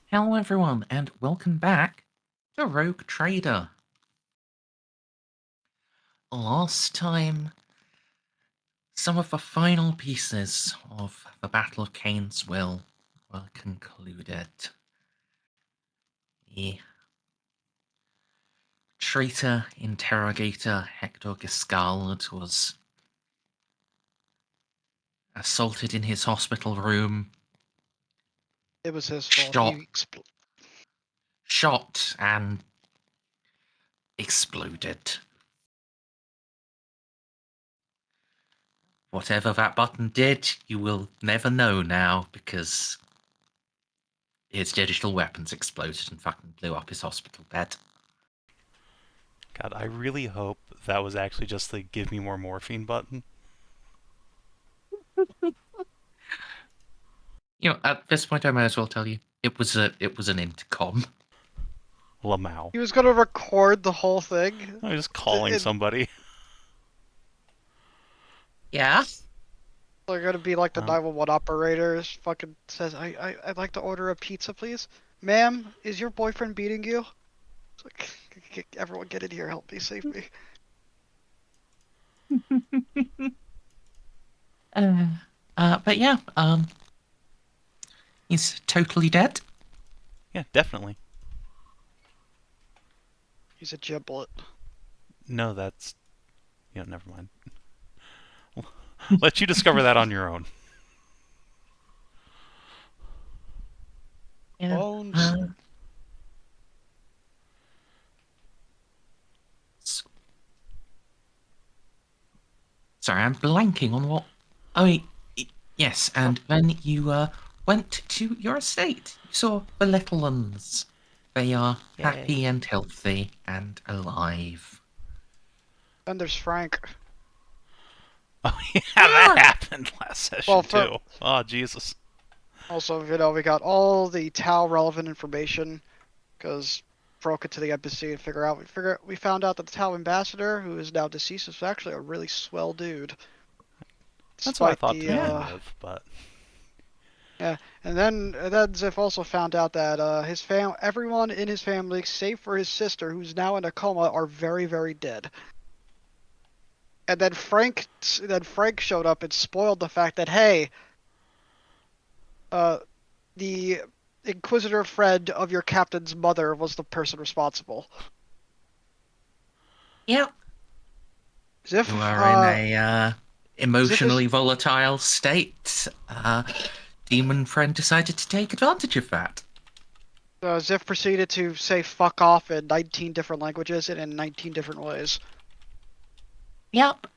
Hello everyone, and welcome back to Rogue Trader. Last time, some of the final pieces of the Battle of Kane's Will were concluded. The traitor interrogator Hector Giscard was assaulted in his hospital room, It was his fault. shot and exploded. Whatever that button did, you will never know now, because his digital weapons exploded and fucking blew up his hospital bed. God, I really hope that was actually just the give me more morphine button. At this point, I might as well tell you, it was an intercom. Lamau. He was gonna record the whole thing. I was just calling somebody. Yeah. They're gonna be like the Um, 911 operator fucking says, I'd like to order a pizza, please. Ma'am, is your boyfriend beating you? It's like, everyone get in here, help me, save me. but yeah, he's totally dead. Yeah, definitely. He's a giblet. No, that's... never mind. Let you discover that on your own. Yeah. Bones. Sorry, I'm blanking on what. Oh, yes, and then you went to your estate. You saw the little ones. They are happy Yay. and healthy and alive. Then there's Frank. Oh, yeah, that happened last session, Well, too. Oh, Jesus. also, we got all the Tau relevant information, because broke into the embassy and we found out that the Tau ambassador, who is now deceased, is actually a really swell dude. That's what I Despite thought the to begin with, but... yeah, and then Xiph also found out that everyone in his family, save for his sister, who's now in a coma, are very, very dead. And then Frank showed up and spoiled the fact that, hey, the Inquisitor friend of your captain's mother was the person responsible. Yep. Xiph, You are in a emotionally Xiph volatile state. Demon friend decided to take advantage of that. Xiph proceeded to say fuck off in 19 different languages and in 19 different ways. Yep.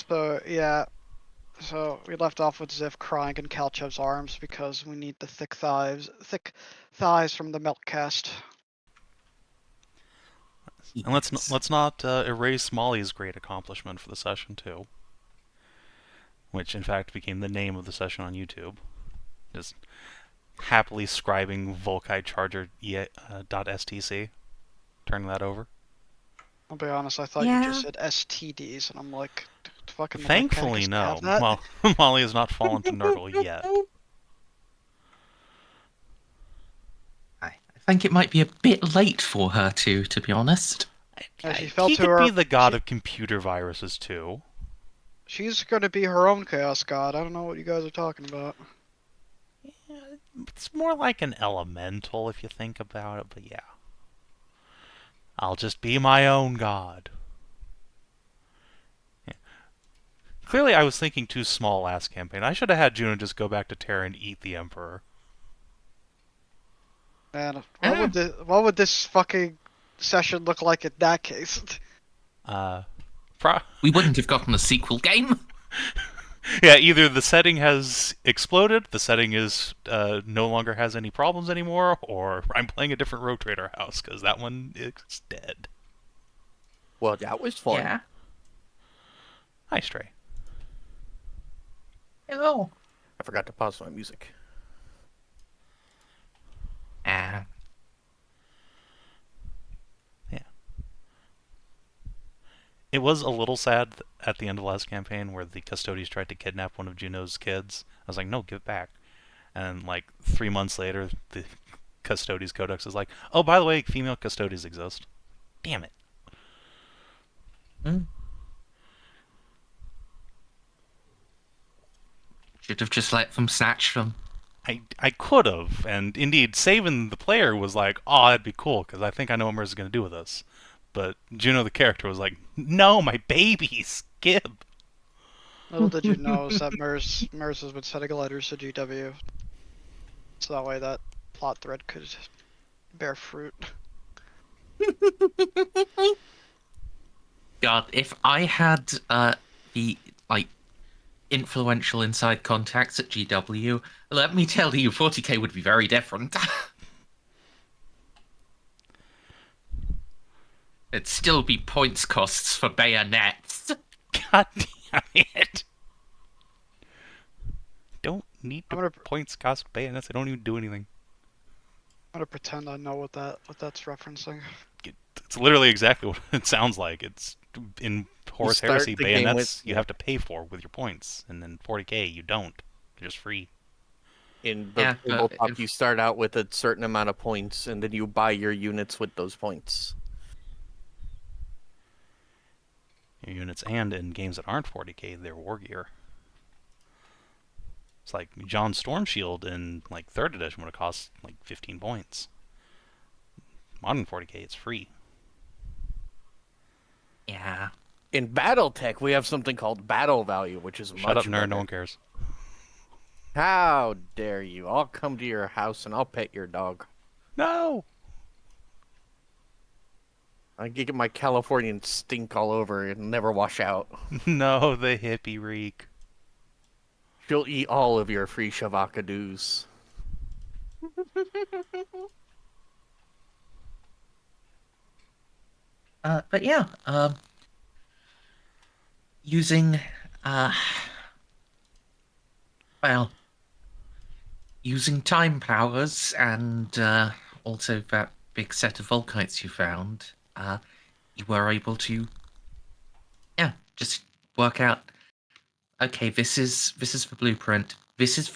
So, yeah. So we left off with Xiph crying in Kalchev's arms because we need the thick thighs from the Meltcast. And let's not erase Molly's great accomplishment for the session, too. Which, in fact, became the name of the session on YouTube. Just happily scribing Volkai Charger .stc. Turning that over. I'll be honest, I thought you just said STDs, and I'm like, fucking the Thankfully, no. have that? Well, Molly has not fallen to Nurgle yet. I think it might be a bit late for her to be honest. She fell He to could her. be the god of computer viruses, too. She's gonna be her own chaos god. I don't know what you guys are talking about. Yeah, it's more like an elemental if you think about it, but yeah. I'll just be my own god. Yeah. Clearly, I was thinking too small last campaign. I should have had Juno just go back to Terra and eat the Emperor. Man, what would this fucking session look like in that case? We wouldn't have gotten a sequel game. Yeah, either the setting has exploded, the setting is no longer has any problems anymore, or I'm playing a different Rogue Trader house, because that one is dead. Well, that was fun. Yeah. Hi, Stray. Hello. I forgot to pause my music. It was a little sad at the end of the last campaign where the Custodes tried to kidnap one of Juno's kids. I was like, no, give it back. And like 3 months later, the Custodes Codex is like, oh, by the way, female Custodes exist. Damn it. Should have just let them snatch them. I could have, and indeed, Savin the player was like, oh, that'd be cool, because I think I know what Merz is going to do with this. But Juno the character was like, no, my babies, Gib. Little did you know is that Merz has been sending letters to GW, so that way that plot thread could bear fruit. God, if I had the influential inside contacts at GW, let me tell you, 40k would be very different. It'd still be points costs for bayonets. God damn it. Don't need to I'm gonna- points cost bayonets. They don't even do anything. I'm gonna pretend I know what that's referencing. It's literally exactly what it sounds like. It's in Horus start Heresy, the game bayonets with- you have to pay for with your points, and then 40k you don't. They're just free. In the Yeah, but tabletop, if- you start out with a certain amount of points, and then you buy your units with those points. Your units, and in games that aren't 40k, they're war gear. It's like John's Storm Shield in like 3rd edition would have cost like 15 points. Modern 40k, it's free. Yeah. In BattleTech, we have something called battle value, which is Shut much up, nerd. better. No one cares. How dare you? I'll come to your house and I'll pet your dog. No. I can get my Californian stink all over and never wash out. No, the hippie reek. She'll eat all of your free shavakadoos. But yeah, using, well, using time powers and also that big set of Volkites you found, you were able to, yeah, just work out. Okay, this is the blueprint. This is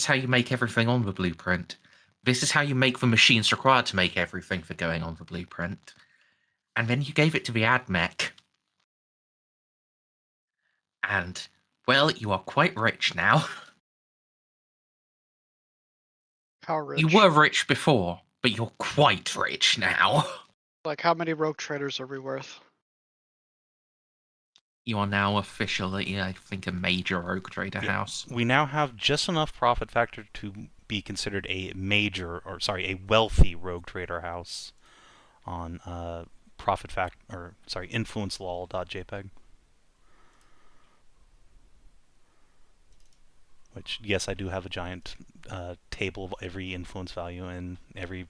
how you make everything on the blueprint. This is how you make the machines required to make everything for going on the blueprint. And then you gave it to the AdMech. And, well, you are quite rich now. How rich? You were rich before, but you're quite rich now. Like, how many rogue traders are we worth? You are now officially, I think, a major rogue trader house. We now have just enough profit factor to be considered a a wealthy rogue trader house on influencelaw.jpg. Which, yes, I do have a giant table of every influence value in every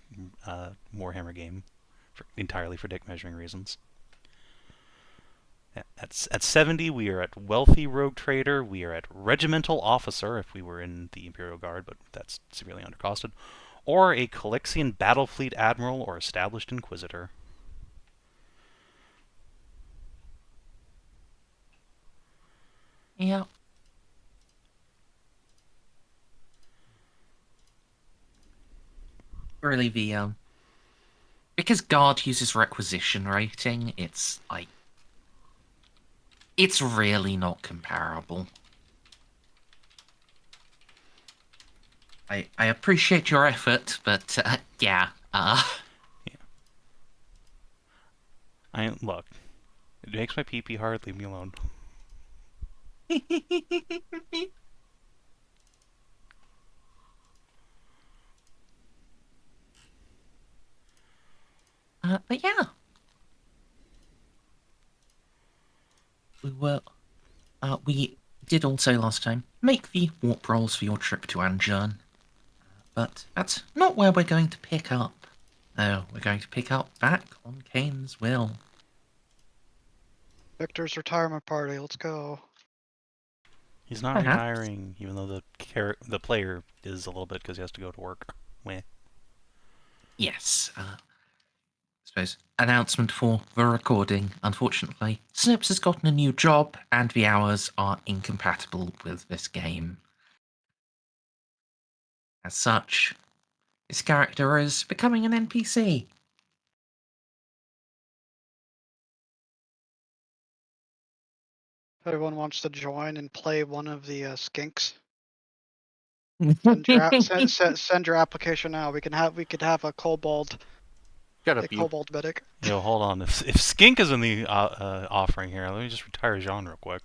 Warhammer game, entirely for dick measuring reasons. At 70, we are at Wealthy Rogue Trader. We are at Regimental Officer, if we were in the Imperial Guard, but that's severely undercosted. Or a Calixian Battlefleet Admiral or Established Inquisitor. Yeah. Really, because Guard uses requisition rating, it's like, it's really not comparable. I appreciate your effort, but yeah. Look, it makes my pee hard. Leave me alone. But yeah. We did also last time make the warp rolls for your trip to Anjern. But that's not where we're going to pick up. No, we're going to pick up back on Kane's will. Victor's retirement party. Let's go. He's not Perhaps. retiring, even though the player is a little bit because he has to go to work. Meh. Yes, suppose, announcement for the recording. Unfortunately, Snips has gotten a new job, and the hours are incompatible with this game. As such, his character is becoming an NPC. If anyone wants to join and play one of the skinks, send your application now. We could have a kobold, Shut a up, you. kobold medic. Yo, hold on. If Skink is in the offering here, let me just retire Jeanne real quick.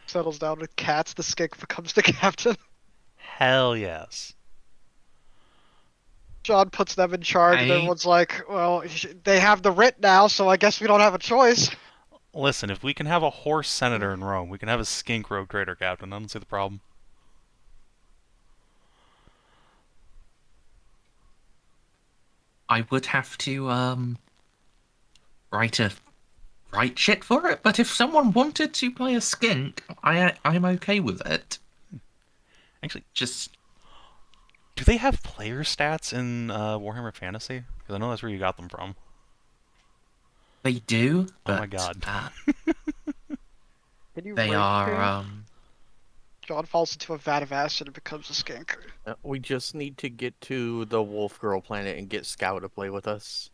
Settles down with cats. The skink becomes the captain. Hell yes. John puts them in charge, and I- everyone's like, "Well, they have the writ now, so I guess we don't have a choice." Listen, if we can have a horse senator in Rome, we can have a skink rogue trader captain. I don't see the problem. I would have to write shit for it, but if someone wanted to play a skink, I'm okay with it. Actually, Just do they have player stats in Warhammer Fantasy? Because I know that's where you got them from. they do, Oh but my god. Can you they rage are Kane? John falls into a vat of acid and becomes a skink. We just need to get to the Wolf Girl planet and get Scout to play with us.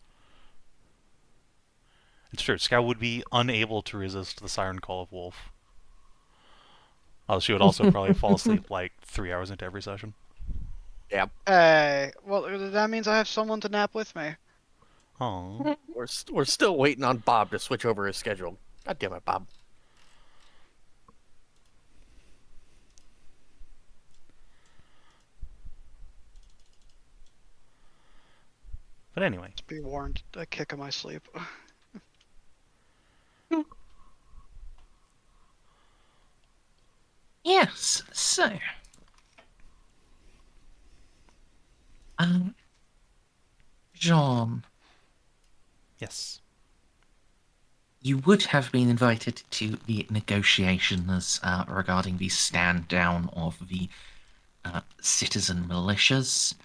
It's true. Scout would be unable to resist the siren call of Wolf. Oh, she would also probably fall asleep like 3 hours into every session. Yep. Hey, well, that means I have someone to nap with me. Oh. We're still waiting on Bob to switch over his schedule. God damn it, Bob. But anyway. Just be warned, I kick in my sleep. yes. So, Jean, Yes. you would have been invited to the negotiations regarding the stand down of the citizen militias.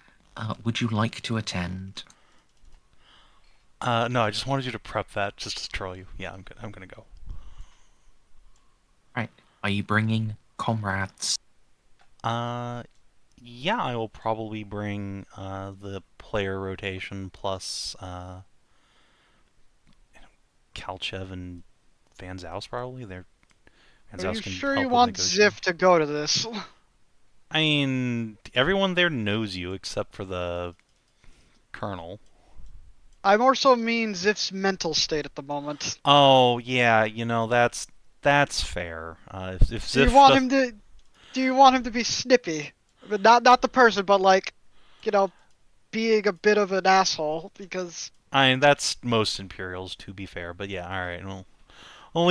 Would you like to attend? No, I just wanted you to prep that just to troll you. Yeah, I'm gonna go. Right. Are you bringing comrades? Yeah, I will probably bring the player rotation plus Kalchev and Van Zaus probably. Van Are Zaus you can sure help you with want negotiating. Xiph to go to this? I mean, everyone there knows you except for the colonel. I more so mean Xip's mental state at the moment. Oh yeah, that's fair. If Do you Xiph want does, him to? Do you want him to be snippy? But not the person, but like, being a bit of an asshole because. I mean that's most Imperials to be fair, but yeah, all right, we'll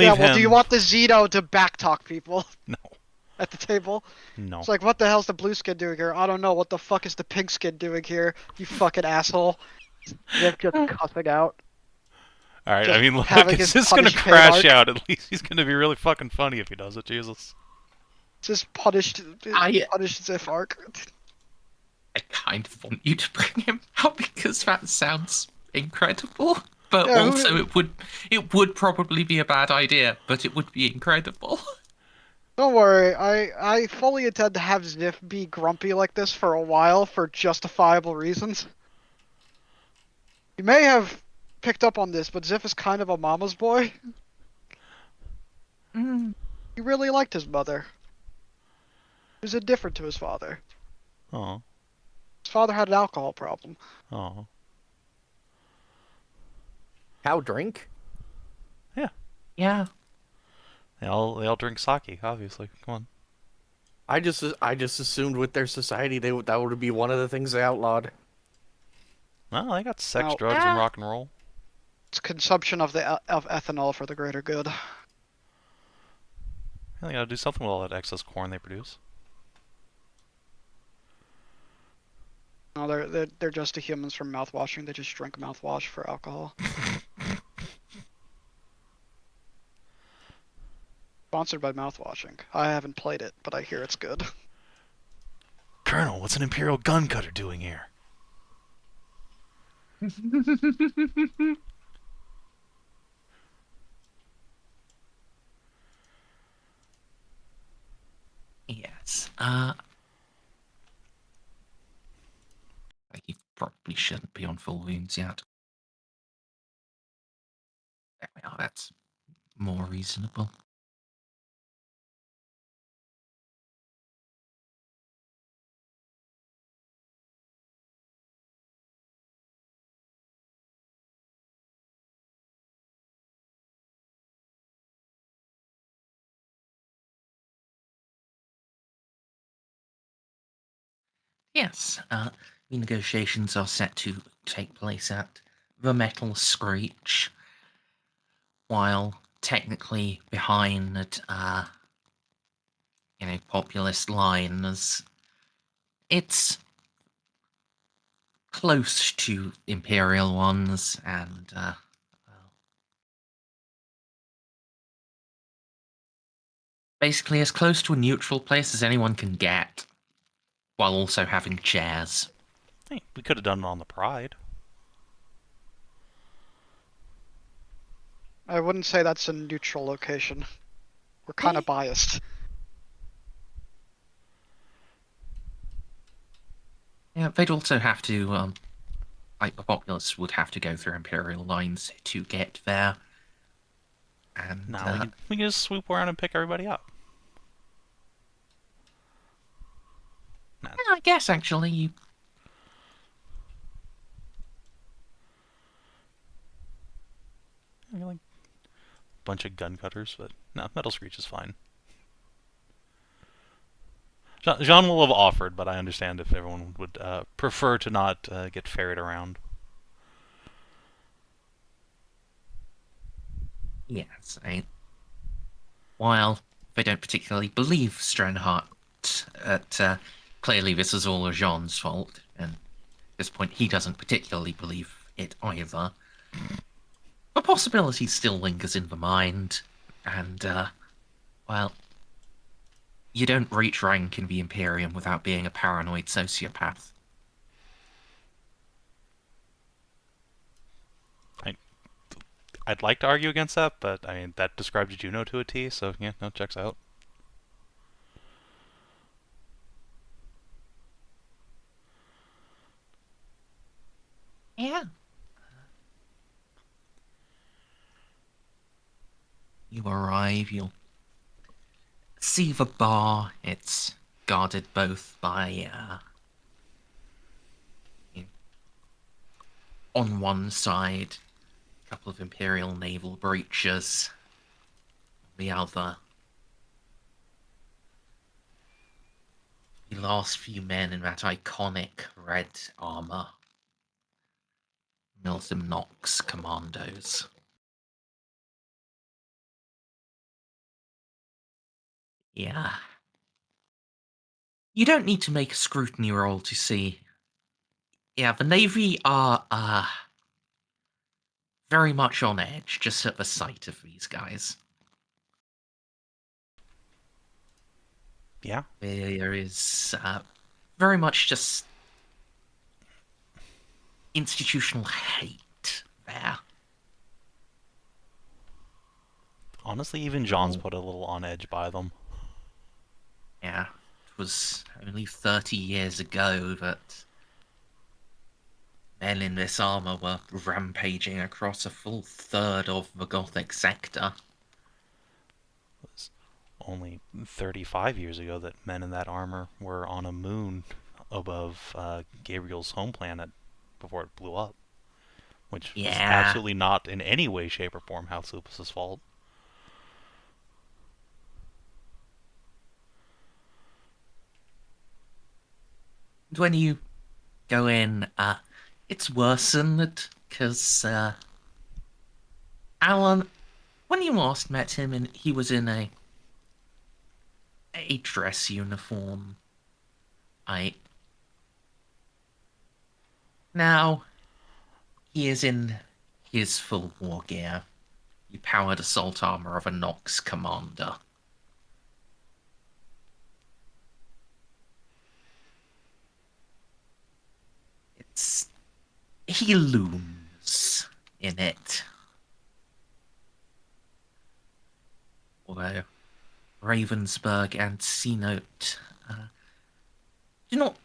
Yeah, leave well, do you him. want the Zito to backtalk people No, at the table? no. It's like, what the hell's the blue skin doing here? I don't know. What the fuck is the pink skin doing here? You fucking asshole. Xiph just cussing out. All right, Just I mean, look, having it's his just gonna punish pain crash arc. out. At least he's gonna be really fucking funny if he does it. Jesus. Just punished Xiph arc. I kind of want you to bring him out because that sounds incredible. But Yeah, also, it would probably be a bad idea, but it would be incredible. Don't worry, I fully intend to have Xiph be grumpy like this for a while for justifiable reasons. You may have picked up on this, but Xiph is kind of a mama's boy. Mm. He really liked his mother. He was indifferent to his father. Oh, His father had an alcohol problem. oh. Cow drink? Yeah. They all drink sake, obviously. Come on. I just assumed with their society that would be one of the things they outlawed. Well, they got sex, Now- drugs, and rock and roll. It's consumption of ethanol for the greater good. Yeah, they gotta do something with all that excess corn they produce. No, they're just the humans from mouthwashing. They just drink mouthwash for alcohol. Sponsored by mouthwashing. I haven't played it, but I hear it's good. Colonel, what's an Imperial gun cutter doing here? Yes. You probably shouldn't be on full wounds yet. There we are. That's more reasonable. Yes, the negotiations are set to take place at the Metal Screech, while technically behind, populist lines. It's close to Imperial ones, and, basically as close to a neutral place as anyone can get, while also having chairs. Hey, we could have done it on the Pride. I wouldn't say that's a neutral location. We're kind of biased. Yeah, they'd also have to, like the populace would have to go through Imperial lines to get there. And No, we can just swoop around and pick everybody up. Nah. I guess actually you. You're like a bunch of gun cutters, but no, Metal Screech is fine. Jeanne will have offered, but I understand if everyone would prefer to not get ferried around. Yes, while they don't particularly believe Strenhart, clearly this is all Jean's fault, and at this point he doesn't particularly believe it either. The possibility still lingers in the mind, and, well, you don't reach rank in the Imperium without being a paranoid sociopath. I'd like to argue against that, but I mean that describes Juno to a T. So yeah, no, checks out. Yeah. You arrive, you'll see the bar. It's guarded both by, on one side, a couple of Imperial naval breaches. On the other, the last few men in that iconic red armor. Milsim Nox commandos. Yeah. You don't need to make a scrutiny roll to see. Yeah, the Navy are, very much on edge just at the sight of these guys. Yeah. There is, very much just institutional hate there. Honestly, even John's put a little on edge by them. Yeah, it was only 30 years ago that men in this armor were rampaging across a full third of the Gothic sector. It was only 35 years ago that men in that armor were on a moon above Gabriel's home planet before it blew up. Which is absolutely not in any way, shape, or form House Lupus's fault. When you go in, it's worsened, because, Alan, when you last met him, and he was in a dress uniform, now, he is in his full war gear. The powered assault armor of a Nox commander. he looms in it. Although Ravensburg and C-Note do not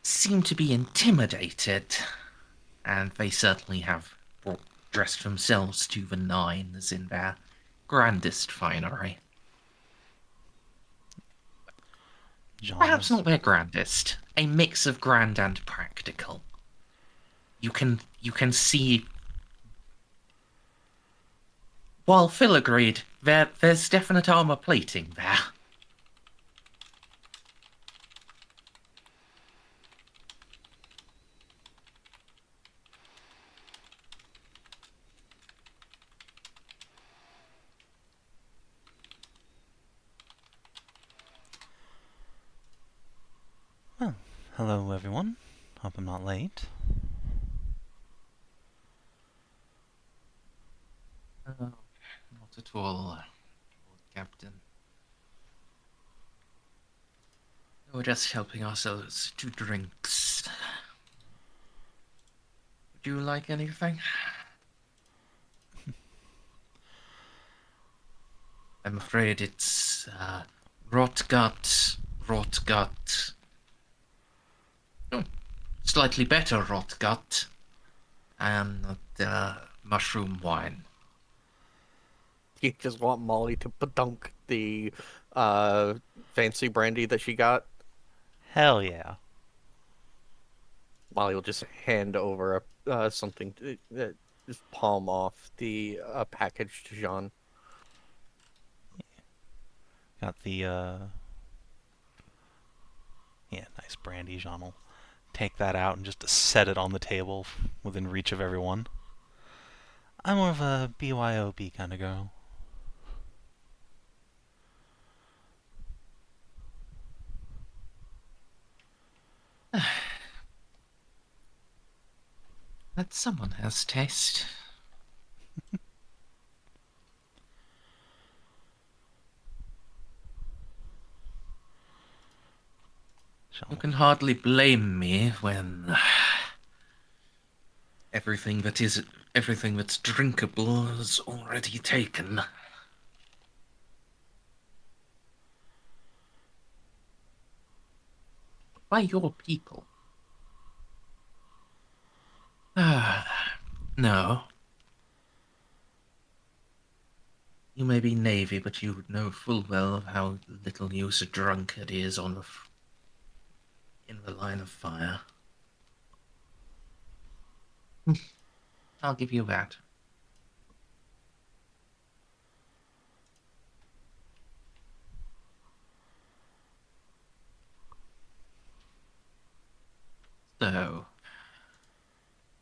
seem to be intimidated, and they certainly have dressed themselves to the nines in their grandest finery. Perhaps not their grandest. A mix of grand and practical. You can see. While Phil agreed, there's definite armor plating there. Well, hello everyone. Hope I'm not late. Not at all, Lord Captain. We're just helping ourselves to drinks. Would you like anything? I'm afraid it's rot gut. Oh, slightly better rot gut, and mushroom wine. You just want Molly to dunk the fancy brandy that she got. Hell yeah. Molly will just hand over something, just palm off the package to Jeanne. Got the, yeah, nice brandy. Jean will take that out and just set it on the table within reach of everyone. I'm more of a BYOB kind of girl. That someone has taste. You can hardly blame me when everything that's drinkable is already taken. By your people. No. You may be Navy, but you know full well how little use a drunkard is in the line of fire. I'll give you that. So,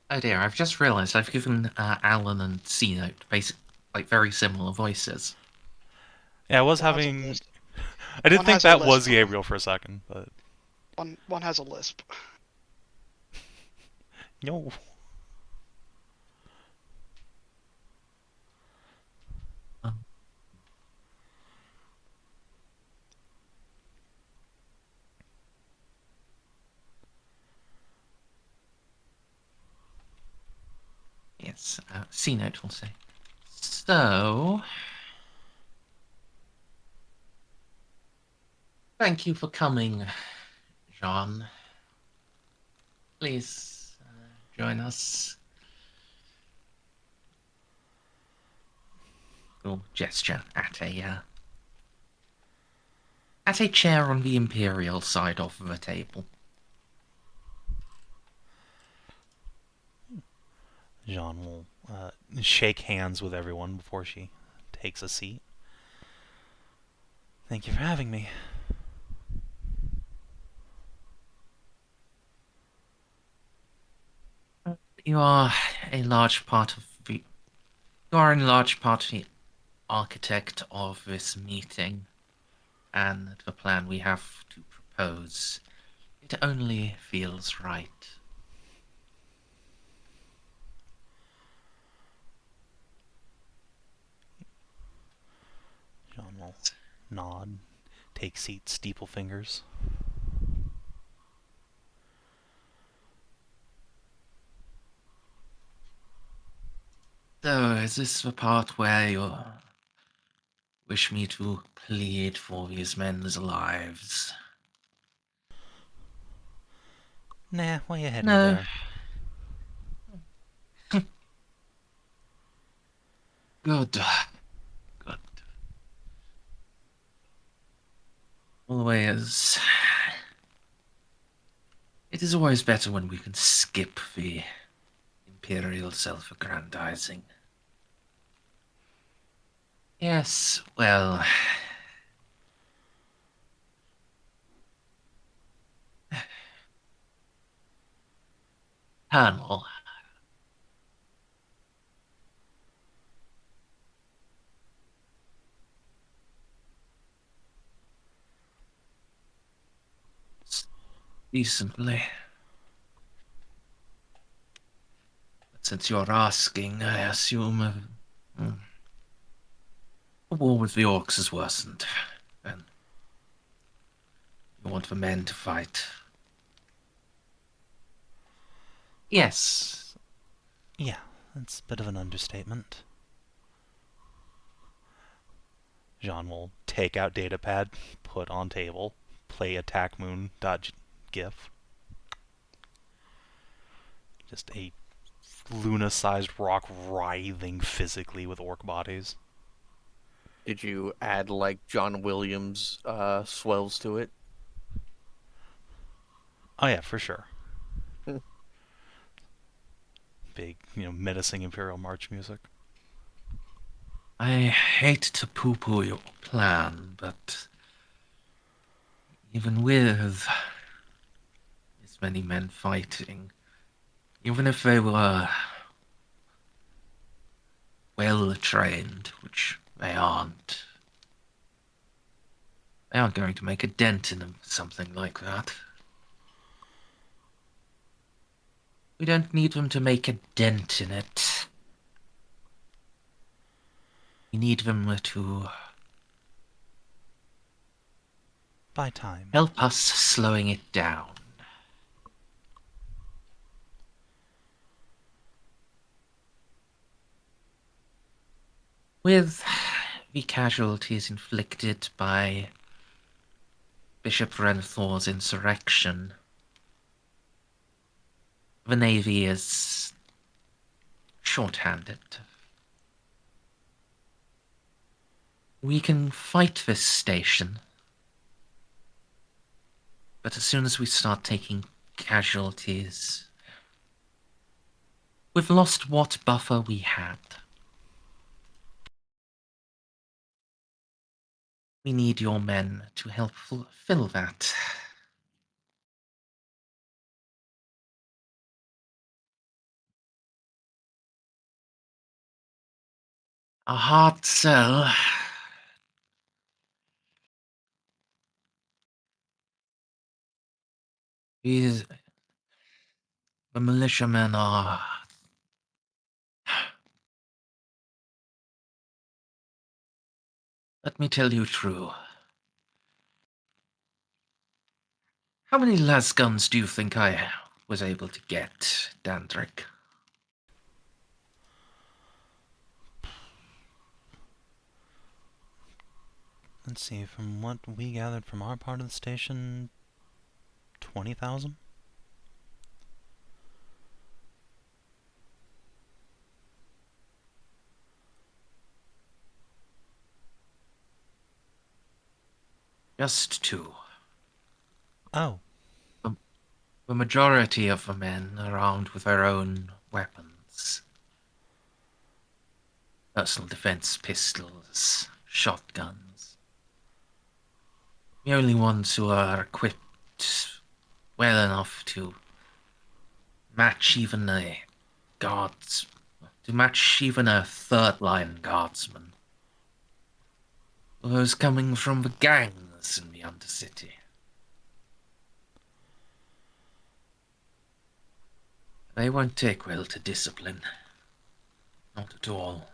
oh dear, I've just realised I've given Alan and C-Note very similar voices. Yeah, I was One has a having... lisp. I did One think has a that was lisp. Gabriel for a second, but... One has a lisp. No. Yes, C-Note will say. So, thank you for coming, Jeanne. Please join us. Or gesture at a chair on the Imperial side of the table. Jean will shake hands with everyone before she takes a seat. Thank you for having me. You are in large part the architect of this meeting, and the plan we have to propose. It only feels right. Jean will nod, take seat, steeple fingers. So, is this the part where you wish me to plead for these men's lives? Nah, why you heading No. there? Good. Good. Always. It is always better when we can skip the imperial self-aggrandizing. Yes, well... Colonel. Decently. But since you're asking, I assume the war with the orcs has worsened. And you want the men to fight. Yes. Yeah, that's a bit of an understatement. Jeanne will take out datapad, put on table, play attackmoon.gif. Just a Luna-sized rock writhing physically with orc bodies. Did you add like John Williams swells to it? Oh yeah, for sure. Hmm. Big, menacing Imperial March music. I hate to poo-poo your plan, but even with as many men fighting, even if they were well-trained, which they aren't going to make a dent in something like that. We don't need them to make a dent in it. We need them to By time. help us slowing it down. With the casualties inflicted by Bishop Renthor's insurrection, the Navy is short-handed. We can fight this station, but as soon as we start taking casualties, we've lost what buffer we had. We need your men to help fulfill that. A hard sell. The militiamen are... Let me tell you true. How many las guns do you think I was able to get, Dandrick? Let's see, from what we gathered from our part of the station, 20,000? Just two. Oh. The majority of the men are armed with their own weapons. Personal defense pistols, shotguns. The only ones who are equipped well enough to match even a third-line guardsman. Those coming from the gangs in the Undercity. They won't take well to discipline. Not at all.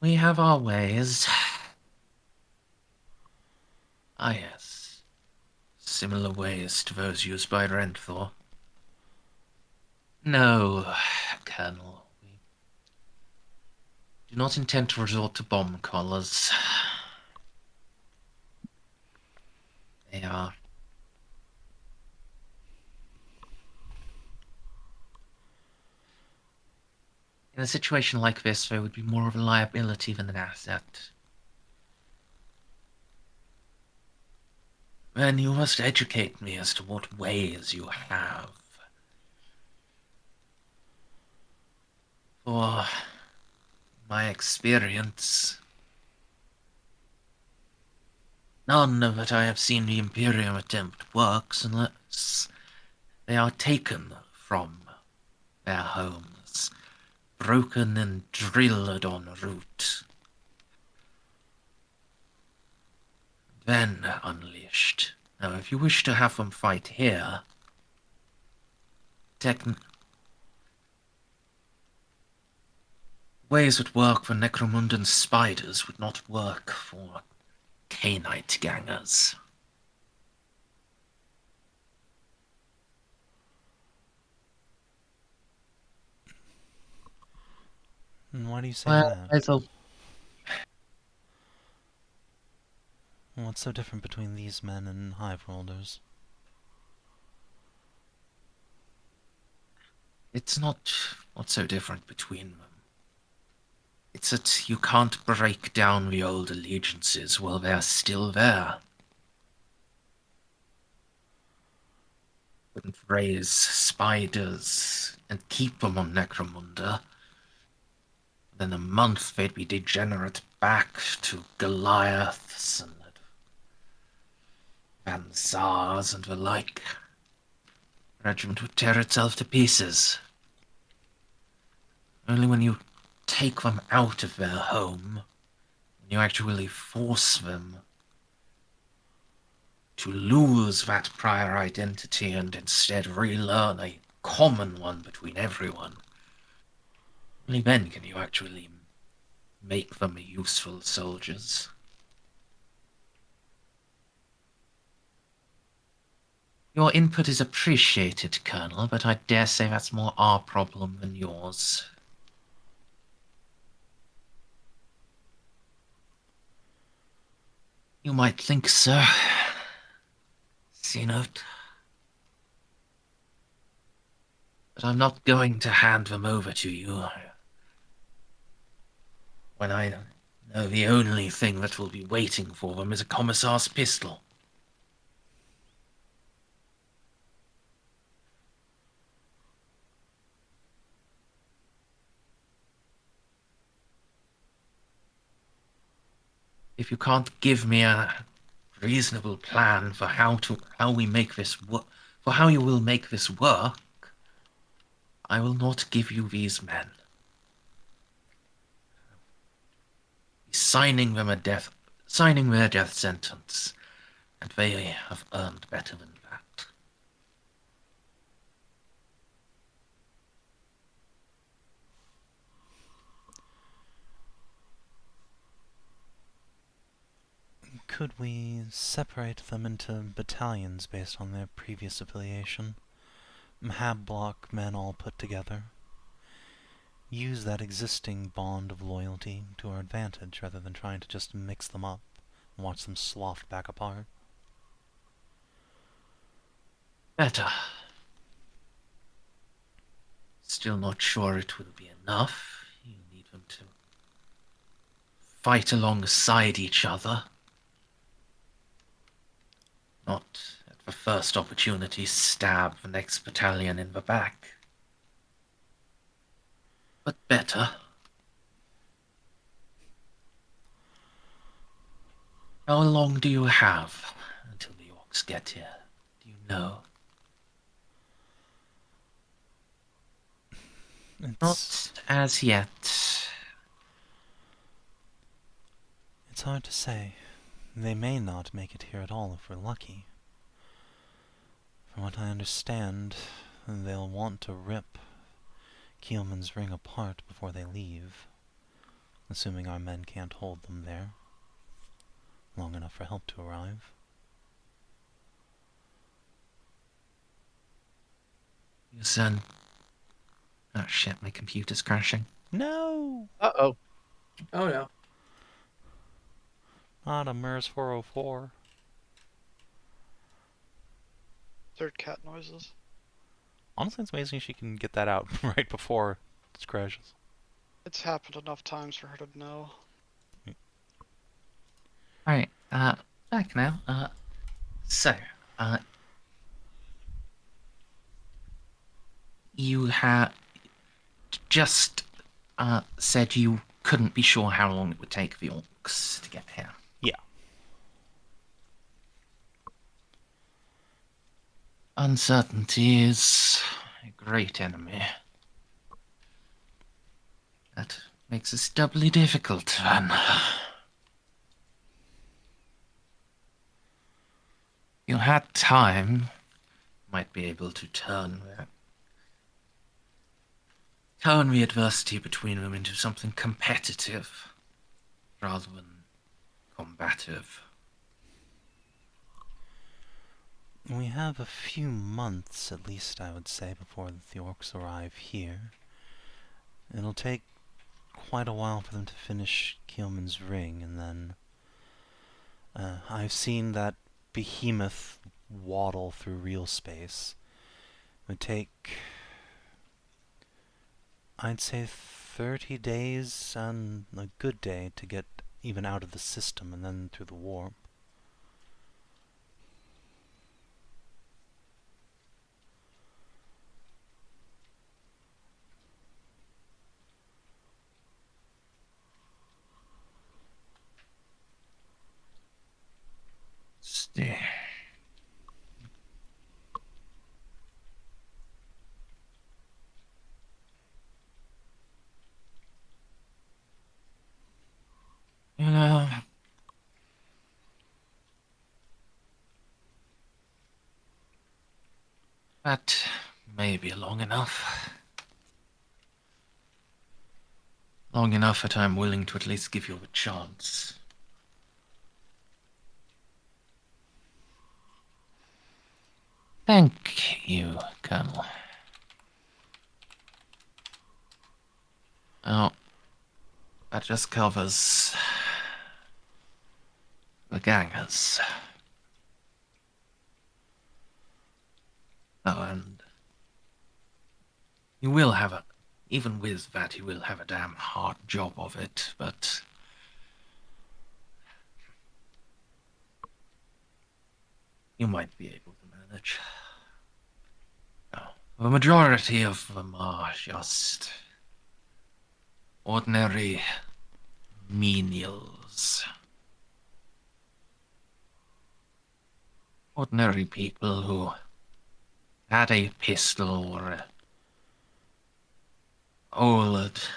We have our ways. Ah, yes. similar ways to those used by Renthor. No, Colonel. We do not intend to resort to bomb collars. They are... In a situation like this, they would be more of a liability than an asset. Then you must educate me as to what ways you have. For my experience, none of that I have seen the Imperium attempt works unless they are taken from their homes, broken and drilled en route, then unleashed. Now, if you wish to have them fight here, ways that work for Necromundan spiders would not work for Caneite gangers. And why do you say Well, that? I thought What's so different between these men and Hive-Worlders? it's not what's so different between them. It's that you can't break down the old allegiances while they're still there. Couldn't raise spiders and keep them on Necromunda. Then a month they'd be degenerate back to Goliaths and Vanzars and the like. The regiment would tear itself to pieces. Only when you take them out of their home, when you actually force them to lose that prior identity and instead relearn a common one between everyone, only then can you actually make them useful soldiers. Your input is appreciated, Colonel, but I dare say that's more our problem than yours. You might think so. See note. But I'm not going to hand them over to you when I know the only thing that will be waiting for them is a commissar's pistol. If you can't give me a reasonable plan for how we make this work, for how you will make this work, I will not give you these men. Signing their death sentence, and they have earned better than that. Could we separate them into battalions based on their previous affiliation? Have block men all put together? Use that existing bond of loyalty to our advantage rather than trying to just mix them up and watch them sloughed back apart? Better. Still not sure it will be enough. You need them to fight alongside each other. Not, at the first opportunity, stab the next battalion in the back. But better. How long do you have until the orcs get here? Do you know? Not as yet. It's hard to say. They may not make it here at all if we're lucky. From what I understand, they'll want to rip Keelman's ring apart before they leave, assuming our men can't hold them there long enough for help to arrive. Your son. Oh shit, my computer's crashing. No! Uh-oh. Oh no. Not a MERS 404. Third cat noises. Honestly, it's amazing she can get that out right before it crashes. It's happened enough times for her to know. Alright, back now. So, you had just said you couldn't be sure how long it would take the orcs to get here. Yeah. Uncertainty is a great enemy. That makes this doubly difficult, Van. You had time, might be able to turn the adversity between them into something competitive rather than combative. We have a few months, at least I would say, before the orcs arrive here. It'll take quite a while for them to finish Keelman's ring, and then I've seen that behemoth waddle through real space. It would take, I'd say, 30 days and a good day to get even out of the system and then through the warp. Stay. You know, that may be long enough. Long enough that I'm willing to at least give you a chance. Thank you, Colonel. Oh, that just covers the gangers. Oh, and you will have even with that, you will have a damn hard job of it, but you might be able to manage. Oh, the majority of them are just ordinary menials. Ordinary people who had a pistol or an old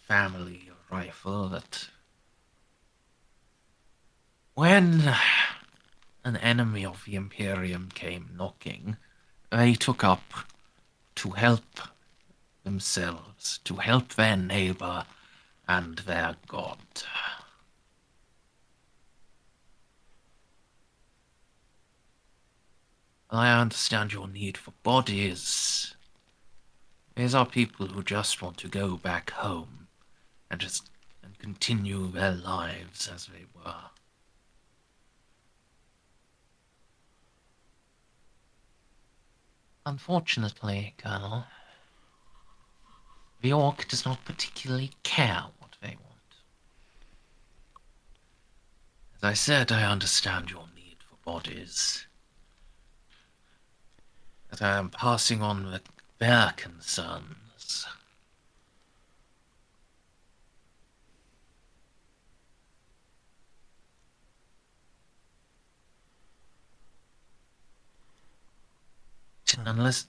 family rifle that, when an enemy of the Imperium came knocking, they took up to help themselves, to help their neighbor and their god. I understand your need for bodies. These are people who just want to go back home and continue their lives as they were. Unfortunately, Colonel, the orc does not particularly care what they want. As I said, I understand your need for bodies. But I am passing on their concerns.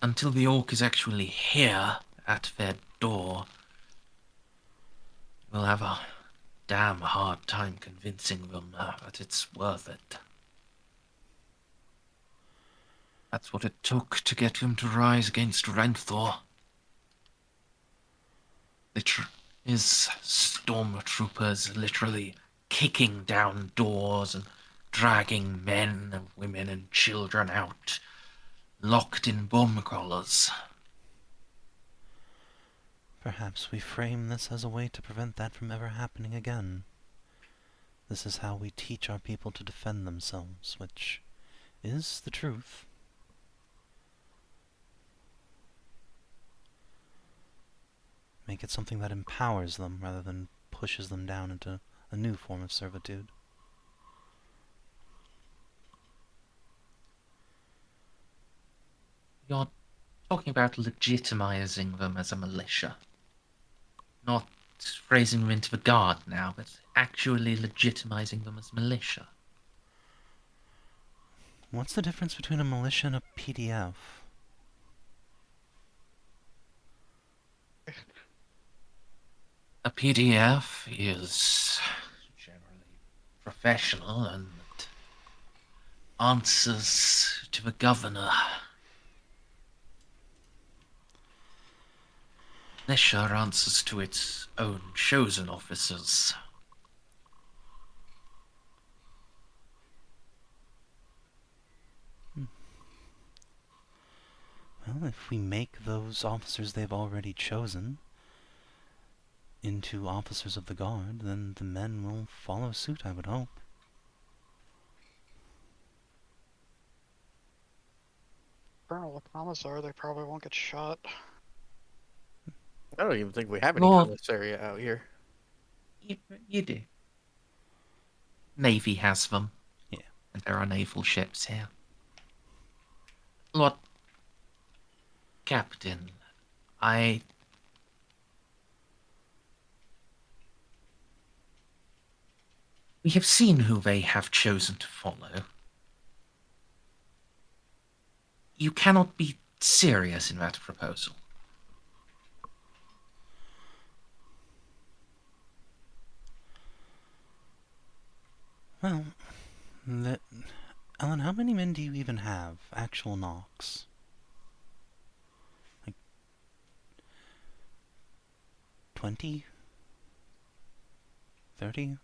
Until the orc is actually here at their door, we'll have a damn hard time convincing them that it's worth it. That's what it took to get him to rise against Renthor. His stormtroopers literally kicking down doors and dragging men and women and children out, locked in bomb collars. Perhaps we frame this as a way to prevent that from ever happening again. This is how we teach our people to defend themselves, which is the truth. Make it something that empowers them rather than pushes them down into a new form of servitude. You're talking about legitimizing them as a militia. Not raising them into the guard now, but actually legitimizing them as militia. What's the difference between a militia and a PDF? A PDF is generally professional and answers to the governor. Militia answers to its own chosen officers. Well, if we make those officers they've already chosen into officers of the guard, then the men will follow suit, I would hope. Colonel, a commissar, they probably won't get shot. I don't even think we have any Well- commissariat out here. You do. Navy has them. Yeah. And there are naval ships here. Lord Captain, we have seen who they have chosen to follow. You cannot be serious in that proposal. Well, Ellen, how many men do you even have? Actual Nox? Like 20? 30?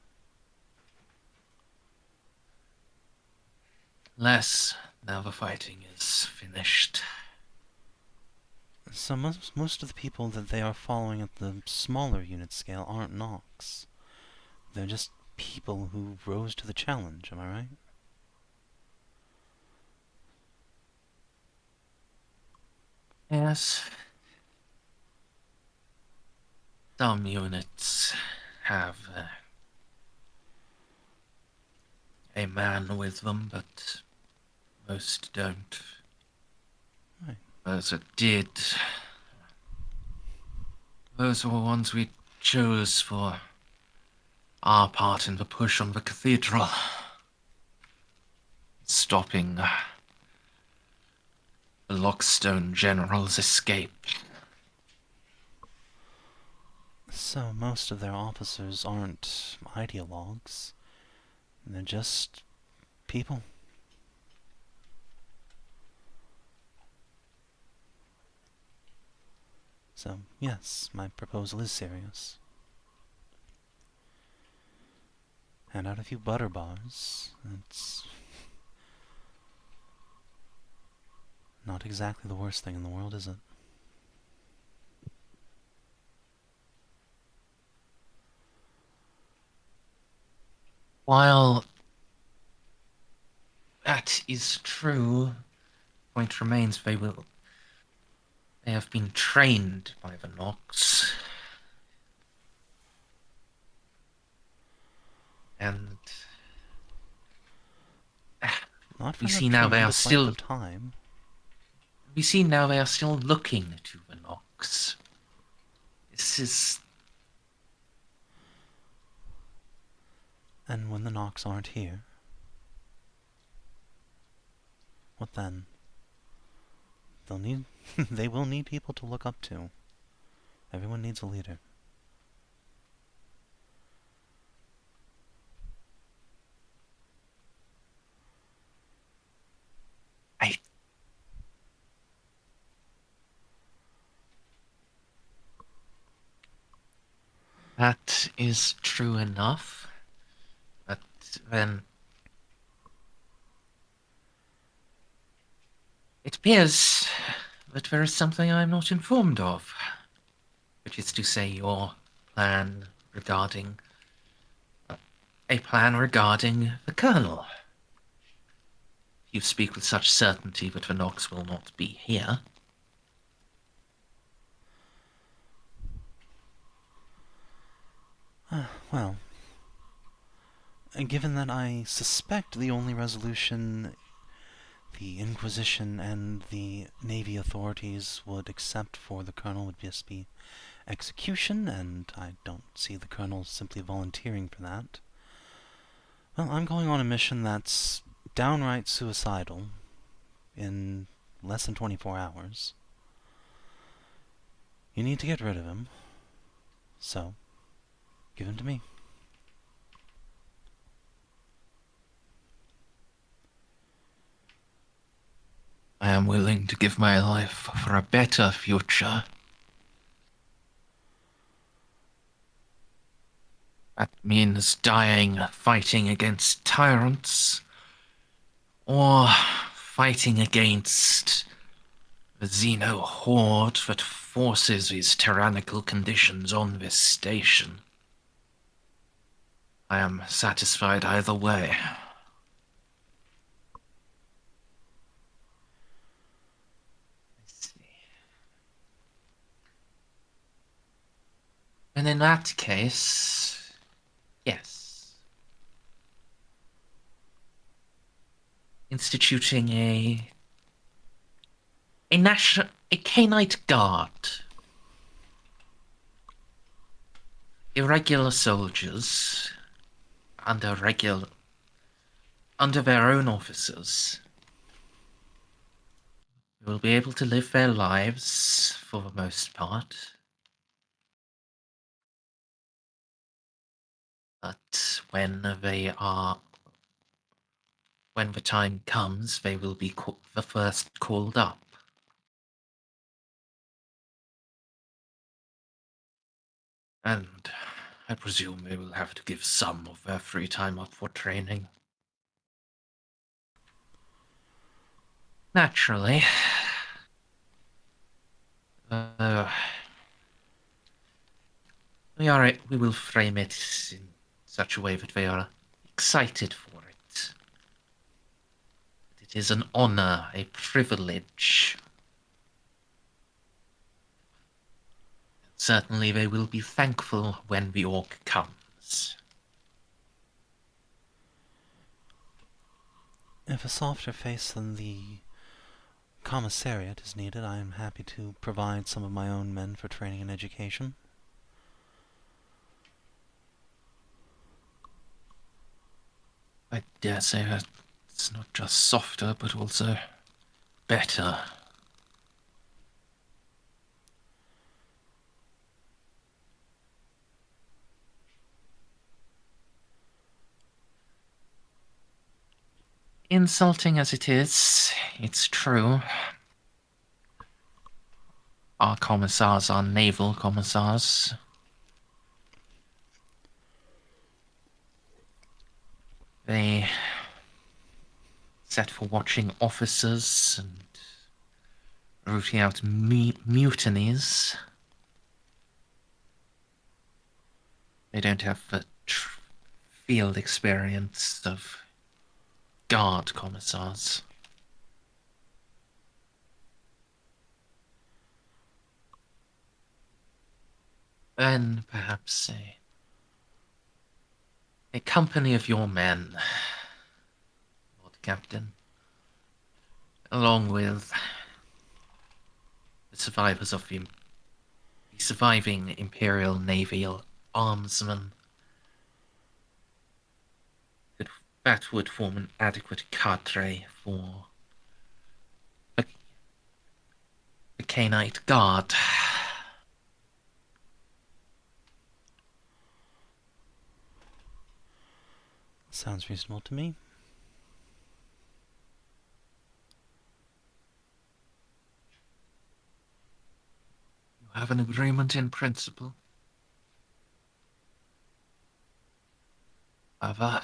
Less, now the fighting is finished. So most of the people that they are following at the smaller unit scale aren't Nox. They're just people who rose to the challenge, am I right? Yes. Some units have a man with them, but most don't. Right. Those that did, those were the ones we chose for our part in the push on the cathedral. Stopping the Lockstone General's escape. So most of their officers aren't ideologues. They're just people. So, yes, my proposal is serious. Hand out a few butter bars. It's not exactly the worst thing in the world, is it? While that is true, point remains they have been trained by the Nox. And Not for we a see now they are tremendous length still of time. we see now they are still looking to the Nox. This is And when the Nox aren't here, what then? They'll need they will need people to look up to. Everyone needs a leader. that is true enough. But then it appears that there is something I'm not informed of. which is to say your plan regarding a plan regarding the Colonel. You speak with such certainty that the Nox will not be here. Well, given that I suspect the only resolution the Inquisition and the Navy authorities would accept for the Colonel would just be execution, and I don't see the Colonel simply volunteering for that. Well, I'm going on a mission that's downright suicidal in less than 24 hours. You need to get rid of him, so give him to me. I am willing to give my life for a better future. That means dying fighting against tyrants, or fighting against the Xeno horde that forces these tyrannical conditions on this station. I am satisfied either way. And in that case, yes. Instituting a Canite Guard. Irregular soldiers under their own officers will be able to live their lives for the most part. But when the time comes, they will be the first called up. And I presume they will have to give some of their free time up for training. Naturally. We will frame it in such a way that they are excited for it. It is an honor, a privilege. Certainly they will be thankful when the orc comes. If a softer face than the commissariat is needed, I am happy to provide some of my own men for training and education. I dare say that it's not just softer, but also better. Insulting as it is, it's true. Our commissars are naval commissars. They set for watching officers and rooting out mutinies. They don't have the field experience of guard commissars. Then perhaps a company of your men, Lord Captain, along with the survivors of the surviving Imperial Naval armsmen, that would form an adequate cadre for the Canite Guard. Sounds reasonable to me. You have an agreement in principle. However,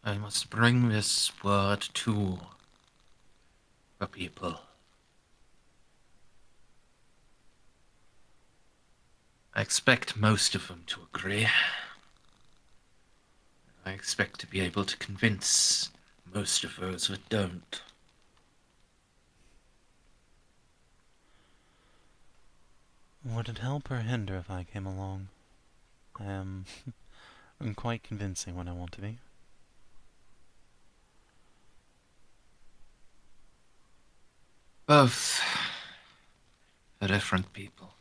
I must bring this word to the people. I expect most of them to agree. I expect to be able to convince most of those that don't. Would it help or hinder if I came along? I'm quite convincing when I want to be. Both are different people.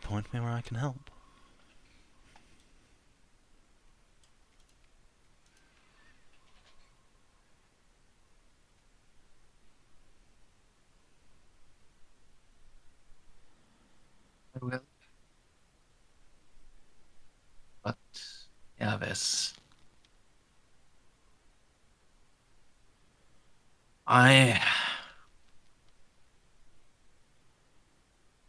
Point me where I can help. I will. But, yeah, this.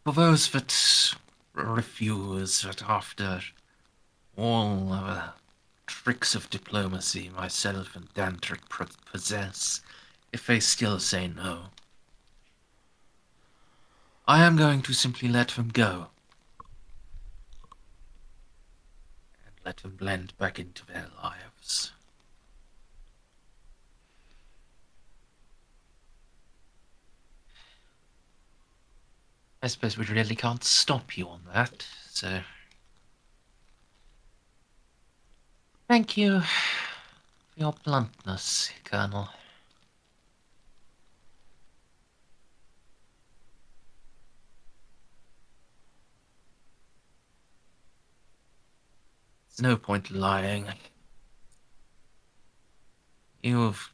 For those that refuse, that after all the tricks of diplomacy myself and Dantrick possess, if they still say no, I am going to simply let them go. And let them blend back into their lives. I suppose we really can't stop you on that, so... Thank you for your bluntness, Colonel. There's no point lying. You've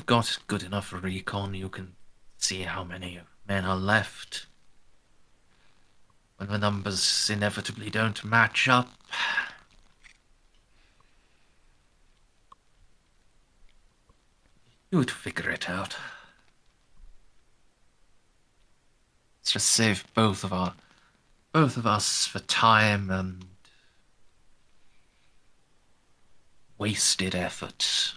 got good enough recon, you can see how many men are left. When the numbers inevitably don't match up, you would figure it out. Let's just save both of us the time and wasted effort.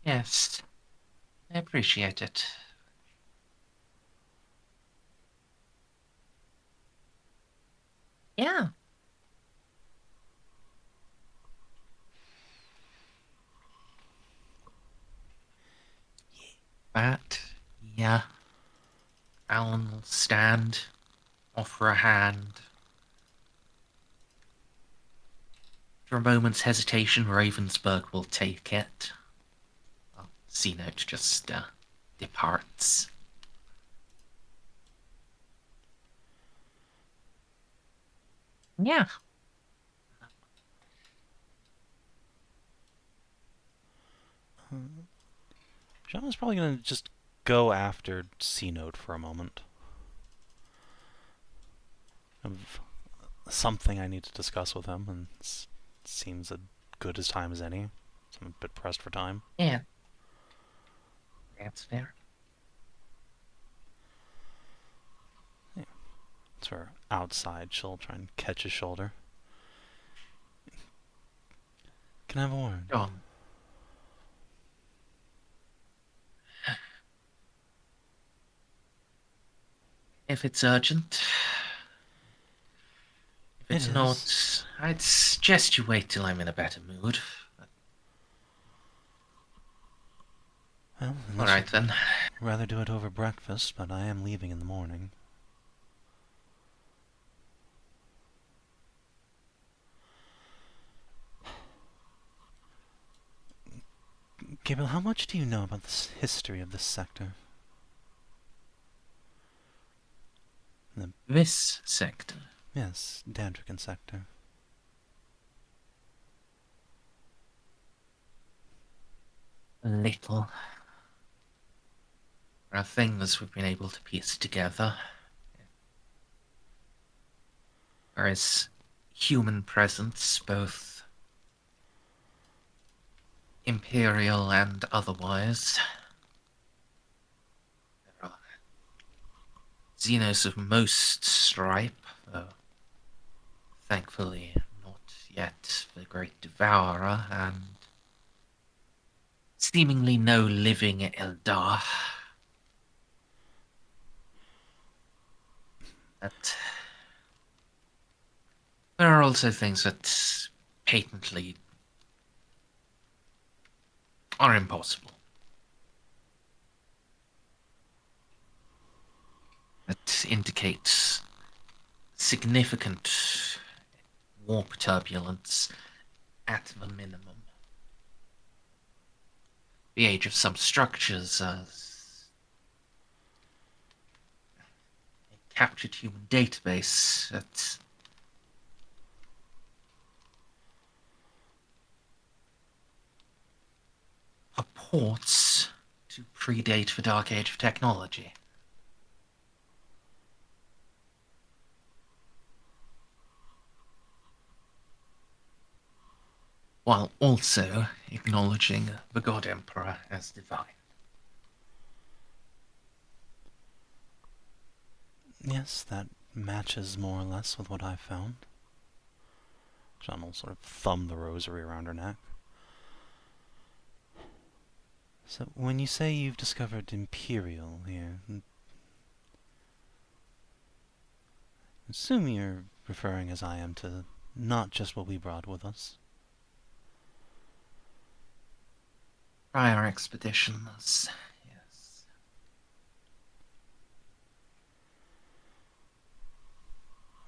Yes, I appreciate it. Yeah. That, yeah. Alan will stand, offer a hand. After a moment's hesitation, Ravensburg will take it. C-Note just departs. Yeah. Jeanne is probably going to just go after C-Note for a moment. Of something I need to discuss with him, and it seems as good as time as any. So I'm a bit pressed for time. Yeah. That's fair. Yeah. It's her outside. She'll try and catch his shoulder. Can I have a word? John. If it's urgent. If it's not, I'd suggest you wait till I'm in a better mood. Well, Alright then. Rather do it over breakfast, but I am leaving in the morning. Gabriel, how much do you know about the history of this sector? This sector? Yes, Dandrican sector. A little. There are things we've been able to piece together. There is human presence, both imperial and otherwise. There are Xenos of most stripe, though thankfully not yet the Great Devourer, and seemingly no living Eldar. But there are also things that patently are impossible. That indicates significant warp turbulence at the minimum. The age of some structures, a captured human database that purports to predate the Dark Age of technology. While also acknowledging the God Emperor as divine. Yes, that matches more or less with what I've found. Jeanne will sort of thumb the rosary around her neck. So, when you say you've discovered Imperial here, assume you're referring, as I am, to not just what we brought with us. Prior expeditions, yes.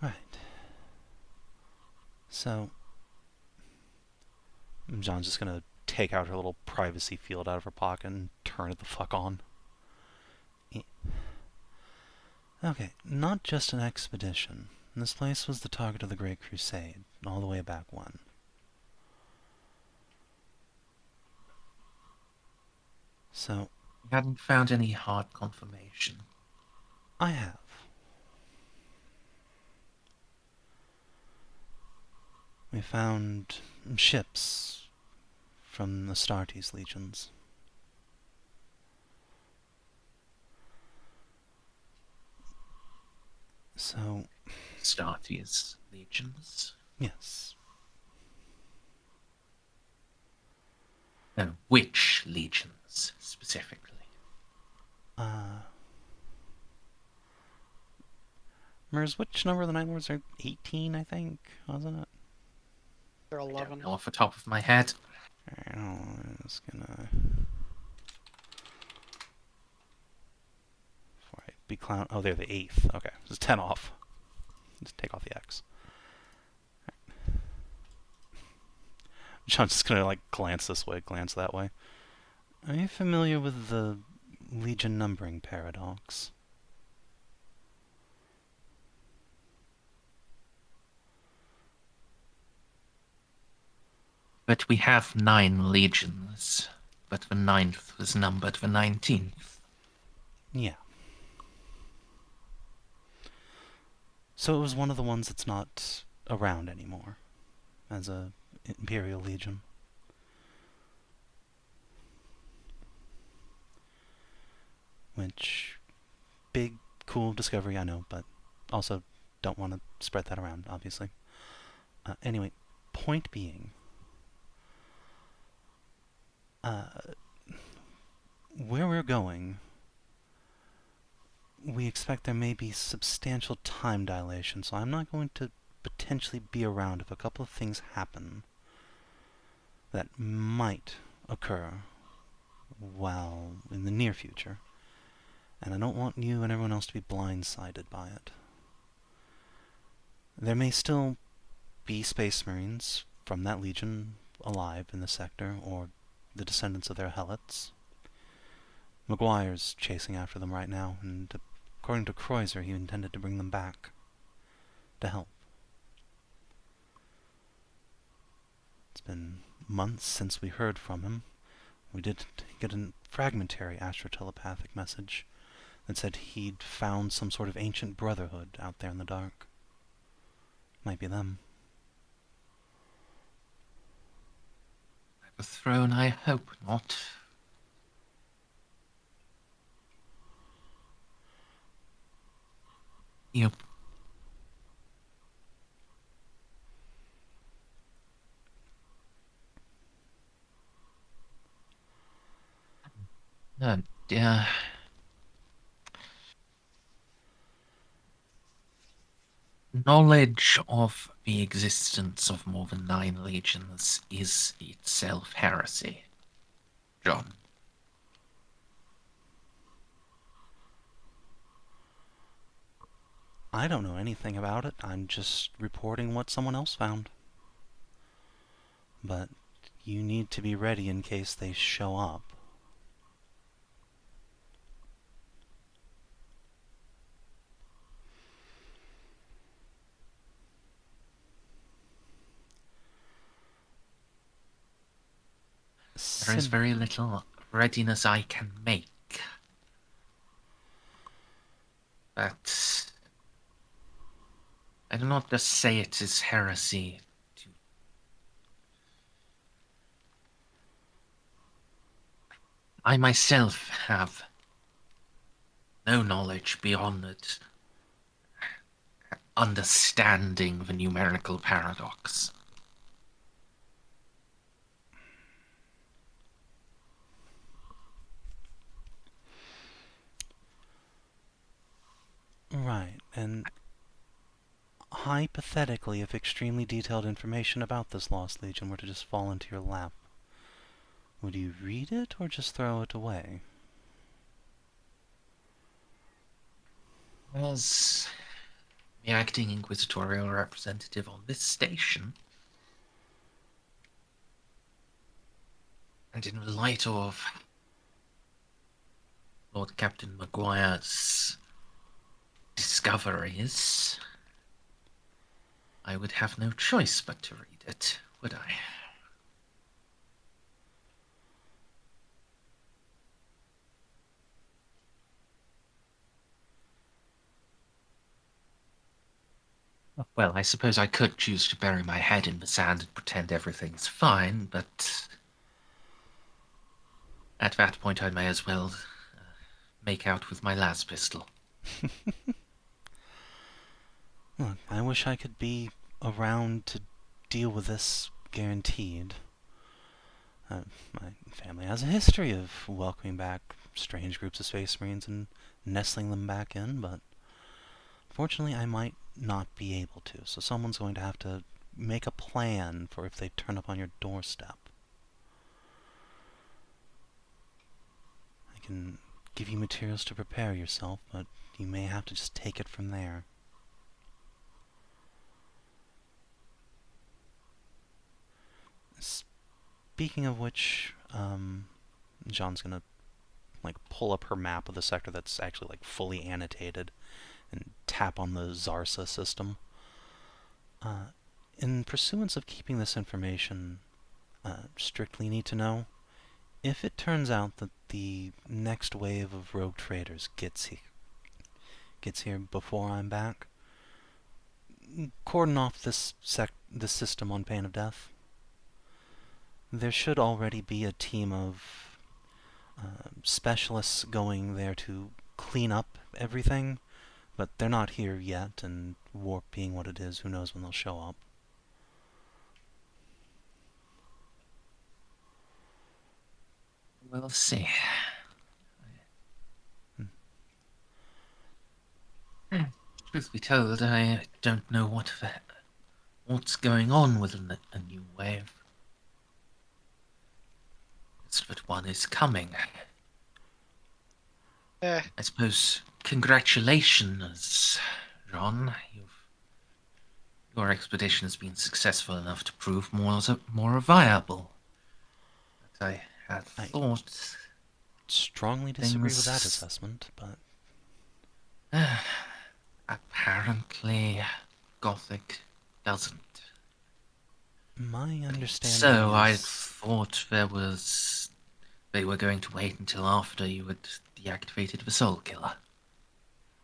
Right. So, Jeanne's just gonna take out her little privacy field out of her pocket and turn it the fuck on. Okay, not just an expedition. This place was the target of the Great Crusade, all the way back when. So, You hadn't found any hard confirmation. I have. We found ships from the Astartes legions. So, Astartes legions. yes. No, which legions, specifically? Merz, which number of the Night Lords are 18, I think, wasn't it? They're I don't 11. know off the top of my head. Alright, I'm just gonna... Before I be clown... Oh, they're the 8th. Okay, just 10 off. Just take off the X. Right. John's just gonna, like, glance this way, glance that way. Are you familiar with the Legion numbering paradox? But we have 9 legions, but the 9th was numbered the 19th. Yeah. So it was one of the ones that's not around anymore as a Imperial Legion. Which, big, cool discovery, I know, but also don't want to spread that around, obviously. Anyway, point being, where we're going, we expect there may be substantial time dilation, so I'm not going to potentially be around if a couple of things happen that might occur well in the near future. And I don't want you and everyone else to be blindsided by it. There may still be Space Marines from that Legion alive in the sector, or the descendants of their helots. McGuire's chasing after them right now, and according to Kreuzer, he intended to bring them back to help. It's been months since we heard from him. We did get a fragmentary astro-telepathic message that said he'd found some sort of ancient brotherhood out there in the dark. Might be them. The throne, I hope not. Yep. Yeah. Knowledge of the existence of more than 9 legions is itself heresy, John. I don't know anything about it. I'm just reporting what someone else found. But you need to be ready in case they show up. There is very little readiness I can make. But I do not just say it is heresy. I myself have no knowledge beyond it. Understanding the numerical paradox. Right, and hypothetically, if extremely detailed information about this Lost Legion were to just fall into your lap, would you read it or just throw it away? As the acting inquisitorial representative on this station, and in light of Lord Captain Maguire's discoveries, I would have no choice but to read it, would I? Well, I suppose I could choose to bury my head in the sand and pretend everything's fine, but at that point I may as well make out with my las pistol. Look, I wish I could be around to deal with this, guaranteed. My family has a history of welcoming back strange groups of Space Marines and nestling them back in, but fortunately I might not be able to, so someone's going to have to make a plan for if they turn up on your doorstep. I can give you materials to prepare yourself, but you may have to just take it from there. Speaking of which, Jeanne's gonna pull up her map of the sector that's actually fully annotated and tap on the Zarsa system. In pursuance of keeping this information strictly need to know, if it turns out that the next wave of rogue traders gets here before I'm back, cordon off this system on pain of death. There should already be a team of specialists going there to clean up everything, but they're not here yet, and warp being what it is, who knows when they'll show up. We'll see. Truth be told, I don't know what's going on with a new wave. It's but one is coming. I suppose congratulations, Ron. Your expedition has been successful enough to prove more viable. But I had thought. Strongly disagree with that assessment, but apparently, Gothic doesn't. My understanding So I is... thought they were going to wait until after you had deactivated the Soul Killer.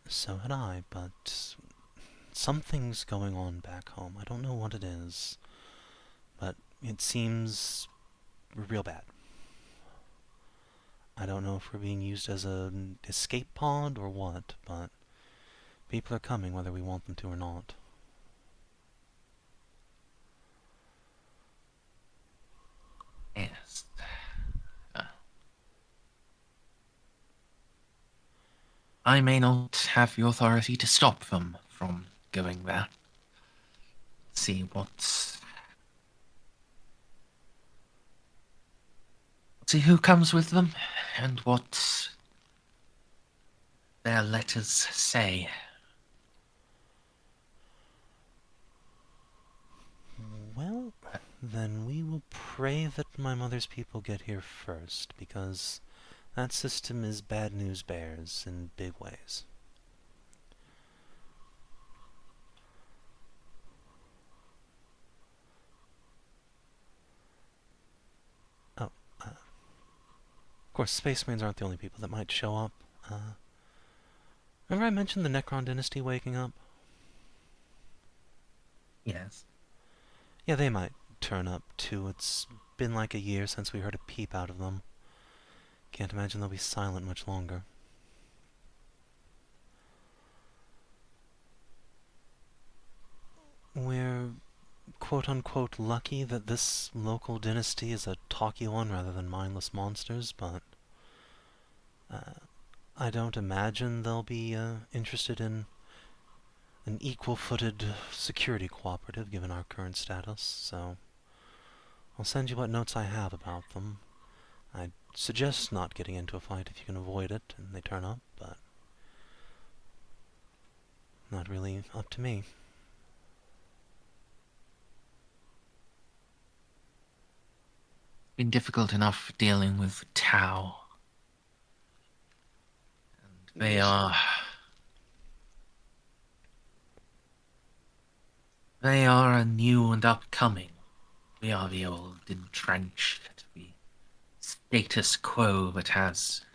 So had I, but something's going on back home. I don't know what it is, but it seems real bad. I don't know if we're being used as an escape pod or what, but People are coming whether we want them to or not. Yes. I may not have the authority to stop them from going there. See who comes with them and what their letters say. Well, then we will pray that my mother's people get here first, because that system is bad news bears in big ways. Oh, of course, Space Marines aren't the only people that might show up. Remember I mentioned the Necron dynasty waking up? Yes. Yeah, they might turn up, too. It's been like a year since we heard a peep out of them. Can't imagine they'll be silent much longer. We're quote-unquote lucky that this local dynasty is a talky one rather than mindless monsters, but I don't imagine they'll be interested in an equal-footed security cooperative given our current status, so I'll send you what notes I have about them. I'd suggest not getting into a fight if you can avoid it and they turn up, but not really up to me. Been difficult enough dealing with Tau. And they Yes. are... They are a new and upcoming. We are the old entrenched, the status quo that has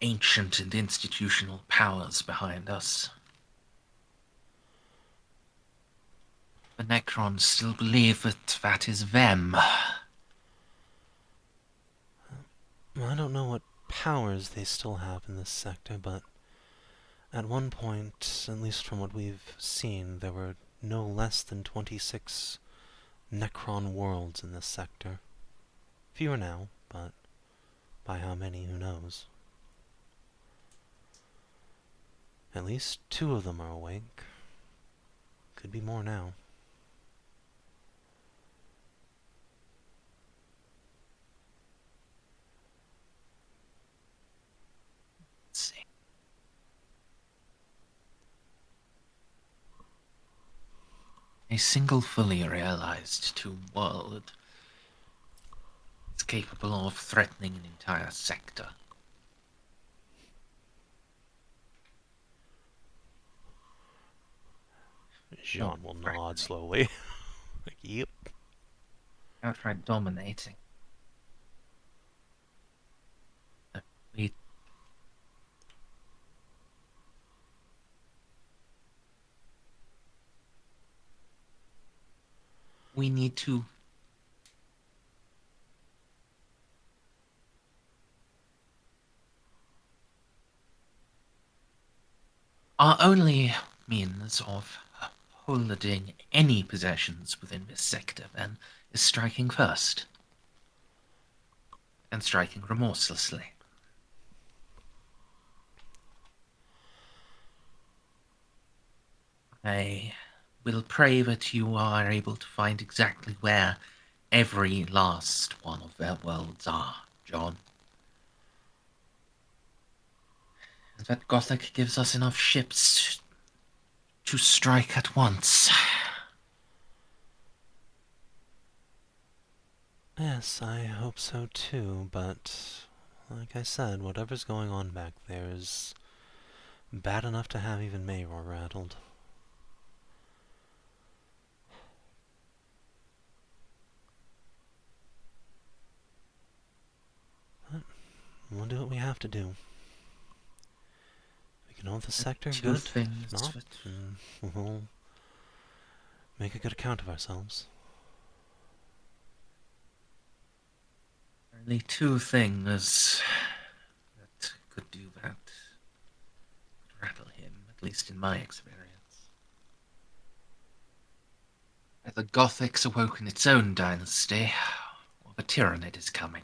ancient and institutional powers behind us. The Necrons still believe that that is them. Well, I don't know what powers they still have in this sector, but at one point, at least from what we've seen, there were no less than 26 Necron worlds in this sector. Fewer now, but by how many, who knows. At least 2 of them are awake. Could be more now. Let's see. A single fully realized tomb world is capable of threatening an entire sector. Jeanne will nod slowly. Like, yep. Outright dominating. We we need to our only means of holding any possessions within this sector then is striking first. And striking remorselessly. I will pray that you are able to find exactly where every last one of their worlds are, John. And that Gothic gives us enough ships to strike at once. Yes, I hope so too, but like I said, whatever's going on back there is bad enough to have even Mayor rattled. But we'll do what we have to do. If we can hold the sector, good. If not, then we'll make a good account of ourselves. Only 2 things that could do that. least in my experience. Either Gothic's awoken its own dynasty, or the Tyrannid is coming.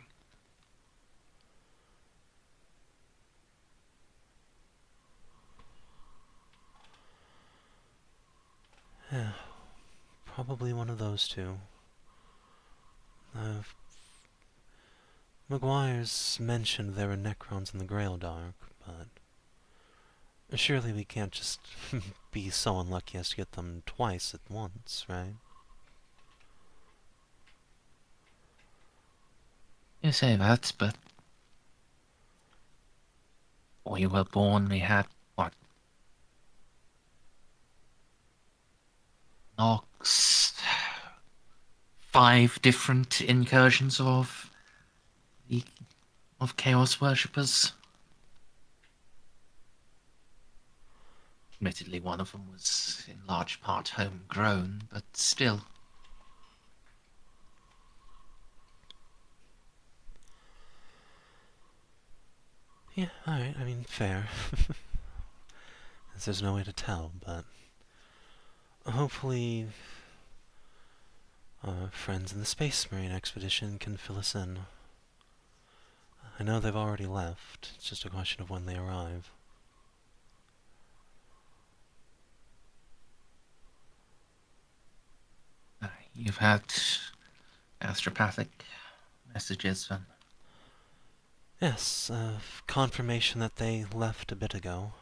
Yeah, probably one of those two. Maguire's mentioned there were Necrons in the Graildark, but surely we can't just be so unlucky as to get them twice at once, right? You say that, but before you were born, we had, what, Nox, 5 different incursions of Chaos Worshippers. Admittedly, one of them was in large part homegrown, but still. Yeah, alright, I mean, fair. There's no way to tell, but hopefully friends in the Space Marine expedition can fill us in. I know they've already left, it's just a question of when they arrive. You've had astropathic messages then? Yes, confirmation that they left a bit ago.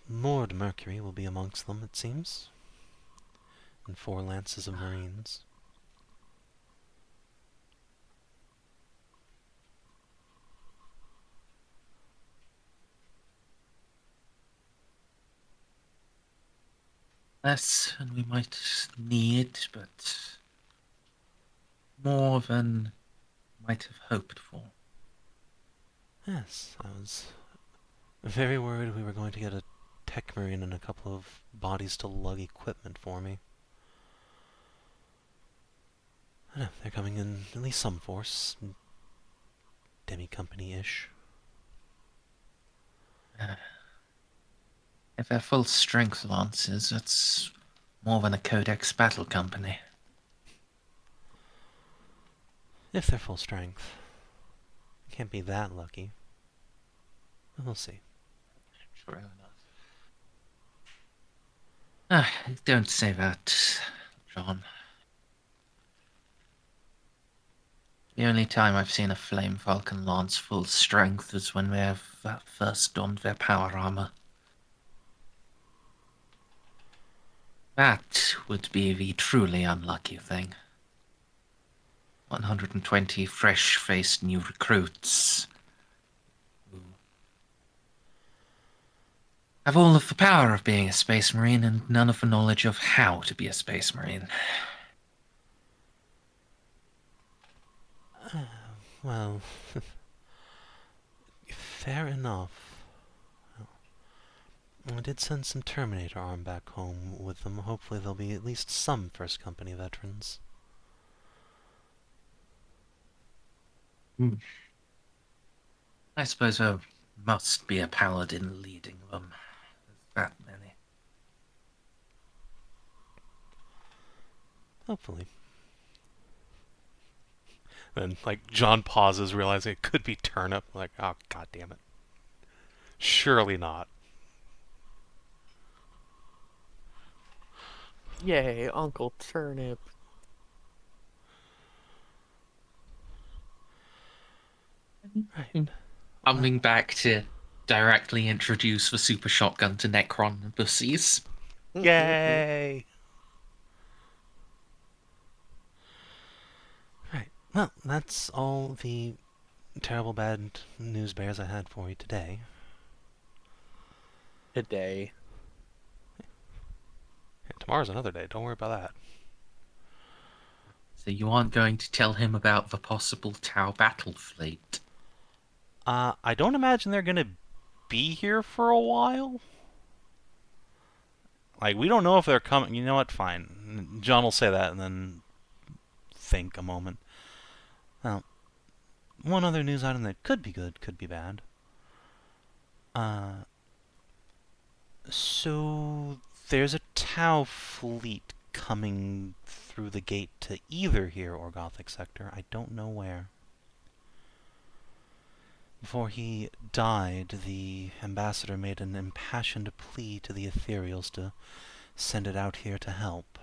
Lord Mercury will be amongst them, it seems. And 4 lances of Marines. Less than we might need, but more than might have hoped for. Yes, I was very worried we were going to get a tech marine and a couple of bodies to lug equipment for me. I know, they're coming in at least some force. Demi-company-ish. If they're full strength lancers, that's more than a Codex battle company. If they're full strength. Can't be that lucky. But we'll see. True enough. Don't say that, John. The only time I've seen a Flame Falcon lance full strength is when they have first donned their power armor. That would be the truly unlucky thing. 120 fresh-faced new recruits who have all of the power of being a Space Marine and none of the knowledge of how to be a Space Marine. Well, fair enough. I did send some Terminator arm back home with them. Hopefully there'll be at least some First Company veterans. I suppose there must be a paladin leading them. There's that many. Hopefully. Then, like, John pauses, realizing it could be Turnip. Like, oh, god damn it. Surely not. Yay, Uncle Turnip. Right. Coming back to directly introduce the super shotgun to Necron bussies. Yay! Right. Well, that's all the terrible bad news bears I had for you today. Today. Yeah, tomorrow's another day. Don't worry about that. So you aren't going to tell him about the possible Tau battle fleet? I don't imagine they're gonna be here for a while. Like, we don't know if they're coming. You know what? Fine. John will say that and then think a moment. Well, one other news item that could be good, could be bad. So there's a Tau fleet coming through the gate to either here or Gothic Sector. I don't know where. Before he died, the ambassador made an impassioned plea to the Ethereals to send it out here to help.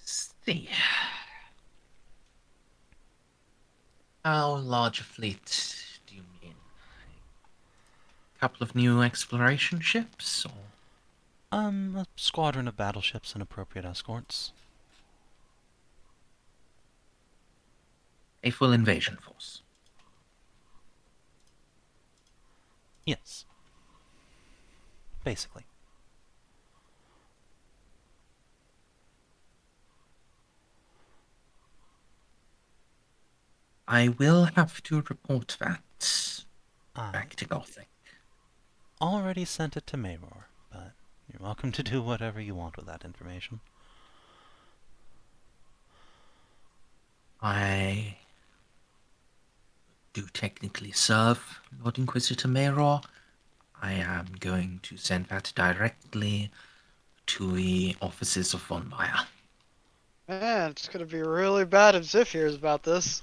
See. How large a fleet do you mean? A couple of new exploration ships, or A squadron of battleships and appropriate escorts. a full invasion force? Yes. Basically. I will have to report that I back to Gothic. already sent it to Mayror, but you're welcome to do whatever you want with that information. I do technically serve Lord Inquisitor Mayror. I am going to send that directly to the offices of Von Meyer. Man, it's gonna be really bad if Xiph hears about this.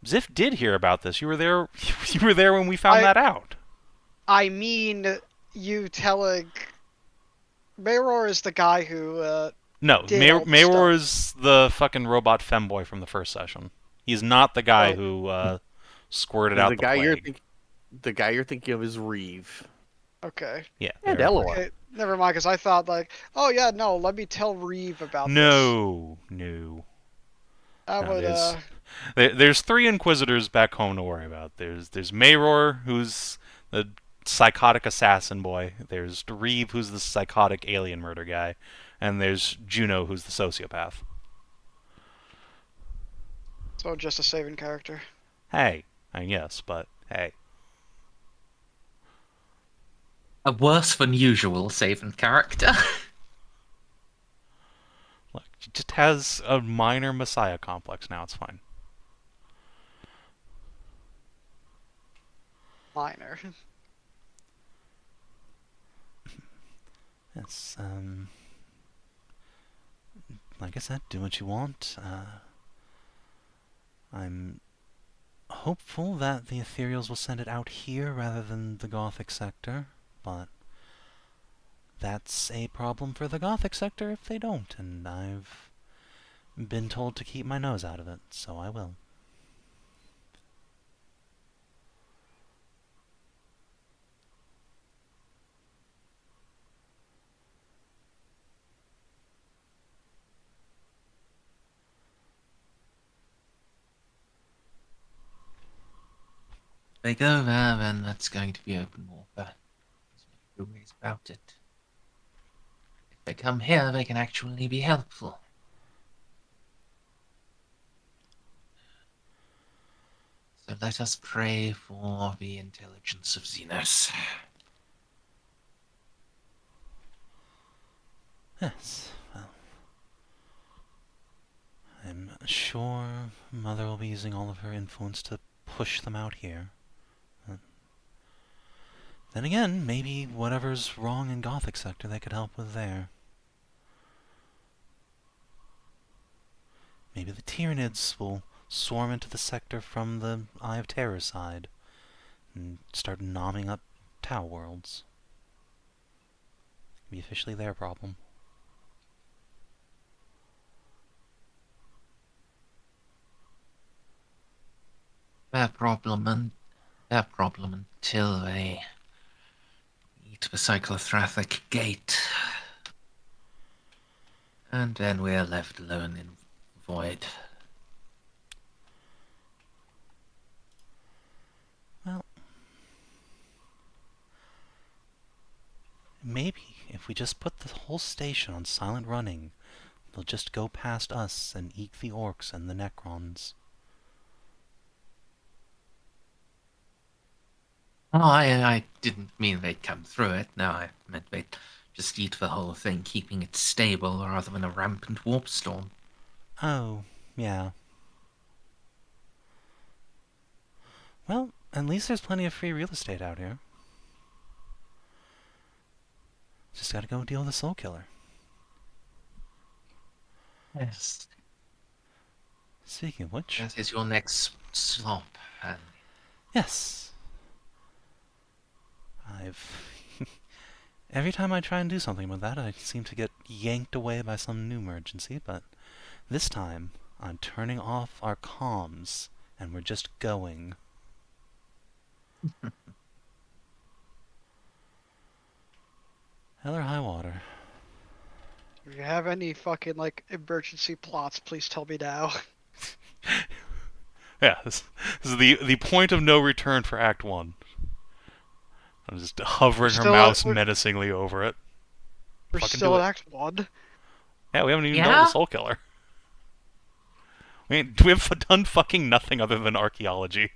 Xiph did hear about this. You were there. You were there when we found that out. I mean, you telling... Mayror is the guy who, No, did all the Mayror stuff. is the fucking robot femboy from the first session. He's not the guy who squirted out the plague. The guy you're thinking of is Reeve. Okay. Yeah. And there. Elor. Okay, never mind, because I thought, like, oh yeah, no, let me tell Reeve about this. No. I No, would, there's 3 Inquisitors back home to worry about. There's Mayror, who's the psychotic assassin boy. There's Reeve, who's the psychotic alien murder guy. And there's Juno, who's the sociopath. So just a Savin character. Hey. I mean, yes, but hey. A worse than usual Savin character. Look, he just has a minor messiah complex now. It's fine. Minor. Yes, like I said, do what you want. I'm hopeful that the Ethereals will send it out here rather than the Gothic Sector, but that's a problem for the Gothic Sector if they don't, and I've been told to keep my nose out of it, so I will. If they go there, then that's going to be open warfare. There's no ways about it. If they come here, they can actually be helpful. So let us pray for the intelligence of Xenos. Yes, well, I'm sure Mother will be using all of her influence to push them out here. Then again, maybe whatever's wrong in Gothic Sector they could help with there. Maybe the Tyranids will swarm into the sector from the Eye of Terror side and start nomming up Tau worlds. Be officially their problem. Their problem until they eat the cyclothrothic gate. And then we're left alone in void. Well, maybe if we just put the whole station on silent running, they'll just go past us and eke the orcs and the Necrons. Oh, I didn't mean they'd come through it. No, I meant they'd just eat the whole thing, keeping it stable rather than a rampant warp storm. Oh, yeah. Well, at least there's plenty of free real estate out here. Just gotta go deal with the Soul Killer. Yes. Speaking of which... That is your next stop. Yes. Every time I try and do something with that, I seem to get yanked away by some new emergency, but this time, I'm turning off our comms, and we're just going. Hell or high water. If you have any fucking like emergency plots, please tell me now. Yeah, this is the point of no return for Act 1. I'm just hovering her mouse menacingly over it. We're Fucking still do in it. Act 1. Yeah, we haven't even dealt with the Soul Killer. We have done fucking nothing other than archaeology.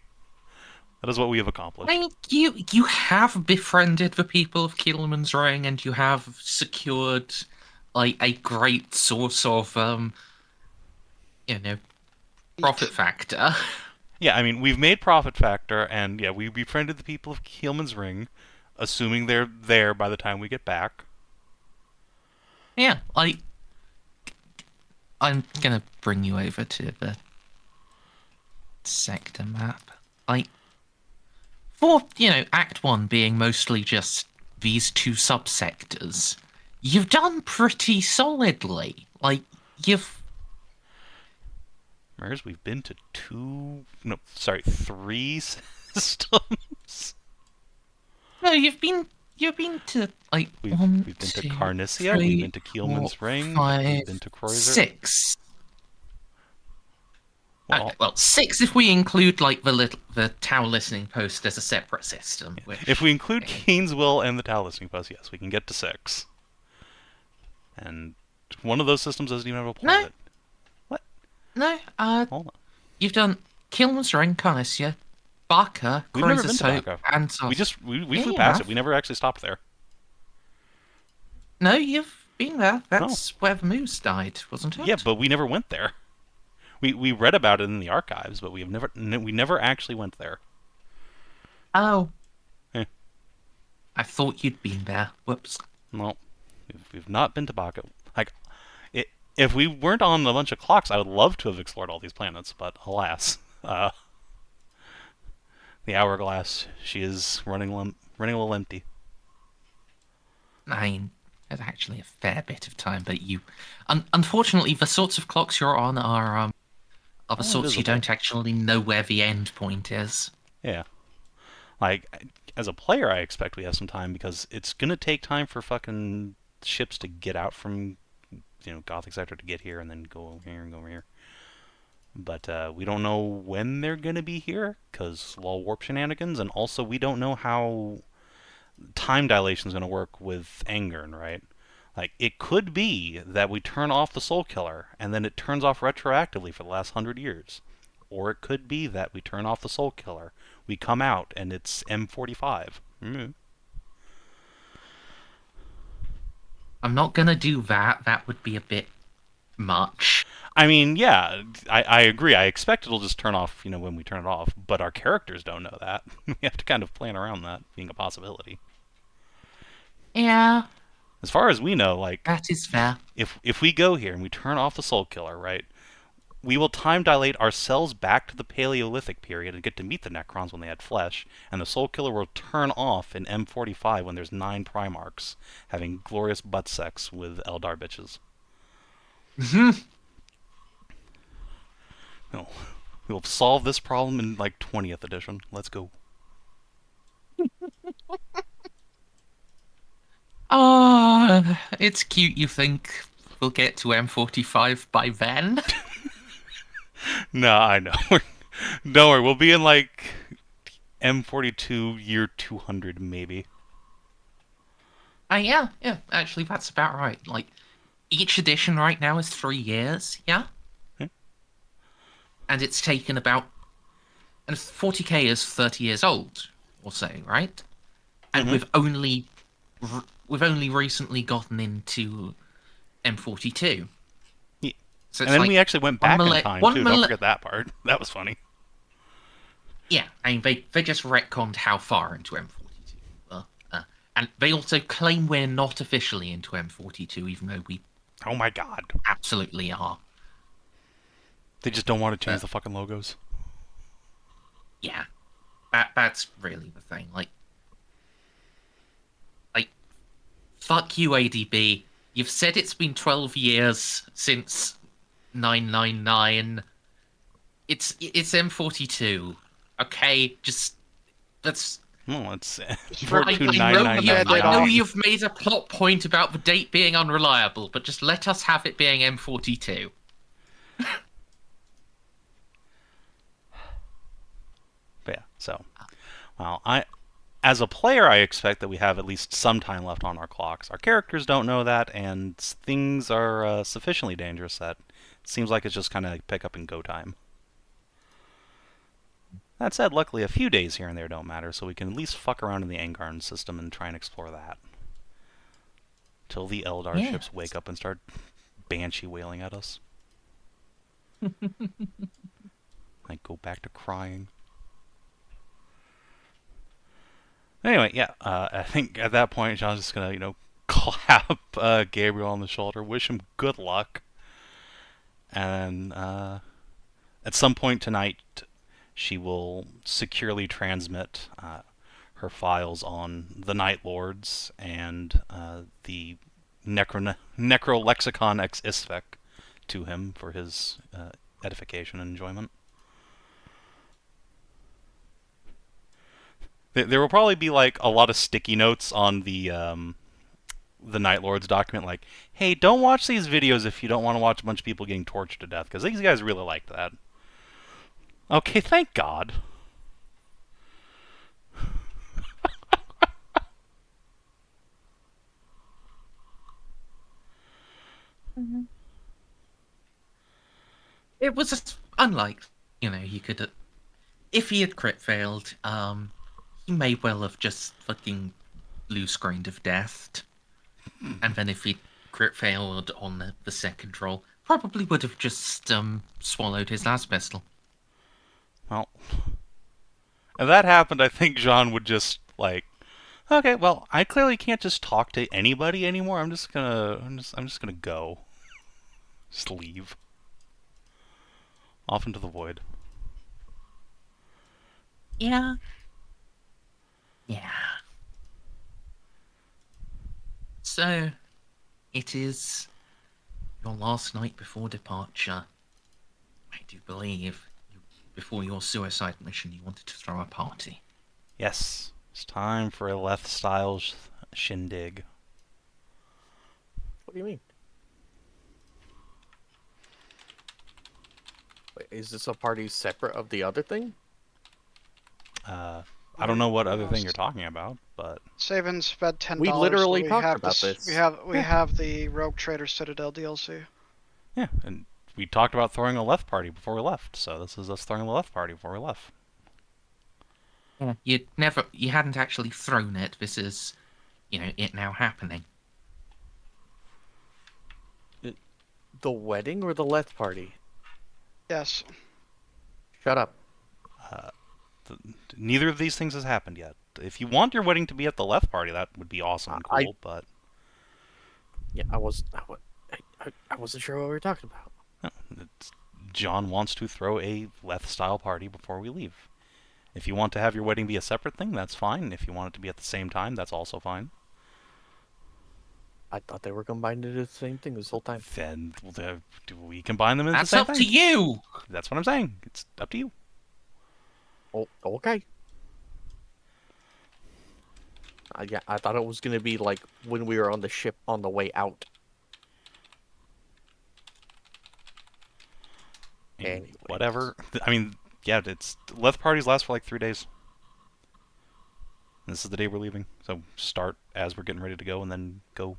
That is what we have accomplished. I mean, you have befriended the people of Kielman's Ring, and you have secured like a great source of profit factor. Yeah, I mean, we've made profit factor, and yeah, we befriended the people of Kielman's Ring, assuming they're there by the time we get back. Yeah, like I'm gonna bring you over to the sector map. Like, for, Act 1 being mostly just these two subsectors, you've done pretty solidly. Like, Mers, we've been to 3 systems. No, you've been to, like, We've been to Carnicia, we've been to Kielman's Ring, 5, we've been to Kreuzer. 6. Well, Okay, well, 6 if we include like the Tau listening post as a separate system. Yeah. Which, if we include Kane's Will and the Tau listening post, yes, we can get to 6. And one of those systems doesn't even have a planet. What? No, Hold on. You've done Kilman's Ring, Carnicia, Barker, We've never been Kreuzer to Soap, Barker. and We flew past it. We never actually stopped there. No, you've been there. That's where the moose died, wasn't it? Yeah, but we never went there. We read about it in the archives, but we never actually went there. Oh. Eh. I thought you'd been there. Whoops. No, we've not been to Baca. Like, if we weren't on a bunch of clocks, I would love to have explored all these planets, but alas, the hourglass, she is running a little empty. I mean, there's actually a fair bit of time, but unfortunately, the sorts of clocks you're on are the sorts you don't actually know where the end point is. Yeah. Like, as a player, I expect we have some time, because it's gonna take time for fucking ships to get out from, Gothic Sector to get here, and then go over here and go over here. But we don't know when they're gonna be here, because lol warp shenanigans, and also we don't know how time dilation is gonna work with Angern, right? Like, it could be that we turn off the Soul Killer, and then it turns off retroactively for the last 100 years. Or it could be that we turn off the Soul Killer, we come out, and it's M45. I'm not gonna do that. That would be a bit much. I mean, yeah, I agree. I expect it'll just turn off, when we turn it off. But our characters don't know that. We have to kind of plan around that being a possibility. Yeah. As far as we know, like, that is fair. If we go here and we turn off the Soul Killer, right, we will time dilate ourselves back to the Paleolithic period and get to meet the Necrons when they had flesh, and the Soul Killer will turn off in M45 when there's 9 Primarchs having glorious butt sex with Eldar bitches. No, we'll solve this problem in like 20th edition. Let's go. It's cute you think we'll get to M45 by then. No, I know. Don't worry, we'll be in like M42 year 200 maybe. Yeah, actually that's about right. Like, each edition right now is 3 years, yeah? And it's taken about... And 40k is 30 years old, or so, right? And we've only recently gotten into M42. Yeah. So and then like we actually went back in time, too. Don't forget that part. That was funny. Yeah, I mean, they just retconned how far into M42 we were. And they also claim we're not officially into M42, even though we Oh my god. absolutely are. They just don't want to change the fucking logos. Yeah, that's really the thing. Like, fuck you, ADB. You've said it's been 12 years since 999. It's M42. Okay, just that's. Well, it's Just I, I know you. Band-Aid I know off. 42999. you've made a plot point about the date being unreliable, but just let us have it being M42. But yeah, so, well, as a player, I expect that we have at least some time left on our clocks. Our characters don't know that, and things are sufficiently dangerous that it seems like it's just kind of pick up and go time. That said, luckily a few days here and there don't matter, so we can at least fuck around in the Angarn system and try and explore that. Till the Eldar Yes. ships wake up and start banshee wailing at us. I go back to crying. Anyway, yeah, I think at that point, John's just gonna, clap Gabriel on the shoulder, wish him good luck, and at some point tonight, she will securely transmit her files on the Night Lords and the Necrolexicon ex Xiph to him for his edification and enjoyment. There will probably be like a lot of sticky notes on the Night Lords document, like, "Hey, don't watch these videos if you don't want to watch a bunch of people getting tortured to death," because these guys really like that. Okay, thank God. It was unlike, he could, if he had crit failed, he may well have just fucking blue screened of death, and then if he crit failed on the second roll, probably would have just swallowed his last pistol. Well, if that happened, I think Jean would just like, okay, well, I clearly can't just talk to anybody anymore. I'm just gonna go, just leave off into the void. Yeah. Yeah. So, it is your last night before departure. I do believe, before your suicide mission, you wanted to throw a party. Yes, it's time for a Leth-style shindig. What do you mean? Wait, is this a party separate of the other thing? I don't know what other thing you're talking about, but Savin spent $10. We literally talked about this. We have the Rogue Trader Citadel DLC. yeah, and we talked about throwing a Leth party before we left, so this is us throwing a Leth party before we left. You hadn't actually thrown it. This is, it now happening. The wedding or the Leth party? Yes. Shut up. Neither of these things has happened yet. If you want your wedding to be at the Leth party, that would be awesome and cool, but... Yeah, I wasn't sure what we were talking about. John wants to throw a Leth-style party before we leave. If you want to have your wedding be a separate thing, that's fine. If you want it to be at the same time, that's also fine. I thought they were combined into the same thing this whole time. Then do we combine them into That's the same up thing? to you! That's what I'm saying. It's up to you. Oh, okay. Yeah, I thought it was going to be like when we were on the ship on the way out. Anyways. Whatever. I mean, yeah, Leth parties last for like 3 days. This is the day we're leaving, so start as we're getting ready to go, and then go.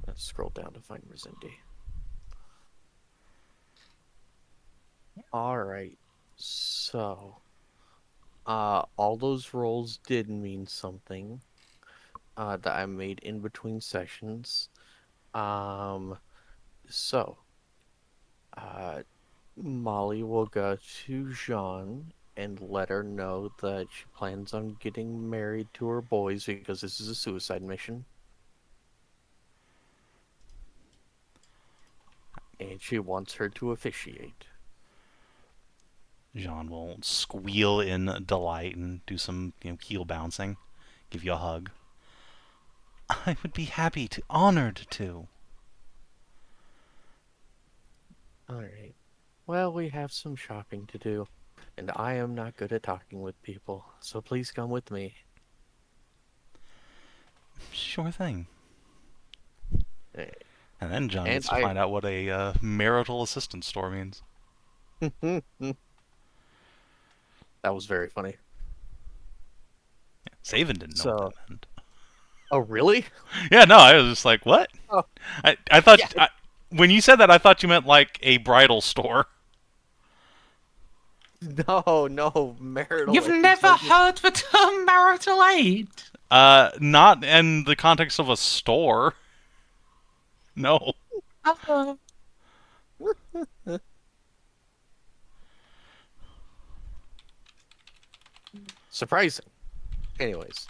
Let's scroll down to find Merzendi. Alright, so all those rolls did mean something. that I made in between sessions. So, Molly will go to Jeanne and let her know that she plans on getting married to her boys because this is a suicide mission. And she wants her to officiate. Jeanne will squeal in delight and do some heel bouncing, give you a hug. I would be happy to, honored to. Alright. Well, we have some shopping to do, and I am not good at talking with people, so please come with me. Sure thing. Eh, And then John And gets to find out what a marital assistance store means. That was very funny. Savin didn't know what that meant. Oh, really? Yeah, no, I was just like, what? Oh. I thought, Yeah. when you said that, I thought you meant like a bridal store. No, marital You've aid. never heard the term marital aid? Not in the context of a store. No. Oh. Surprising. Anyways,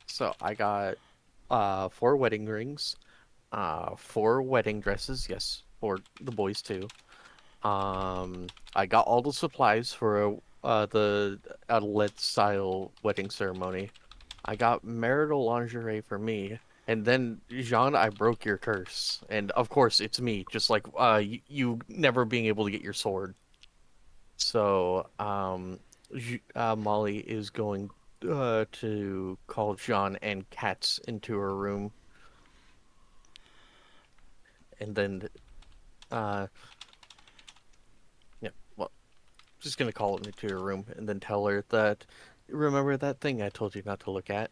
so I got 4 wedding rings, 4 wedding dresses, yes, for the boys too. I got all the supplies for the outlet style wedding ceremony. I got marital lingerie for me, and then Jean, I broke your curse, and of course it's me, just like you never being able to get your sword. So Molly is going to call Jean and Katz into her room, and then yeah, well, just gonna call it into her room and then tell her that, remember that thing I told you not to look at?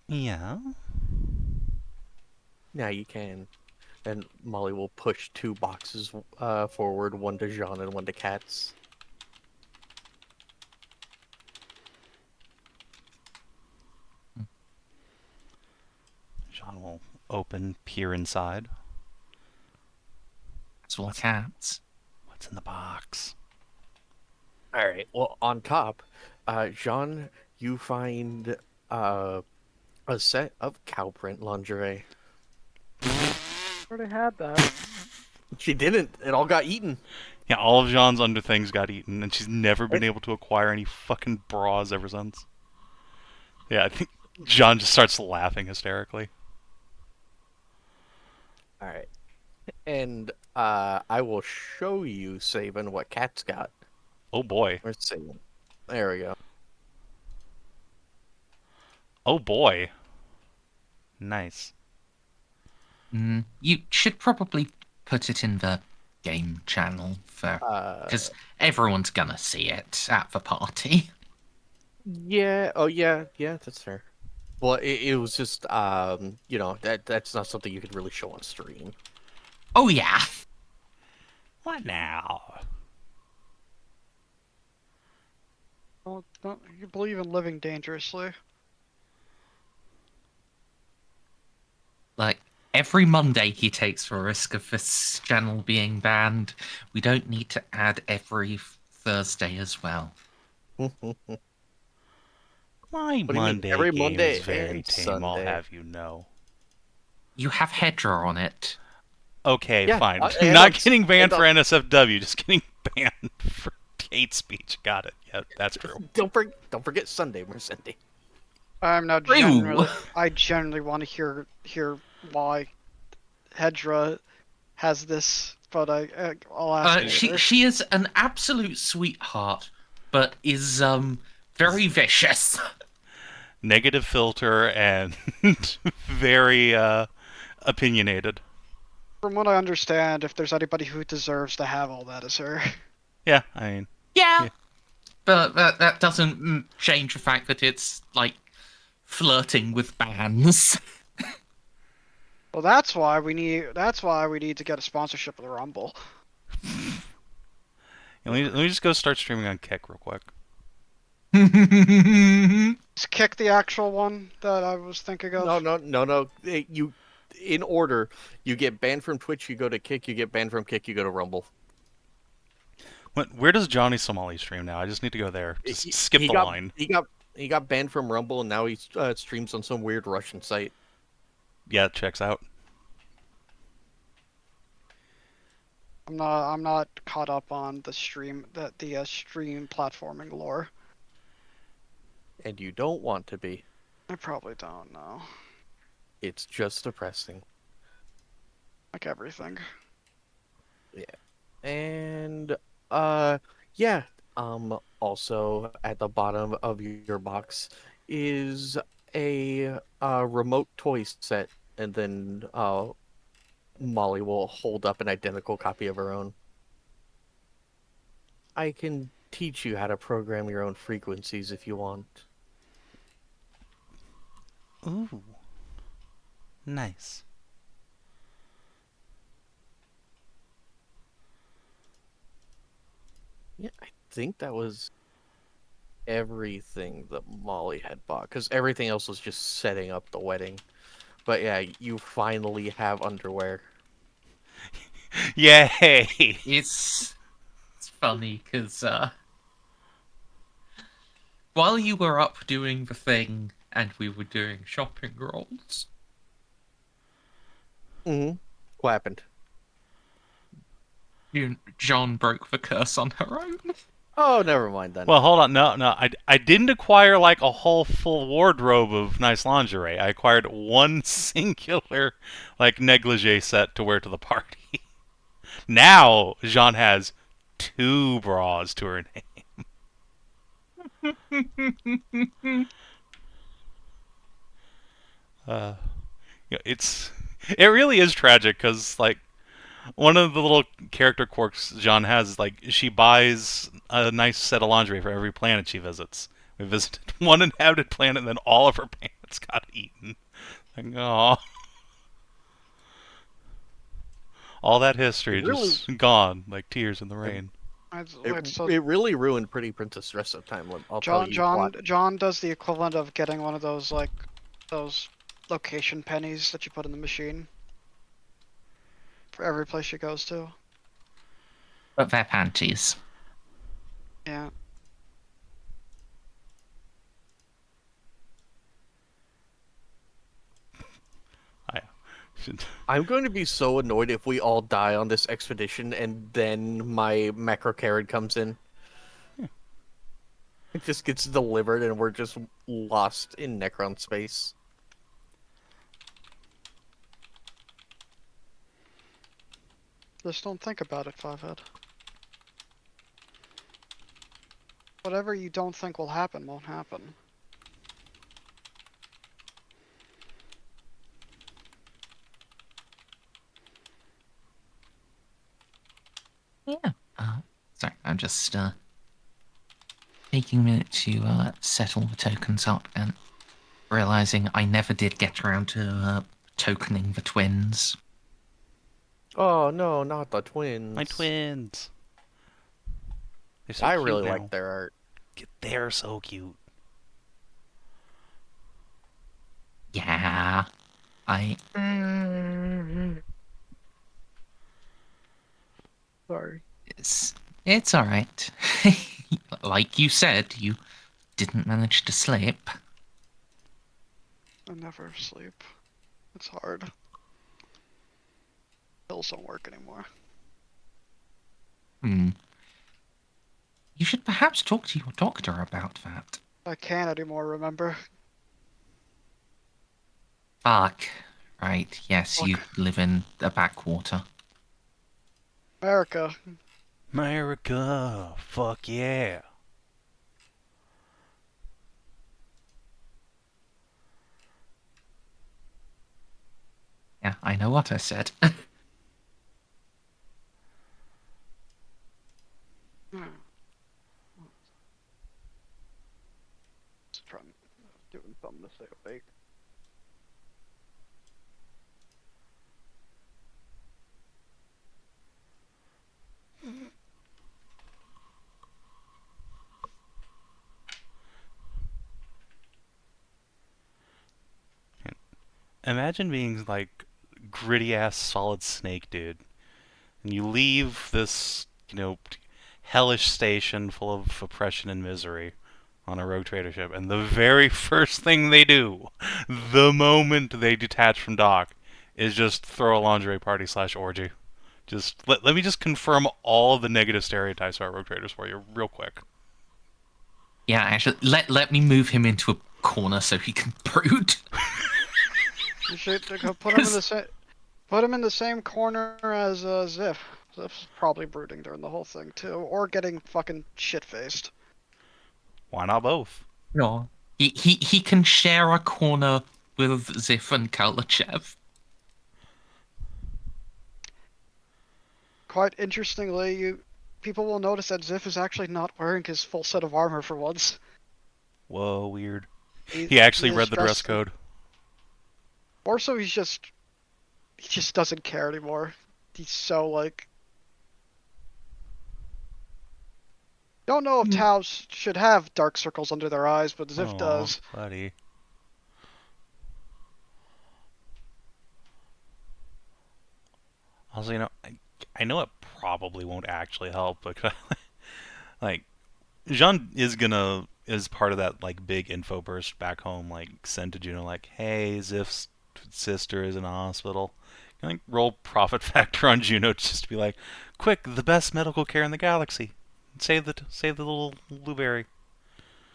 Yeah. Now you can. And Molly will push 2 boxes forward, one to Jean and one to Katz. Jean will open, peer inside. That's all cats. What's in the box? All right. Well, on top, Jean, you find a set of cow print lingerie. Already had that. She didn't. It all got eaten. Yeah, all of Jean's underthings got eaten, and she's never been able to acquire any fucking bras ever since. Yeah, I think Jean just starts laughing hysterically. All right. And I will show you, Savin, what Kat's got. Oh boy. Where's Savin? There we go. Oh boy. Nice. You should probably put it in the game channel for because everyone's gonna see it at the party. Yeah. Oh, yeah. Yeah, that's fair. Well, it was just that's not something you could really show on stream. Oh yeah. What now? Well, don't you believe in living dangerously? Like every Monday he takes the risk of this channel being banned. We don't need to add every Thursday as well. My What do you mean? Monday Every game Monday is very and tame, I'll Sunday. have you know. You have Hedra on it. Okay, Yeah, fine. and Not on- getting banned and for NSFW, just getting banned for hate speech. Got it. Yeah, that's true. Don't forget Sunday, Merzendi. I'm now True. generally. I generally want to hear why Hedra has this, but I'll ask you later. She is an absolute sweetheart, but is very vicious. Negative filter and very opinionated. From what I understand, if there's anybody who deserves to have all that, it's her. Yeah, I mean, Yeah. But that doesn't change the fact that it's like flirting with bans. Well, that's why we need to get a sponsorship of the Rumble. let me just go start streaming on Keck real quick. Just kick the actual one that I was thinking of. No. You, in order, you get banned from Twitch, you go to Kick, you get banned from Kick, you go to Rumble. Where does Johnny Somali stream now? I just need to go there. Just skip the line. He got banned from Rumble, and now he streams on some weird Russian site. Yeah, it checks out. I'm not caught up on the stream stream platforming lore. And you don't want to be. I probably don't know. It's just depressing. Like everything. Yeah. And yeah. Also at the bottom of your box is a remote toy set, and then Molly will hold up an identical copy of her own. I can teach you how to program your own frequencies if you want. Ooh. Nice. Yeah, I think that was everything that Molly had bought, because everything else was just setting up the wedding. But yeah, you finally have underwear. Yay! It's funny because while you were up doing the thing and we were doing shopping rolls, What happened? Jeanne broke the curse on her own. Oh, never mind then. Well, hold on. No. I didn't acquire like a whole full wardrobe of nice lingerie. I acquired one singular like negligee set to wear to the party. Now Jean has 2 bras to her name. It really is tragic because like one of the little character quirks Jean has is like she buys a nice set of lingerie for every planet she visits. We visited one inhabited planet, and then all of her planets got eaten. Like, oh, all that history just gone like tears in the rain. It really ruined Pretty Princess Dress-Up Time. I'll tell you what. John does the equivalent of getting one of those those location pennies that you put in the machine for every place she goes to. But they're panties. Yeah. I'm going to be so annoyed if we all die on this expedition and then my macro carrot comes in. It just gets delivered and we're just lost in Necron space. Just don't think about it, Fivehead. Whatever you don't think will happen won't happen. Yeah. Sorry, I'm just taking a minute to settle the tokens up and realizing I never did get around to tokening the twins. Oh no, not the twins. My twins. They're so I cute really now. like their art. They're so cute. Yeah. Sorry. It's all right. Like you said, you didn't manage to sleep. I never sleep. It's hard. Pills don't work anymore. You should perhaps talk to your doctor about that. I can't anymore, remember? Fuck. Right, yes, you live in a backwater. America. America. Fuck yeah. Yeah, I know what I said. Just trying doing something to stay awake. imagine being like gritty ass solid snake dude, and you leave this, hellish station full of oppression and misery on a rogue trader ship, and the very first thing they do, the moment they detach from dock, is just throw a lingerie party / orgy. Just let me just confirm all the negative stereotypes about rogue traders for you real quick. Yeah, actually, let me move him into a corner so he can brood. You should put him in the same corner as Xiph. Xiph's probably brooding during the whole thing too, or getting fucking shit faced. Why not both? No, he can share a corner with Xiph and Kalachev. Quite interestingly, people will notice that Xiph is actually not wearing his full set of armor for once. Whoa, weird. He He actually is read the dress dressed code. Or so he just doesn't care anymore. He's so like. Don't know if Taos should have dark circles under their eyes, but Xiph does. Buddy. Also, I know it probably won't actually help, but like, Jeanne is part of that like big info burst back home, like sent to Juno, like, hey, Xiph's sister is in a hospital. Can like roll profit factor on Juno just to be like, quick, the best medical care in the galaxy. Save the little blueberry.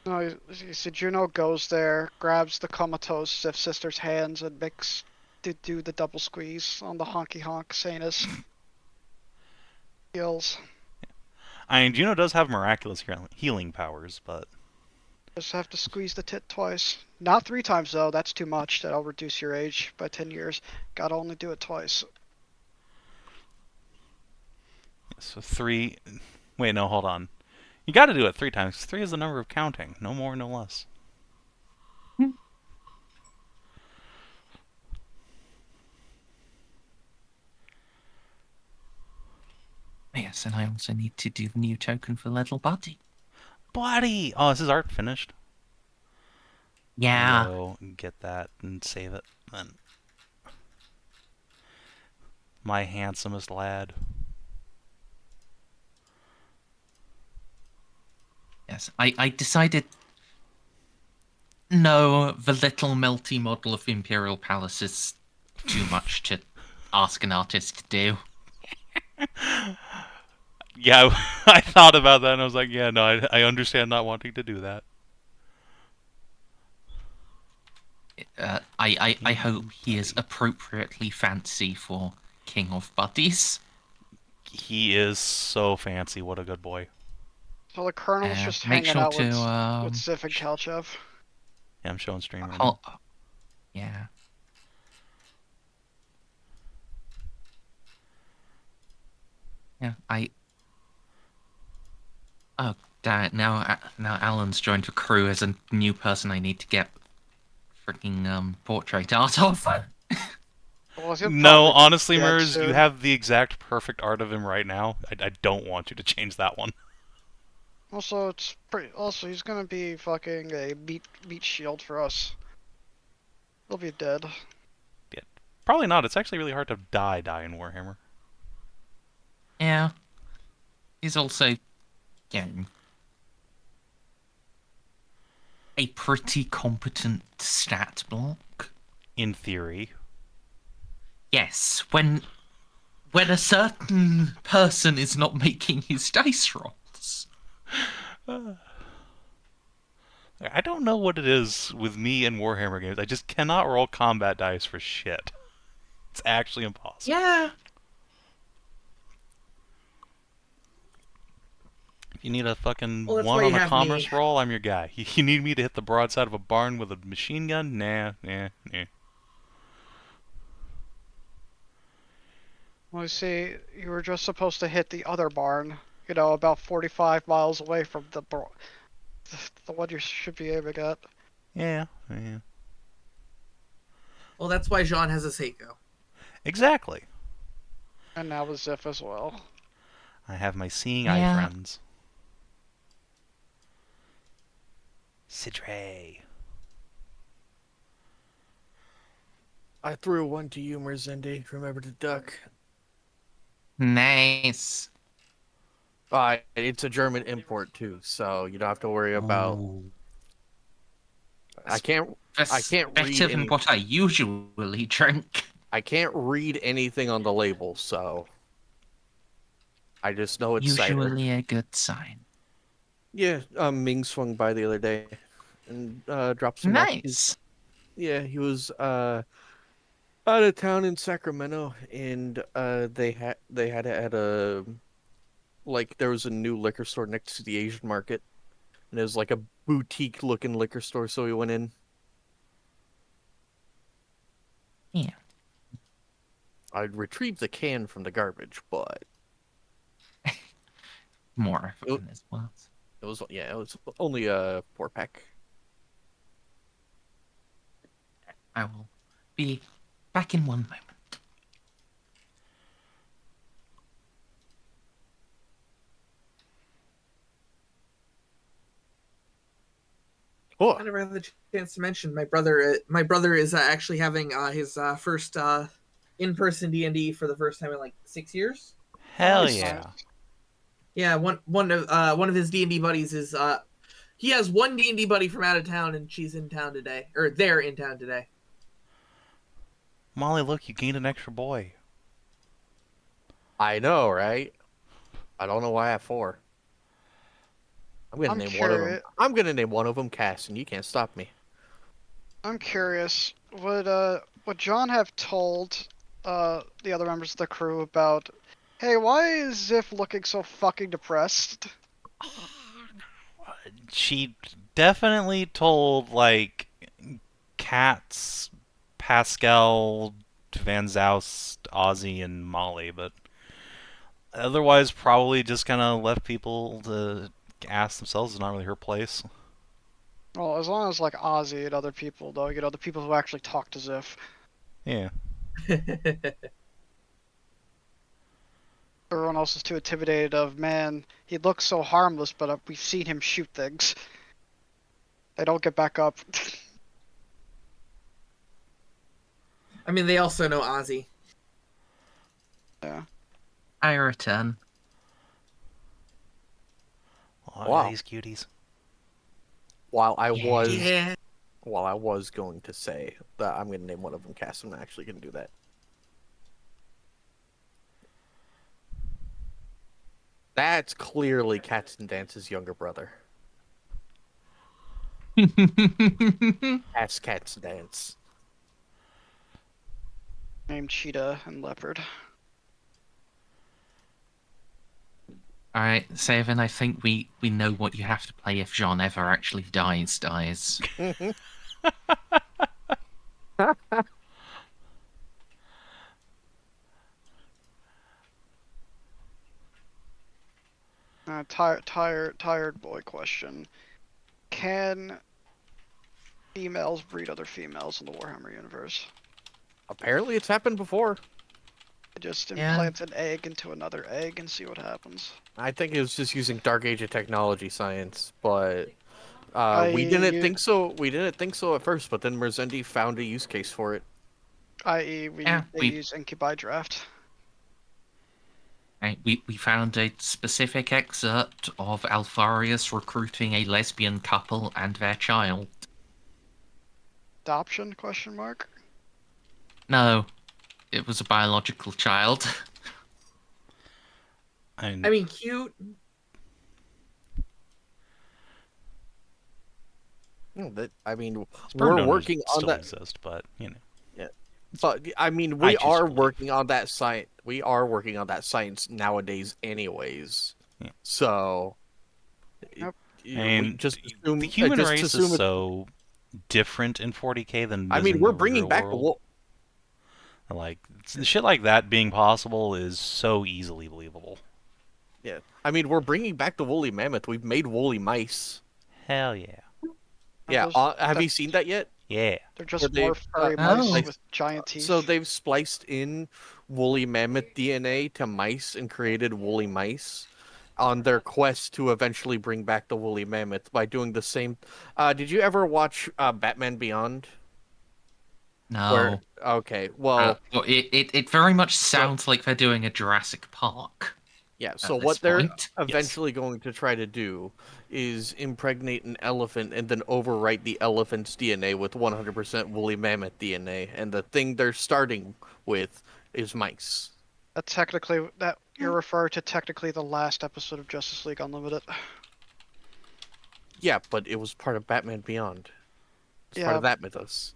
No, you see, Juno goes there, grabs the comatose Xiph sister's hands, and makes to do the double squeeze on the honky honk Sanus. Heals. I mean, Juno does have miraculous healing powers, but Just have to squeeze the tit twice. Not 3 times though, that's too much. That'll reduce your age by 10 years. Gotta only do it twice. so 3. Wait, no, hold on. You got to do it 3 times. 3 is the number of counting. No more, no less. Yes, and I also need to do the new token for little buddy. Buddy! Oh, is his art finished? Yeah. Go get that and save it. Then. My handsomest lad. Yes, I decided. No, the little melty model of Imperial Palace is too much to ask an artist to do. Yeah, I thought about that and I was like, yeah, no, I understand not wanting to do that. I hope he is appropriately fancy for King of Buddies. He is so fancy. What a good boy. So the Colonel's just Make hanging sure out to with Xiph and Kalchev. Yeah, I'm showing stream right now. Yeah. Yeah, Oh, damn it. Now Alan's joined the crew as a new person I need to get freaking portrait art of. Well, No, honestly, dead Merz, soon. you have the exact perfect art of him right now. I don't want you to change that one. Also, he's gonna be fucking a meat shield for us. He'll be dead. Yeah, probably not. It's actually really hard to die in Warhammer. Yeah. He's also a pretty competent stat block. In theory. Yes, when a certain person is not making his dice rolls. I don't know what it is with me and Warhammer games. I just cannot roll combat dice for shit. It's actually impossible. Yeah. If you need a fucking Well, that's one why on you a have commerce me. roll, I'm your guy. You need me to hit the broadside of a barn with a machine gun? Nah. Well, you see, you were just supposed to hit the other barn, about 45 miles away from the one you should be aiming at. Yeah. Well, that's why Jeanne has a Ceiko. Exactly. And now with Xiph as well. I have my seeing eye friends. Sidre. I threw one to you, Merzendi. Remember to duck. Nice. It's a German import too, so you don't have to worry about. Ooh. I can't. That's I can't better read than any. what I usually drink. I can't read anything on the label, so I just know it's cider. Usually a good sign. Yeah, Ming swung by the other day and dropped some off. Nice. Yeah, he was out of town in Sacramento, and they had it at a there was a new liquor store next to the Asian market, and it was like a boutique looking liquor store, so we went in. Yeah. I retrieved the can from the garbage, but More it, effort as well. it was only a 4-pack. I will be back in one moment. Oh, I never had the chance to mention my brother. My brother is actually having his first in-person D&D for the first time in like 6 years. Hell Nice. yeah. Yeah, one of his D&D buddies is he has one D&D buddy from out of town, and she's in town today, or they're in town today. Molly, look, you gained an extra boy. I know, right? I don't know why I have 4. I'm gonna name one of them. I'm gonna name one of them Cass, and you can't stop me. I'm curious. Would John have told the other members of the crew about, hey, why is Xiph looking so fucking depressed? She definitely told, like, Katz, Pascal, Van Zoust, Ozzy, and Molly, but otherwise probably just kind of left people to ask themselves. It's not really her place. Well, as long as like Ozzy and other people, though, the people who actually talk to Xiph. Yeah. Everyone else is too intimidated of, man, he looks so harmless, but we've seen him shoot things. They don't get back up. I mean, they also know Ozzy. Yeah. I return. Oh, Wow. these cuties. While I Yeah. was going to say that I'm going to name one of them Cass, I'm not actually going to do that. That's clearly Cats and Dance's younger brother. Ask Cats Dance. Named Cheetah and Leopard. All right, Savin, I think we know what you have to play if Jean ever actually dies. Tired boy question. Can females breed other females in the Warhammer universe? Apparently it's happened before. Just Yeah. implant an egg into another egg and see what happens. I think it was just using Dark Age of technology science, but we I.e. didn't think so. We didn't think so at first, but then Merzendi found a use case for it. I.e. Yeah, they use incubi draft. Right, we found a specific excerpt of Alfarius recruiting a lesbian couple and their child. Adoption? Question mark. No, it was a biological child. I mean, cute. I mean, Sperm we're donors working on still that. exist, but you know. But I mean, I we choose to are believe. working on that science. We are working on that science nowadays, anyways. Yeah. So, Yep. And just assume the human just race assume is it- so different in 40k than it I is mean, in we're the bringing real back the world. Like shit like that being possible is so easily believable. Yeah, I mean, we're bringing back the woolly mammoth. We've made woolly mice. Hell yeah. Yeah, Those- have you seen that yet? Yeah. They're Where just they- more furry Oh. mice with giant teeth. So they've spliced in woolly mammoth DNA to mice and created woolly mice on their quest to eventually bring back the woolly mammoth by doing the same. Did you ever watch Batman Beyond? No. Okay, well, Well, it very much sounds like they're doing a Jurassic Park yeah. at So this what they're point. Yes. eventually going to try to do is impregnate an elephant and then overwrite the elephant's DNA with 100% woolly mammoth DNA, and the thing they're starting with is mice. That you're referring to technically the last episode of Justice League Unlimited. Yeah, but it was part of Batman Beyond. It's part Yeah, of that mythos.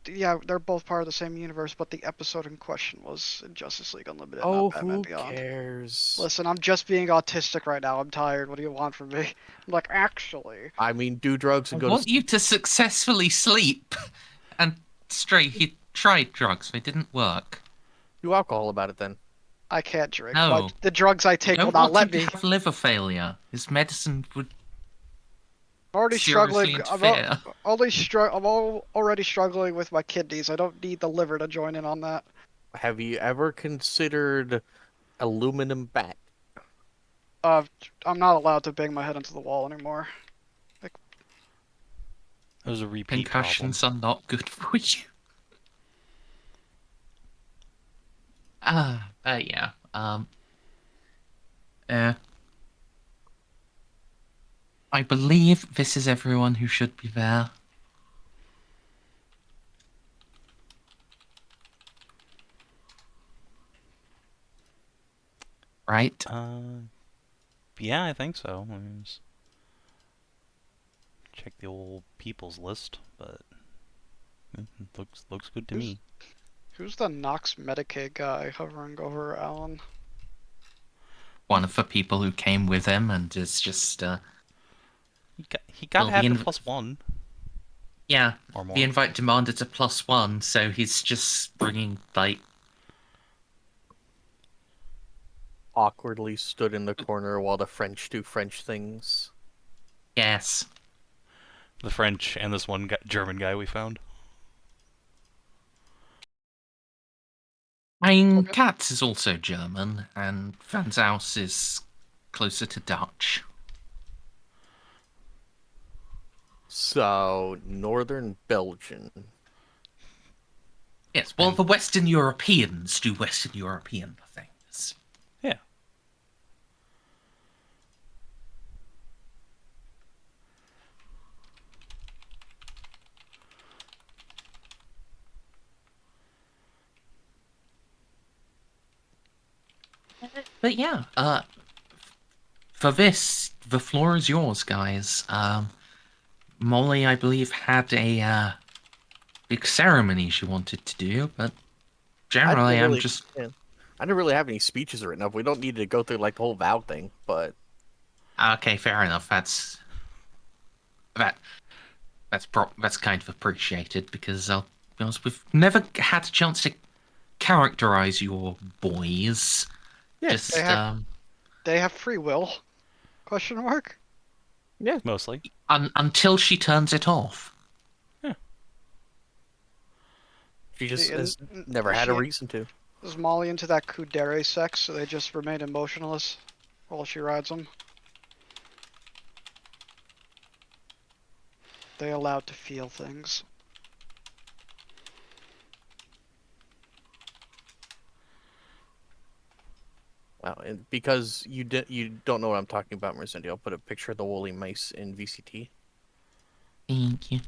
yeah, they're both part of the same universe, but the episode in question was in Justice League Unlimited, Oh, not Batman who Beyond. cares? Listen, I'm just being autistic right now. I'm tired. What do you want from me? I'm like, actually. I mean, do drugs I and go want to you to successfully sleep. And Stray, you tried drugs. They didn't work. do alcohol about it then. I can't drink. No. The drugs I You take will don't not want let him to me. have liver failure. His medicine would I'm already seriously struggling. interfere. I'm already struggling with my kidneys. I don't need the liver to join in on that. Have you ever considered aluminum bat? I'm not allowed to bang my head into the wall anymore. It was a repeat Concussions problem. are not good for you. Yeah. Uh, I believe this is everyone who should be there. Right? Yeah, I think so. Check the old people's list, but looks good to me. Who's the Nox Medicaid guy hovering over Alan? One of the people who came with him and is just, He got Well, to have the the +1 yeah, or more. the invite demanded a +1, so he's just bringing, like, Awkwardly stood in the corner while the French do French things. yes. The French and this one German guy we found. I mean, Okay. Katz is also German, and Van Zaus is closer to Dutch. So, Northern Belgian. Yes, well, the Western Europeans do Western European things. Yeah. But yeah, for this, the floor is yours, guys. Molly, I believe, had a big ceremony she wanted to do, but generally, I'm just... Yeah, I didn't really have any speeches written up. We don't need to go through like the whole vow thing, but Okay, fair enough. That's kind of appreciated because I'll be honest, we've never had a chance to characterize your boys. yeah, Just They have free will? Question mark. yeah. Mostly. Until she turns it off. She just See, has and- never had a she- reason to. Is Molly into that kudere sex, so they just remain emotionless while she rides them? They allowed to feel things. Wow, and because you don't know what I'm talking about, Merzendi, I'll put a picture of the woolly mice in VCT. Thank you.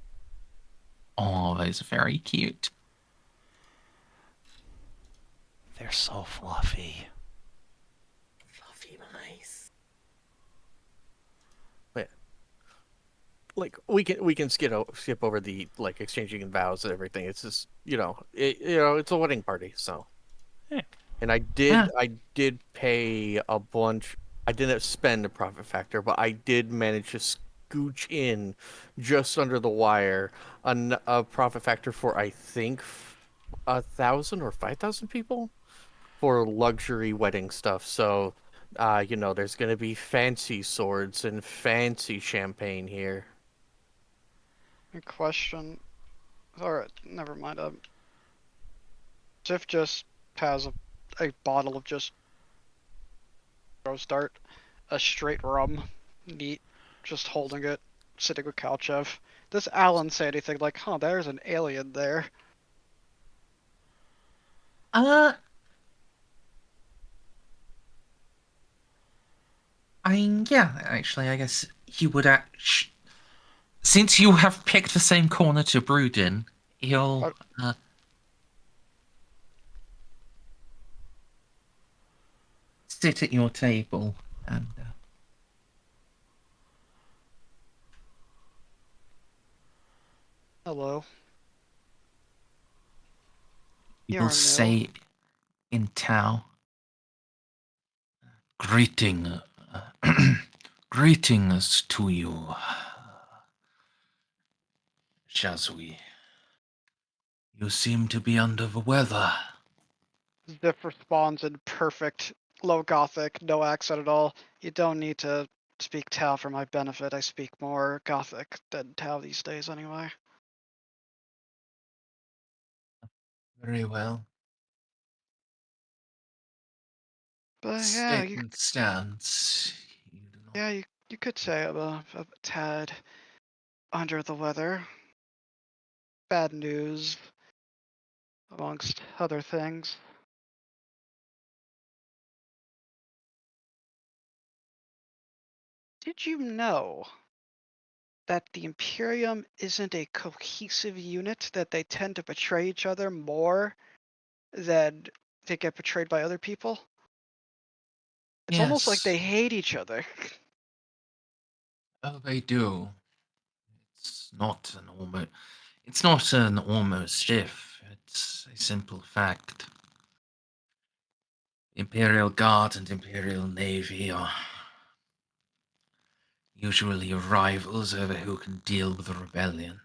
Oh, those are very cute. They're so fluffy. Fluffy mice. Like we can skip over the like exchanging vows and everything. It's just it's a wedding party, so. Yeah. And I did pay a bunch. I didn't spend a profit factor, but I did manage to scooch in just under the wire a profit factor for I think 1,000 or 5,000 people for luxury wedding stuff. So, there's gonna be fancy swords and fancy champagne here. Good question. Alright, never mind. Xiph just has a bottle of just roast dart, a straight rum, neat, just holding it, sitting with Kalchev. Does Alan say anything like, huh, there's an alien there? Uh, I mean, yeah, actually, I guess he would since you have picked the same corner to brood in, he'll sit at your table and Hello. he will You're new. say in Tao, greeting, greetings to you, Shazui. You seem to be under the weather. Xiph responds in perfect low Gothic, no accent at all. You don't need to speak Tau for my benefit. I speak more Gothic than Tau these days, anyway. Very well. But yeah, Statement stands. you could say I'm a tad under the weather. Bad news, amongst other things. Did you know that the Imperium isn't a cohesive unit, that they tend to betray each other more than they get betrayed by other people? It's almost like Yes. they hate each other. Oh, they do. It's not an almost if. It's a simple fact. Imperial Guard and Imperial Navy are usually rivals over who can deal with the rebellion.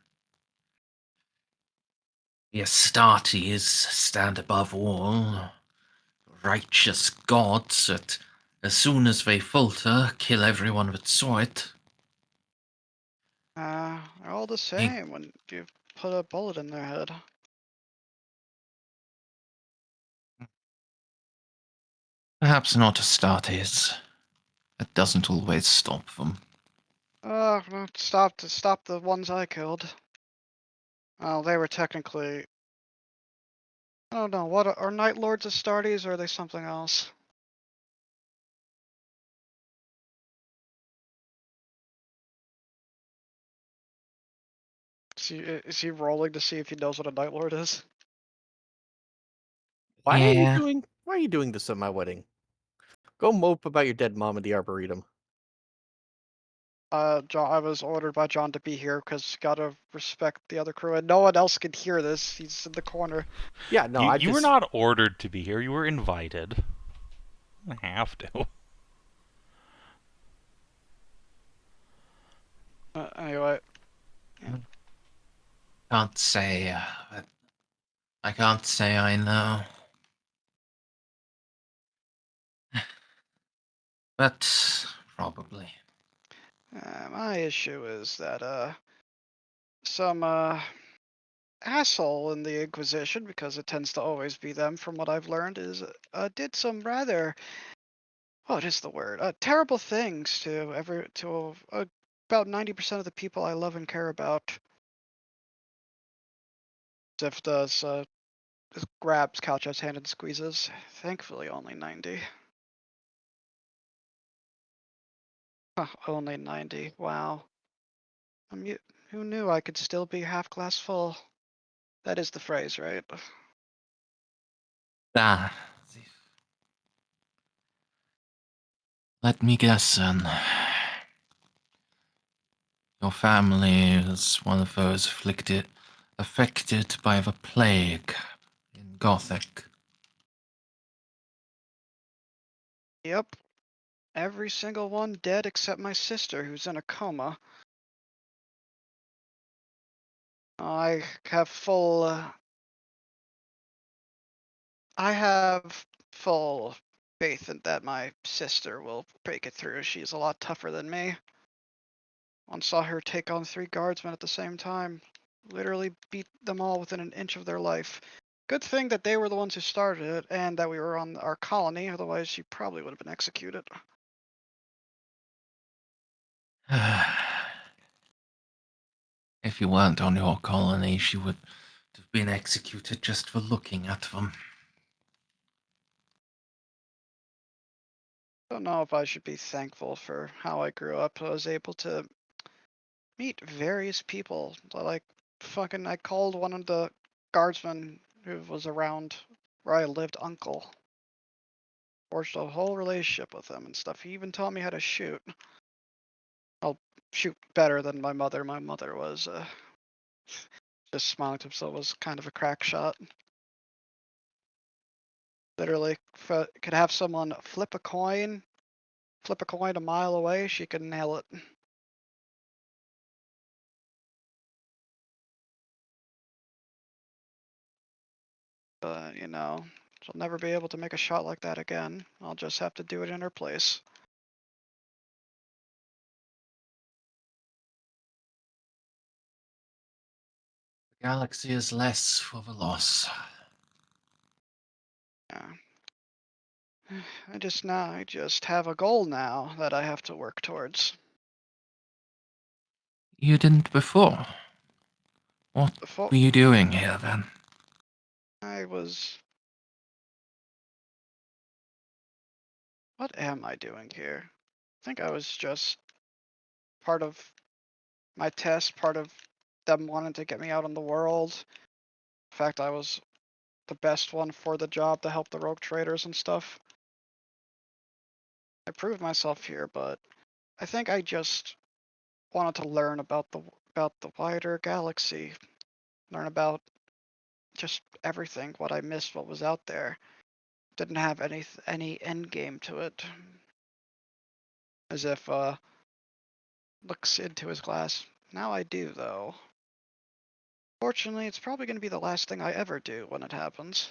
The Astartes stand above all, righteous gods that, as soon as they falter, kill everyone that saw it. They're all the They- same when you put a bullet in their head. Perhaps not Astartes. That doesn't always stop them. Stop the ones I killed. Oh, they were technically. I don't know. What are Night Lords Astartes, or are they something else? Is he rolling to see if he knows what a Night Lord is? Why are you Yeah. doing? Why are you doing this at my wedding? Go mope about your dead mom in the arboretum. John, I was ordered by John to be here because gotta respect the other crew, and no one else can hear this. He's in the corner. Yeah, no, I You were just. not ordered to be here. You were invited. You don't have to. Anyway, Can't say. I can't say I know. But probably. my issue is that some asshole in the Inquisition, because it tends to always be them, from what I've learned, is did some rather what is the word? Terrible things to about 90% of the people I love and care about. Xiph does just grabs Kalchev's hand and squeezes. Thankfully, only 90. Only 90. Wow. Who knew I could still be half glass full? That is the phrase, right? Ah. Let me guess then. Your family is one of those affected by the plague in Gothic. Yep. Every single one dead except my sister, who's in a coma. I have full. I have full faith in that my sister will break it through. She's a lot tougher than me. Once saw her take on 3 guardsmen at the same time. Literally beat them all within an inch of their life. Good thing that they were the ones who started it, and that we were on our colony, otherwise she probably would have been executed. If you weren't on your colony, she would have been executed just for looking at them. don't know if I should be thankful for how I grew up. I was able to meet various people. Like, fucking, I called one of the guardsmen who was around where I lived uncle. Forged a whole relationship with him and stuff. He even taught me how to shoot. I'll shoot better than my mother. My mother was just smiling to himself, was kind of a crack shot. Literally, could have someone flip a coin a mile away, she could nail it. But, you know, she'll never be able to make a shot like that again. I'll just have to do it in her place. The galaxy is less of a loss. Yeah. I just have a goal now that I have to work towards. You didn't before. What Before were you doing here then? I was... What am I doing here? I think I was just part of my test, part of them wanting to get me out in the world. In fact, I was the best one for the job to help the rogue traders and stuff. I proved myself here, but I think I just wanted to learn about the wider galaxy, learn about just everything, what I missed, what was out there. Didn't have any end game to it. As if looks into his glass. Now I do though. Fortunately, it's probably going to be the last thing I ever do when it happens.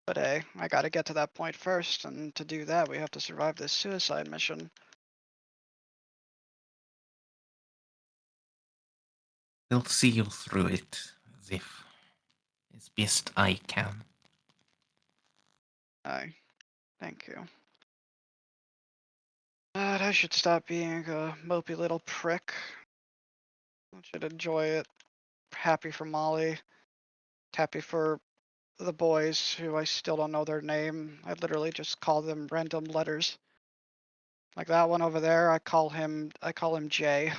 But hey, I gotta get to that point first, and to do that, we have to survive this suicide mission. I'll see you through it, Xiph, as best I can. Thank you. But I should stop being a mopey little prick. I should enjoy it. Happy for Molly. Happy for the boys who I still don't know their name. I literally just call them random letters. Like that one over there, I call him Jay.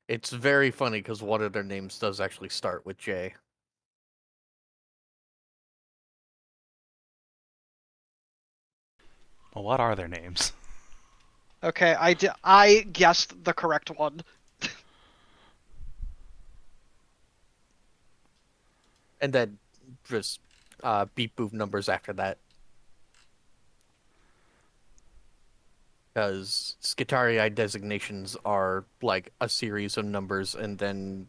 It's very funny because one of their names does actually start with J. Well, what are their names? Okay, I guessed the correct one. And then just beep boop numbers after that. Because Skitarii designations are like a series of numbers and then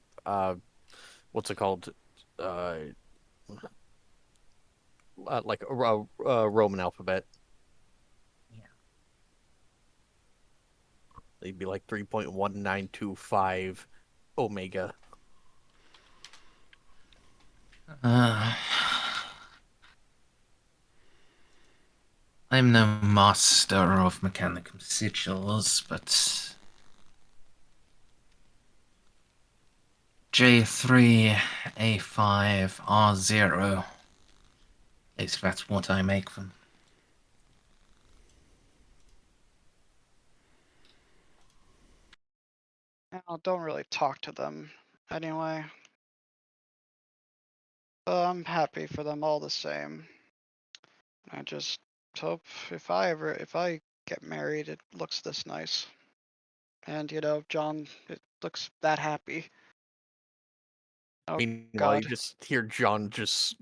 what's it called? Like a Roman alphabet. Yeah. They'd be like 3.1925 Omega. I'm no master of mechanical sigils, but J3, A5, R0. At least that's what I make them. Now, don't really talk to them anyway. I'm happy for them all the same. I just hope if I get married, it looks this nice. And you know, John, it looks that happy. Oh Meanwhile, you God, just hear John just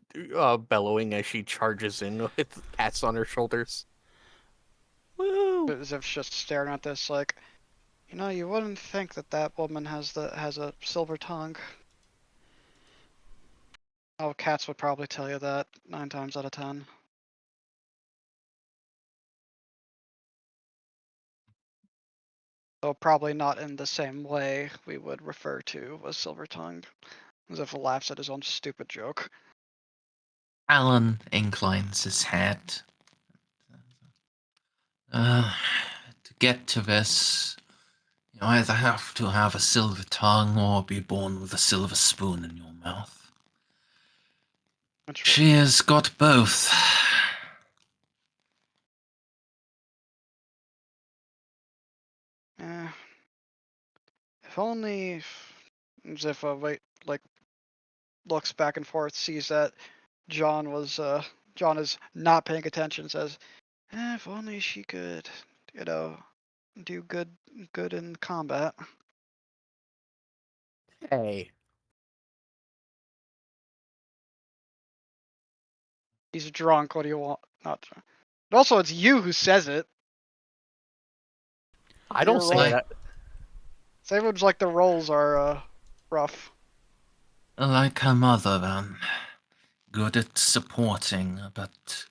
bellowing as she charges in with cats on her shoulders. Woo! as if just staring at this like, you know, you wouldn't think that that woman has a silver tongue. Oh, cats would probably tell you that 9 times out of 10. Though probably not in the same way we would refer to a silver tongue, as if he laughs at his own stupid joke. Alan inclines his head. To get to this, you either have to have a silver tongue or be born with a silver spoon in your mouth. She has got both. If only Xiph looks back and forth, sees that John is not paying attention, says, if only she could, do good in combat. Hey. He's drunk. What do you want? Not drunk. But also, it's you who says it. I don't say right. that. Seems like the roles are rough. Like her mother, then. Good at supporting, but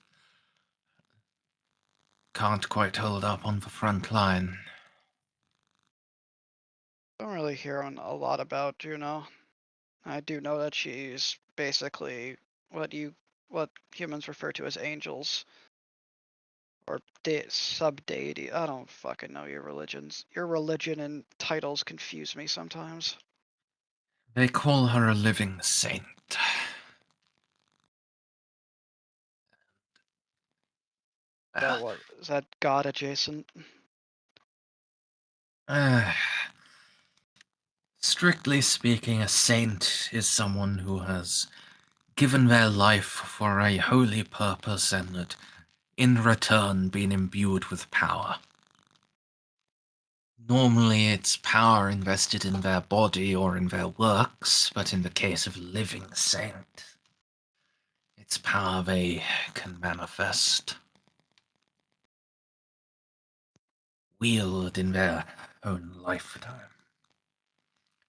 can't quite hold up on the front line. Don't really hear a lot about Juno. I do know that she's basically what humans refer to as angels. Or sub-deity. I don't fucking know your religions. Your religion and titles confuse me sometimes. They call her a living saint. Is that God adjacent? Strictly speaking, a saint is someone who has given their life for a holy purpose and that, in return, been imbued with power. Normally, it's power invested in their body or in their works, but in the case of a living saint, it's power they can manifest, wield in their own lifetime.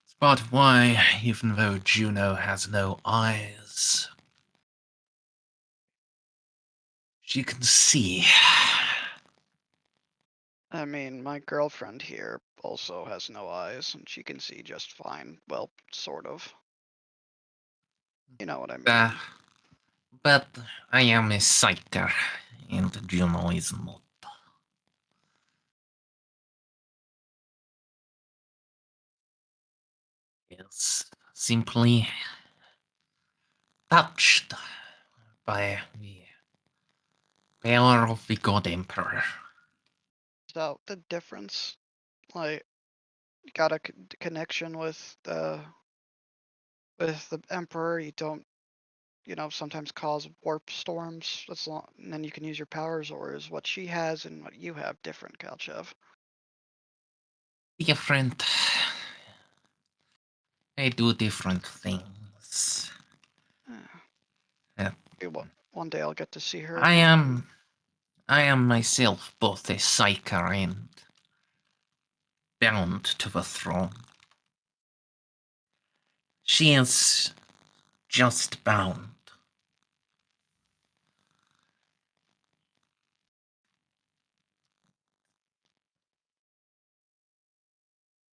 It's part of why, even though Juno has no eyes, she can see. I mean, my girlfriend here also has no eyes, and she can see just fine. Well, sort of. You know what I mean. But I am a psyker, and Juno is not. Is simply touched by the power of the God Emperor. So the difference, like, you got a connection with the Emperor. You don't, sometimes cause warp storms. And then you can use your powers, or is what she has and what you have different, Kalchev? Different. They do different things. Yeah. Maybe one day I'll get to see her. I am myself both a psyker and bound to the throne. She is just bound.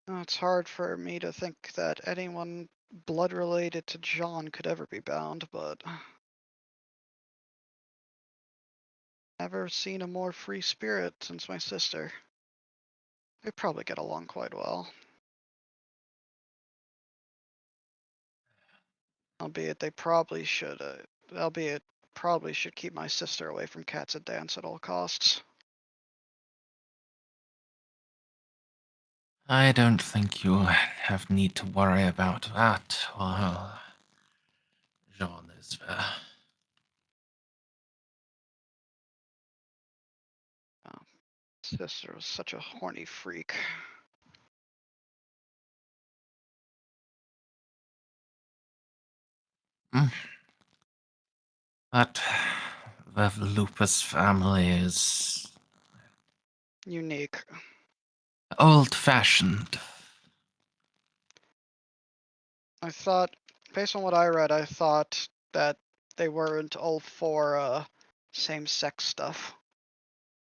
It's hard for me to think that anyone blood related to John could ever be bound, but never seen a more free spirit since my sister. They probably get along quite well. Albeit probably should keep my sister away from cats and dance at all costs. I don't think you have need to worry about that while Jean is there. Sister was such a horny freak. But the Lupus family is Unique. old-fashioned. I thought, based on what I read, I thought that they weren't all for same-sex stuff.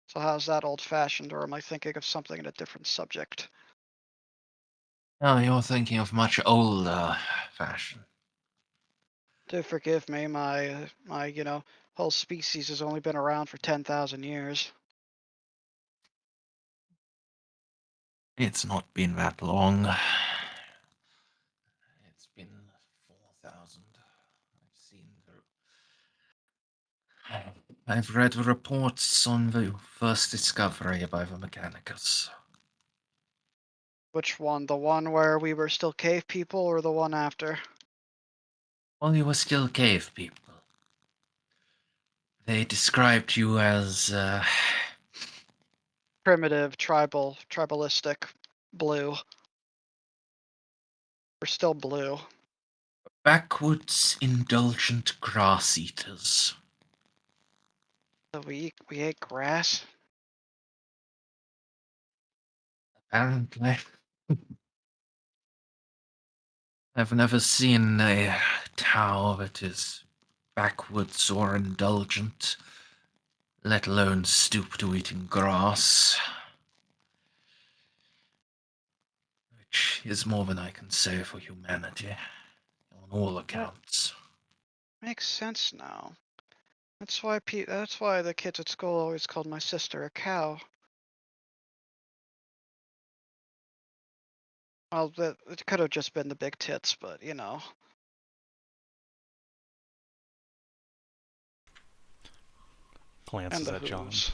So how's that old-fashioned, or am I thinking of something in a different subject? Oh, you're thinking of much older fashion. Do forgive me, my whole species has only been around for 10,000 years. It's not been that long. It's been 4,000. I've seen I've read reports on the first discovery by the Mechanicus. Which one? The one where we were still cave people, or the one after? Well, you were still cave people. They described you as, Primitive, tribalistic, blue. We're still blue. backwoods, indulgent grass eaters. So we ate grass. Apparently. I've never seen a Tau that is backwoods or indulgent, let alone stoop to eating grass. Which is more than I can say for humanity, on all accounts. Makes sense now. That's why the kids at school always called my sister a cow. Well, it could have just been the big tits, but you know. And Glances the at John. hooves.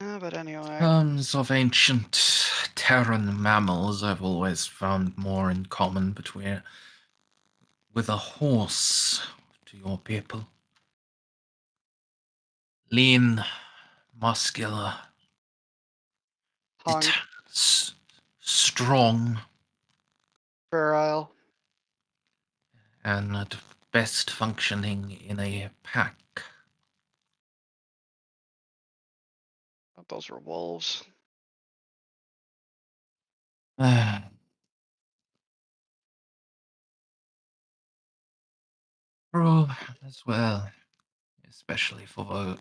But anyway. Terms of ancient Terran mammals, I've always found more in common with a horse to your people. Lean, muscular, Hung, strong, virile. and at best functioning in a pack. Those were wolves. Oh, as well, especially for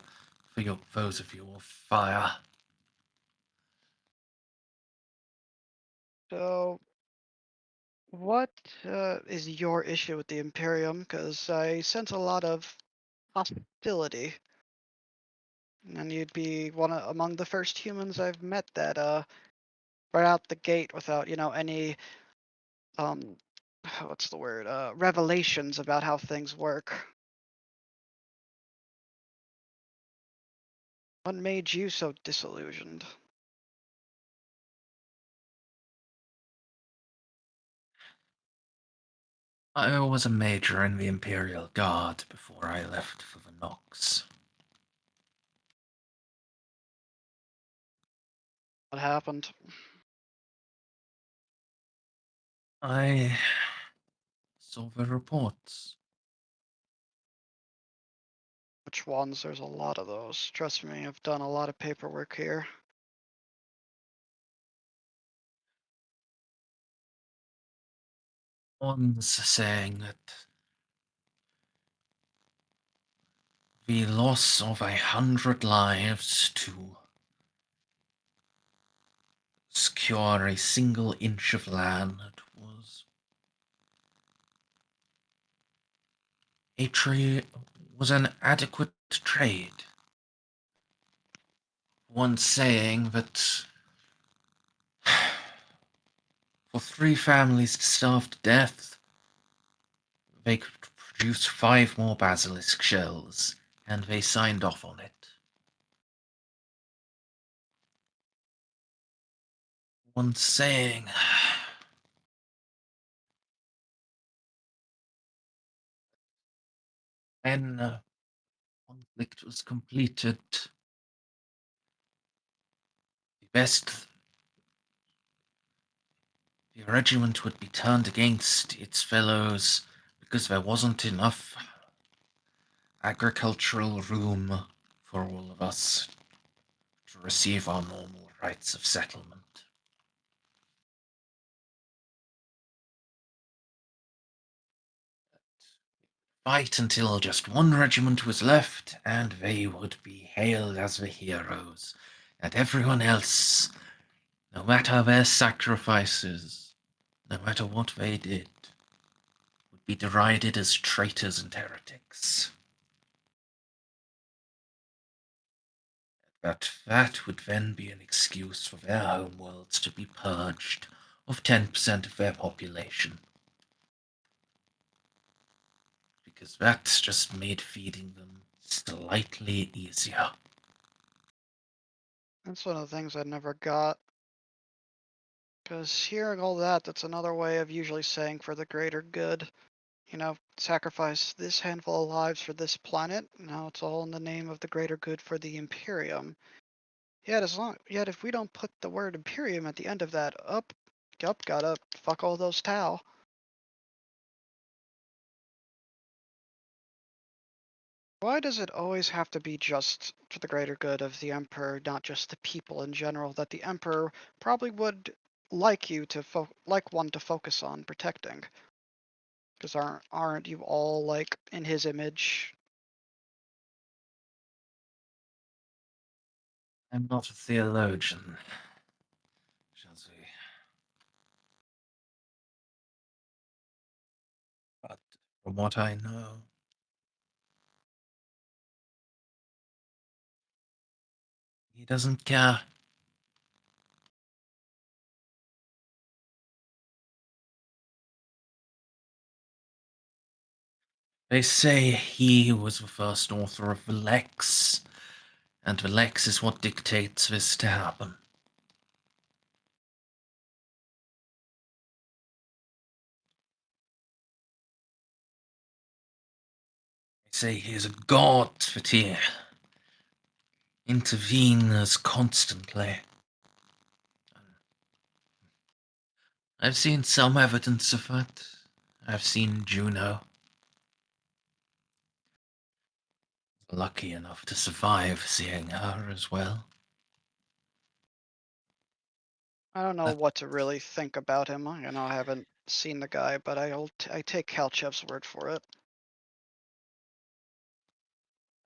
those of you of fire. So, what is your issue with the Imperium? Because I sense a lot of hostility. And you'd be among the first humans I've met that right out the gate without, any what's the word? Revelations about how things work. What made you so disillusioned? I was a major in the Imperial Guard before I left for the Nox. What happened? I saw the reports. Which ones? There's a lot of those. Trust me, I've done a lot of paperwork here. One's saying that the loss of 100 lives to secure a single inch of land was an adequate trade. One saying that for 3 families to starve to death, they could produce 5 more basilisk shells, and they signed off on it. One saying when conflict was completed, the regiment would be turned against its fellows because there wasn't enough agricultural room for all of us to receive our normal rights of settlement. Fight until just one regiment was left, and they would be hailed as the heroes, and everyone else, no matter their sacrifices, no matter what they did, would be derided as traitors and heretics. That would then be an excuse for their homeworlds to be purged of 10% of their population. Because that's just made feeding them slightly easier. That's one of the things I never got. Because hearing all that, that's another way of usually saying for the greater good. You know, sacrifice this handful of lives for this planet. Now it's all in the name of the greater good for the Imperium. Yet if we don't put the word Imperium at the end of that, gotta fuck all those Tau. Why does it always have to be just for the greater good of the Emperor, not just the people in general, that the Emperor probably would like you to like one to focus on protecting? Because aren't you all like in his image? I'm not a theologian, Jose. But from what I know, he doesn't care. They say he was the first author of the Lex, and the Lex is what dictates this to happen. They say he is a god that he intervenes constantly. I've seen some evidence of that. I've seen Juno. Lucky enough to survive seeing her as well. I don't know what to really think about him. I haven't seen the guy, but I take Kalchev's word for it.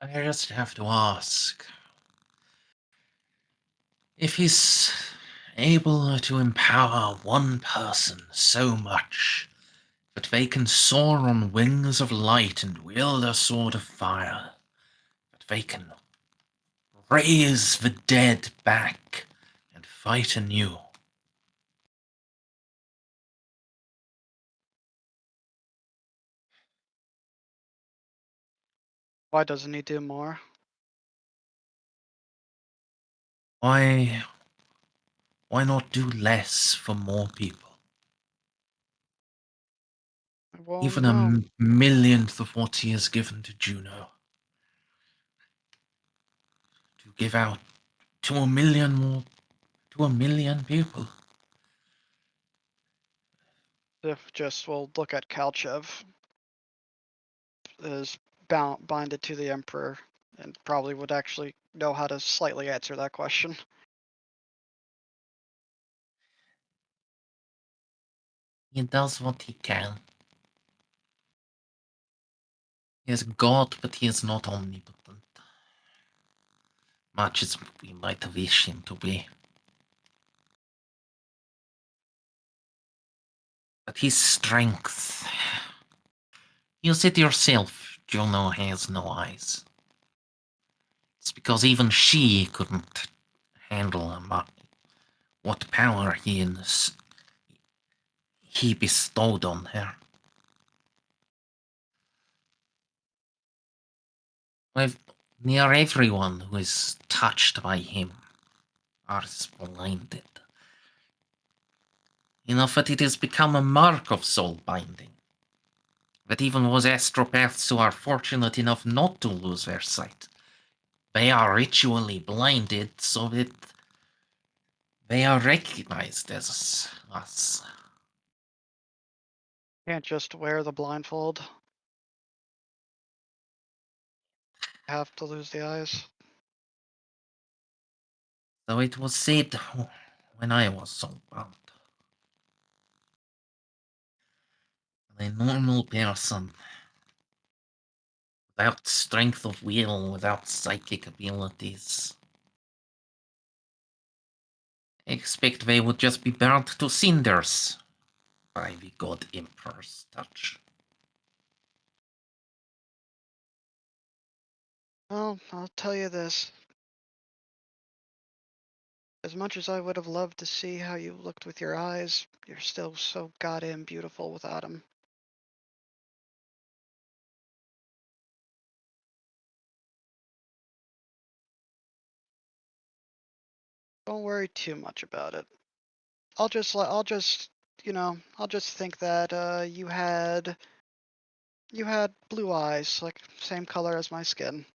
I just have to ask if he's able to empower one person so much that they can soar on wings of light and wield a sword of fire, that they can raise the dead back and fight anew. Why doesn't he do more? Why not do less for more people? I won't Even know. a millionth of what he has given to Juno. To give out to a million more, to a million people. If just will look at Kalchev is binded to the Emperor, and probably would actually know how to slightly answer that question. He does what he can. He is God, but he is not omnipotent. Much as we might wish him to be. But his strength. You said yourself, Juno has no eyes. It's because even she couldn't handle what power he bestowed on her. Near everyone who is touched by him are blinded. Enough that it has become a mark of soul binding. That even those astropaths who are fortunate enough not to lose their sight, they are ritually blinded so that they are recognized as us. Can't just wear the blindfold. Have to lose the eyes. So it was said when I was soulbound. A normal person, without strength of will, without psychic abilities, I expect they would just be burnt to cinders by the God Emperor's touch. Well, I'll tell you this. As much as I would have loved to see how you looked with your eyes, you're still so goddamn beautiful without them. Don't worry too much about it. I'll just think that you had blue eyes, like same color as my skin.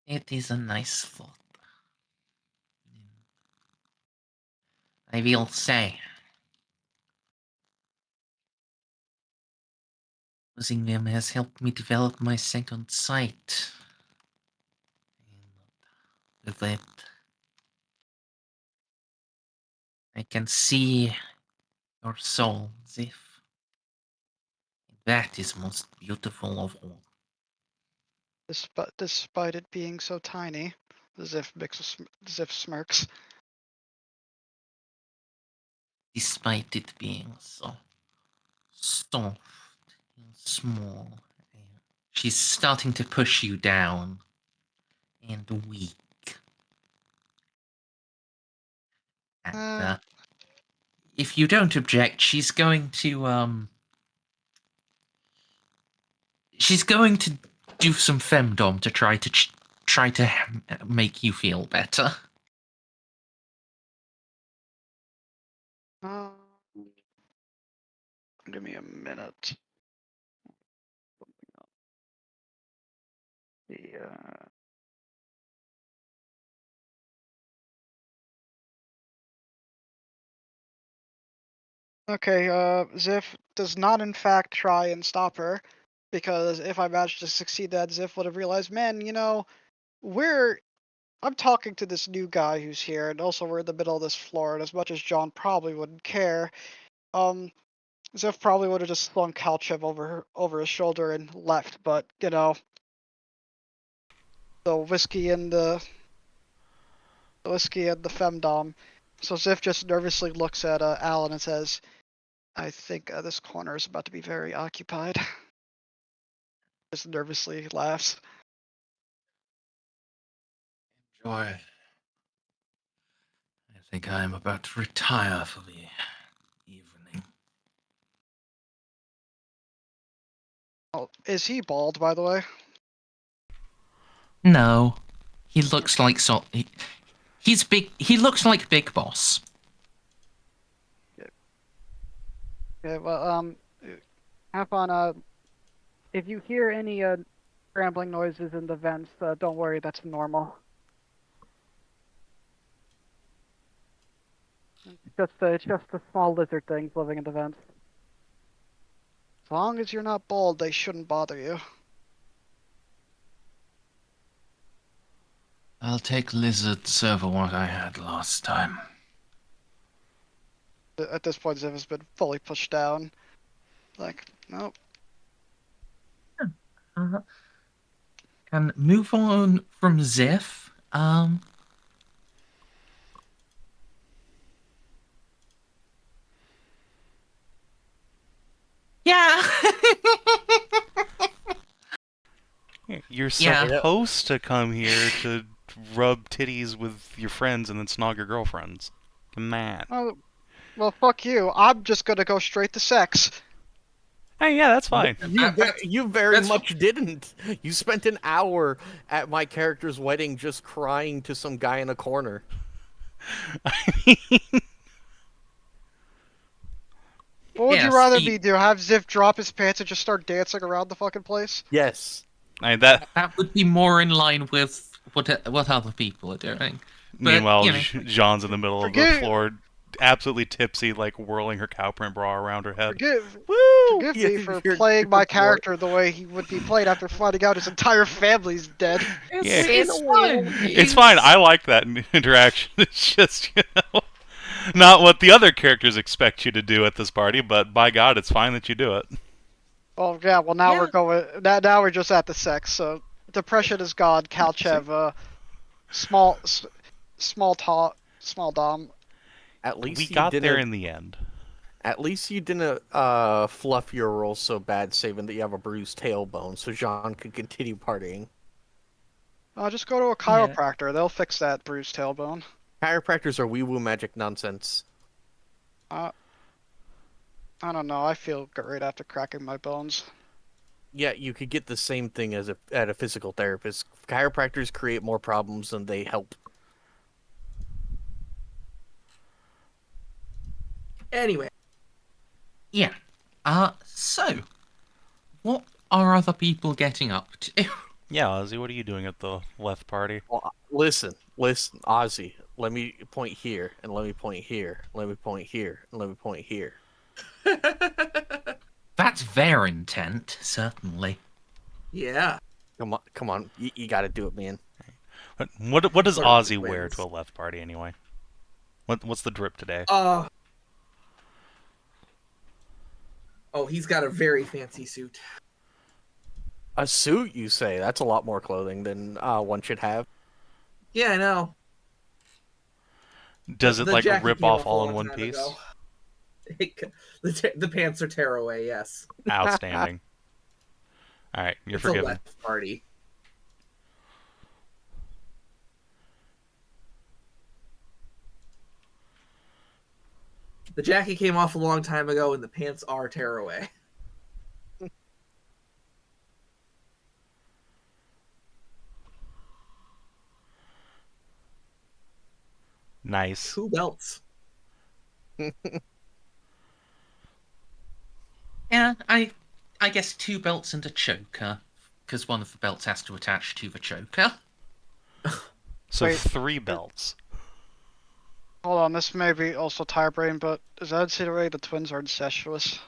It is a nice thought. I will say, using them has helped me develop my second sight. With it, I can see your soul, Xiph. That is most beautiful of all. Despite it being so tiny, Xiph smirks. Despite it being so soft and small. She's starting to push you down. And weak. And if you don't object, she's going to do some femdom to try to make you feel better. Give me a minute. Okay, Xiph does not in fact try and stop her, because if I managed to succeed that, Xiph would have realized, man, I'm talking to this new guy who's here, and also we're in the middle of this floor, and as much as John probably wouldn't care, Xiph probably would have just slung Kalchev over his shoulder and left, but, the whiskey and the femdom. So Xiph just nervously looks at Alan and says, I think this corner is about to be very occupied. Just nervously laughs. Enjoy. I think I am about to retire for the evening. Oh, is he bald, by the way? No, he looks like he's big. He looks like Big Boss. Okay, well, have fun. If you hear any scrambling noises in the vents, don't worry, that's normal. It's just the small lizard things living in the vents. As long as you're not bald, they shouldn't bother you. I'll take lizards over what I had last time. At this point, Xiph has been fully pushed down. Like, nope. Can move on from Xiph. Yeah. You're supposed to come here to rub titties with your friends and then snog your girlfriends. Man. Oh, well, fuck you. I'm just gonna go straight to sex. Hey, yeah, that's fine. You very much didn't. You spent an hour at my character's wedding just crying to some guy in a corner. What would you rather me do? Have Xiph drop his pants and just start dancing around the fucking place? Yes. That would be more in line with what other people are doing. Meanwhile, Jeanne's in the middle of the floor, absolutely tipsy, like whirling her cow print bra around her head. Forgive me for playing my character the way he would be played after finding out his entire family's dead. It's fine. It's fine. I like that interaction. It's just, not what the other characters expect you to do at this party, but by God, it's fine that you do it. Oh yeah, well now we're going. Now we're just at the sex. So depression is gone. Kalchev, small dom. At least we got there in the end. At least you didn't fluff your roll so bad, saving that you have a bruised tailbone, so Jeanne could continue partying. Just go to a chiropractor. They'll fix that bruised tailbone. Chiropractors are wee-woo magic nonsense. I don't know. I feel great after cracking my bones. Yeah, you could get the same thing as at a physical therapist. Chiropractors create more problems than they help. Anyway, Yeah. So, what are other people getting up to? Yeah, Ozzy, what are you doing at the left party? Well, listen, Ozzy. Let me point here, and let me point here, let me point here, and let me point here. That's their intent, certainly. yeah. Come on, you got to do it, man. What does Sort of Ozzy wear twins. to a left party anyway? What's the drip today? Oh, he's got a very fancy suit. A suit, you say? That's a lot more clothing than one should have. Yeah, I know. Does it The like jacket rip came off a all in long one time piece? ago. The pants are tearaway, yes. Outstanding. All right, you're It's forgiven. a left party. The jacket came off a long time ago, and the pants are tearaway. Nice. 2 belts. Yeah, I guess 2 belts and a choker, because one of the belts has to attach to the choker. So Wait. 3 belts. Hold on, this may be also tire brain, but is that insinuate the twins are incestuous?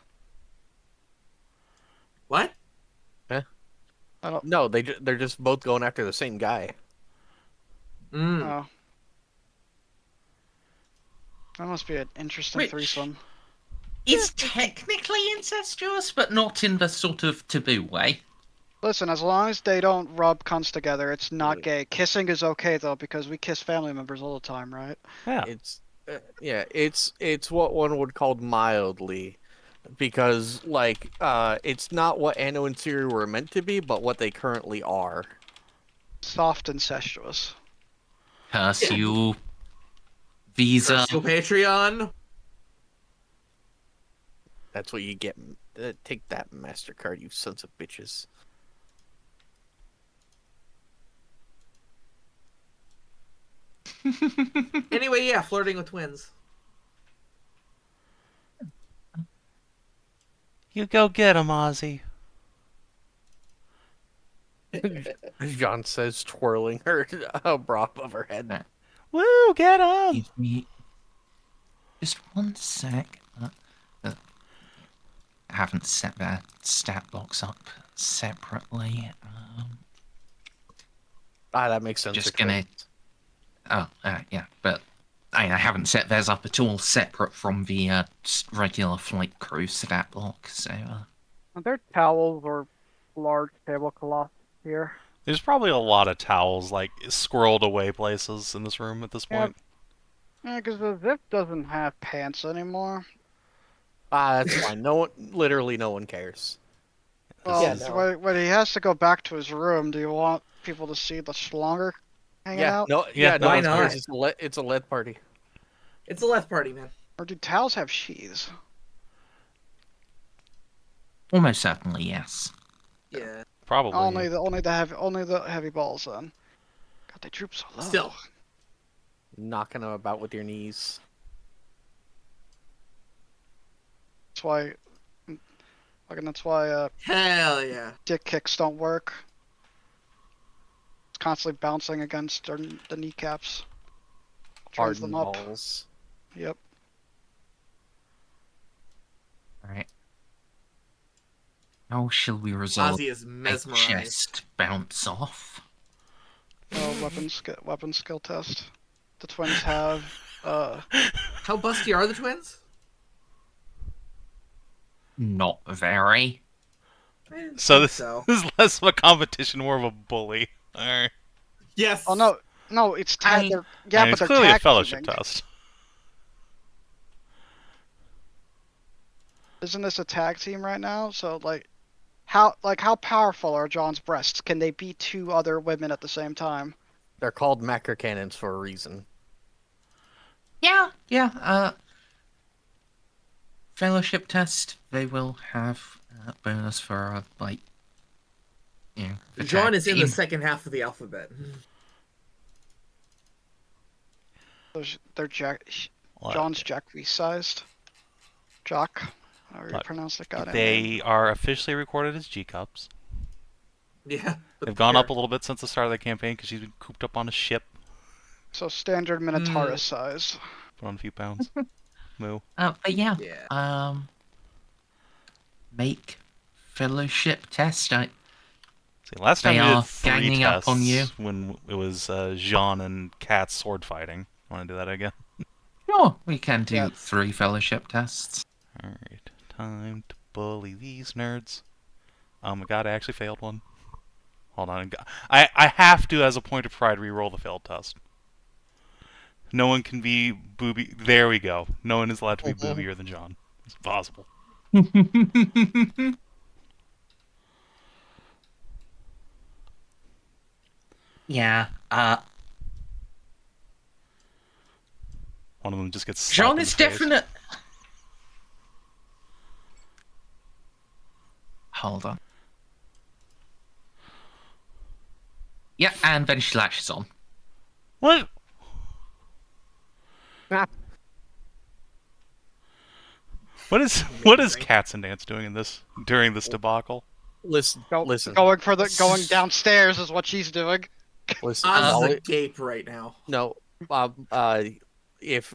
What? No, they're just both going after the same guy. Oh. That must be an interesting Which- threesome. It's technically incestuous, but not in the sort of taboo way. Listen, as long as they don't rub cunts together, it's not gay. Kissing is okay though, because we kiss family members all the time, right? Yeah. It's what one would call mildly, because it's not what Anno and Siri were meant to be, but what they currently are. Soft incestuous. Curse you, Visa. Curse you, Patreon. That's what you get. Take that, MasterCard, you sons of bitches. Anyway, yeah, flirting with twins. You go get him, Ozzy. Jeanne says, twirling her bra above her head. Woo, get him! Give me just one sec. I haven't set that stat box up separately. That makes sense. Just gonna. Oh, yeah, but I haven't set theirs up at all separate from the regular flight crew stat block. So. Are there towels or large tablecloths here? There's probably a lot of towels, like, squirreled away places in this room at this Yeah. point. Yeah, because the Xiph doesn't have pants anymore. That's fine. Literally no one cares. Well, Yeah, no. when he has to go back to his room, do you want people to see the schlonger hanging out? No why one cares. not? It's a lead party. It's a left party, man. Or do towels have sheaths? Almost certainly, yes. Yeah. Probably. Only the heavy balls then. God, they droop so low. Still. Knocking them about with your knees. That's why Hell yeah. dick kicks don't work. It's constantly bouncing against the kneecaps. Turns them Hardened up. balls. Yep. Alright. How shall we resolve Ozzy is a mesmerized. chest bounce off? Weapon skill test. The twins have How busty are the twins? Not very. I didn't So think this so. is less of a competition, more of a bully. Alright. Yes. Oh no, it's tag. I- Yeah, And but it's they're clearly a tag fellowship teaming. test. isn't this a tag team right now? So how powerful are John's breasts? Can they beat 2 other women at the same time? They're called macro cannons for a reason. Yeah. Fellowship test. They will have bonus for the Jean tag is in the team. second half of the alphabet. They're John's Jack-sized. Jock, however you pronounce that goddamn name. They are officially recorded as G-Cups. Yeah. They've gone up a little bit since the start of the campaign because she's been cooped up on a ship. So standard Minotaurus size. Put on a few pounds. Moo. But yeah. Yeah. Make fellowship test. See, last time They we are did 3 ganging tests up on you. when it was Jeanne and Kat's sword fighting. Want to do that again? Sure, we can do Yeah. 3 fellowship tests. Alright, time to bully these nerds. Oh my god, I actually failed one. Hold on. I have to, as a point of pride, re-roll the failed test. No one can be booby. There we go. No one is allowed to be boobier than John. It's impossible. Yeah. One of them just gets slapped John in is the face. definite. Hold on. Yeah, and then she latches on. What? Ah. What is Cats and Dance doing during this debacle? Listen. Going downstairs is what she's doing. Listen. Oz is Molly, agape right now. no. If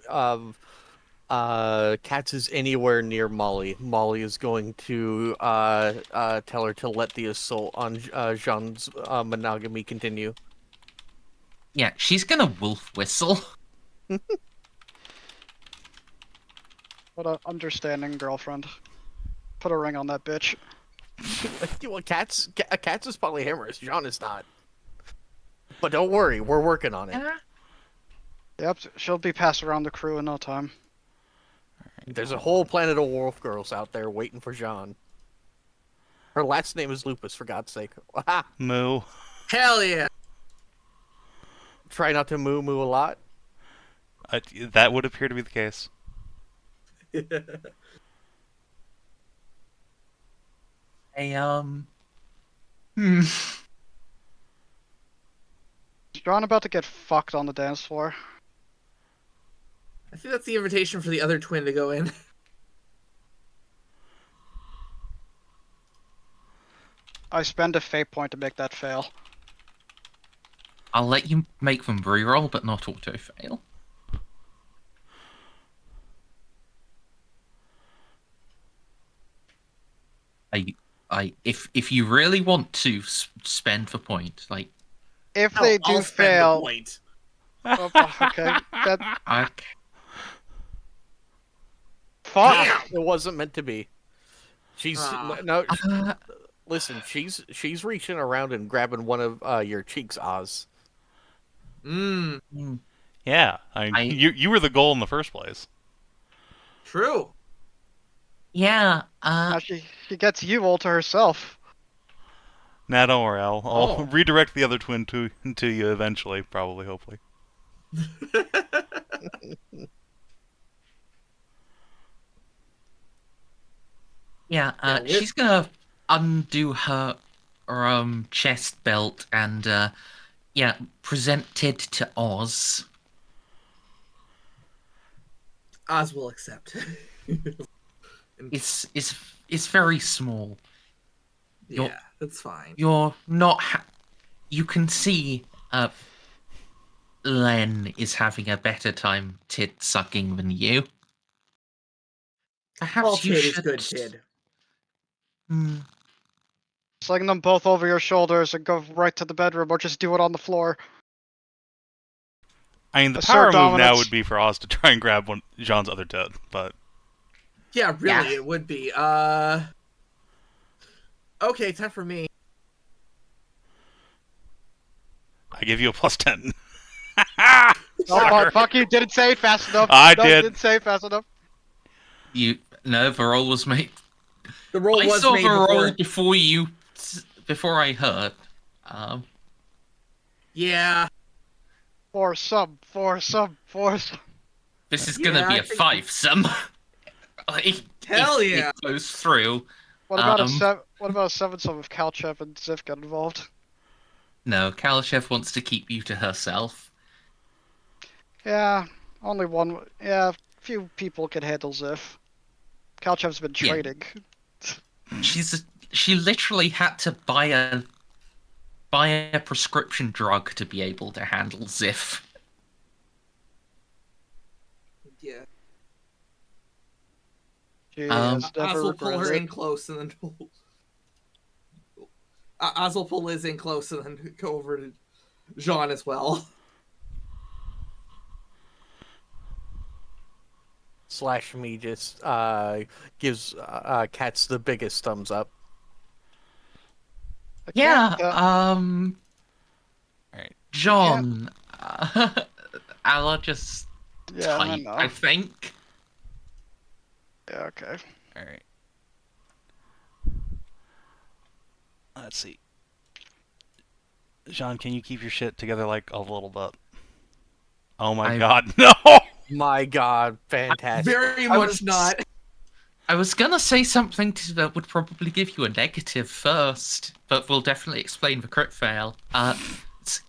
Katz is anywhere near Molly, Molly is going to tell her to let the assault on Jean's monogamy continue. Yeah, she's gonna wolf whistle. What a understanding girlfriend. Put a ring on that bitch. Well, Katz is polyamorous. Jean is not. But don't worry, we're working on it. Yep, she'll be passed around the crew in no time. There's a whole planet of wolf girls out there waiting for Jean. Her last name is Lupus, for God's sake. Moo. Hell yeah. Try not to moo a lot. That would appear to be the case. Is John about to get fucked on the dance floor? I think that's the invitation for the other twin to go in. I spend a fate point to make that fail. I'll let you make them re-roll, but not auto-fail. If you really want to spend the point, If No, they do I'll spend the fail, point. oh, okay, that fuck. It wasn't meant to be. She's Ah. no. Listen, she's reaching around and grabbing one of your cheeks, Oz. Yeah, you were the goal in the first place. True. yeah. Now she gets you all to herself. Nah, don't worry. I'll Oh. redirect the other twin to you eventually, probably, hopefully. Yeah, Yeah, she's gonna undo her chest belt and present it to Oz. Oz will accept. It's very small. Yeah, that's fine. You're not. You can see Len is having a better time tit sucking than you. Perhaps All you kid should. is good kid. Sling them both over your shoulders and go right to the bedroom, or just do it on the floor. I mean, the Assert power move now dominance. would be for Oz to try and grab Jean's other tit, but Yeah, really, Yeah. it would be. Okay, time for me. I give you a +10. Oh, Sucker. fuck you! Didn't say it fast enough. I No, did. Didn't say it fast enough. The roll was made. The roll I was saw made the roll before. before I heard. Yeah. For some. This is Yeah, gonna be I a think- 5-some. Like, Hell if yeah. it goes through. What about a 7-some if Calchep and Xiph get involved? No, Kalashев wants to keep you to herself. Yeah, only one. Yeah, few people can handle Xiph. Calchep's been Yeah. training. She literally had to buy a prescription drug to be able to handle Xiph. Yeah. She Um, has Oz never will pull her regretted in close and then pull. Oz will pull Liz in close and then go over to Jeanne as well. Slash me just gives cats the biggest thumbs up. I Yeah, can't, Alright. John. I'll just yeah, I type, know. I think. Yeah, okay. Alright. Let's see. Jean, can you keep your shit together like a little bit? Oh my god, no! My god, fantastic. Very I much was- not. I was gonna say something that would probably give you a negative first, but we'll definitely explain the crit fail.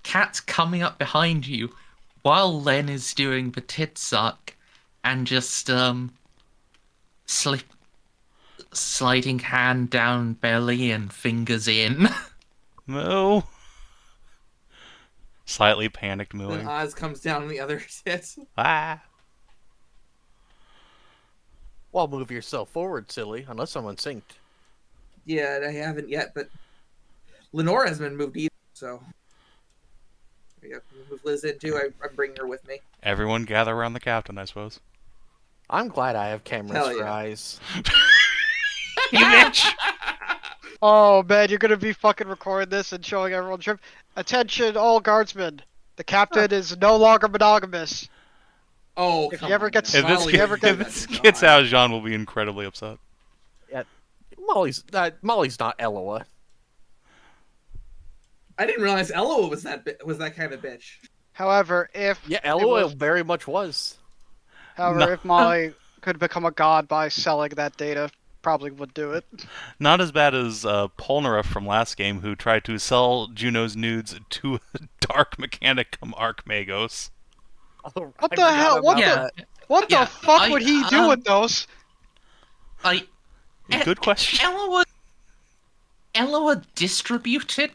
Cat's coming up behind you while Len is doing the tit suck and just sliding hand down belly and fingers in. Moo. Slightly panicked Then mooing. Oz comes down on the other tit. Ah. Well, move yourself forward, silly, unless someone synced. Yeah, I haven't yet, but Lenore hasn't been moved either, so. Yeah, move Liz in too. I'm bringing her with me. Everyone gather around the captain, I suppose. I'm glad I have cameras Hell for yeah. eyes. You bitch! Oh man, you're gonna be fucking recording this and showing everyone the trip. Attention, all guardsmen. The captain is no longer monogamous. Oh, If come he ever on, gets- man. If this, Molly, get, ever get if this gets out, Jean will be incredibly upset. Molly's not Eloa. I didn't realize Ella was that kind of bitch. However, if Yeah, it Eloa was- very much was. however, No. if Molly could become a god by selling that data, probably would do it. Not as bad as Polnareff from last game, who tried to sell Juno's nudes to a dark mechanicum Arch Magos. Oh, What I the forgot hell? about What that. What Yeah, the fuck would he do with those? Like, Good question. Eloa distributed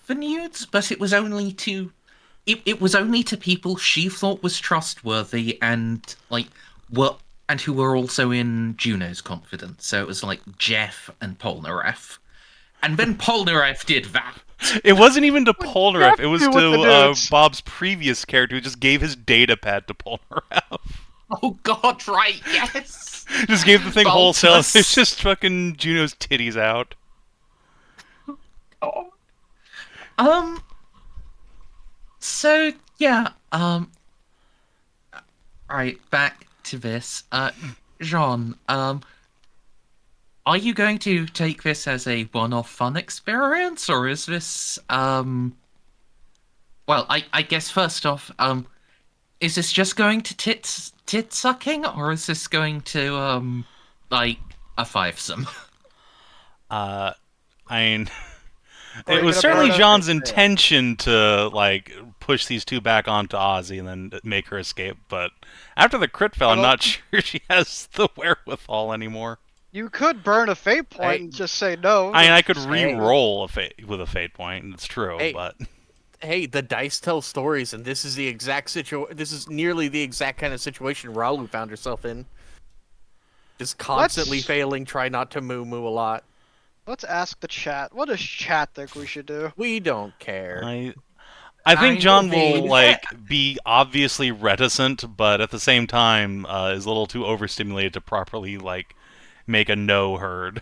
the nudes, but it was only to it was only to people she thought was trustworthy and who were also in Juno's confidence. So it was like Jeff and Polnareff. And then Polnareff did that. It wasn't even to Polnareff, Jeff it was do with the to nudes? Bob's previous character who just gave his data pad to Polnareff. Oh god, right, yes. Just gave the thing Baltus. wholesale. It's just fucking Juno's titties out. Oh. So yeah, right, back to this. Jean, are you going to take this as a one-off fun experience, or is this, well, I guess first off, is this just going to tit sucking, or is this going to, like, a 5-some? I mean, Or it you're was gonna certainly burn a Jean's fake intention to, like, push these two back onto Ozzy and then make her escape, but after the crit fail, I'm not sure she has the wherewithal anymore. You could burn a fate point Hey. and just say no. I mean, I could Just- re-roll with a fate point, and it's true, Hey. but Hey, the dice tell stories, and this is the exact This is nearly the exact kind of situation Raulu found herself in. Just constantly Let's- failing, try not to moo a lot. Let's ask the chat. What does chat think we should do? We don't care. I think John will Vane. like be obviously reticent, but at the same time is a little too overstimulated to properly like make a no heard.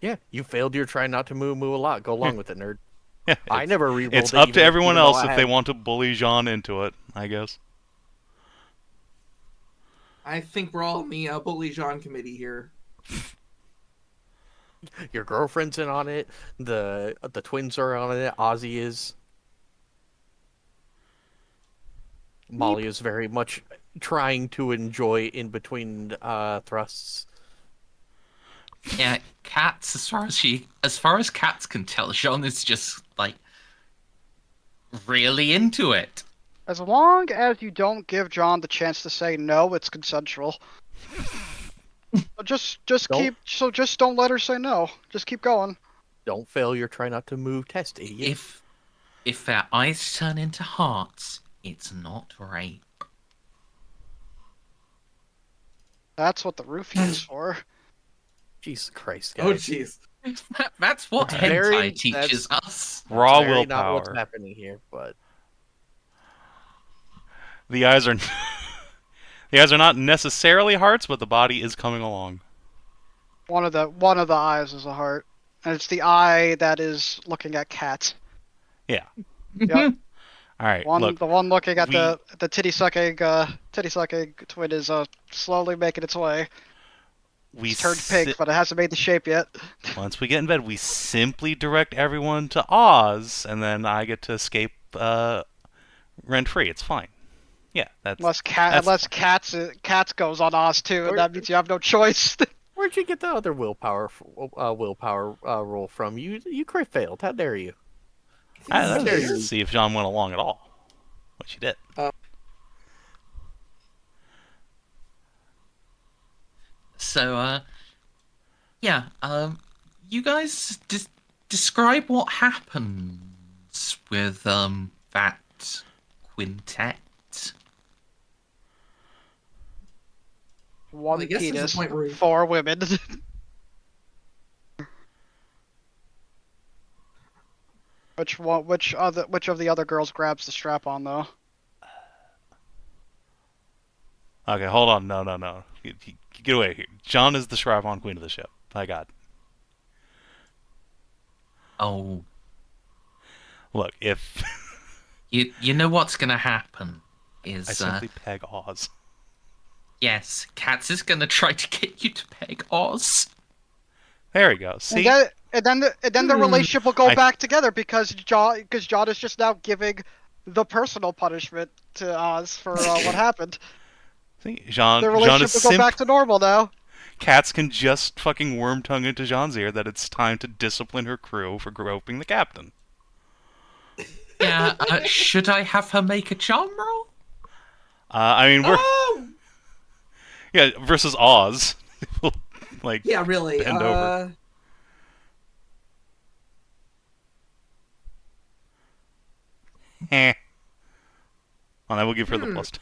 Yeah, you failed your try not to moo a lot. Go along with it, nerd. Yeah, I never re-rolled it's it, up to even- everyone even though else I if they had- want to bully Jean into it, I guess. I think we're all in the Bully Jean committee here. Your girlfriend's in on it. The twins are on it. Ozzy is. Molly is very much trying to enjoy in between thrusts. Yeah, Cats. As far as Cats can tell, Jean is just like really into it. As long as you don't give John the chance to say no, it's consensual. Just don't let her say no. Just keep going. Don't fail your try not to move test, idiot. If their eyes turn into hearts, it's not rape. That's what the roofie is for. Jesus Christ, guys. Oh, jeez. That's what hentai teaches us. Raw Very not willpower. what's happening here, but The eyes are the eyes are not necessarily hearts, but the body is coming along. One of the eyes is a heart, and it's the eye that is looking at Cat. Yeah. Yep. All right. The one looking at we- the titty sucking twin is slowly making its way. we It's turned pink, but it hasn't made the shape yet. Once we get in bed, we simply direct everyone to Oz, and then I get to escape rent-free. It's fine. Yeah, that's Unless Cats goes on Oz too, and that means you have no choice. where'd you get the other willpower roll from? You crit failed. How dare you? Let's see if John went along at all, which he did. So, yeah, you guys describe what happens with that quintet. One I guess there's a penis, point where 4 women. Which of the other girls grabs the strap on though? Okay, hold on. No. Get away here. John is the strap-on queen of the ship. My God. Oh, Look, if you know what's gonna happen is I simply peg Oz. yes, Cats is gonna try to get you to peg Oz. There we go. See, And then the relationship will go I- back together because John is just now giving the personal punishment to Oz for what happened. see, John. The John relationship is will go back to normal now. Cats can just fucking worm tongue into Jean's ear that it's time to discipline her crew for groping the captain. Yeah, should I have her make a charm roll? I mean, we're Oh! yeah versus Oz. Like Yeah, really. Bend over. Uh, And I will give her the +10.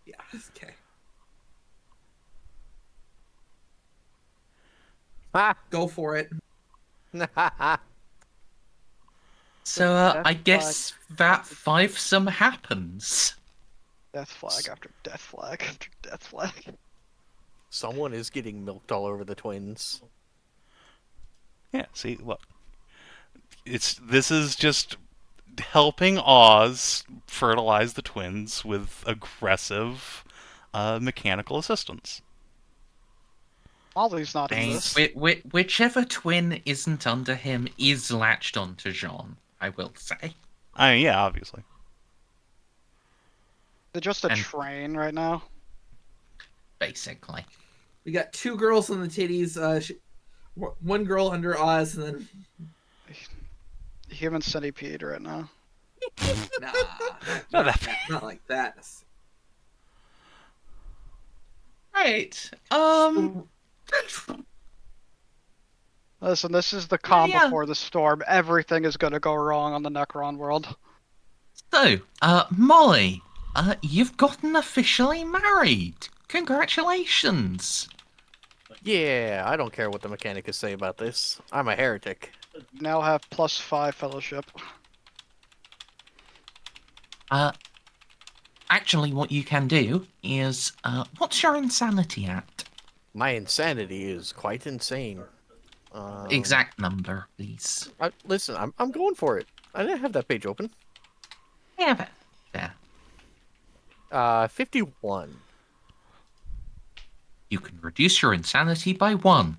Yeah, okay. Ha! Go for it. So, Death I guess that fivesome happens. Death flag after death flag after death flag. Someone is getting milked all over the twins. Yeah, see, look. This is just helping Oz fertilize the twins with aggressive mechanical assistance. Molly's not in And this. whichever twin isn't under him is latched onto Jean, I will say. I mean, yeah, obviously. They're just a And- train right now. Basically. We got 2 girls on the titties. One girl under Oz, and then Human centipede right now. nah, Not that not like that. Right. Listen, this is the calm Yeah. before the storm. Everything is gonna go wrong on the Necron world. So, Molly, you've gotten officially married. Congratulations. Yeah, I don't care what the Mechanicus say about this. I'm a heretic. You now have +5 fellowship. Actually, what you can do is, what's your insanity at? My insanity is quite insane. Exact number, please. Listen, I'm going for it. I didn't have that page open. Yeah, there. 51. You can reduce your insanity by 1.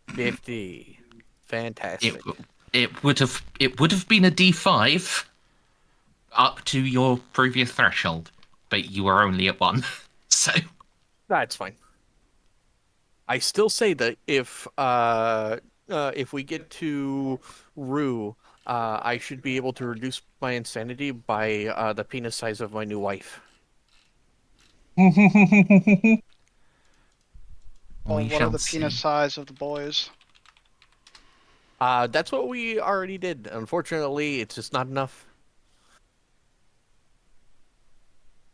50. Fantastic. It would have been a D5 up to your previous threshold, but you were only at 1. So That's fine. I still say that if we get to Rue, I should be able to reduce my insanity by the penis size of my new wife. we What are shall the see. penis size of the boys? That's what we already did. Unfortunately, it's just not enough.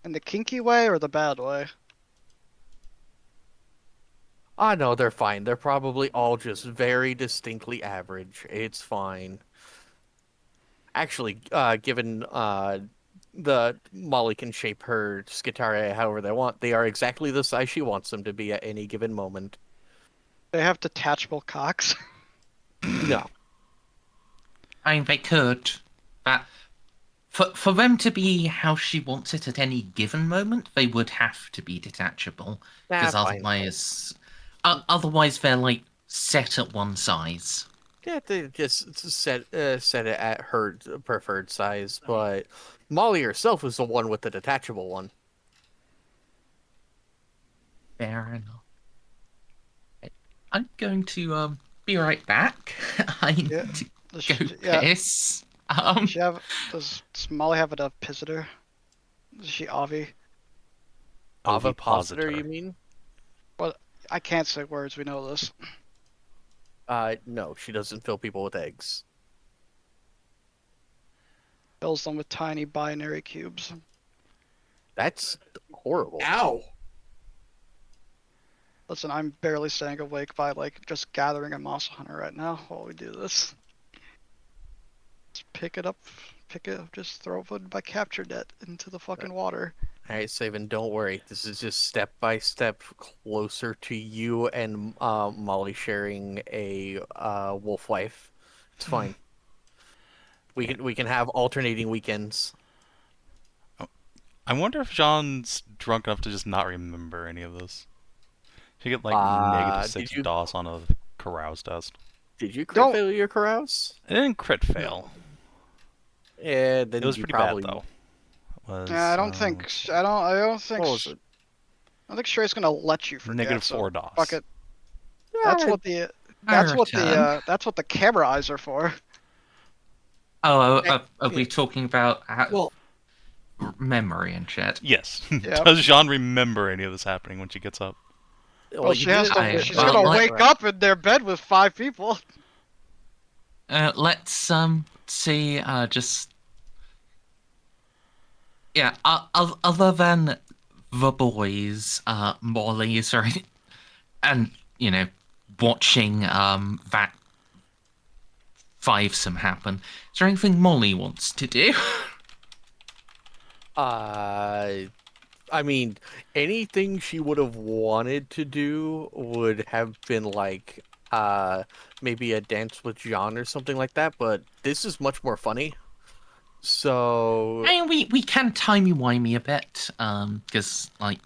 In the kinky way or the bad way? No, they're fine. They're probably all just very distinctly average. It's fine. Actually, given the Molly can shape her Skitaria however they want, they are exactly the size she wants them to be at any given moment. They have detachable cocks. No. I mean, they could, but for them to be how she wants it at any given moment, they would have to be detachable, because Fine. otherwise they're like set at one size. Yeah, they just set it at her preferred size, but Molly herself is the one with the detachable one. Fair enough. I'm going to be right back. I need Yeah. to Does go yeah. piss. Does Molly have enough pisseter? Is she Avi? Ovipositor, you mean? I can't say words. We know this. No, she doesn't fill people with eggs. Fills them with tiny binary cubes. That's horrible. Ow. Listen, I'm barely staying awake by like just gathering a monster hunter right now while we do this. Just pick it up, just throw it by capture net into the fucking water. All right, Savin, don't worry. This is just step by step closer to you and Molly sharing a wolf wife. It's fine. We can have alternating weekends. I wonder if Jean's drunk enough to just not remember any of this. She get like -6 DOS on a carouse test. Did you crit fail your carouse? It didn't crit fail. Yeah, then It was you pretty probably... bad though. Yeah, I don't think. I don't think. What was it? I don't think Shrey's gonna let you forget. -4 DOS. Fuck it. That's what the. That's what the camera eyes are for. Oh, are we talking about Well, memory and shit? Yes. Yep. Does Jean remember any of this happening when she gets up? Well, she has to. I- She's well, gonna let- wake up in their bed with 5 people. Let's see. Just yeah. Other than the boys, Molly's, right, and watching that fivesome happen. Is there anything Molly wants to do? I mean, anything she would have wanted to do would have been like, maybe a dance with Jean or something like that, but this is much more funny. So... I mean, we can timey-wimey a bit, because, like,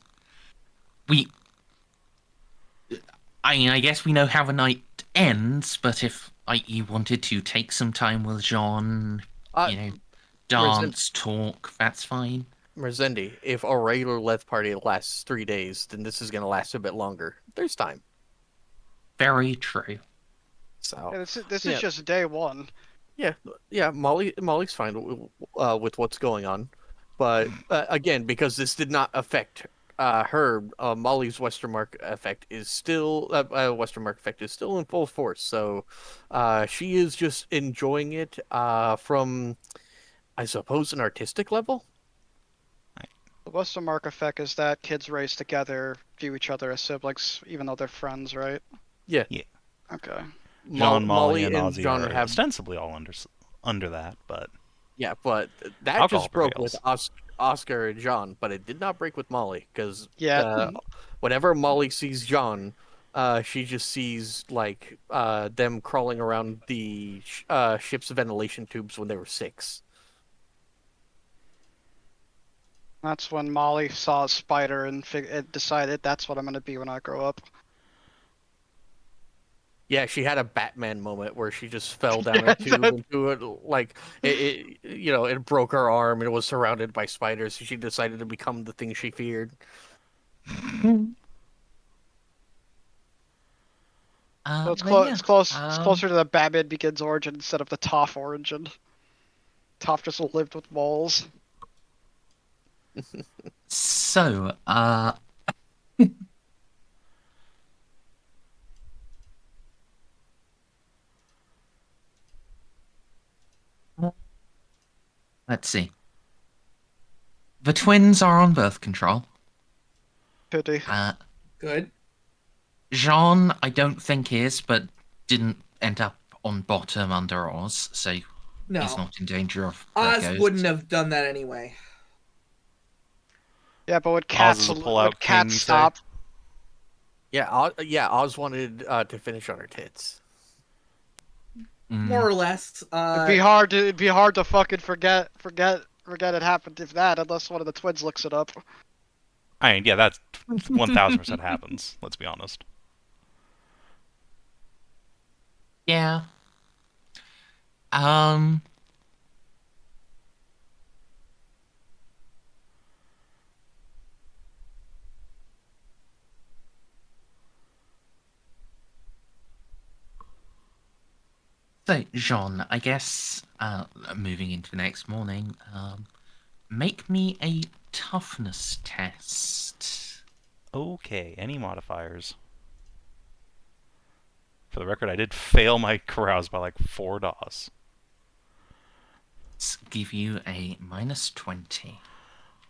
I guess we know how the night ends, but if, like, you wanted to take some time with Jean, dance, talk, that's fine. Merzendi, if a regular Leth party lasts 3 days, then this is going to last a bit longer. There's time. Very true. So Yeah, this is just day 1. Yeah. Molly's fine with what's going on, but again, because this did not affect her, Molly's Westermark effect is still in full force. So she is just enjoying it from, I suppose, an artistic level. The Westermark effect is that kids raised together view each other as siblings, even though they're friends, right? Yeah. Okay. Jean, Molly, and and Ozzy John are have... ostensibly all under that, but Yeah, but that alcohol just broke prevails. with Oscar and John, but it did not break with Molly, because Yeah. whenever Molly sees John, she just sees like them crawling around the ship's ventilation tubes when they were 6. That's when Molly saw a spider and decided that's what I'm gonna be when I grow up. Yeah, she had a Batman moment where she just fell down Yeah, a tube into it, like it broke her arm and it was surrounded by spiders. So she decided to become the thing she feared. So it's But close. yeah, It's close. It's closer to the Batman Begins origin instead of the Toph origin. Toph just lived with moles. so, let's see. The twins are on birth control. Pity. Good. Jeanne, I don't think is, but didn't end up on bottom under Oz, so No. he's not in danger of Oz ghosts. wouldn't have done that anyway. Yeah, but would Oz is cats a pull-out king, cats you say? stop? Yeah, Oz wanted to finish on her tits. More or less. It'd be hard to fucking forget it happened if that, unless one of the twins looks it up. I mean, yeah, that's 1000% happens. Let's be honest. Yeah. So, Jean, I guess, moving into next morning, make me a toughness test. Okay, any modifiers? For the record, I did fail my carouse by like 4 DOS. Let's give you a -20.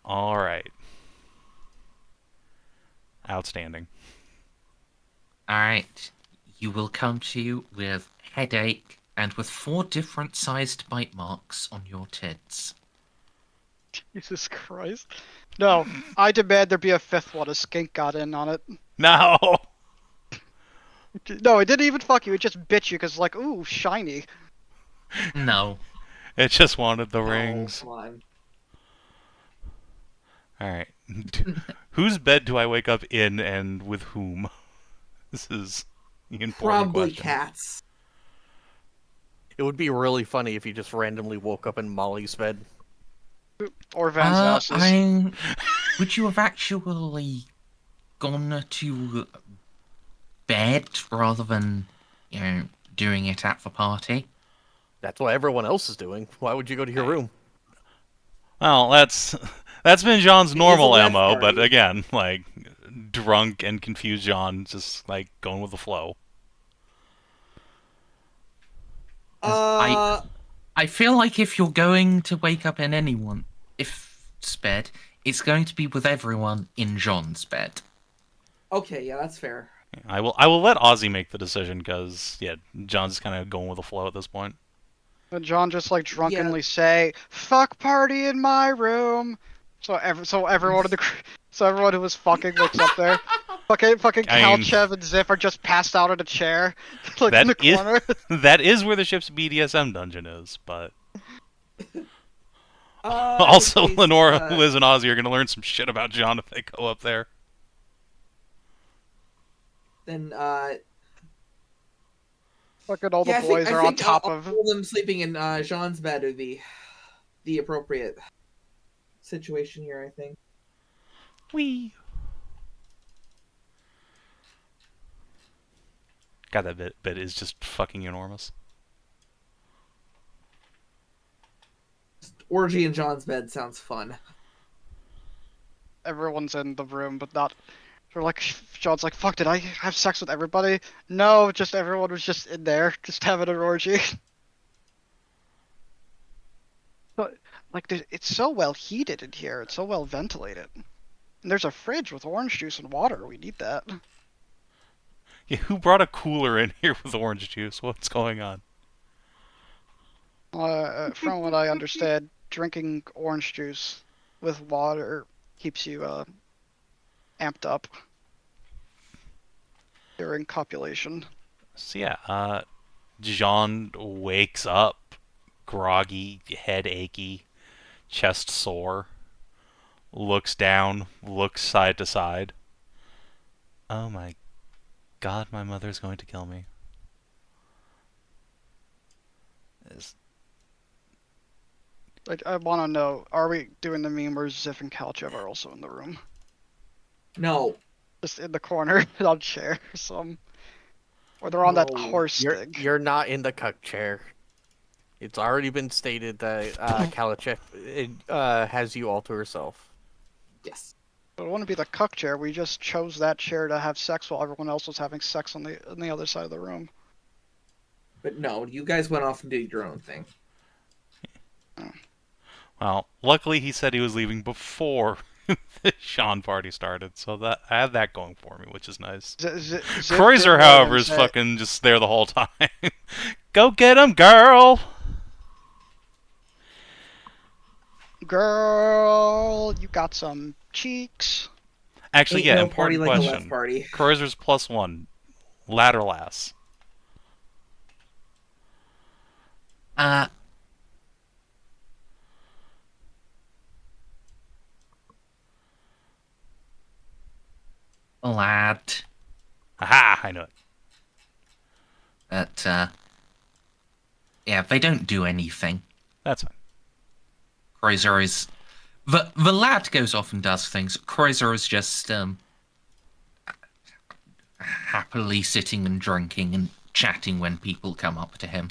Alright. Outstanding. Alright. You will come to with headache and with 4 different sized bite marks on your tits. Jesus Christ. No, I demand there be a fifth one. A skink got in on it. No! No, it didn't even fuck you. It just bit you because, like, ooh, shiny. No. It just wanted the Oh, rings. come on. Alright. Whose bed do I wake up in and with whom? This is the important Probably question. cats. It would be really funny if you just randomly woke up in Molly's bed. Or Van Zelsa's. Would you have actually gone to bed rather than, doing it at the party? That's what everyone else is doing. Why would you go to your room? Well, that's been Jean's normal left MO, party. but again, like, drunk and confused Jean, just, like, going with the flow. I feel like if you're going to wake up in if bed, it's going to be with everyone in John's bed. Okay, yeah, that's fair. I will let Ozzy make the decision, because, yeah, John's kind of going with the flow at this point. And John just, like, drunkenly say, "Fuck party in my room." So everyone who was fucking wakes up there. Fucking Kalchev and Xiph are just passed out in a chair, like in the corner. That is where the ship's BDSM dungeon is, but also Lenora, Liz, and Ozzy are going to learn some shit about John if they go up there. Then fucking all the boys are on top of all them sleeping in Jean's bed are the appropriate situation here, I think. Wee. God, that bed is just fucking enormous. Orgy in John's bed sounds fun. Everyone's in the room, but not. They're like, John's like, "Fuck, did I have sex with everybody?" No, just everyone was just in there, just having an orgy. But like, it's so well heated in here. It's so well ventilated. And there's a fridge with orange juice and water. We need that. Yeah, who brought a cooler in here with orange juice? What's going on? From what I understand, drinking orange juice with water keeps you amped up during copulation. So yeah, Jean wakes up, groggy, head achy, chest sore, looks down, looks side to side. Oh my god, my mother's going to kill me. I want to know, are we doing the meme where Xiph and Kalchev are also in the room? No. Just in the corner on chair or some. Or they're on that No. horse You're thing. you're not in the cuck chair. It's already been stated that Kalachek has you all to herself. Yes. But it wouldn't be the cuck chair. We just chose that chair to have sex while everyone else was having sex on the other side of the room. But no, you guys went off and did your own thing. Well, luckily he said he was leaving before the Sean party started, so that I have that going for me, which is nice. Kreuzer, however, is fucking just there the whole time. Go get him, girl! Girl, you got some cheeks. Actually, Ain't yeah, no important party like a question. left party. Kreuzer's +1. Lad or lass? Lad. Aha! I know it. But, yeah, they don't do anything. That's fine. Kreuzer is... The lad goes off and does things. Kreuzer is just, happily sitting and drinking and chatting when people come up to him.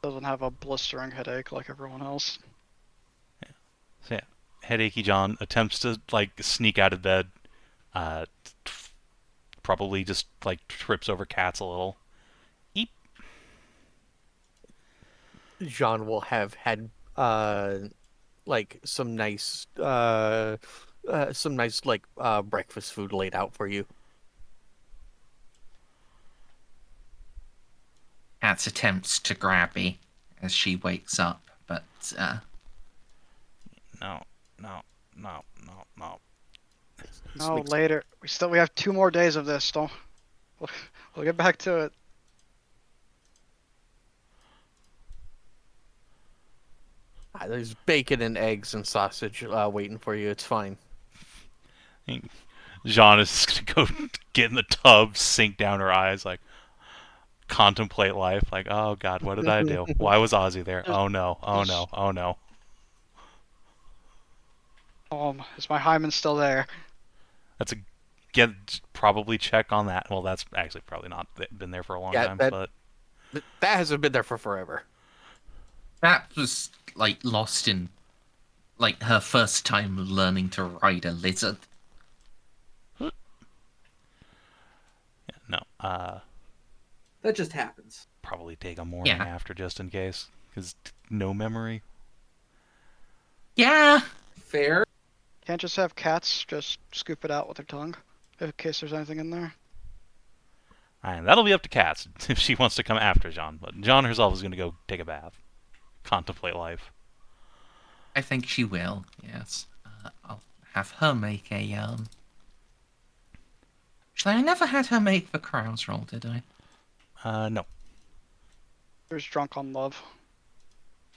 Doesn't have a blistering headache like everyone else. So yeah, headachy John attempts to like sneak out of bed. Probably just like trips over cats a little. Eep. Jean will have had like some nice breakfast food laid out for you. Cat attempts to grab me as she wakes up, but No. No, later. We have 2 more days of this. We'll get back to it. There's bacon and eggs and sausage waiting for you. It's fine. Jean is just gonna go get in the tub, sink down her eyes, like contemplate life. Like, oh god, what did I do? Why was Ozzy there? Oh no! Oh no! Oh no! Is my hymen still there? That's probably check on that. Well, that's actually probably not been there for a long time, but that hasn't been there for forever. that was like lost in like her first time learning to ride a lizard. yeah, no. That just happens. Probably take a morning after just in case, because no memory. Yeah. Fair. Can't just have cats just scoop it out with their tongue in case there's anything in there. And that'll be up to Katz if she wants to come after Jean. But Jean herself is going to go take a bath, contemplate life. I think she will. Yes. I'll have her make a Actually, I never had her make the crow's roll, did I? No. There's drunk on love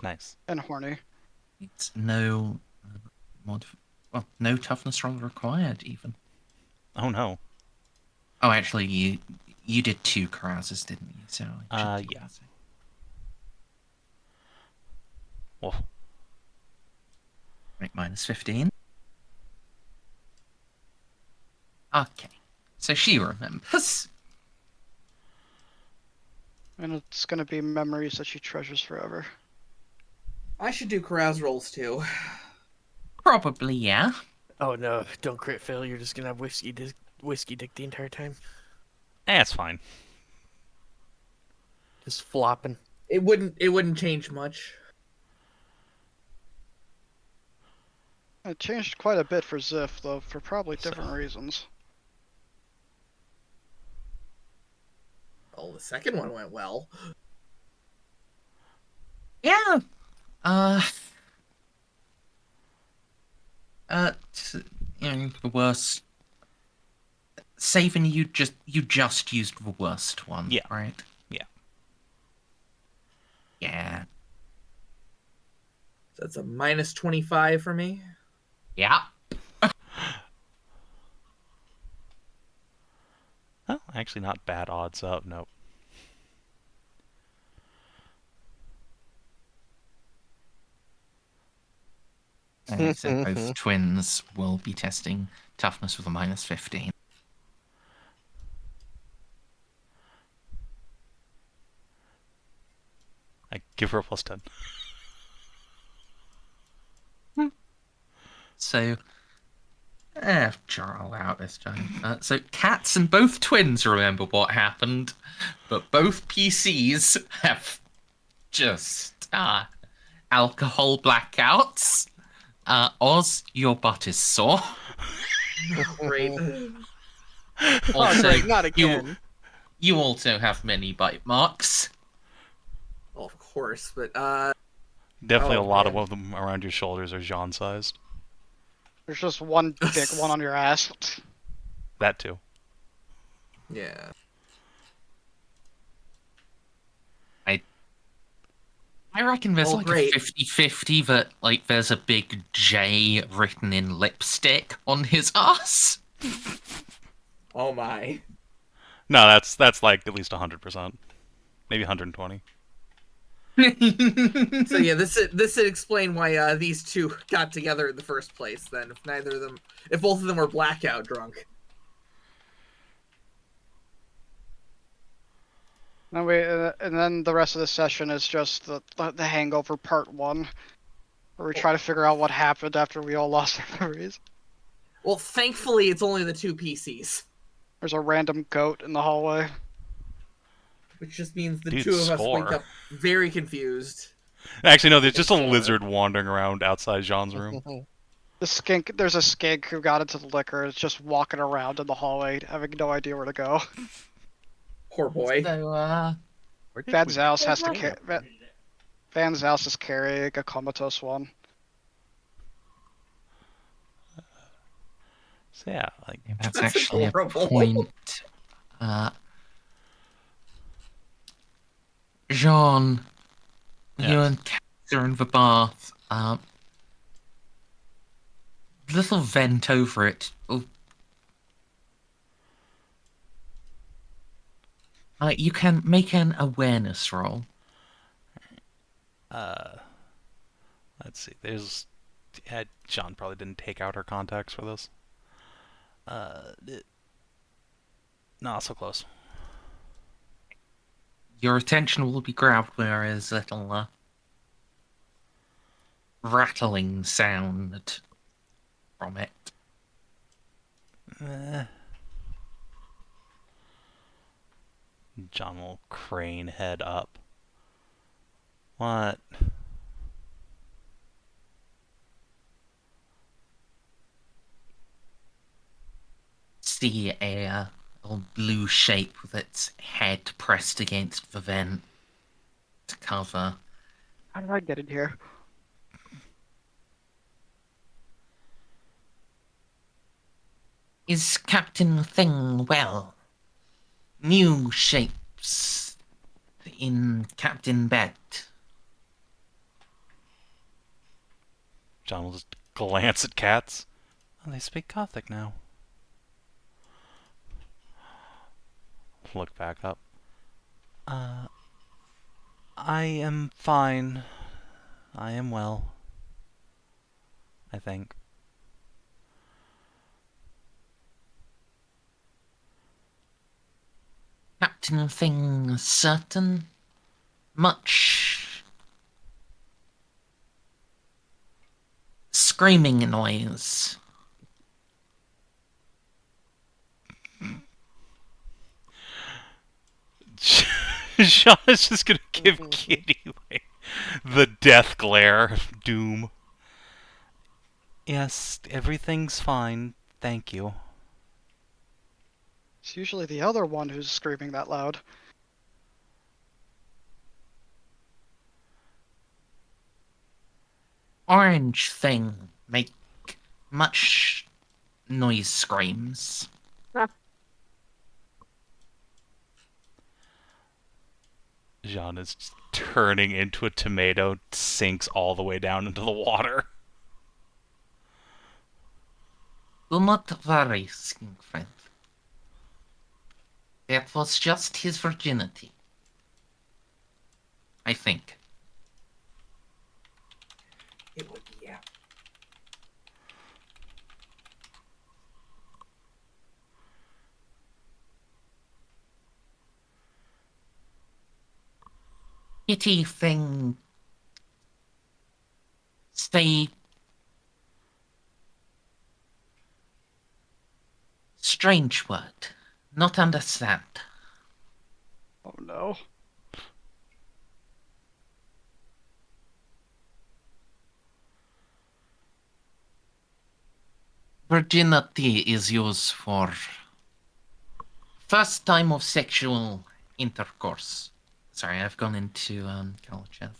Nice. and horny. It's no no toughness roll required even. Oh no. Oh, actually, you did 2 carouses, didn't you? So yeah. Well. Right, -15. Okay, so she remembers. And it's gonna be memories that she treasures forever. I should do carouse rolls too. Probably, yeah. Oh no! Don't crit fail. You're just gonna have whiskey dick the entire time. It's fine. Just flopping. It wouldn't change much. It changed quite a bit for Xiph, though, for probably different reasons. Oh, the second one went well. Yeah. The worst. Savin, you just used the worst one, Yeah. right? Yeah. Yeah. So that's a minus 25 for me. Yeah. Oh, actually not bad odds up. Nope. So both twins will be testing toughness with a minus 15. I give her a plus 10. So, sure, I'll allow it this time. So cats and both twins remember what happened, but both PCs have just alcohol blackouts. Oz, your butt is sore. Great. Oh, great, not again. You also have many bite marks. Well, of course, but Definitely Oh, a lot man. of them around your shoulders are Jean-sized. There's just one big one on your ass. That too. yeah. I reckon there's Oh, like great. a 50-50 that like there's a big J written in lipstick on his ass. Oh my. No, that's like at least 100%. Maybe 120. So yeah, this would explain why these two got together in the first place. Then, if both of them were blackout drunk. And then the rest of the session is just the hangover part 1, where we try to figure out what happened after we all lost our memories. Well, thankfully, it's only the two PCs, There's a random goat in the hallway. which just means the Dude, two of us score. wake up very confused. Actually, no, there's just a lizard wandering around outside Jean's room. There's a skink who got into the liquor. It's just walking around in the hallway, having no idea where to go. Poor boy. So, Where did Van we Zals get has to that carry. from? Van Zals is carrying a comatose one. So yeah, like that's That's actually adorable. a point. Jean, you Yes. and Kat are in the bath. Little vent over it. Oh. You can make an awareness roll. let's see. There's Jean probably didn't take out her contacts for this. Not so close. Your attention will be grabbed by a little rattling sound from it. Jean will crane head up. What? See a little blue shape with its head pressed against the vent to cover. How did I get in here? Is Captain Thing well? New shapes in Captain Bed. Jean will just glance at cats. Oh, they speak Gothic now. Look back up. I am fine. I am well. I think. Captain Thing certain? Much screaming noise. Jean is just gonna give Kitty like, the death glare of doom. Yes, everything's fine. Thank you. It's usually the other one who's screaming that loud. Orange Thing make much noise screams. Jeanne is just turning into a tomato, sinks all the way down into the water. Do not worry, skin friend. That was just his virginity. I think. It would, yeah. Kitty thing. Stay. Strange word. Not understand. Oh no. Virginity is used for first time of sexual intercourse. Sorry, I've gone into Kalchev.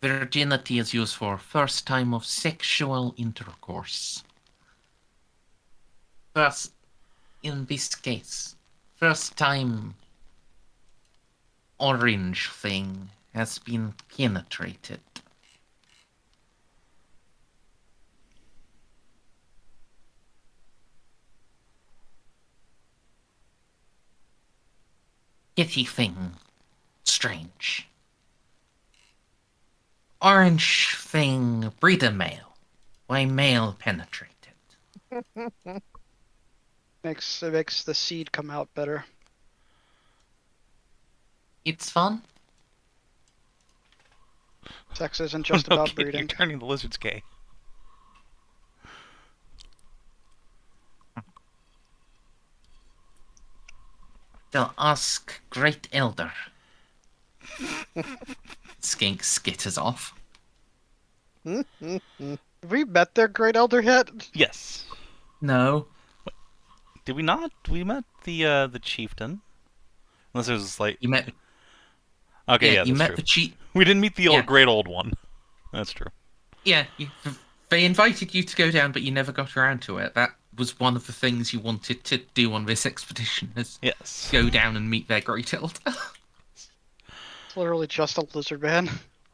Virginity is used for first time of sexual intercourse. First, in this case, first time orange thing has been penetrated. Kitty thing, strange. Orange thing, breeder male. Why male penetrated? It makes the seed come out better. It's fun. Sex isn't just No, about Kitty, breeding. you're turning the lizards gay. They'll ask Great Elder. Skink skitters off. Have we met their great elder yet? Yes. No. Did we not? We met the chieftain. Unless there's a slight. You met. Okay, Yeah, yeah, you that's met true. the chief. We didn't meet the Yeah. great old one. That's true. Yeah, they invited you to go down, but you never got around to it. That was one of the things you wanted to do on this expedition: is Yes. go down and meet their great elder. It's literally just a lizard man.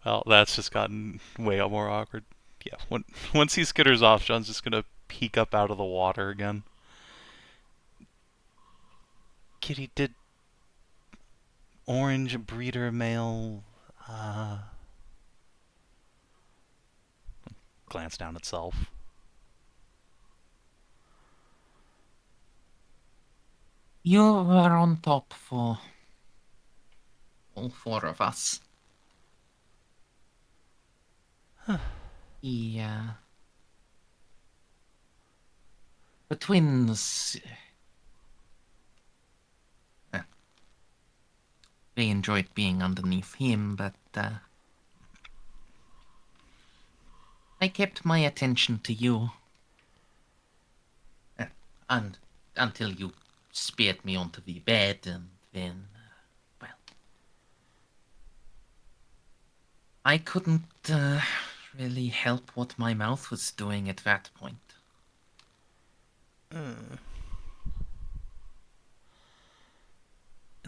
Well, that's just gotten way more awkward. Yeah, once he skitters off, John's just gonna peek up out of the water again. Kitty, did orange breeder male glance down itself? You were on top for all four of us. Yeah. The twins. They enjoyed being underneath him, but I kept my attention to you. And until you speared me onto the bed, and then, well, I couldn't really help what my mouth was doing at that point. I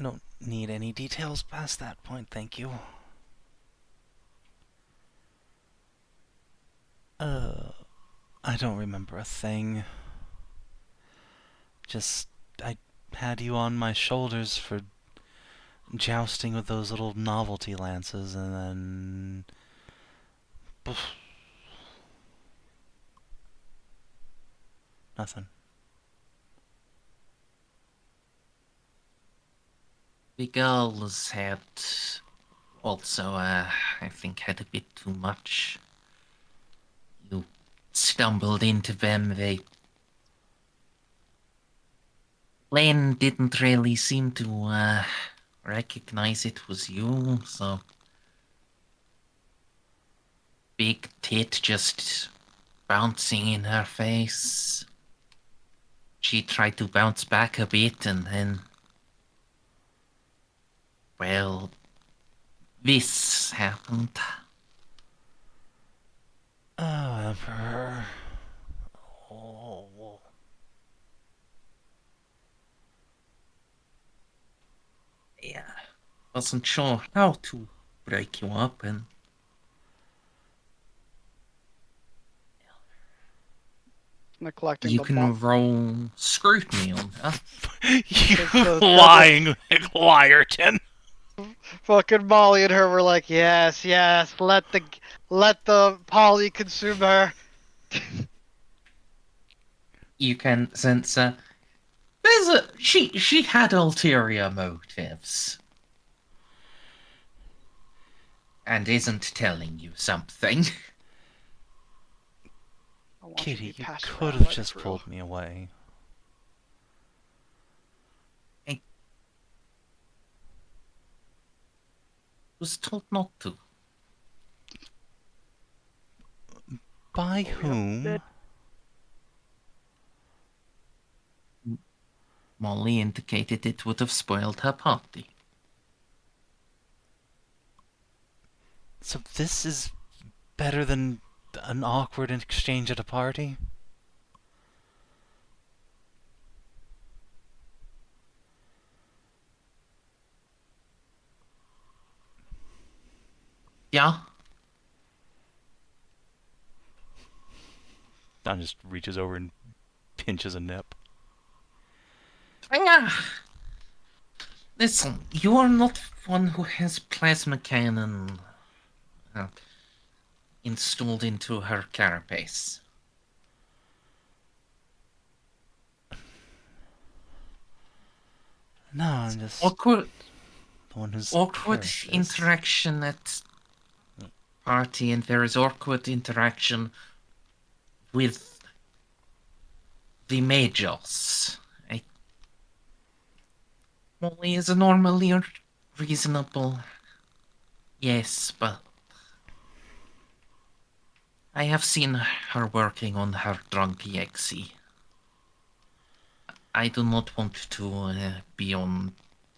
don't need any details past that point, thank you. I don't remember a thing. Just, I had you on my shoulders for jousting with those little novelty lances, and then... Poof. Nothing. The girls had also, I think, had a bit too much. You stumbled into them. Lane didn't really seem to recognize it was you, so big tit just bouncing in her face. She tried to bounce back a bit, and then, well, this happened. Oh, Emperor. Oh. wasn't sure how to break you up, and Neglecting you the can roll scrutiny on her. You The lying liarton. fucking Molly and her were like, yes, let the poly consume her. You can sense she had ulterior motives and isn't telling you something. I want Kitty, to be you passed could around have by the just crew. pulled me away. Was told not to. By Oh, yep. whom? Molly indicated it would have spoiled her party. So this is better than an awkward exchange at a party? Yeah? Don just reaches over and pinches a nip. Listen, you are not one who has plasma cannon installed into her carapace. No, I'm just Awkward the one who's awkward heard this. interaction at party, and there is awkward interaction with the Magos. Molly is normally reasonable. Yes, but I have seen her working on her drunk Yexi. I do not want to be on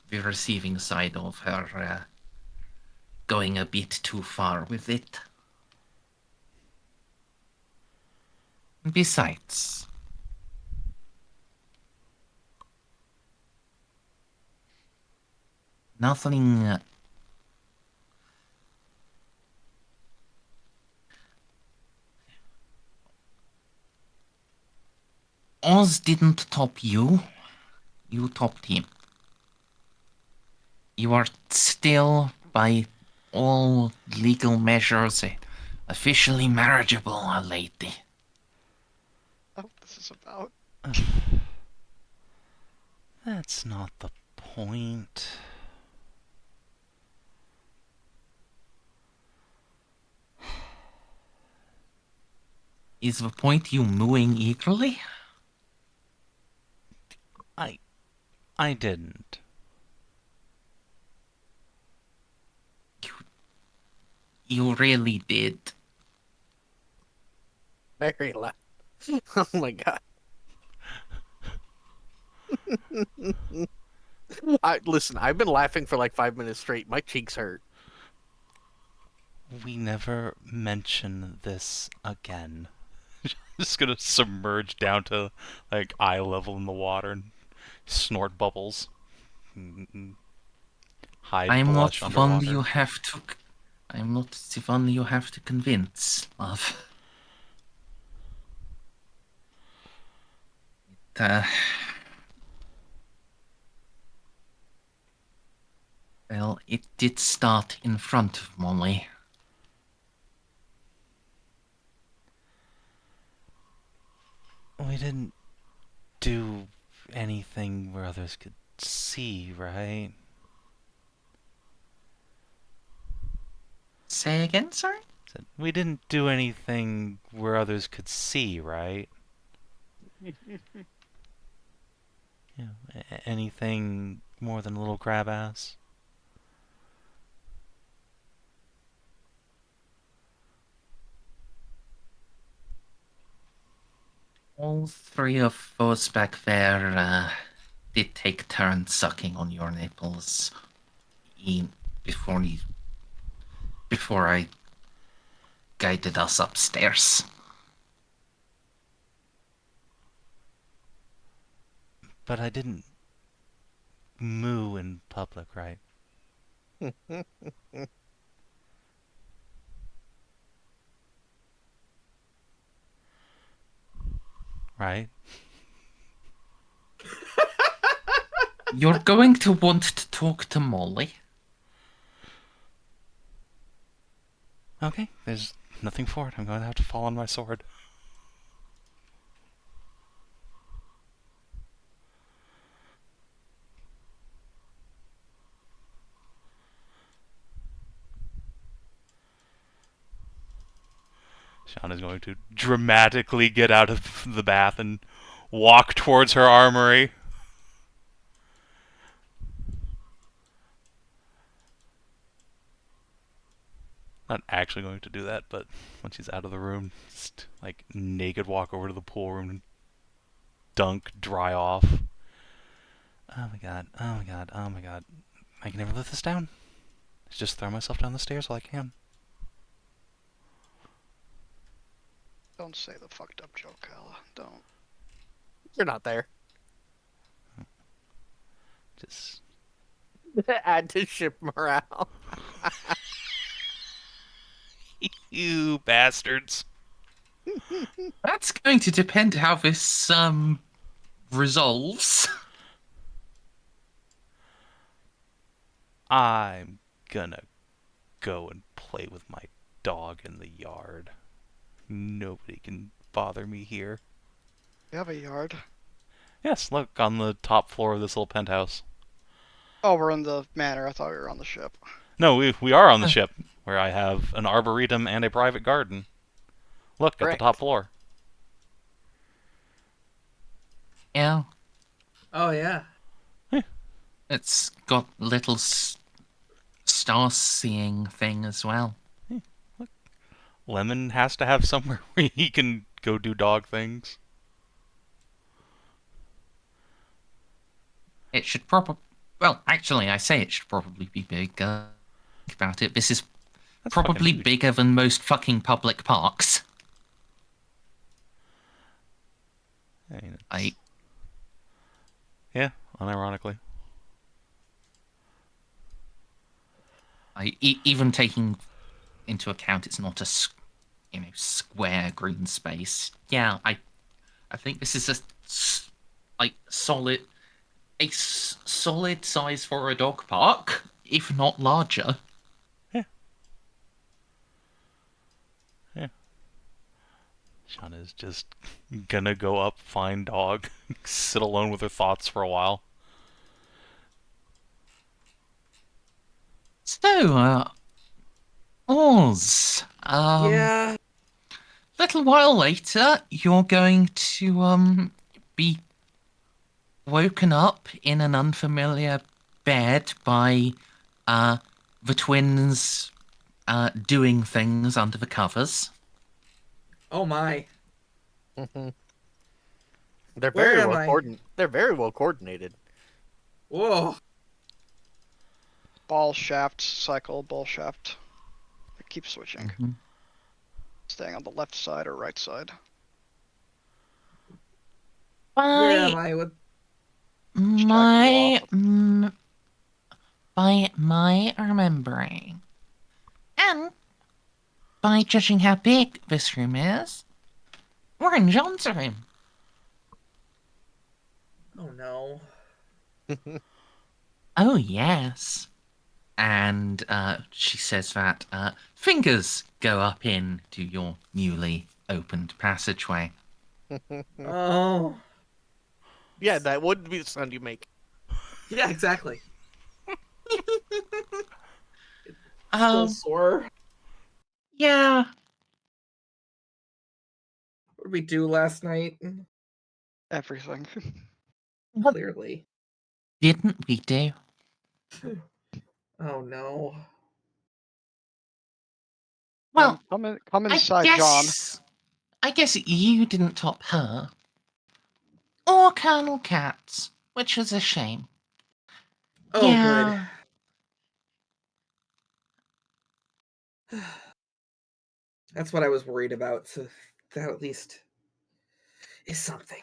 the receiving side of her going a bit too far with it. Besides, nothing. Oz didn't top you. You topped him. You are still, by all legal measures, officially marriageable, lady. That's what this is about. That's not the point. Is the point you mooing eagerly? I didn't. You really did. Very loud. Oh my god. Listen, I've been laughing for like 5 minutes straight. My cheeks hurt. We never mention this again. Just gonna submerge down to like eye level in the water and snort bubbles. Hide I'm not blush the one underwater. you have to. I'm not the one you have to convince, love. Well, it did start in front of Molly. We didn't do anything where others could see, right? Say again, sorry? We didn't do anything where others could see, right? Yeah, anything more than a little crab ass? All three of us back there did take turns sucking on your nipples before I guided us upstairs. But I didn't moo in public, right? Right? You're going to want to talk to Molly. Okay, there's nothing for it. I'm going to have to fall on my sword. Jeanne is going to dramatically get out of the bath and walk towards her armory. Not actually going to do that, but when she's out of the room, just like naked walk over to the pool room and dunk, dry off. Oh my god, oh my god, oh my god. I can never live this down. Just throw myself down the stairs while I can. Don't say the fucked up joke, Ella. Don't. You're not there. Just Add to ship morale. you bastards. That's going to depend how this resolves. I'm gonna go and play with my dog in the yard. Nobody can bother me here. You have a yard. Yes, look, on the top floor of this little penthouse. Oh, we're in the manor. I thought we were on the ship. No, we are on the ship, where I have an arboretum and a private garden. Look, Correct. at the top floor. Yeah, Oh yeah. it's got little star-seeing thing as well. Lemon has to have somewhere where he can go do dog things. It should probably... Well, actually, I say it should probably be big. Think about it. This is That's probably fucking huge. bigger than most fucking public parks. I mean, I, unironically. even taking into account it's not a square green space. Yeah, I think this is solid size for a dog park, if not larger. Jeanne is just gonna go up, find dog, sit alone with her thoughts for a while. So, Oz, Yeah. little while later, you're going to be woken up in an unfamiliar bed by the twins doing things under the covers. Oh my. They're Where very am well I? They're very well coordinated. Whoa. Ball shaft, cycle, ball shaft. I keep switching. Mm-hmm. Staying on the left side or right side. Where am I? What? By my remembering, and by judging how big this room is, we're in John's room. Oh no. Oh yes. And she says that fingers go up into your newly opened passageway. Oh. Yeah, that would be the sound you make. Yeah, exactly. Still sore. Yeah. What did we do last night? Everything. Clearly. Didn't we do? Oh no. Well, come inside, John. I guess you didn't top her. Or Colonel Katz, which is a shame. Oh, Yeah. good. That's what I was worried about, so that at least is something.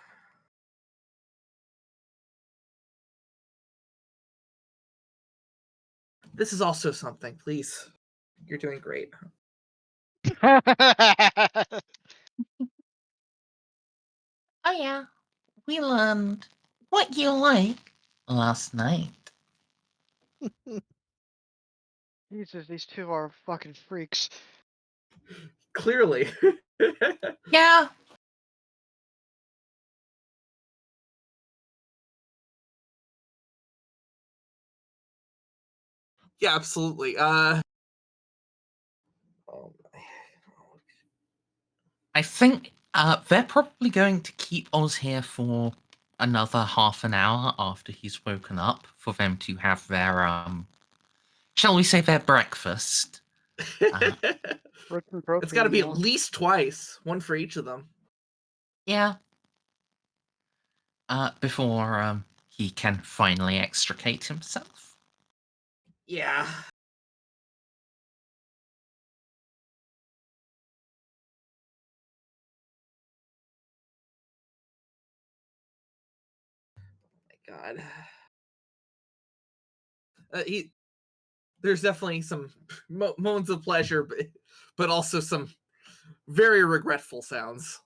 This is also something. Please, you're doing great. Oh yeah, we learned what you like last night. Jesus, these two are fucking freaks. Clearly. Yeah. Yeah, absolutely. Oh, I think they're probably going to keep Oz here for another half an hour after he's woken up for them to have their shall we say their breakfast. Rich in protein, it's got to be yeah. at least twice, one for each of them. Yeah. Before he can finally extricate himself. Yeah. Oh my God. There's definitely some moments of pleasure, but also some very regretful sounds.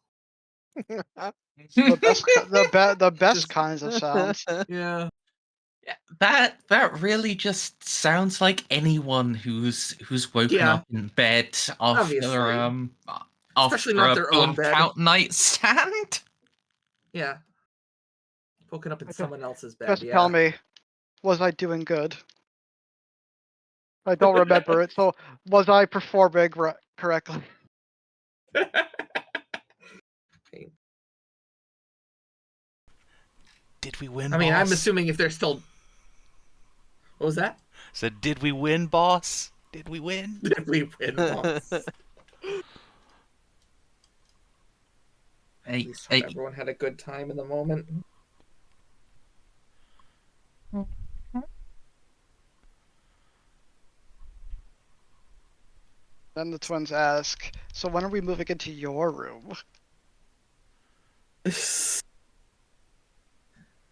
The best Just- kinds of sounds. Yeah. That really just sounds like anyone who's woken Yeah. up in bed Obviously. after Especially not a their own burnt bed. out nightstand. Yeah. Woken up in someone else's bed. Just Yeah. tell me, was I doing good? I don't remember it, so was I performing correctly? Did we win, I mean, boss? I'm assuming if they're still... What was that? Said, did we win, boss? Did we win? Did we win, boss? At least everyone had a good time in the moment. Then the twins ask, so when are we moving into your room?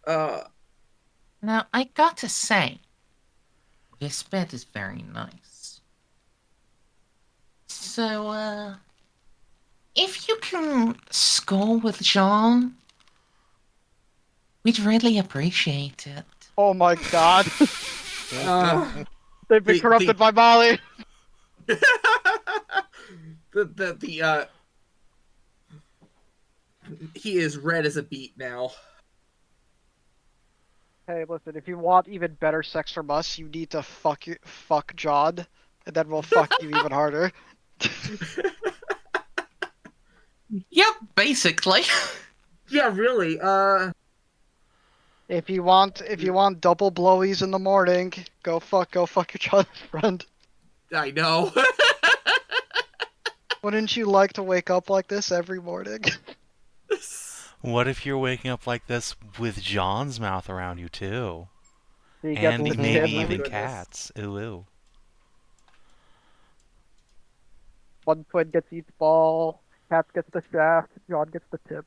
Now, I gotta say, this bed is very nice. So, if you can score with Jeanne, we'd really appreciate it. Oh my god. They've been corrupted by Molly. He is red as a beet now. Hey, listen, if you want even better sex from us, you need to fuck John, and then we'll fuck you even harder. Yep, basically. Yeah, really. If you want double blowies in the morning, go fuck your John's friend. I know. Wouldn't you like to wake up like this every morning? What if you're waking up like this with John's mouth around you, too? So you get And the maybe tip. even cats. Ooh, ooh. One twin gets each ball, Cat gets the shaft, John gets the tip.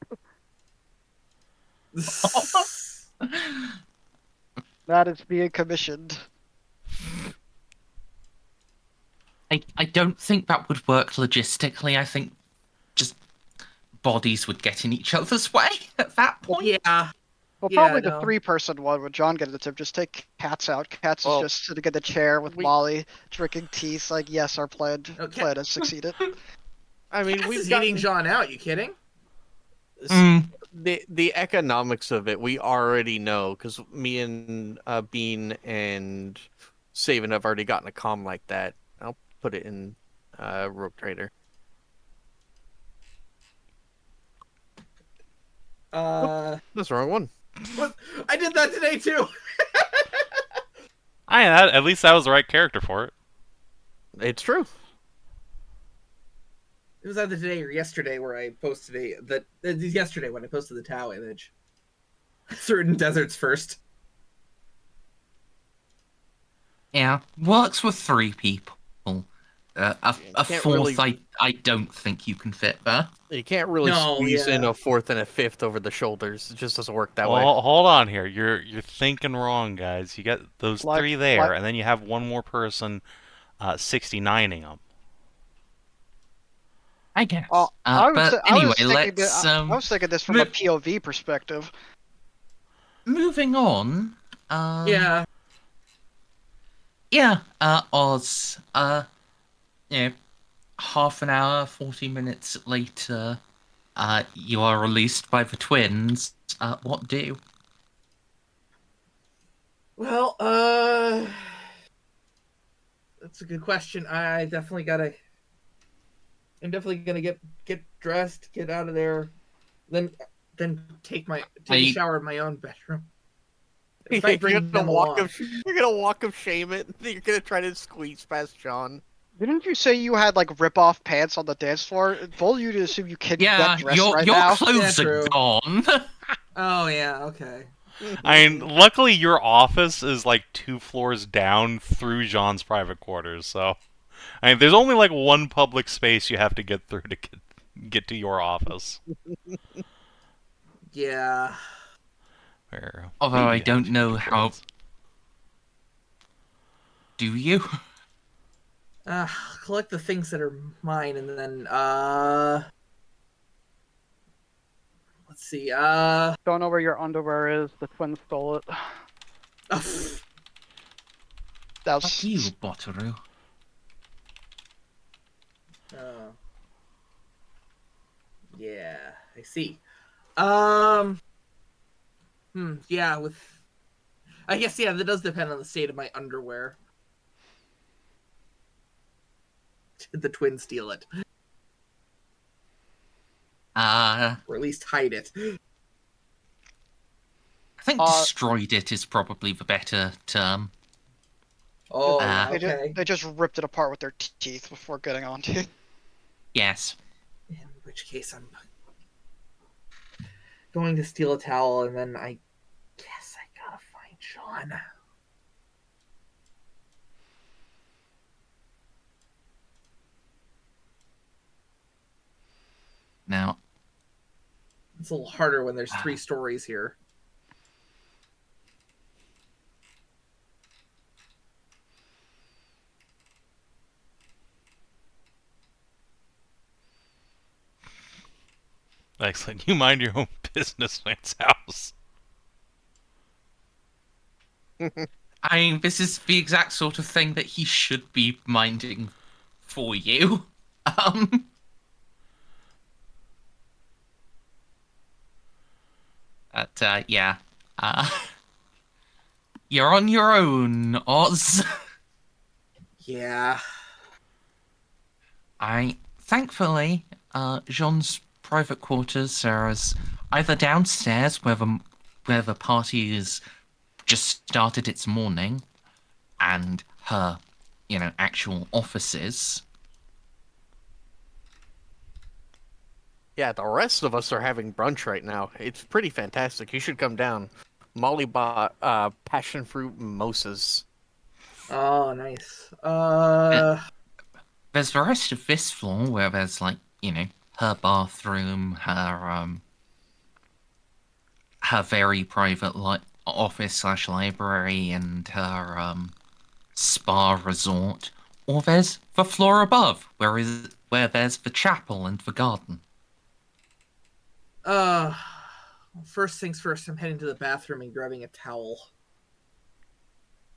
That is being commissioned. I don't think that would work logistically. I think just bodies would get in each other's way at that point. Yeah. Well, Yeah, probably the no. 3-person one with John getting the tip. Just take Cats out. Cats Well, is just sitting in the chair with we- Molly, drinking teeth. Like, yes, our plan Okay. has succeeded. I mean, Cass we've is got eating John out. You kidding? the economics of it. We already know because me and Bean and Savin have already gotten a comm like that. I'll put it in Rogue Trader. That's the wrong one. I did that today too. At least that was the right character for it. It's true. It was either today or yesterday where I posted yesterday when I posted the Tau image. Certain deserts first. Yeah, works with 3 people. A can't fourth, really- I don't think you can fit there. You can't really No, squeeze in yeah. a fourth and a fifth over the shoulders. It just doesn't work that way. Well, hold on here. You're thinking wrong, guys. You got those Like- three there, like- and then you have one more person 69ing them. I guess. I anyway, was thinking this from a mo- POV perspective. moving on. Yeah. Yeah. Oz. You know, half an hour, 40 minutes later, you are released by the twins. What do? Well, that's a good question. I'm definitely gonna get dressed, get out of there, then take a shower in my own bedroom. If I bring them along. You're gonna walk of shame it. You're gonna try to squeeze past John. Didn't you say you had like rip-off pants on the dance floor? Bold you to assume you can't Yeah, get dressed your right your now. clothes Yeah, are true. gone. Oh yeah, okay. I mean, luckily your office is like 2 floors down through Jean's private quarters, so I mean, there's only like one public space you have to get through to get to your office. Yeah. Where Although I maybe don't have know two how. floors. Do you? Collect the things that are mine, and then let's see. Don't know where your underwear is. The twins stole it. That Fuck was you, Botaru. Yeah, I see. Yeah, I guess, yeah, that does depend on the state of my underwear. Did the twins steal it? I Or at least hide it? think destroyed it is probably the better term. Oh, Ah. okay. they just ripped it apart with their teeth before getting onto it. Yes. In which case, I'm going to steal a towel, and then I guess I gotta find Sean. Now, It's a little harder when there's 3 stories here. Excellent. You mind your own business, man's house. I mean, this is the exact sort of thing that he should be minding for you. But, yeah. You're on your own, Oz. Yeah. Thankfully, Jean's private quarters are either downstairs where the party has just started its morning, and her, actual offices. Yeah, the rest of us are having brunch right now. It's pretty fantastic. You should come down. Molly bought passion fruit mimosas. Oh, nice. There's the rest of this floor where there's her bathroom, her very private office / library, and her spa resort. Or there's the floor above, where there's the chapel and the garden. First things first, I'm heading to the bathroom and grabbing a towel.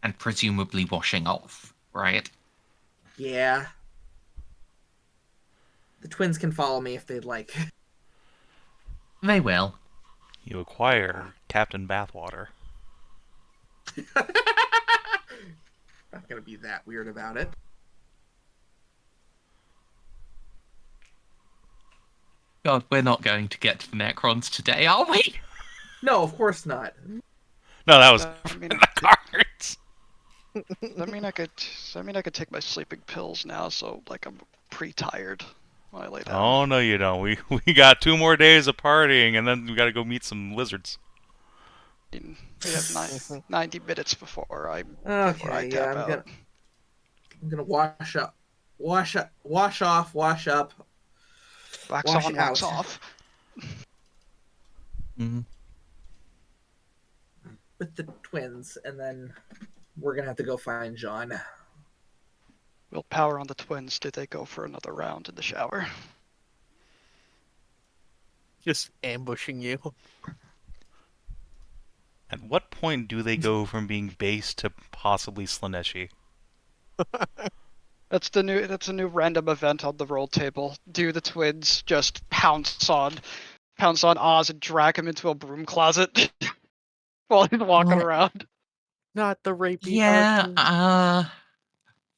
And presumably washing off, right? Yeah. The twins can follow me if they'd like. They will. You acquire Captain Bathwater. Not gonna be that weird about it. God, we're not going to get to the Necrons today, are we? No, of course not. No, that was I mean, the cards. I mean, I could take my sleeping pills now, so like I'm pre-tired when I lay down. Oh no, you don't. We got 2 more days of partying, and then we got to go meet some lizards. We have 90 minutes before I Okay, yeah, tap out. I'm gonna wash up. wash off, wash up, Wax wash on, wax out. off. Mm. with the twins, and then we're gonna have to go find John. We'll power on the twins. Did they go for another round in the shower? Just ambushing you. At what point do they go from being base to possibly Slaneshi? That's a new random event on the roll table. Do the twins just pounce on Oz and drag him into a broom closet while he's walking Well, around? Not the rapey Yeah, part.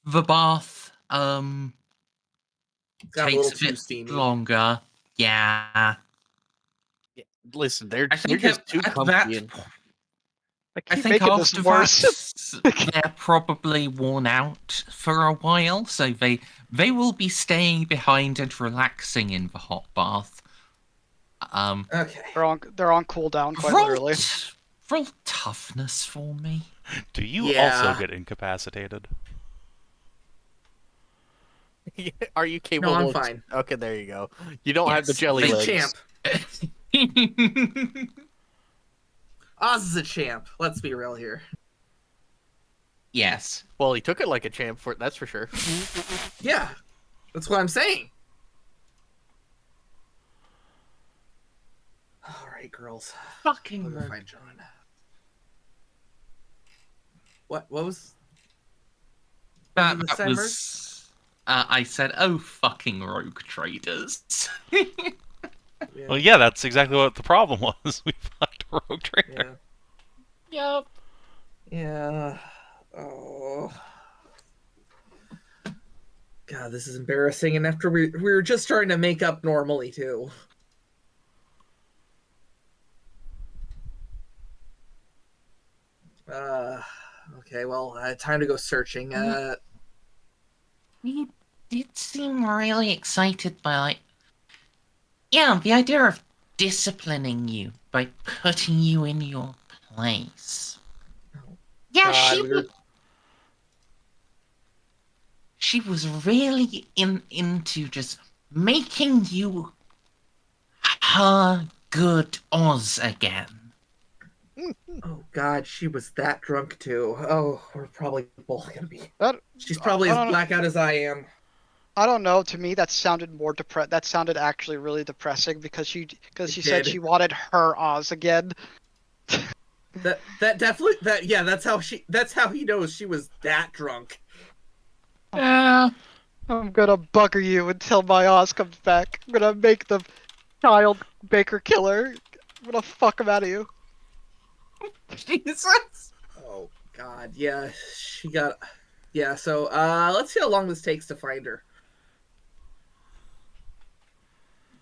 the bath Got a takes little a too bit steamy. longer. Yeah. Listen, I you're think just too at comfy. that And... I I keep think making this after worse. that, they're probably worn out for a while, so they will be staying behind and relaxing in the hot bath. Okay. They're on cooldown quite Roll, literally. roll toughness for me. Do you Yeah. also get incapacitated? Are you capable? No, I'm of... fine. Okay, there you go. You don't have the Yes, jelly He's a legs. champ. Oz is a champ. Let's be real here. Yes. Well, he took it like a champ, for that's for sure. Yeah, that's what I'm saying. All right, girls. Fucking We'll go find John. What was? that, the that same was. I said, "Oh, fucking rogue traders." Yeah. Well, yeah, that's exactly what the problem was. We fucked a rogue trader. Yeah. Yep. Yeah. Oh. God, this is embarrassing. And after we were just starting to make up normally too. Okay, well, time to go searching. You did seem really excited by, like, yeah, the idea of disciplining you by putting you in your place. Yeah, God, she was really into just making you her good Oz again. oh God, she was that drunk too. Oh, we're probably both gonna be. That She's probably I as don't know. blackout as I am. I don't know. To me, that sounded more That sounded actually really depressing because she said did. she wanted her Oz again. That definitely that's how he knows she was that drunk. Yeah. I'm gonna bugger you until my Oz comes back. I'm gonna make the child baker killer. I'm gonna fuck him out of you. Jesus. Oh God, yeah, she got. Yeah, so let's see how long this takes to find her.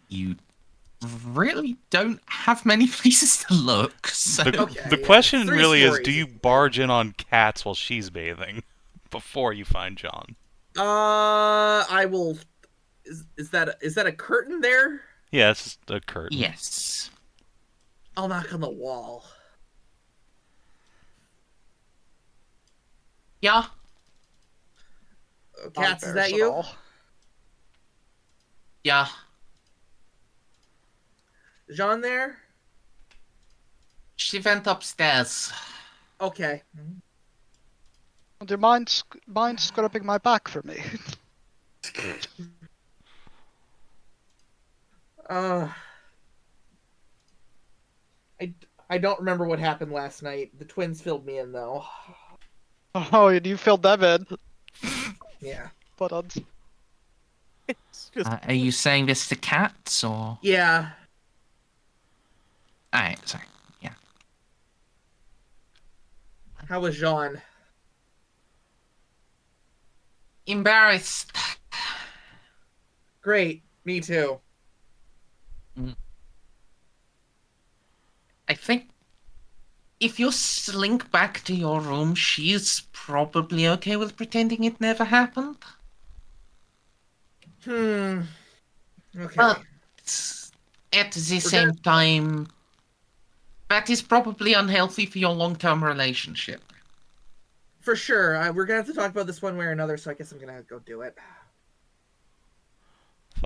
You really don't have many places to look. So. The question Three really is, stories. do you barge in on Cats while she's bathing before you find John? I will. Is that a curtain there? Yeah, it's just a curtain. Yes. I'll knock on the wall. Yeah. Cats, is that Embarrassed at you? all. Yeah. John there? She went upstairs. Okay. Do you mind scrubbing my back for me? I don't remember what happened last night. The twins filled me in though. Oh, and you filled them in. Yeah. But It's just Are you saying this to Cats or? Yeah. Alright, sorry. Yeah. How was Jean? Embarrassed. Great. Me too. I think if you slink back to your room, she's probably okay with pretending it never happened. Okay. But at the same time, that is probably unhealthy for your long-term relationship. For sure. We're gonna have to talk about this one way or another, so I guess I'm gonna go do it.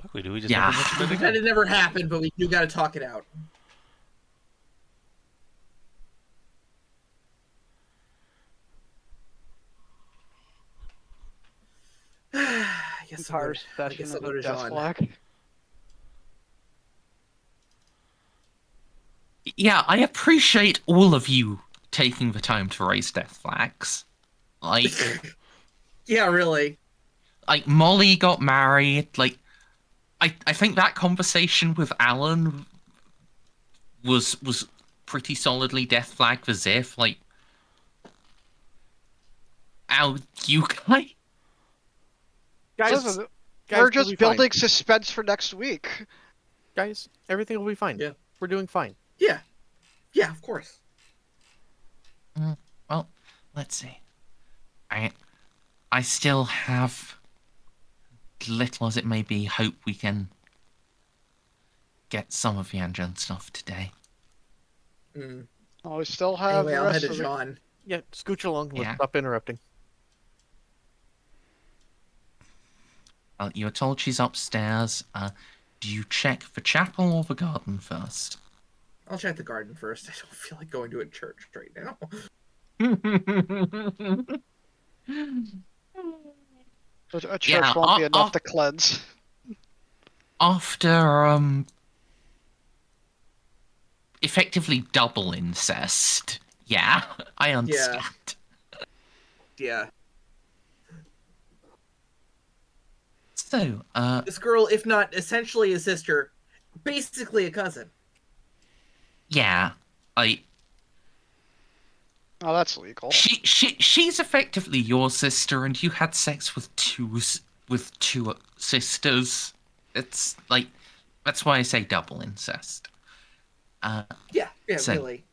Fuck, we do. We just Yeah. never mentioned it That again. it never happened, but we do got to talk it out. I guess I'll go Entire to, I session guess is I'll go a to death Jeanne. flag. Yeah, I appreciate all of you taking the time to raise death flags. Like, Yeah, really. like Molly got married. Like, I think that conversation with Alan was pretty solidly death flag for Xiph. Like, how you guys? Guys, Listen, guys, we're we'll just be fine. building suspense for next week. Guys, everything will be fine. Yeah. We're doing fine. Yeah. Yeah, of course. Well, let's see. I still have, little as it may be, hope we can get some of the engine stuff today. Mm. Oh, we still have Anyway, the I'll head rest to of the... Jeanne. Yeah, scooch along. Let's Yeah. stop interrupting. You were told she's upstairs. Do you check the chapel or the garden first? I'll check the garden first. I don't feel like going to a church right now. A church Yeah, won't be enough to cleanse. After effectively double incest. Yeah, I understand. Yeah. So, This girl, if not essentially a sister, basically a cousin. yeah, Oh, that's legal. she's effectively your sister, and you had sex with two sisters. It's like, that's why I say double incest. Yeah, So- really.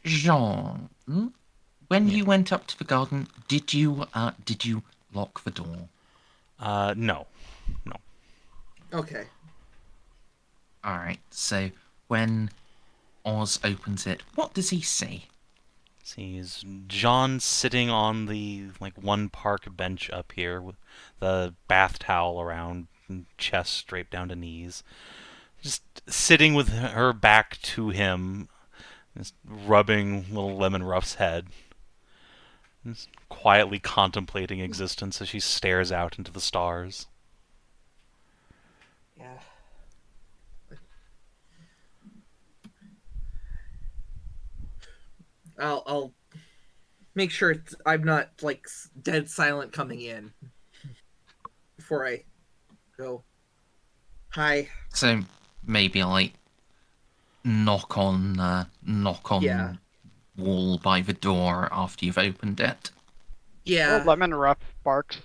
Jean, when you went up to the garden, did you lock the door? No. Okay. All right. So when Oz opens it, what does he see? Sees John sitting on the one park bench up here with the bath towel around, chest draped down to knees, just sitting with her back to him, just rubbing little Lemon Ruff's head, just quietly contemplating existence as she stares out into the stars. Yeah. I'll make sure I'm not dead silent coming in before I go. Hi. So maybe knock on Yeah. wall by the door after you've opened it. Yeah. Oh, Lemon Ruff barks.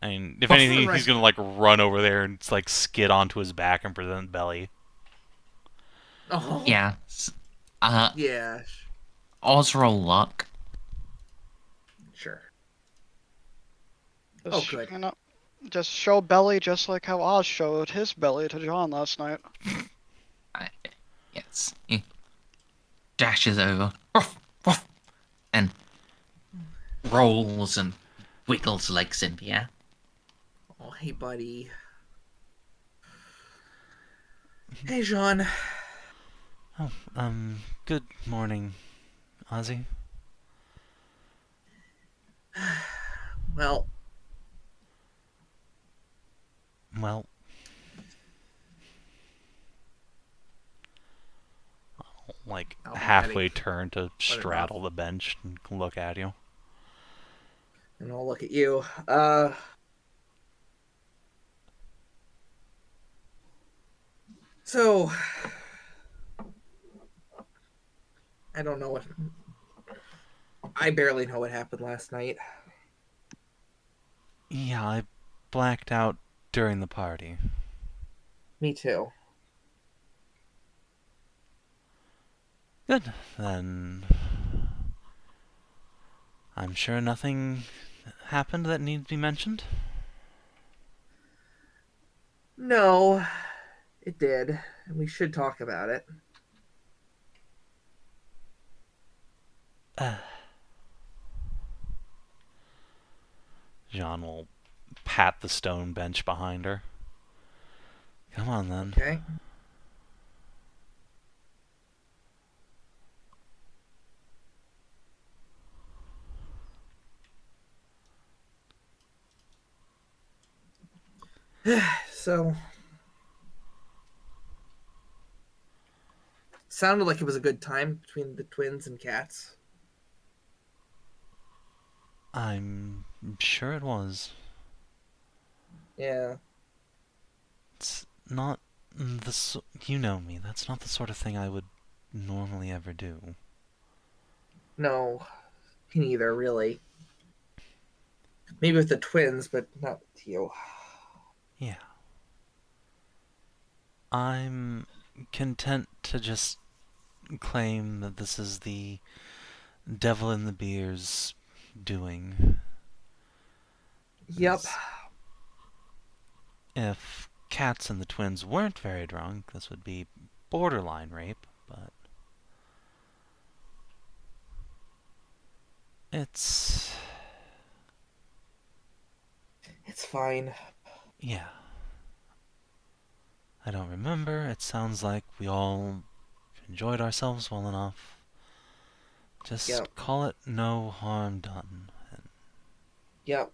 I mean, if Well, anything, right. he's gonna run over there and skid onto his back and present belly. Oh. Yeah. Yeah. Oz roll luck. Sure. Just, good. You know, just show belly just like how Oz showed his belly to John last night. Yes. He dashes over. Ruff, ruff, and rolls and wiggles legs in the air. Oh, hey, buddy. Hey, Jean. Oh, good morning, Ozzy. Well, Well, I'll be halfway heading- turn to straddle the bench and look at you. and I'll look at you. So, I don't know what. I barely know what happened last night. Yeah, I blacked out during the party. Me too. Good. Then I'm sure nothing happened that needs to be mentioned. No, it did. And we should talk about it. Jean will pat the stone bench behind her. Come on, then. Okay. So, sounded like it was a good time between the twins and cats. I'm sure it was. Yeah. It's not you know me. That's not the sort of thing I would normally ever do. No, me neither, really. Maybe with the twins, but not with you. Yeah. I'm content to just claim that this is the devil in the beer's doing. Yep. If Cats and the twins weren't very drunk, this would be borderline rape, but it's fine. yeah. I don't remember. It sounds like we all enjoyed ourselves well enough. Just Yep. call it no harm done. Yep.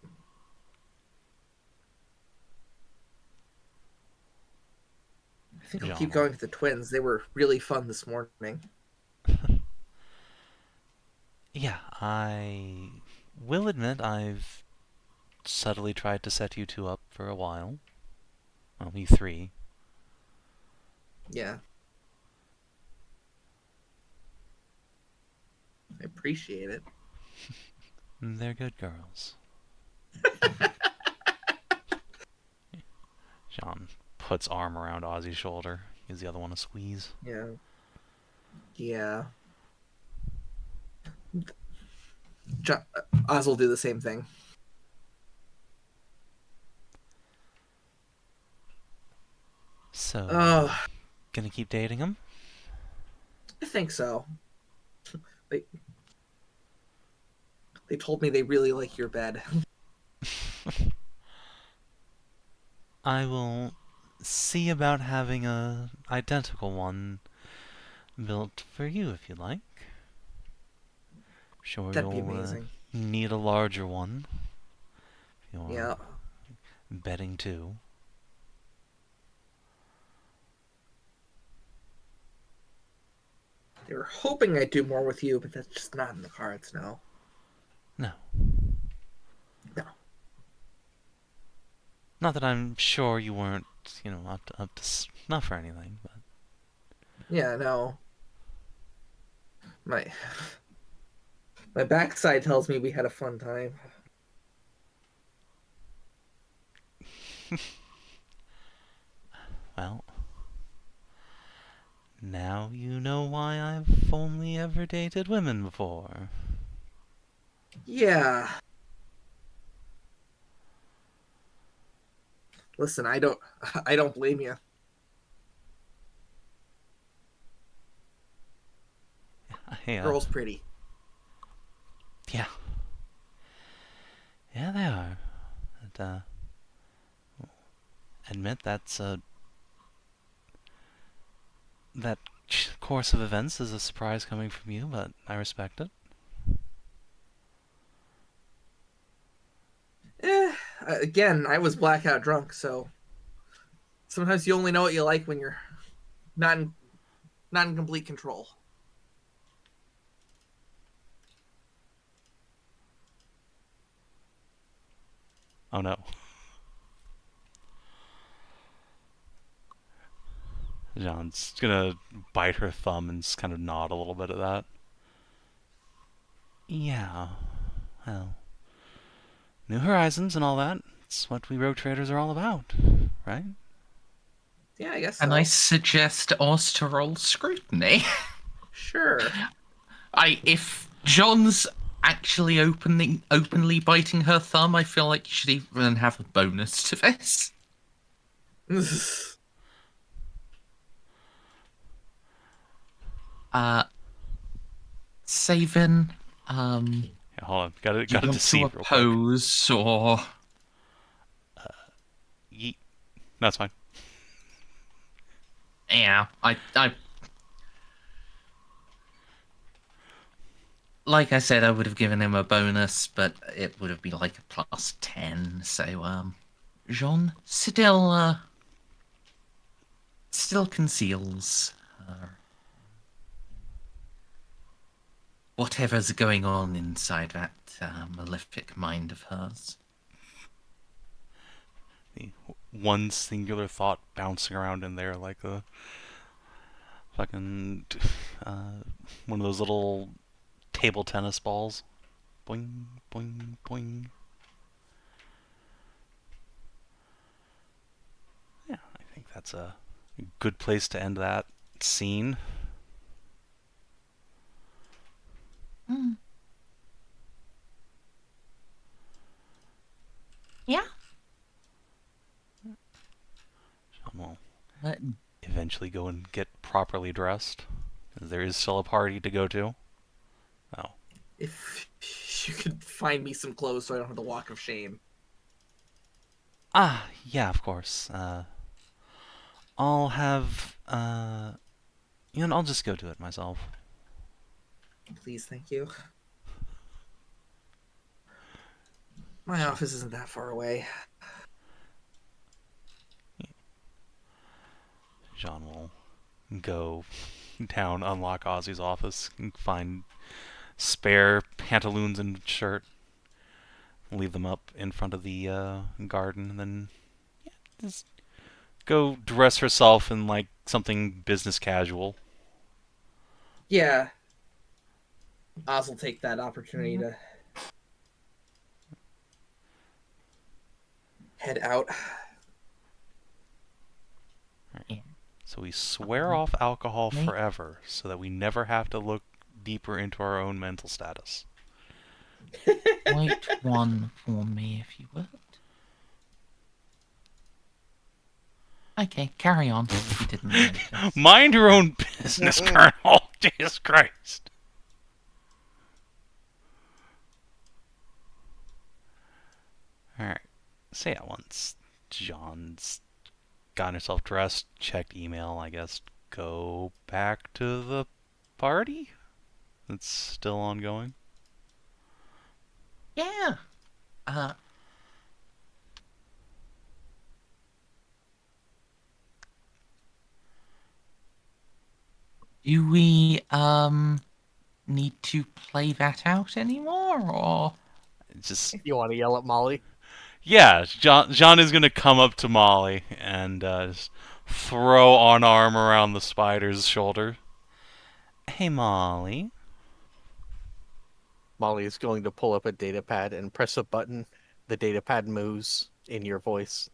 I think I'll keep John. going with the twins. They were really fun this morning. Yeah, I will admit I've subtly tried to set you two up for a while. Well, you three. Yeah. I appreciate it. They're good girls. John puts arm around Ozzy's shoulder, gives the other one a squeeze. Yeah. Yeah. Oz will do the same thing. So, Oh, gonna keep dating him? I think so. They told me they really like your bed. I will see about having a identical one built for you if you'd like. Sure, That'd be you'll amazing. need a larger one. If you're Yeah. betting too. They were hoping I'd do more with you, but that's just not in the cards now. No. No. Not that I'm sure you weren't, up to snuff or anything, but Yeah, no. My backside tells me we had a fun time. well, now you know why I've only ever dated women before. Yeah. Listen, I don't blame you. Hey, Girl's pretty. Yeah. Yeah, they are. And, admit that course of events is a surprise coming from you, but I respect it. Again, I was blackout drunk, so sometimes you only know what you like when you're not in complete control. Oh no. John's gonna bite her thumb and just kind of nod a little bit at that. Yeah, well, New Horizons and all that. It's what we rogue traders are all about, right? Yeah, I guess so. And I suggest us to roll scrutiny. Sure. If John's actually openly biting her thumb, I feel like you should even have a bonus to this. Savin, Yeah, hold on, gotta you want to deceive real quick. oppose or That's fine. Yeah, I like I said, I would have given him a bonus, but it would have been like a +10. So, Jean still conceals whatever's going on inside that malefic mind of hers. The one singular thought bouncing around in there like a fucking one of those little table tennis balls. Boing, boing, boing. Yeah, I think that's a good place to end that scene. Mm. Yeah. Sean will But eventually go and get properly dressed. There is still a party to go to. Oh. If you could find me some clothes so I don't have the walk of shame. Ah, yeah, of course. I'll have, I'll just go do it myself. Please, thank you. My office isn't that far away. Jean will go down, unlock Ozzy's office, and find spare pantaloons and shirt, leave them up in front of the garden, and then just go dress herself in like something business casual. Yeah. Oz will take that opportunity to head out. So we swear off alcohol forever so that we never have to look deeper into our own mental status. Wait one for me, if you would. Okay, carry on. If you didn't notice. Mind your own business, Colonel. Jesus Christ. Alright. So yeah, once John's gotten herself dressed, checked email, I guess, go back to the party? It's still ongoing? Yeah. Do we need to play that out anymore, or Just You want to yell at Molly? yeah, John is gonna come up to Molly and just throw an arm around the spider's shoulder. Hey, Molly. Molly is going to pull up a data pad and press a button. The data pad moves in your voice.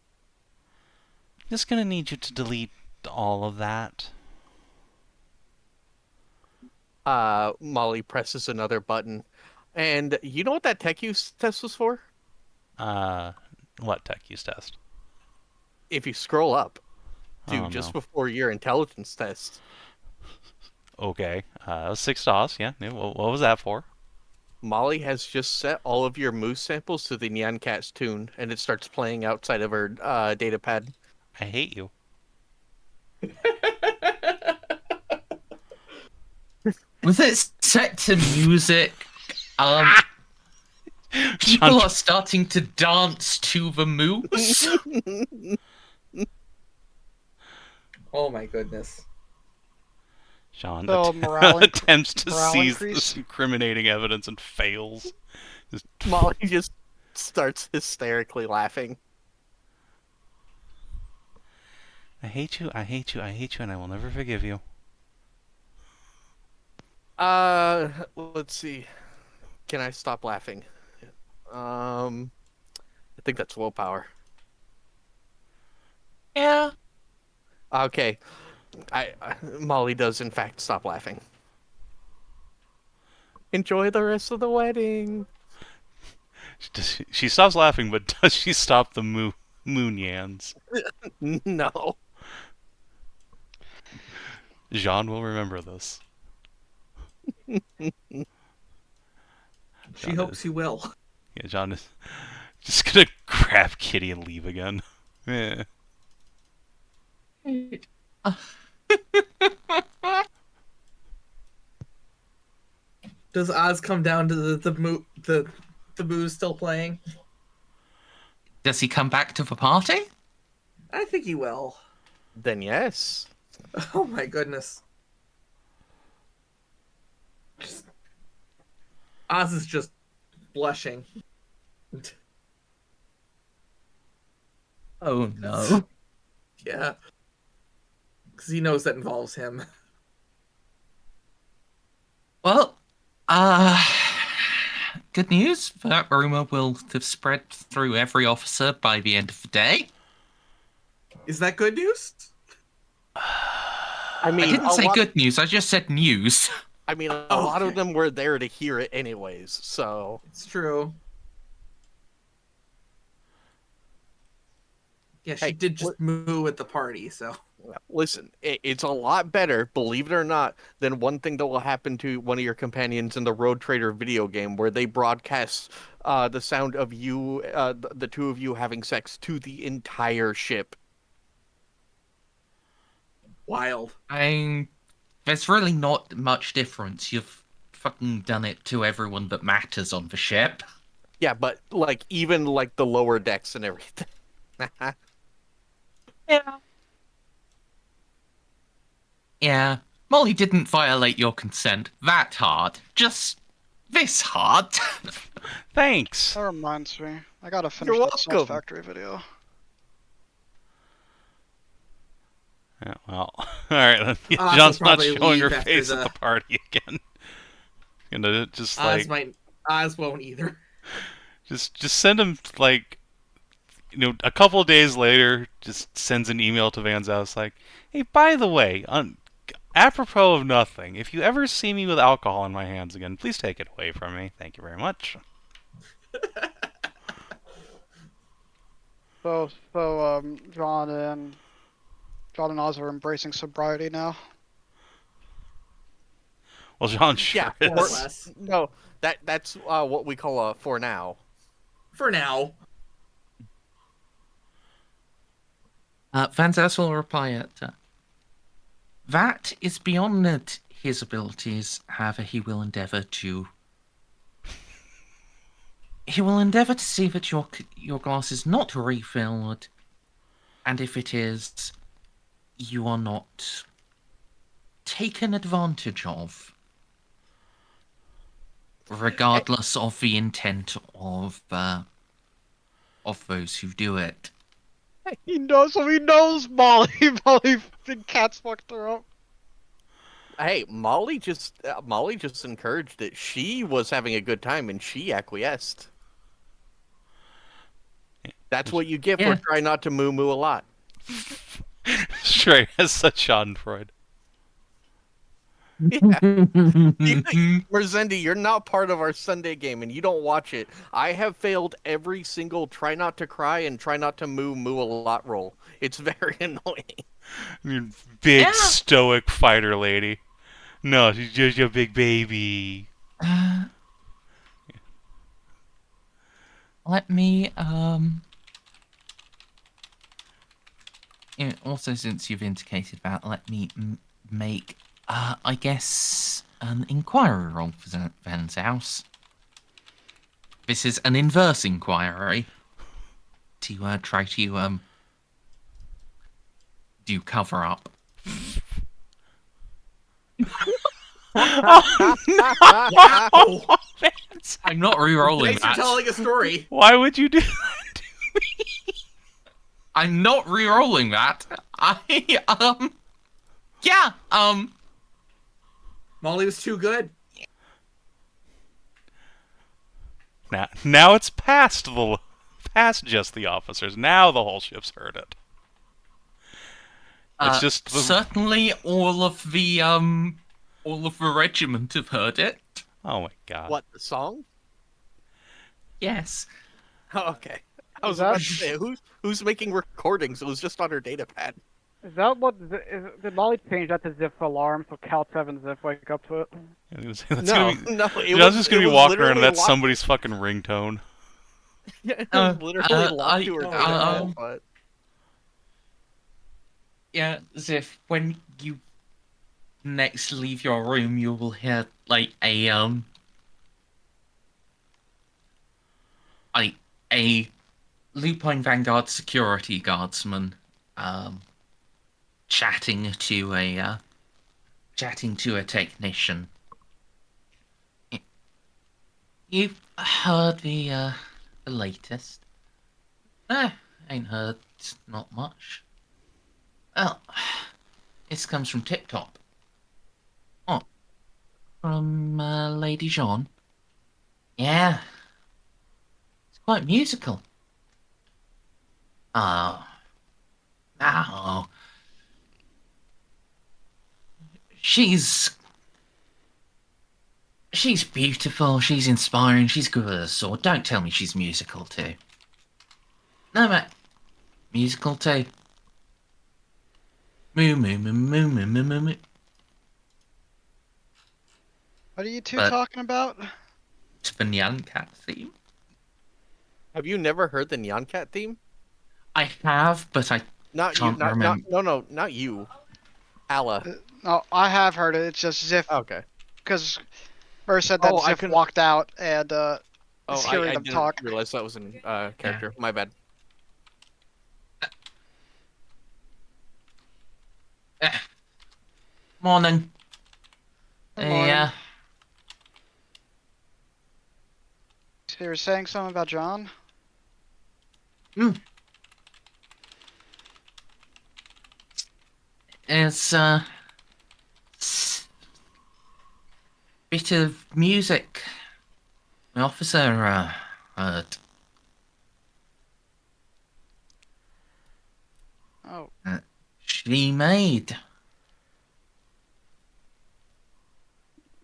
Just gonna need you to delete all of that. Molly presses another button. And you know what that tech use test was for? What tech use test? If you scroll up to Oh, just no. before your intelligence test, Okay. 6 DOS, yeah. What was that for? Molly has just set all of your moose samples to the Nyan Cat's tune, and it starts playing outside of her data pad. I hate you. was it set to music? People are starting to dance to the moose. Oh my goodness. John So, morale attempts to morale seize increase? this incriminating evidence and fails. Just Molly just starts hysterically laughing. I hate you, I hate you, I hate you, and I will never forgive you. Let's see. Can I stop laughing? I think that's willpower. Yeah. Okay. Molly does in fact stop laughing. Enjoy the rest of the wedding. She stops laughing, but does she stop the moon yans? No. Jean will remember this. She hopes you will. Yeah, John is just gonna grab Kitty and leave again. Eh. Uh, Does Oz come down to the booze still playing? Does he come back to the party? I think he will. Then yes. Oh my goodness. Oz is just blushing. Oh no. Yeah. Because he knows that involves him. Well, good news. That rumor will have spread through every officer by the end of the day. Is that good news? I mean, I didn't say good news, I just said news. I mean, a lot of them were there to hear it anyways, so... It's true. Yeah, she did just moo at the party, so... Listen, it's a lot better, believe it or not, than one thing that will happen to one of your companions in the Road Trader video game where they broadcast the sound of you, the two of you having sex to the entire ship. Wild. There's really not much difference. You've fucking done it to everyone that matters on the ship. Yeah, but, like, even, like, the lower decks and everything. Yeah. Yeah. Molly didn't violate your consent that hard. Just this hard. Thanks. That reminds me. I gotta finish You're that Salt welcome. Factory video. Yeah, well, all right. Oz will John's not probably showing her leave after face the- at the party again. You know, just Oz won't either. just send him like, a couple of days later, just sends an email to Van's house like, hey, by the way, apropos of nothing, if you ever see me with alcohol in my hands again, please take it away from me. Thank you very much. So, John and Oz are embracing sobriety now. Well, John sure Yeah, More or is. less. No, that's what we call a for now. For now. Van Zers will reply at, that is beyond his abilities. However, he will endeavour to see that your glass is not refilled, and if it is, you are not taken advantage of, regardless of the intent of those who do it. He knows Molly. Molly cats fucked her up. Hey, Molly just encouraged it. She was having a good time and she acquiesced. That's what you get Yeah. for trying not to moo a lot. Straight as such Schadenfreude. Yeah. Merzendi, you're not part of our Sunday game and you don't watch it. I have failed every single try not to cry and try not to moo a lot roll. It's very annoying. You big Yeah. stoic fighter lady. No, she's just a big baby. Let me, also, since you've indicated that, let me make, I guess, an inquiry roll for Van's house. This is an inverse inquiry to try to do cover up. Wow! I'm not re-rolling Thanks for that. telling a story. Why would you do that to me? I'm not re-rolling that. Yeah, Molly was too good. Now it's past just the officers. Now the whole ship's heard it. It's just certainly all of the regiment have heard it. Oh my god. What, the song? Yes. Oh, okay. I was Is that- about to say, who's making recordings? It was just on her data pad. Is that what? Did Molly change that to Xiph alarm so Cal 7 Xiph wake up to it? I was gonna say, that's No, gonna be, no. I was just gonna be was walking around and literally that's locked- somebody's fucking ringtone. Yeah, it was literally locked to her data pad, but... Yeah, Xiph, when you next leave your room, you will hear like a Lupine Vanguard security guardsman um chatting to a technician. You've heard the latest? Eh, ain't heard not much. Well, this comes from Tip Top. Oh, from Lady Jeanne. Yeah, it's quite musical. Oh, no. She's she's beautiful, she's inspiring, she's good with a sword. Don't tell me she's musical too. No, mate. Musical too. Moo moo moo moo moo moo moo moo. What are you two But talking about? it's the Nyan Cat theme. Have you never heard the Nyan Cat theme? I have, but I Not you. can't Not remember. no, not you. Allah. No, I have heard it. It's just Xiph, Okay. because Mer said that Oh, I Xiph couldn't. walked out and Oh, is hearing I them didn't talk. realize that was in character. My bad. Eh, morning. Good morning. Yeah. So you were saying something about John? It's bit of music. The officer heard. Oh, She made.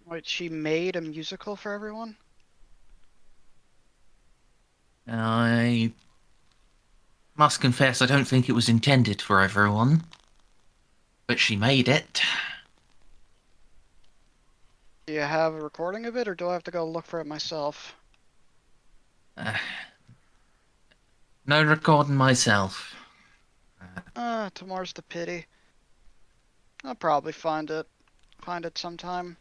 wait, she made a musical for everyone? I must confess, I don't think it was intended for everyone, but she made it. Do you have a recording of it, or do I have to go look for it myself? Uh, no recording myself. Tomorrow's the pity. I'll probably find it sometime.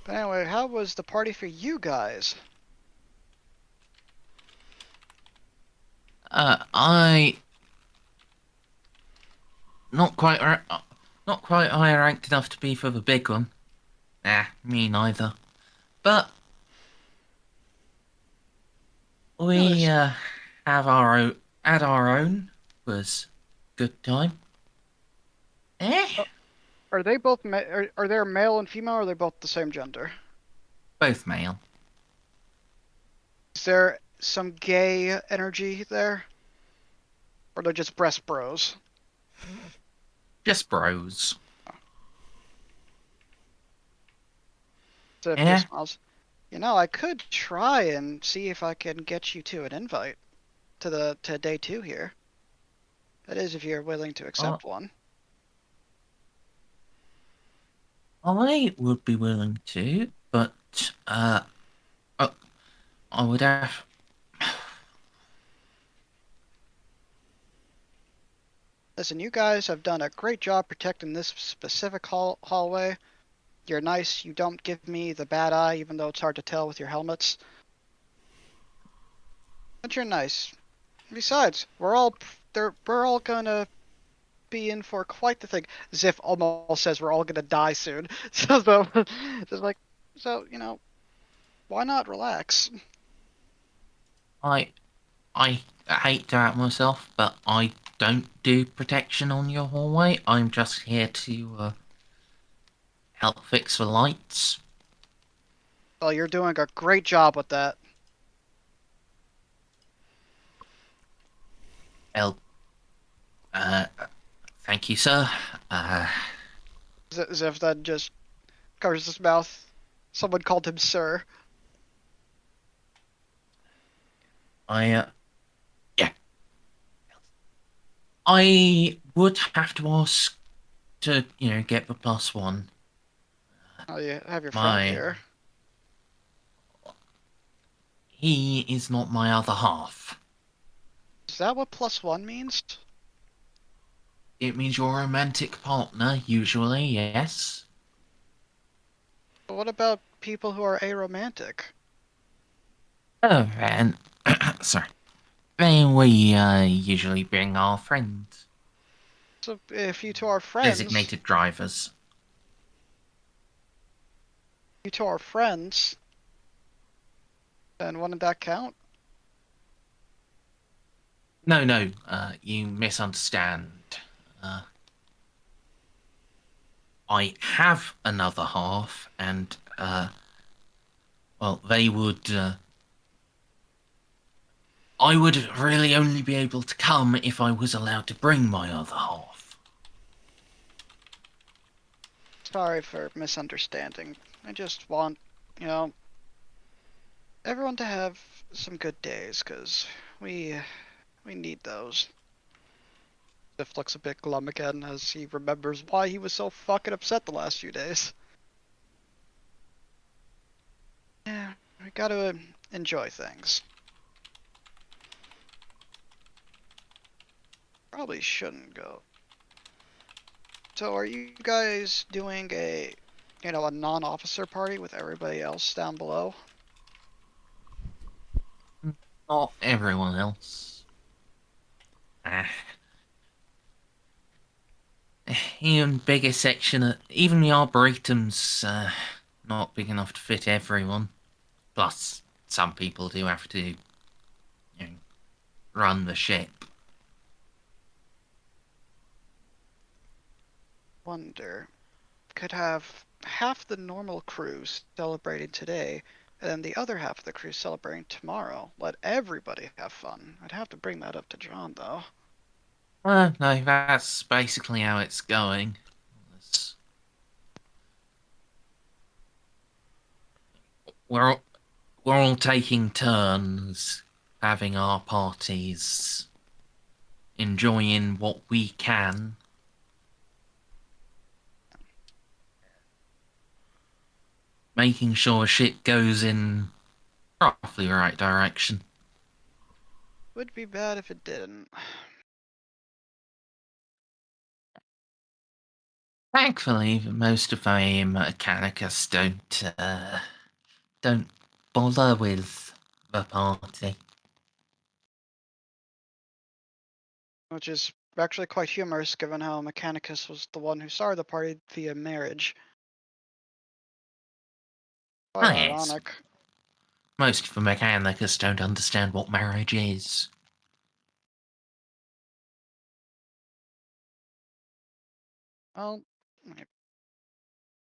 But anyway, how was the party for you guys? I not quite high ranked enough to be for the big one. Me neither. But we Nice. have our own. At our own was good time. Oh, are they both are they male and female, or are they both the same gender? Both male. Is there some gay energy there? Or they're just breast bros? Just bros. So if Yeah. just smiles. You know, I could try and see if I can get you to an invite to day 2 here. That is, if you're willing to accept one. I would be willing to, but I would have. Listen, you guys have done a great job protecting this specific hallway. You're nice. You don't give me the bad eye, even though it's hard to tell with your helmets. But you're nice. Besides, we're all gonna be in for quite the thing. Xiph almost says we're all gonna die soon. So just like, so you know, why not relax? I hate to out myself, but I don't do protection on your hallway. I'm just here to help fix the lights. Well, you're doing a great job with that. Well, thank you, sir. Xiph then just covers his mouth. Someone called him sir. Yeah. I would have to ask to, get the +1. Oh, you have your friend here. He is not my other half. Is that what +1 means? It means your romantic partner, usually, yes. But what about people who are aromantic? Oh, and sorry. Then we usually bring our friends, So if you two are friends, designated drivers. then wouldn't that count? No, you misunderstand. I have another half, and well, they would. I would really only be able to come if I was allowed to bring my other half. Sorry for misunderstanding. I just want, you know, everyone to have some good days, 'cause we need those. Xiph looks a bit glum again as he remembers why he was so fucking upset the last few days. Yeah, we gotta enjoy things. Probably shouldn't go. So are you guys doing a non-officer party with everybody else down below? Not everyone else. Ah. Even bigger section, even the Arboretum's not big enough to fit everyone. Plus, some people do have to, run the ship. Wonder. Could have half the normal crew celebrating today, and then the other half of the crew celebrating tomorrow. Let everybody have fun. I'd have to bring that up to John, though. No, that's basically how it's going. It's- We're we're all taking turns having our parties, enjoying what we can. Making sure shit goes in roughly the right direction. Would be bad if it didn't. Thankfully, most of the Mechanicus don't bother with the party. Which is actually quite humorous given how Mechanicus was the one who started the party via marriage. Quite Yes, ironic. most of the Mechanicus don't understand what marriage is.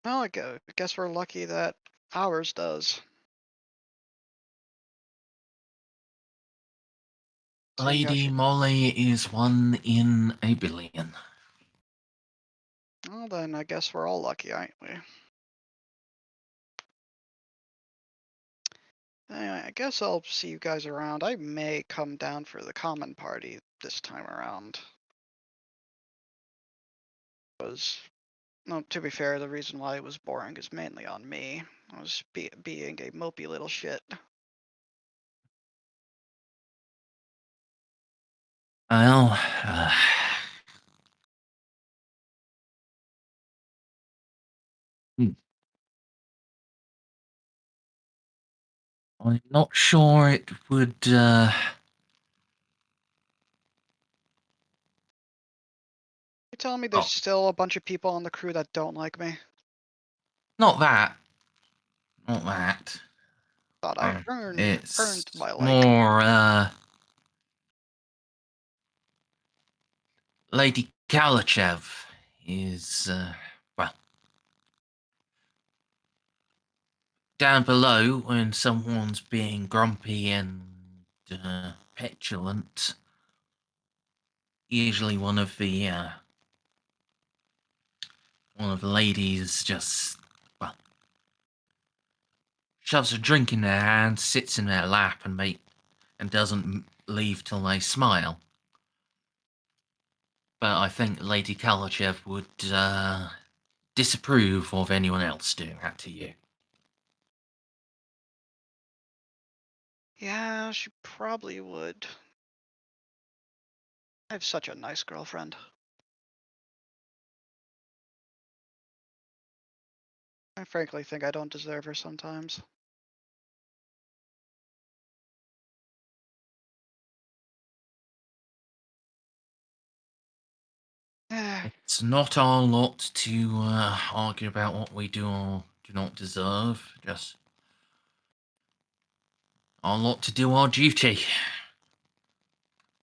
Well, I guess we're lucky that ours does. Seeing as Lady you, Molly is one in a billion. well, then I guess we're all lucky, aren't we? Anyway, I guess I'll see you guys around. I may come down for the common party this time around. Was No, to be fair, the reason why it was boring is mainly on me. I was being a mopey little shit. Well, hmm, I'm not sure it would. You telling me there's Oh, still a bunch of people on the crew that don't like me? not that. Not that. Thought I earned It's my like. more. Lady Kalachev is, well, down below when someone's being grumpy and petulant. Usually one of the ladies just, well, shoves a drink in their hand, sits in their lap, and doesn't leave till they smile. But I think Lady Kalachev would disapprove of anyone else doing that to you. Yeah, she probably would. I have such a nice girlfriend. I frankly think I don't deserve her sometimes. It's not our lot to argue about what we do or do not deserve. Just our lot to do our duty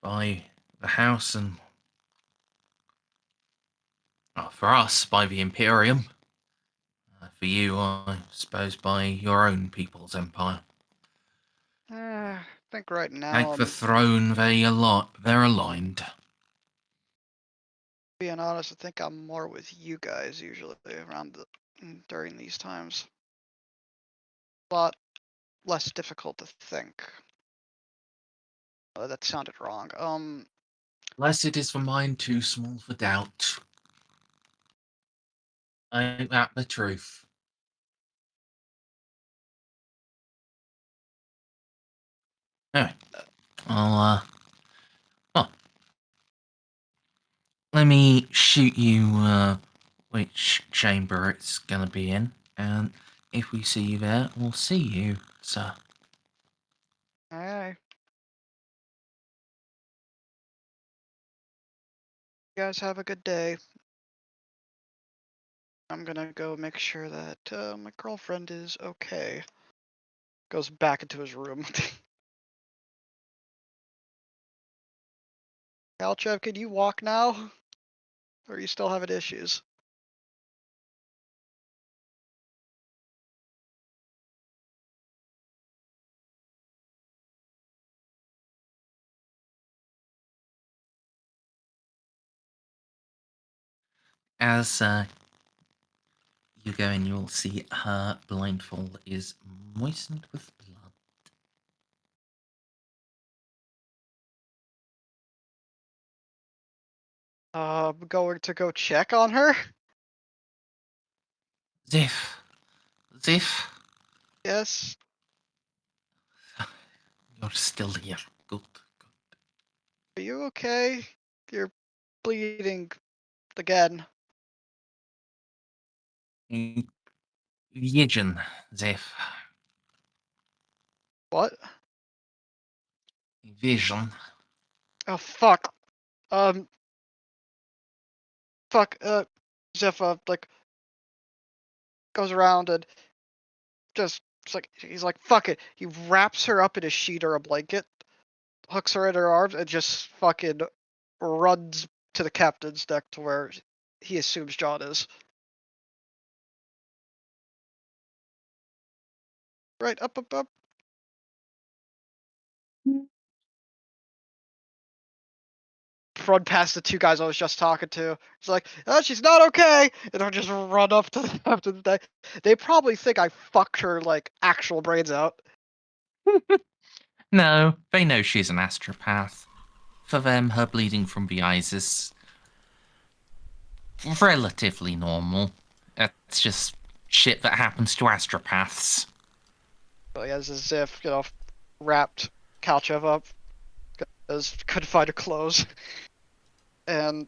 by the house and, for us, by the Imperium. For you, I suppose, by your own people's empire. I think right now, Take the throne, they're aligned. being honest, I think I'm more with you guys usually during these times. A lot less difficult to think. That sounded wrong. Lest it is the mind too small for doubt. Ain't that the truth? Anyway, I'll, well, let me shoot you, which chamber it's gonna be in, and if we see you there, we'll see you, sir. Aye. You guys have a good day. I'm gonna go make sure that my girlfriend is okay. Goes back into his room. Alchev, can you walk now? Or are you still having issues? As you go in, you'll see her blindfold is moistened with blood. Going to go check on her? Xiph, Yes. you're still here. Good. Are you okay? You're bleeding again. Vision, Xiph. What? Vision. Oh, fuck. Fuck, Xiph, like, goes around and just, he's like, fuck it. He wraps her up in a sheet or a blanket, hooks her in her arms, and just fucking runs to the captain's deck to where he assumes John is. Right, up. Run past the two guys I was just talking to. It's like, oh, she's not okay, and I'll just run up to the captain's deck. They probably think I fucked her, like, actual brains out. No, they know she's an astropath. For them, her bleeding from the eyes is relatively normal. It's just shit that happens to astropaths. But yeah, as if, wrapped Kalchev up, because couldn't find her clothes. And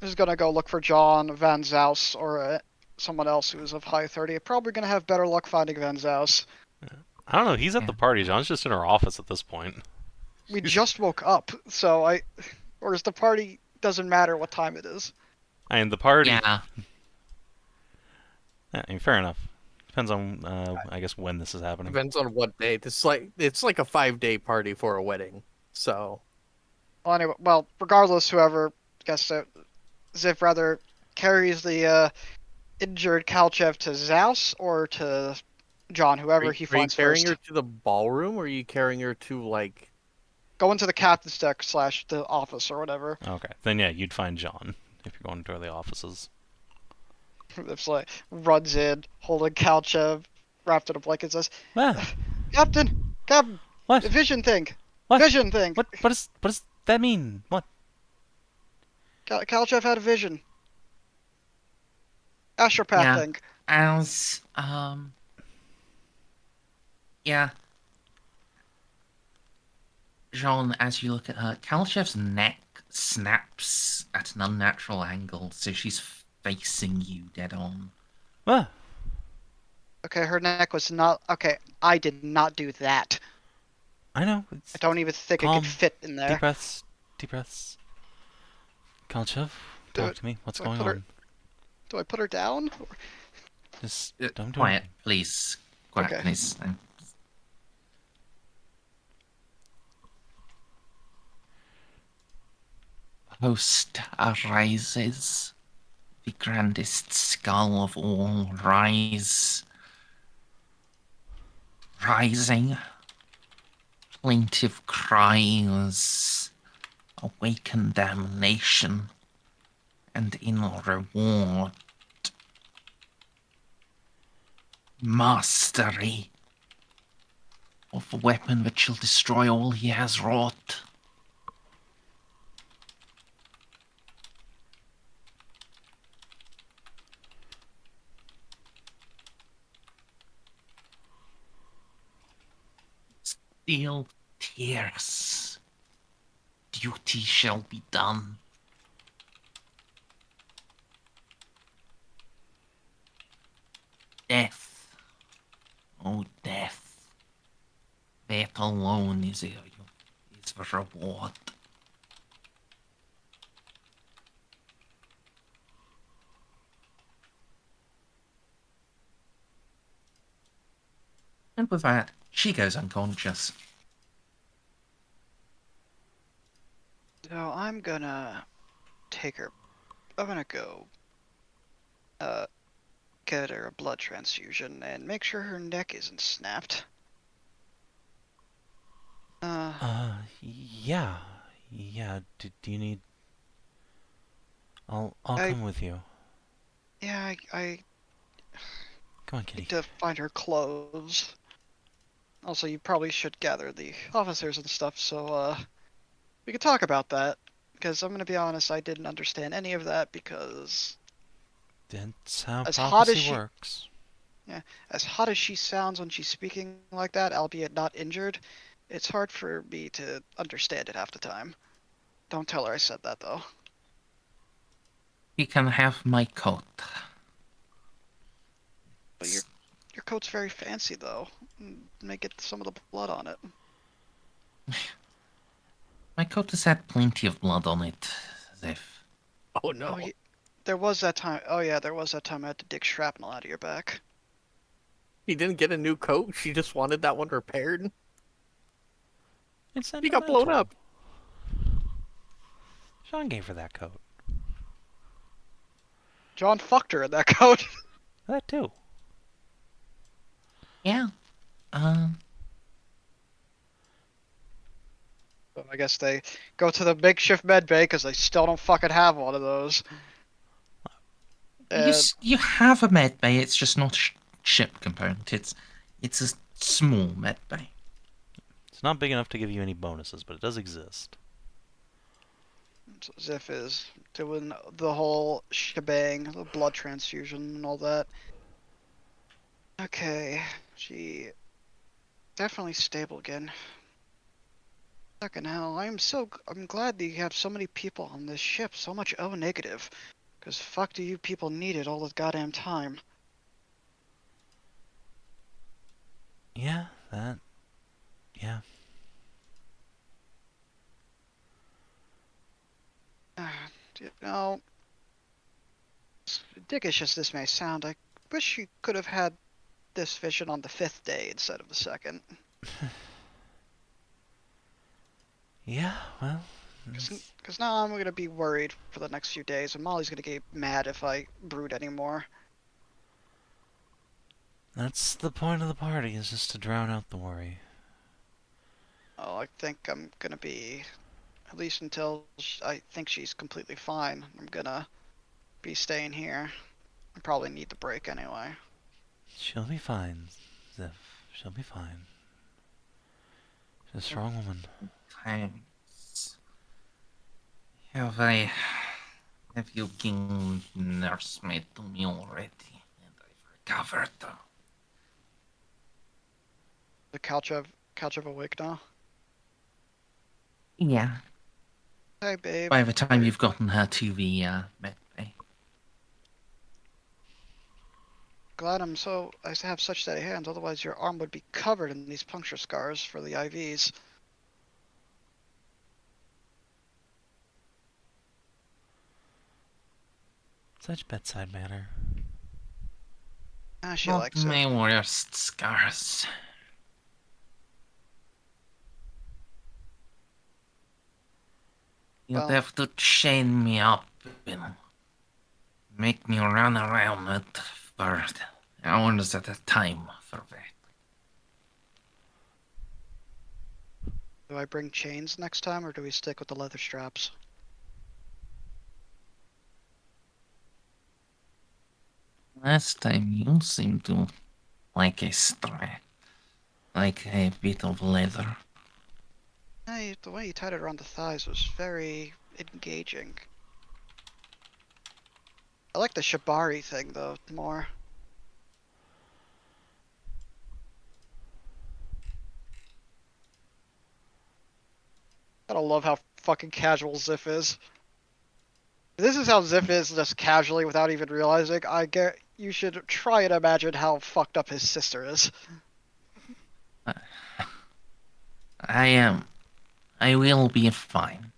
is gonna go look for John, Van Zaus, or someone else who's of high 30. Probably gonna have better luck finding Van Zaus. I don't know. He's at the party. John's just in her office at this point. We just woke up, so whereas the party doesn't matter what time it is. I mean, the party. Yeah. I mean, fair enough. Depends on, I guess, when this is happening. Depends on what day. It's like a 5-day party for a wedding. So. Well, anyway, regardless, whoever Xiph rather carries the injured Kalchev to Zaus or to John, whoever he finds Are you carrying first. her to the ballroom, or are you carrying her to, like... Go into the captain's deck / the office or whatever. Okay. Then, yeah, you'd find John if you're going to the offices. It's like, runs in, holding Kalchev, wrapped in a blanket, says, Ah, Captain! what? The vision thing! What? Vision thing! What does that mean? What? Kalchev had a vision. Astropath thing. As, yeah. Jean, as you look at her, Kalchev's neck snaps at an unnatural angle, so she's facing you dead on. Ah. Okay, her neck was not... Okay, I did not do that. I know. I It's don't even think it calm. could fit in there. Deep breaths. Deep breaths. Kalchev, Do talk it. to me. What's Do I going put her... on? Do I put her down? Just don't do Quiet, anything. please. Quiet, Okay. please. Host arises. The grandest skull of all rise. Rising. Plaintive cries. Awaken damnation. And in reward. Mastery. Of a weapon that shall destroy all he has wrought. Steel tears. Duty shall be done. Death. Oh, death. That alone is the reward. And with that, she goes unconscious. So I'm gonna take her... I'm gonna go... get her a blood transfusion and make sure her neck isn't snapped. Yeah. Yeah. Do you need... I'll I... come with you. Yeah, I Come on, need kitty. to find her clothes. Also, you probably should gather the officers and stuff, so, we could talk about that. Because I'm gonna be honest, I didn't understand any of that because That's how as hot as prophecy she... works. Yeah, as hot as she sounds when she's speaking like that, albeit not injured, it's hard for me to understand it half the time. Don't tell her I said that, though. You can have my coat. But your coat's very fancy, though. May get some of the blood on it. My coat has had plenty of blood on it, Xiph. Oh no. Oh, there was that time. Oh yeah, there was that time I had to dig shrapnel out of your back. She didn't get a new coat. She just wanted that one repaired. It's She got blown sentimental. up. Sean gave her that coat. John fucked her in that coat. That too. Yeah. So I guess they go to the makeshift med bay because they still don't fucking have one of those. You have a med bay, it's just not a ship component. It's a small med bay. It's not big enough to give you any bonuses, but it does exist. So Xiph is doing the whole shebang, the blood transfusion and all that. Okay, she definitely stable again. Fucking hell, I'm glad that you have so many people on this ship, so much O negative. Cause fuck do you people need it all the goddamn time. Yeah, yeah. You know, as ridiculous as this may sound, I wish you could have had this vision on the 5th day instead of the 2nd. Yeah, well... Because now I'm going to be worried for the next few days, and Molly's going to get mad if I brood anymore. That's the point of the party, is just to drown out the worry. Oh, I think I'm going to be, at least until I think she's completely fine, I'm going to be staying here. I probably need the break anyway. She'll be fine, Xiph. She'll be fine. She's a strong woman. Thanks. Have you been nursemaid to me already? And I've recovered. The Kalchev awake now? Yeah. Hey, babe. By the time you've gotten her to the med bay. glad I have such steady hands, otherwise your arm would be covered in these puncture scars for the IVs. Such bedside manner. Ah, she Not likes my it. worst scars. You'd Well, have to chain me up and make me run around it for hours at a time for that. do I bring chains next time, or do we stick with the leather straps? Last time you seemed to like a strap, like a bit of leather. Hey, the way you tied it around the thighs was very engaging. I like the shibari thing, though, more. I don't love how fucking casual Xiph is. This is how Xiph is, just casually, without even realizing. You should try and imagine how fucked up his sister is. I will be fine.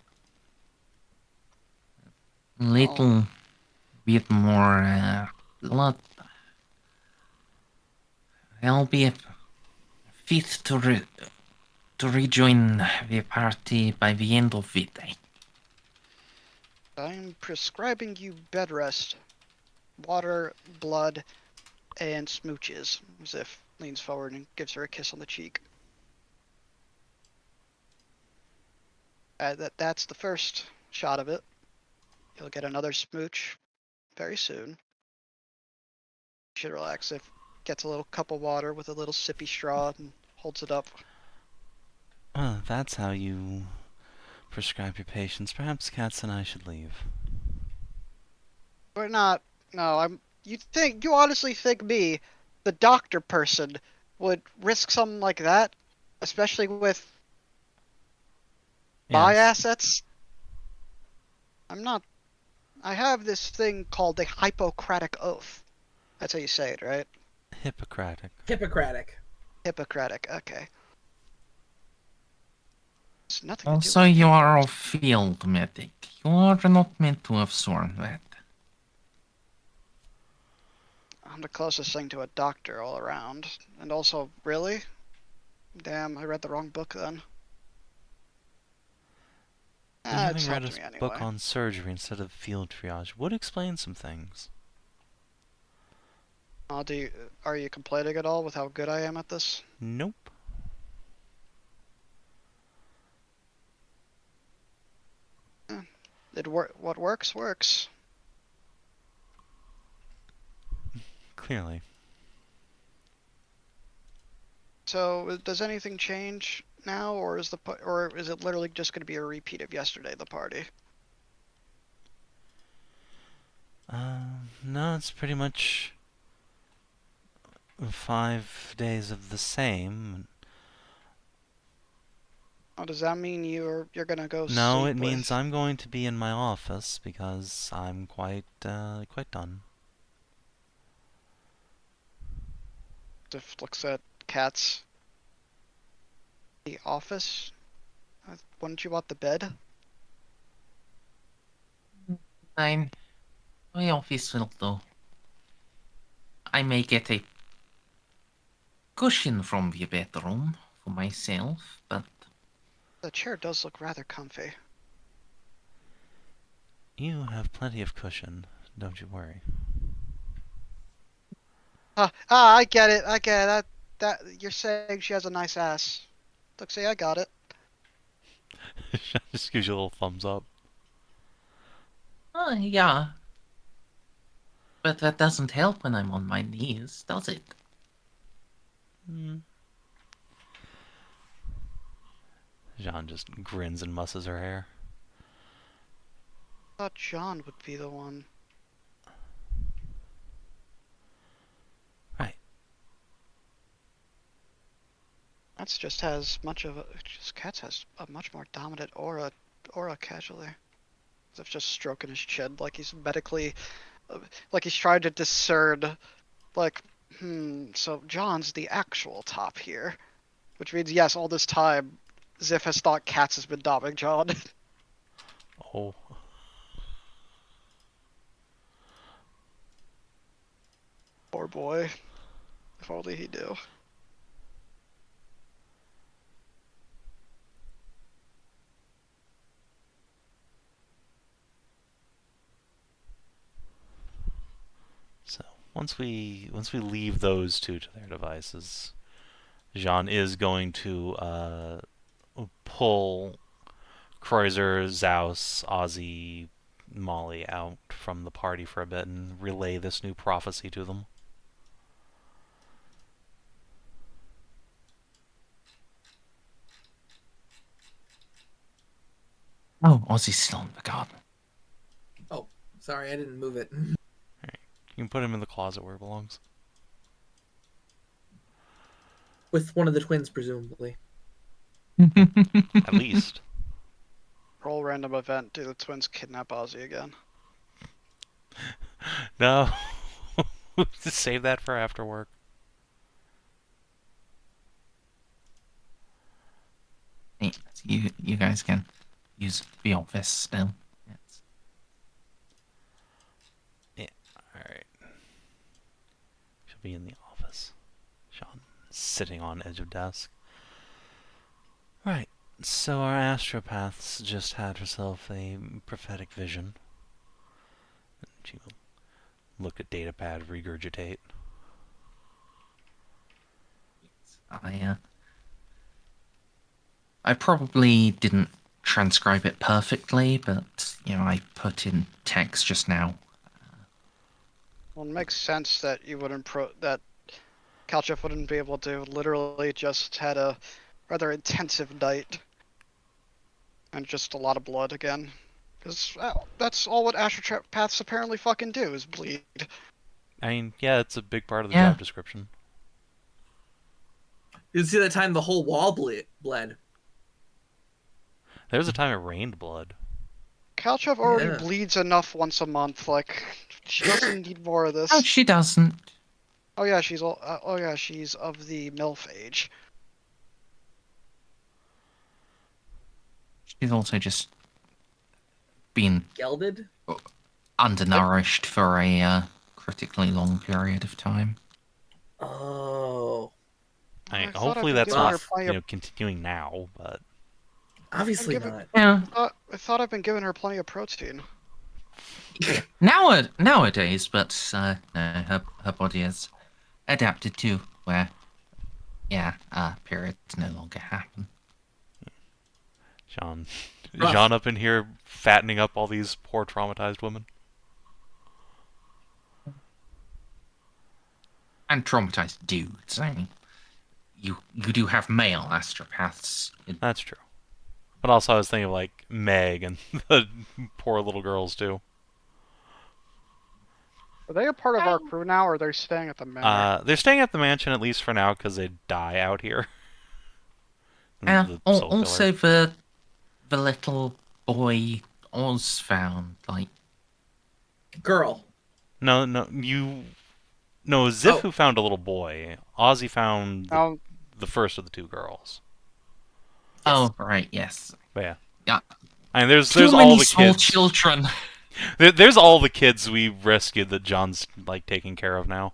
Little bit more blood. I'll be fit to rejoin the party by the end of the day. I'm prescribing you bed rest, water, blood, and smooches. Xiph leans forward and gives her a kiss on the cheek. That's the first shot of it. You'll get another smooch very soon. You should relax. If gets a little cup of water with a little sippy straw and holds it up. Well, if that's how you prescribe your patients, perhaps Katz and I should leave. We're not. No, you honestly think me, the doctor person, would risk something like that, especially with my Yes, assets? I'm not. I have this thing called a Hippocratic oath. That's how you say it, right? Hippocratic. Hippocratic. Hippocratic. Okay. It's nothing to do Also, with you me. are a field medic. You are not meant to have sworn that. I'm the closest thing to a doctor all around. And also, really? Damn, I read the wrong book then. And It's having read helped me a anyway. book on surgery instead of field triage would explain some things. Are you complaining at all with how good I am at this? Nope. What works, works. Clearly. So, does anything change now, or is it literally just going to be a repeat of yesterday, the party? No, it's pretty much 5 days of the same. Oh, does that mean you're gonna go No, sleep it means with? I'm going to be in my office because I'm quite done. If looks at cats. The office. Wouldn't you want the bed? Fine. My office will do. I may get a cushion from the bedroom for myself, but The chair does look rather comfy. You have plenty of cushion, don't you worry. I get it. I get it. That you're saying she has a nice ass. Look, see, I got it. Just gives you a little thumbs up. yeah. But that doesn't help when I'm on my knees, does it? Jeanne just grins and musses her hair. I thought John would be the one. Right. Cats just has much of a. Cats has a much more dominant aura casually. As if just stroking his chin like he's medically, like he's trying to discern, like So John's the actual top here. Which means, yes, all this time, Xiph has thought Katz has been domming John. Oh. Poor boy. If only he knew. So once we leave those two to their devices, Jeanne is going to pull Kreuzer, Zaus, Ozzy, Molly out from the party for a bit and relay this new prophecy to them. Oh, Ozzy's still in the garden. Oh, sorry, I didn't move it. You can put him in the closet where it belongs. With one of the twins, presumably. At least. Roll random event. Do the twins kidnap Ozzy again? No. Save that for after work. You guys can use the office still. Yes. Yeah, alright. She'll be in the office. Jeanne sitting on edge of desk. Right, so our astropath's just had herself a prophetic vision. She will look at datapad, regurgitate. I probably didn't transcribe it perfectly, but I put in text just now. Well, it makes sense that you wouldn't that Kalchev wouldn't be able to. Literally, just had a rather intensive night, and just a lot of blood again. Because that's all what astropaths apparently fucking do is bleed. I mean, yeah, it's a big part of the Yeah. job description. You see that time the whole wall bled. There was a time it rained blood. Kalchev already Yeah. bleeds enough once a month. Like, she doesn't need more of this. Oh, she doesn't. Oh yeah, she's she's of the MILF age. She's also just been Gelded? undernourished for a critically long period of time. Oh. I mean, I thought hopefully I've been that's giving not, her plenty of- continuing now, but... Obviously giving- not. Yeah. I thought I've been giving her plenty of protein. Nowadays, but no, her body is adapted to where, periods no longer happen. Jeanne Rough. up in here fattening up all these poor traumatized women. And traumatized dudes. I mean, you do have male astropaths. That's true. But also I was thinking of, like, Meg and the poor little girls, too. Are they a part of our crew now, or are they staying at the manor? They're staying at the mansion, at least for now, because they die out here. The soul Also, killer. the little boy Oz found, like... Girl. No, Xiph who found a little boy. Ozzy found the first of the two girls. Oh, right, yes. But yeah. Yeah. I mean, there's Too all many the small kids. children. There's all the kids we rescued that John's, like, taking care of now.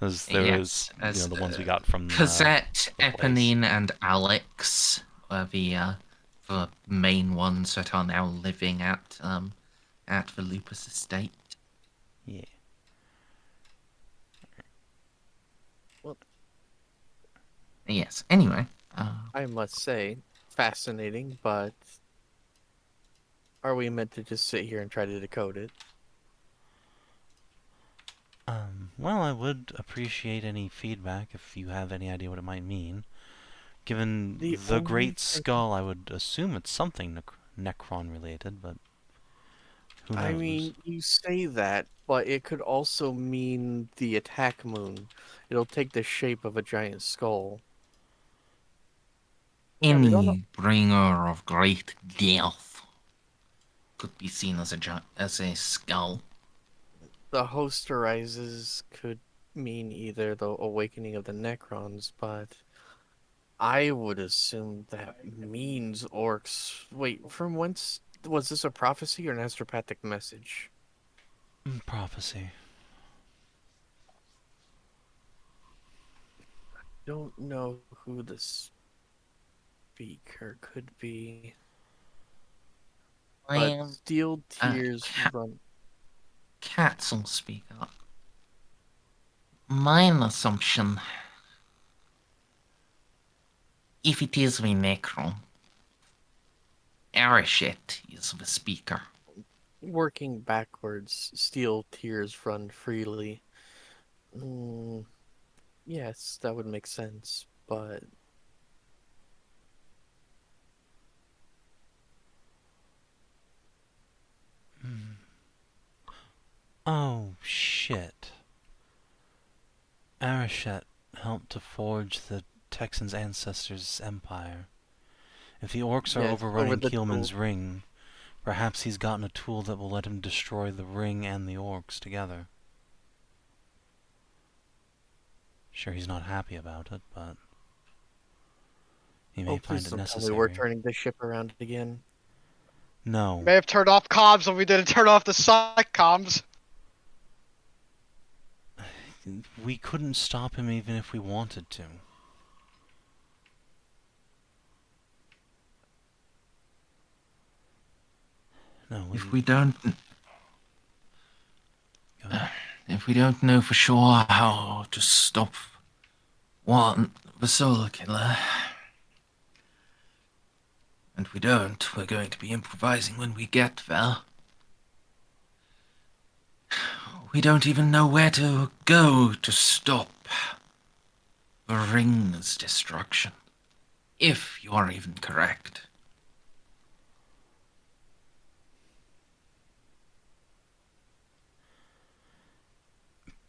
There was the ones we got from Cosette, the place. Eponine, and Alex were the main ones that are now living at the Lupus estate. Yeah. Well, Yes. Anyway, I must say, fascinating, but are we meant to just sit here and try to decode it? Well, I would appreciate any feedback if you have any idea what it might mean. Given The the only Great thing- Skull, I would assume it's something Necron related, but who knows? I mean, you say that, but it could also mean the attack moon. It'll take the shape of a giant skull. Yeah, we don't know. any bringer of great death could be seen as a skull. The host horizons could mean either the awakening of the Necrons, but I would assume that means orcs. Wait, from whence was this a prophecy or an astropathic message? Prophecy. Don't know who the speaker could be, but Well, steel tears run. Cats will speak up. Mine assumption, if it is the Necron, Arachet is the speaker. Working backwards, steel tears run freely. Yes, that would make sense, but Oh, shit. Arachet helped to forge the Texans' ancestors' empire. If the orcs are yeah, over overrunning the Keelman's ring, perhaps he's gotten a tool that will let him destroy the ring and the orcs together. Sure, he's not happy about it, but he may Oh, find please it don't tell me we're necessary. turning the ship around again. No. May have turned off comms when we didn't turn off the psych comms. We couldn't stop him even if we wanted to. No, If we don't, Go ahead. if we don't know for sure how to stop one, the soul killer, and we don't, we're going to be improvising when we get there. We don't even know where to go to stop the ring's destruction. If you are even correct.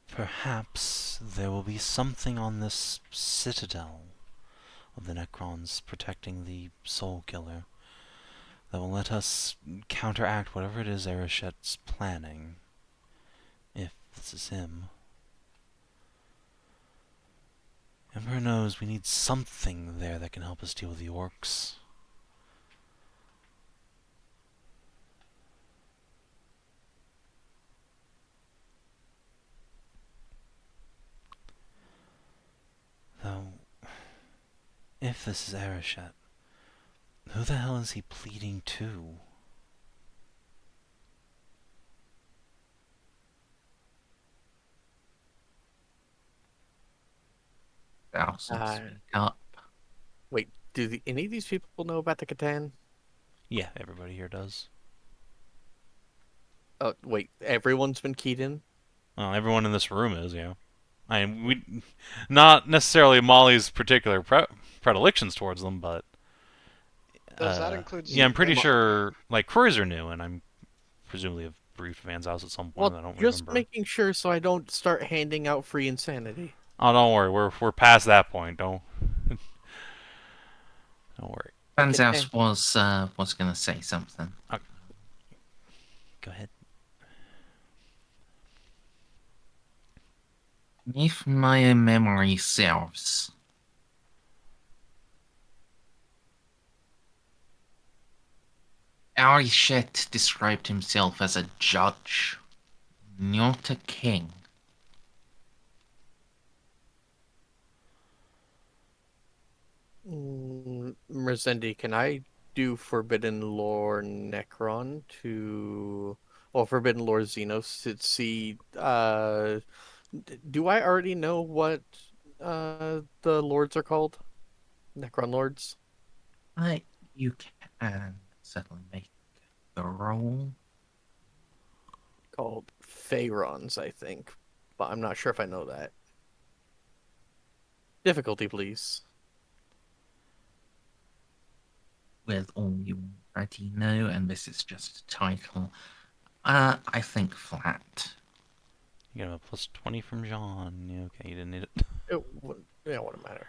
Perhaps there will be something on this citadel of the Necrons protecting the Soul Killer that will let us counteract whatever it is Arachet's planning. If this is him. Emperor knows we need something there that can help us deal with the orcs. Though, if this is Arachet, who the hell is he pleading to? Thousand Uh, speak up. Wait, do any of these people know about the Catan? Yeah, everybody here does. Oh, wait, everyone's been keyed in? Well, everyone in this room is, yeah. I mean, we, not necessarily Molly's particular predilections towards them, but Does that include yeah, I'm pretty Xiph? sure like Croys are new, and I'm presumably have briefed Van's house at some point. Well, I don't just remember. making sure so I don't start handing out free insanity. Oh, don't worry, we're past that point. Don't worry. Banzhouse was gonna say something. Go ahead. If my memory serves, Arichet described himself as a judge, not a king. Merzendi, can I do Forbidden Lore Necron to, or Forbidden Lore Xenos to see? Do I already know what the lords are called? Necron lords, You can certainly make the roll. called Phaerons, I think, but I'm not sure if I know that. Difficulty, please. With all you already know, and this is just a title. I think flat. You got a plus 20 from Jean. Yeah, okay, you didn't need it. Yeah, wouldn't matter.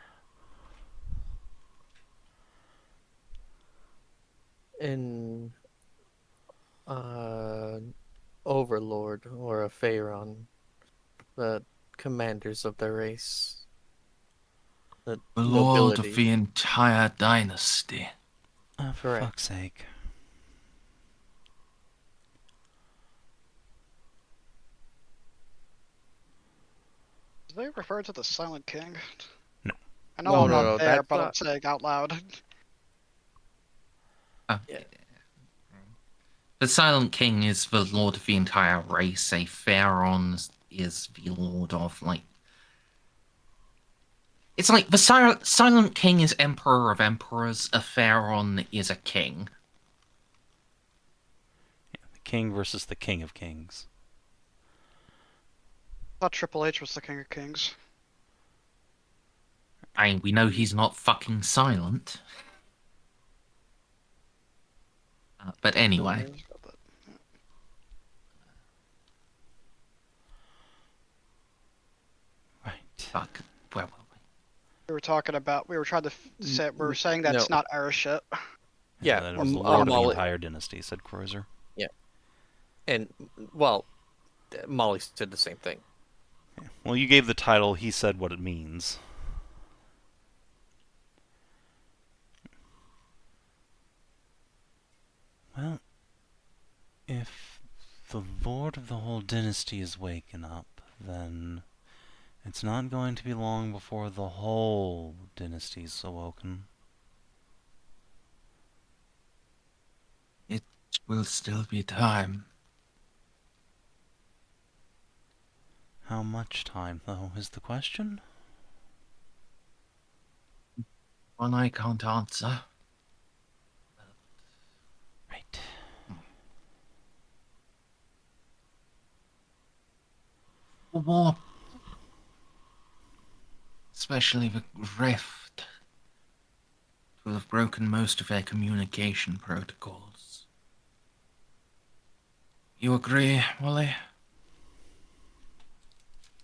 In Overlord or a Phaeron, the commanders of the race. The The lord nobility. of the entire dynasty. Oh, for Correct. fuck's sake. Do they refer to the Silent King? No. I know I'm No, not there, that's but I'm not- saying out loud. Yeah. The Silent King is the lord of the entire race. A Pharaon is the lord of, like... It's like the Silent King is emperor of emperors. A Pharaon is a king. The king versus the king of kings. I thought Triple H was the King of Kings. I mean, we know he's not fucking silent. But anyway. Right. Fuck. Where were we? We were talking about. We were trying to say. We were saying that's No. not our shit. Yeah, That it was the lord of the Molly. entire dynasty, said Cruiser. And, well, Molly said the same thing. Well, you gave the title, he said what it means. Well, if the lord of the whole dynasty is waking up, then it's not going to be long before the whole dynasty's awoken. It will still be time. How much time, though, is the question? One I can't answer. Right. The war, especially the rift, will have broken most of their communication protocols. You agree, Wally?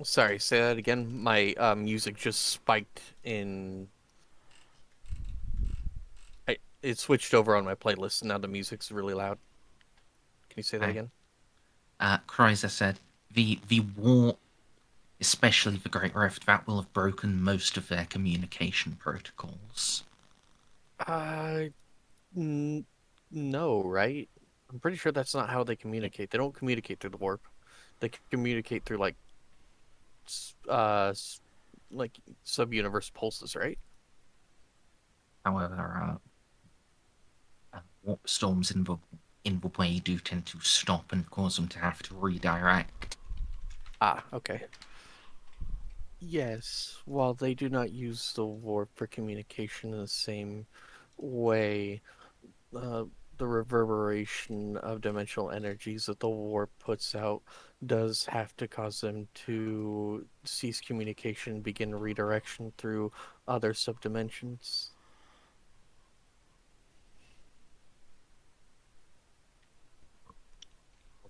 Sorry, say that again. My music just spiked in. It switched over on my playlist, and now the music's really loud. Can you say that Right. again? Chrysler said, the war, especially the Great Rift, that will have broken most of their communication protocols. No, right? I'm pretty sure that's not how they communicate. They don't communicate through the warp. They communicate through like sub-universe pulses, right? However, warp storms in the way do tend to stop and cause them to have to redirect. Ah, okay. Yes, while they do not use the warp for communication in the same way, the reverberation of dimensional energies that the warp puts out does have to cause them to cease communication and begin redirection through other subdimensions.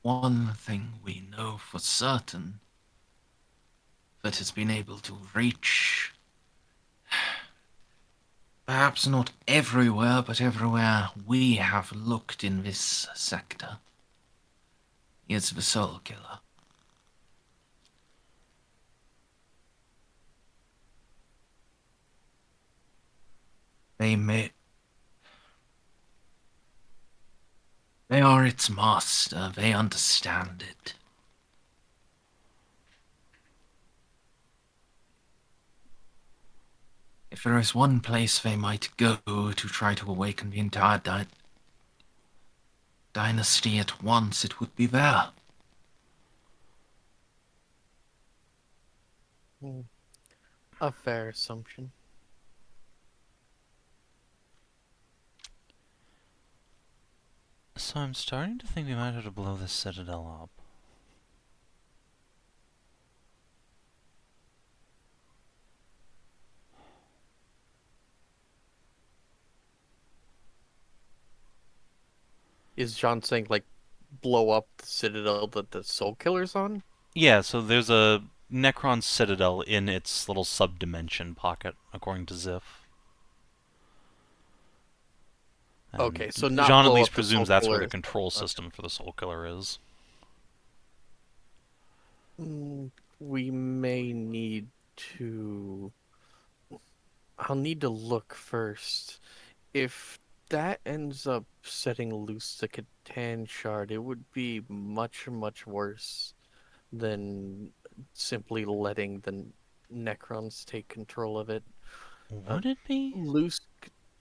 One thing we know for certain that has been able to reach, perhaps not everywhere, but everywhere we have looked in this sector, is the Soul Killer. They are its master, they understand it. If there is one place they might go to try to awaken the entire dynasty at once, it would be there. A fair assumption. So I'm starting to think we might have to blow this citadel up. Is John saying, like, blow up the citadel that the Soul Killer's on? Yeah, so there's a Necron citadel in its little sub-dimension pocket, according to Xiph. And Okay, so not John at blow least up the Soul presumes that's where Killer the is- control okay. system for the Soul Killer is. we may need to. I'll need to look first. If that ends up setting loose the Catan shard, it would be much, much worse than simply letting the Necrons take control of it. A Would it be? loose,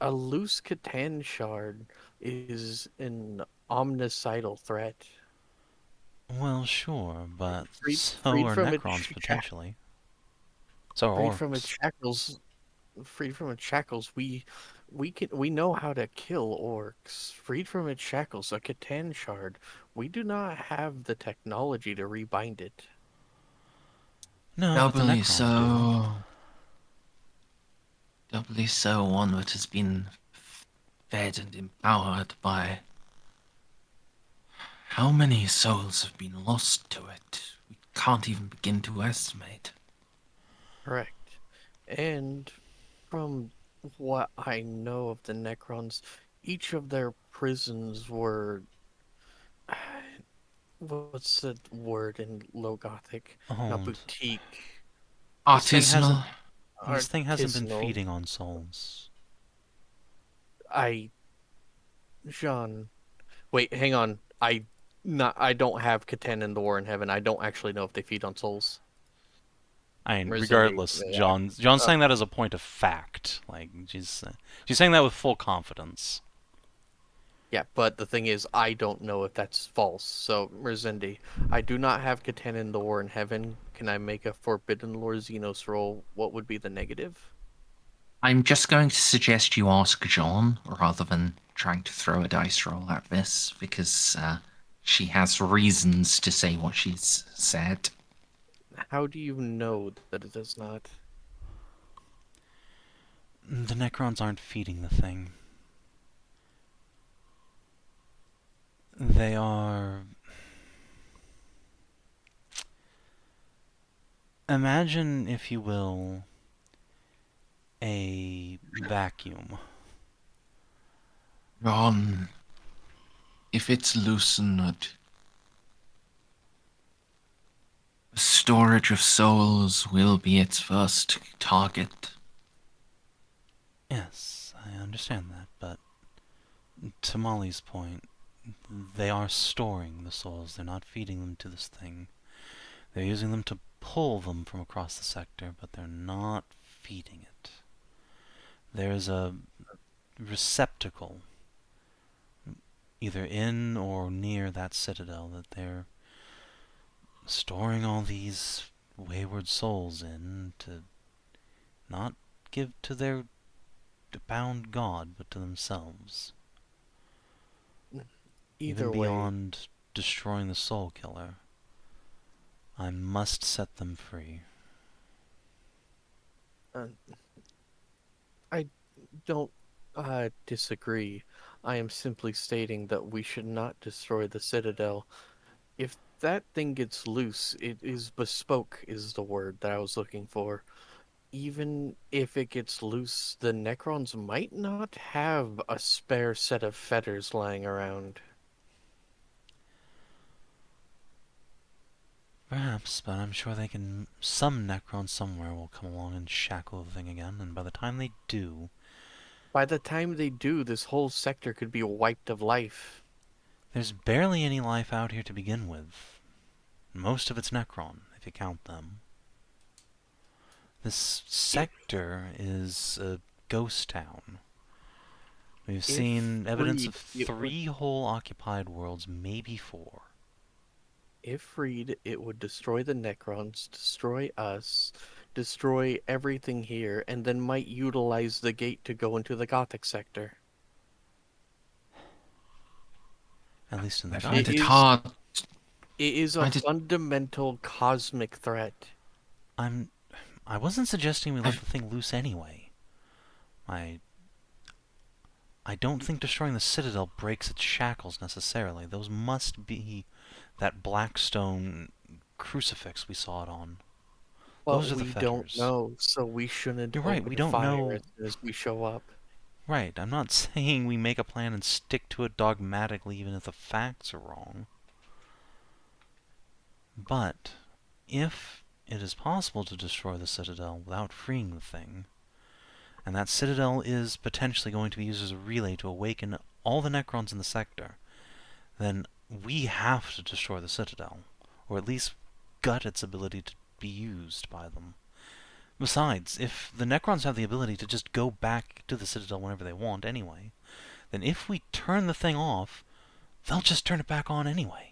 a loose Catan shard is an omnicidal threat. Well, sure, but Freed, so freed are from its Necrons potentially. So freed are from its orcs. shackles, freed from its shackles, we know how to kill orcs. Freed from its shackles, a Catan shard. We do not have the technology to rebind it. No, but the Doubly Necrons do. so. Doubly so, one that has been fed and empowered by. How many souls have been lost to it? We can't even begin to estimate. Correct. And from what I know of the Necrons, each of their prisons were. What's the word in Low Gothic? Not Hold. boutique. This thing hasn't. Artisanal. This thing hasn't been Artisanal. feeding on souls. Jean. Wait, hang on. I don't have Catan in the War in Heaven. I don't actually know if they feed on souls. I mean, Merzendi, regardless, yeah. John's saying that as a point of fact. Like she's saying that with full confidence. Yeah, but the thing is, I don't know if that's false. So, Merzendi, I do not have Catan in the War in Heaven. Can I make a Forbidden Lore Xenos roll? What would be the negative? I'm just going to suggest you ask John rather than trying to throw a dice roll at this because she has reasons to say what she's said. How do you know that it does not? The Necrons aren't feeding the thing. They are. Imagine, if you will, a vacuum. John, if it's loosened, the storage of souls will be its first target. Yes, I understand that, but to Molly's point, they are storing the souls. They're not feeding them to this thing. They're using them to pull them from across the sector, but they're not feeding it. There's a receptacle either in or near that citadel that they're storing all these wayward souls in to not give to their bound god, but to themselves. Either Even way, beyond destroying the soul killer, I must set them free. uh, I don't disagree. I am simply stating that we should not destroy the Citadel. If that thing gets loose, it is bespoke, is the word that I was looking for. Even if it gets loose, the Necrons might not have a spare set of fetters lying around. Perhaps, but I'm sure they can. Some Necron somewhere will come along and shackle the thing again, and by the time they do, By the time they do, this whole sector could be wiped of life. there's barely any life out here to begin with. Most of it's Necron, if you count them. This sector is a ghost town. We've seen evidence of freed, it would 3 whole occupied worlds, maybe 4. If freed, it would destroy the Necrons, destroy us, destroy everything here, and then might utilize the gate to go into the Gothic sector. At least in the I future. find it hard. It is a I did- fundamental cosmic threat. I wasn't suggesting we let the thing loose anyway. I don't think destroying the Citadel breaks its shackles necessarily. Those must be that Blackstone crucifix we saw it on. But Those are the we don't fetters. know, so we shouldn't You're right, open we don't fire know. as soon as we show up. Right, I'm not saying we make a plan and stick to it dogmatically even if the facts are wrong. But if it is possible to destroy the Citadel without freeing the thing, and that Citadel is potentially going to be used as a relay to awaken all the Necrons in the sector, then we have to destroy the Citadel, or at least gut its ability to be used by them. Besides, if the Necrons have the ability to just go back to the Citadel whenever they want anyway, then if we turn the thing off, they'll just turn it back on anyway.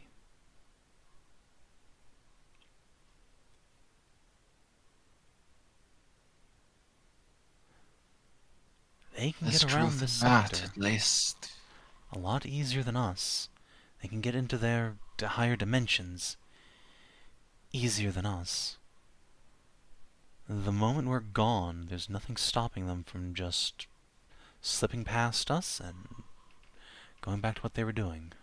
They can There's get around truth this in that, sector at least. a lot easier than us. They can get into their higher dimensions easier than us. The moment we're gone, there's nothing stopping them from just slipping past us and going back to what they were doing.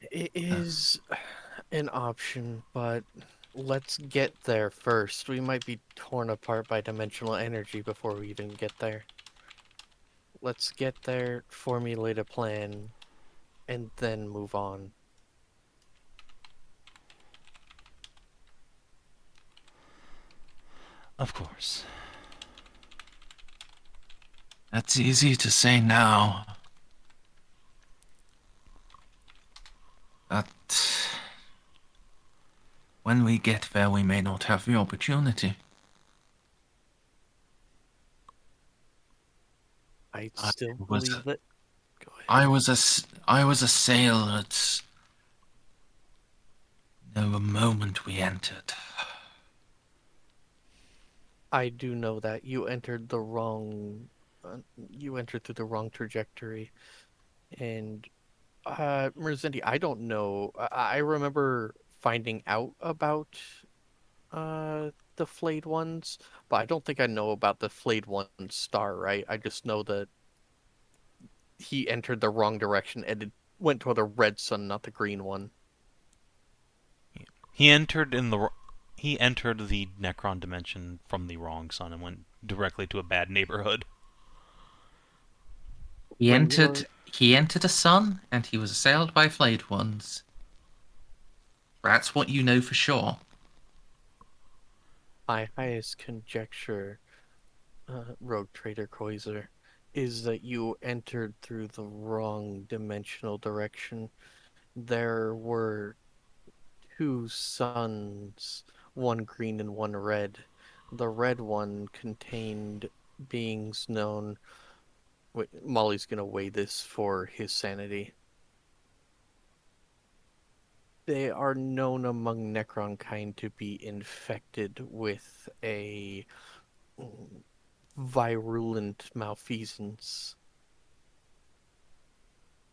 It is an option, but let's get there first. We might be torn apart by dimensional energy before we even get there. Let's get there, formulate a plan, and then move on. Of course. That's easy to say now. But when we get there, we may not have the opportunity. I still believe that. Go ahead. I was a sailor at the moment we entered. I do know that you entered the wrong. You entered through the wrong trajectory, and Merzendi, I don't know. I remember finding out about the flayed ones, but I don't think I know about the flayed one star, right? I just know that he entered the wrong direction and it went toward the red sun, not the green one. He entered the Necron dimension from the wrong sun and went directly to a bad neighborhood. He entered a sun, and he was assailed by flayed ones. That's what you know for sure. My highest conjecture, Rogue Trader Koiser, is that you entered through the wrong dimensional direction. There were two suns, one green and one red. The red one contained beings known. Wait, Molly's gonna weigh this for his sanity. They are known among Necron kind to be infected with a virulent malfeasance.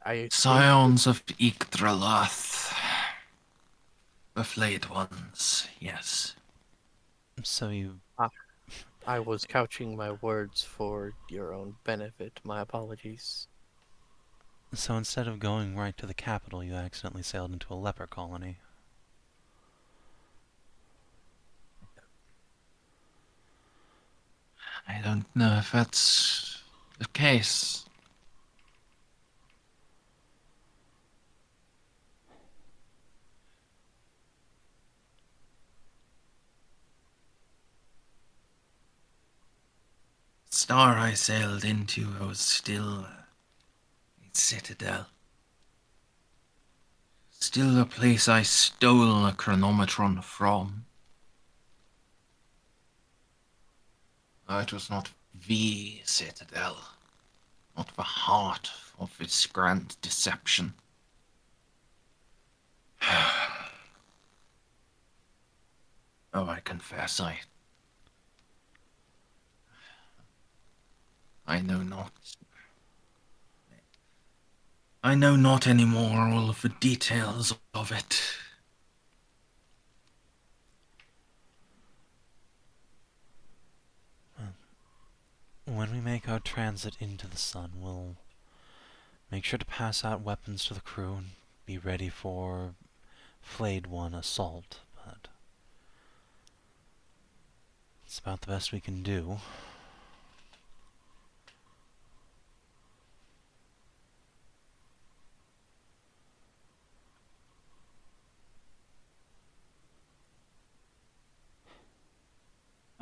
I think Scions of Yggdraloth. The flayed ones, yes. So you... I was couching my words for your own benefit. My apologies. So instead of going right to the capital, you accidentally sailed into a leper colony. I don't know if that's the case. Star I sailed into was still a citadel. Still the place I stole a chronometron from. It was not the citadel, not the heart of its grand deception. Oh, I confess, I know not. I know not anymore all of the details of it. When we make our transit into the sun, we'll make sure to pass out weapons to the crew and be ready for flayed one assault, but it's about the best we can do.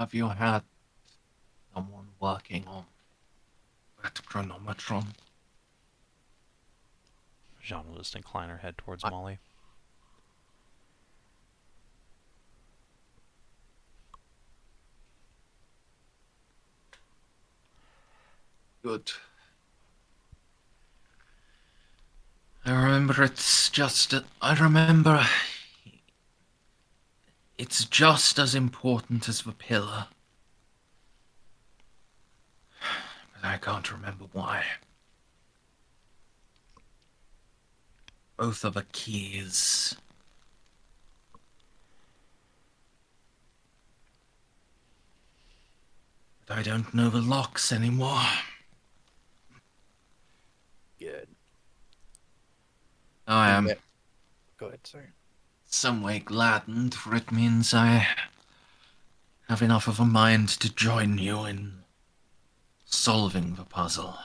Have you had someone working on that chronometron? Jeanne will just incline her head towards I- Molly. Good. I remember it's just as important as the pillar. But I can't remember why. Both are the keys. But I don't know the locks anymore. Good. I am Go ahead, sir. some way gladdened, for it means I have enough of a mind to join you in solving the puzzle.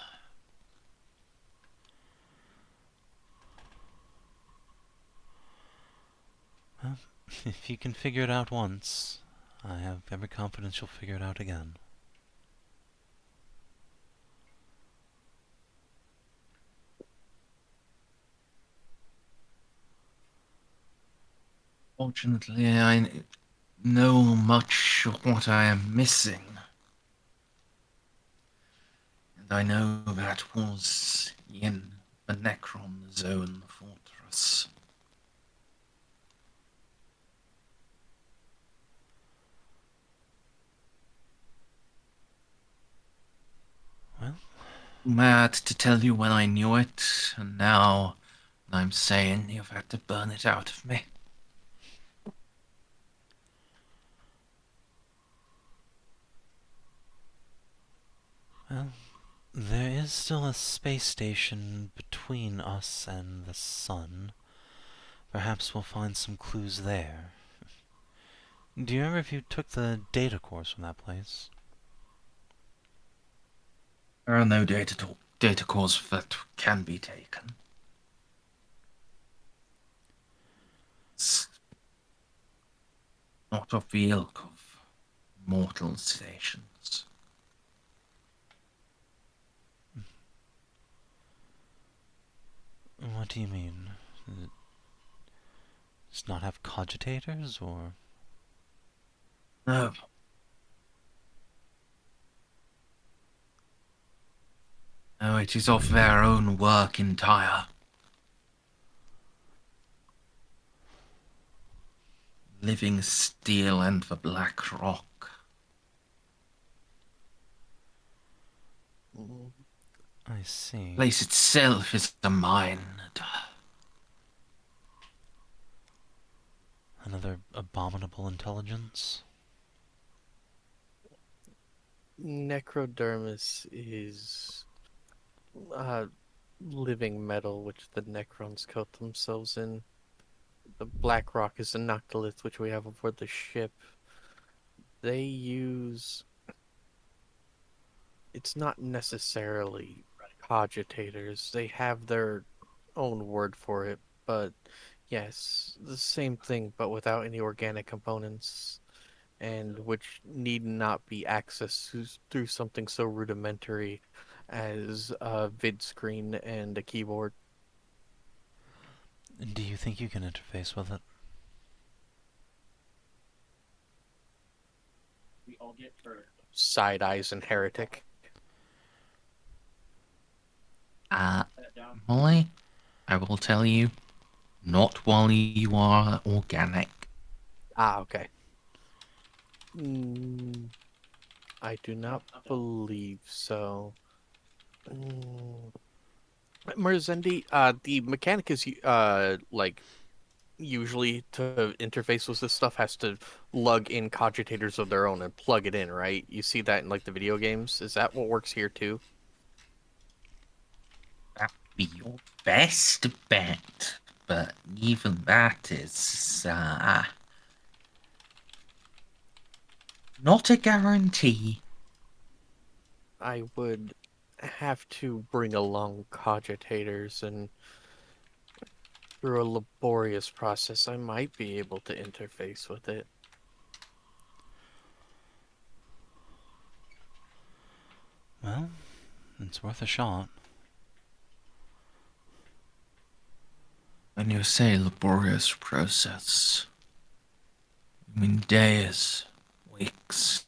Well, if you can figure it out once, I have every confidence you'll figure it out again. Fortunately, I know much of what I am missing. And I know that was in the Necron Zone fortress. Well, Mad to tell you when I knew it, and now I'm saying you've had to burn it out of me. well, there is still a space station between us and the sun. Perhaps we'll find some clues there. Do you remember if you took the data course from that place? There are no data cores that can be taken. It's not of the ilk of mortal stations. What do you mean? Does it not have cogitators, or...? No. No, it is of their own work entire. Living steel and the black rock. I see. The place itself is a mine. Another abominable intelligence? Necrodermis is living metal, which the Necrons coat themselves in. The black rock is a noctilith, which we have aboard the ship. They use... It's not necessarily cogitators. They have their own word for it, but yes, the same thing, but without any organic components, and which need not be accessed through something so rudimentary as a vid screen and a keyboard. Do you think you can interface with it? Side eyes and heretic. Molly, I will tell you, not while you are organic. Ah, okay. I do not believe so. Merzendi, the mechanic is like usually to interface with this stuff has to lug in cogitators of their own and plug it in, right? You see that in like the video games. Is that what works here too? That'd be your best bet, but even that is, not a guarantee. I would have to bring along cogitators, and through a laborious process, I might be able to interface with it. Well, it's worth a shot. When you say laborious process, you mean days, weeks?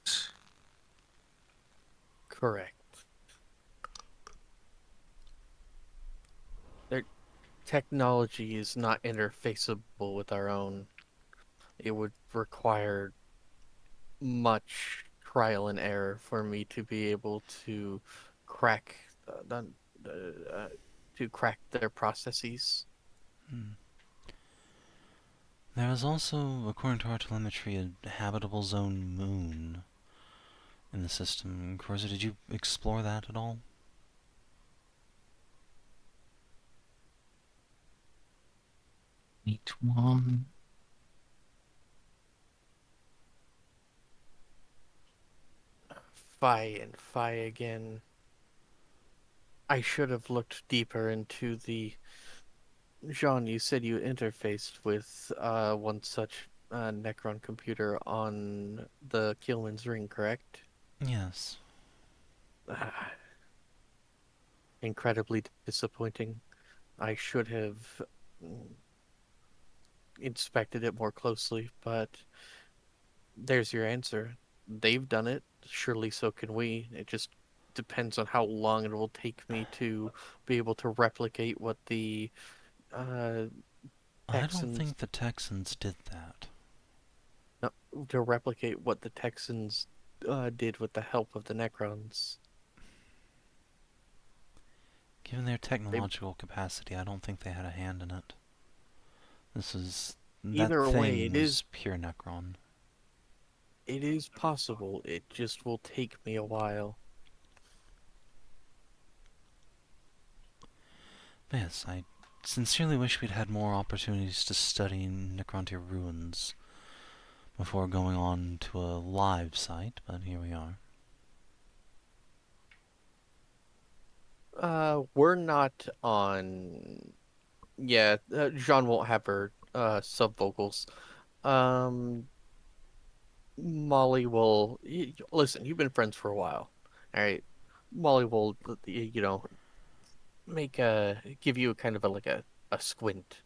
Correct. Their technology is not interfaceable with our own. It would require much trial and error for me to be able to crack to crack their processes. There is also, according to our telemetry, a habitable zone moon in the system. Corza, did you explore that at all? Meet one. Phi and Phi again. I should have looked deeper into the... Jean, you said you interfaced with one such Necron computer on the Keelman's ring, correct? Yes. Incredibly disappointing. I should have inspected it more closely, but there's your answer. They've done it. Surely so can we. It just depends on how long it will take me to be able to replicate what the I don't Texans... think the Texans did that. No, to replicate what the Texans did with the help of the Necrons. Given their technological capacity, I don't think they had a hand in it. This is... Either that way, thing it was is... pure Necron. It is possible. It just will take me a while. But yes, I sincerely wish we'd had more opportunities to study Necrontyr ruins before going on to a live site, but here we are. We're not on... Yeah, Jean won't have her sub vocals. Molly will... Listen, you've been friends for a while. Alright? Molly will, give you kind of a squint,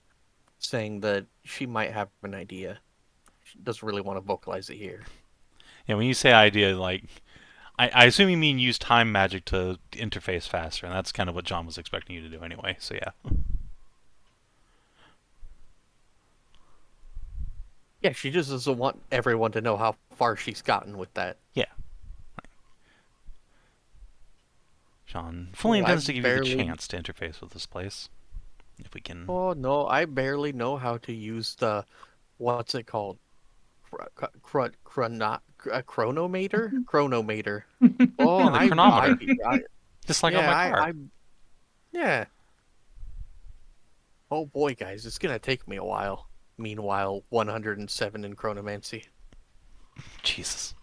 saying that she might have an idea. She doesn't really want to vocalize it here. Yeah, when you say idea, like... I assume you mean use time magic to interface faster, and that's kind of what John was expecting you to do anyway, so yeah. Yeah, she just doesn't want everyone to know how far she's gotten with that. Yeah. John fully intends to give you the chance to interface with this place. If we can... Oh, no, I barely know how to use the... What's it called? Chronometer? Chronometer. Oh, Yeah, the chronometer. Just like on yeah, my car. yeah. Oh boy, guys, it's gonna take me a while. Meanwhile, 107 in chronomancy. Jesus.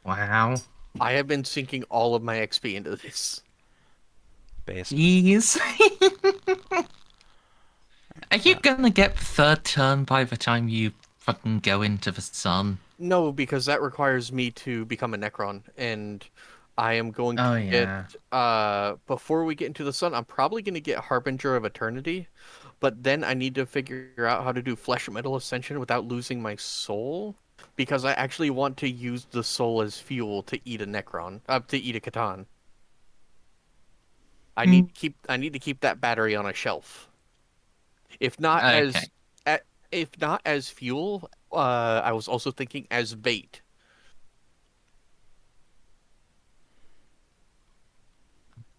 Wow. I have been sinking all of my XP into this. Based. Jeez. Are you gonna get third turn by the time you fucking go into the sun? No, because that requires me to become a Necron, and I am going to Oh, yeah. get, before we get into the sun, I'm probably going to get Harbinger of Eternity, but then I need to figure out how to do Flesh Metal Ascension without losing my soul, because I actually want to use the soul as fuel to eat a Necron, to eat a Catan. I need to keep that battery on a shelf. If not Okay. as fuel, I was also thinking as bait.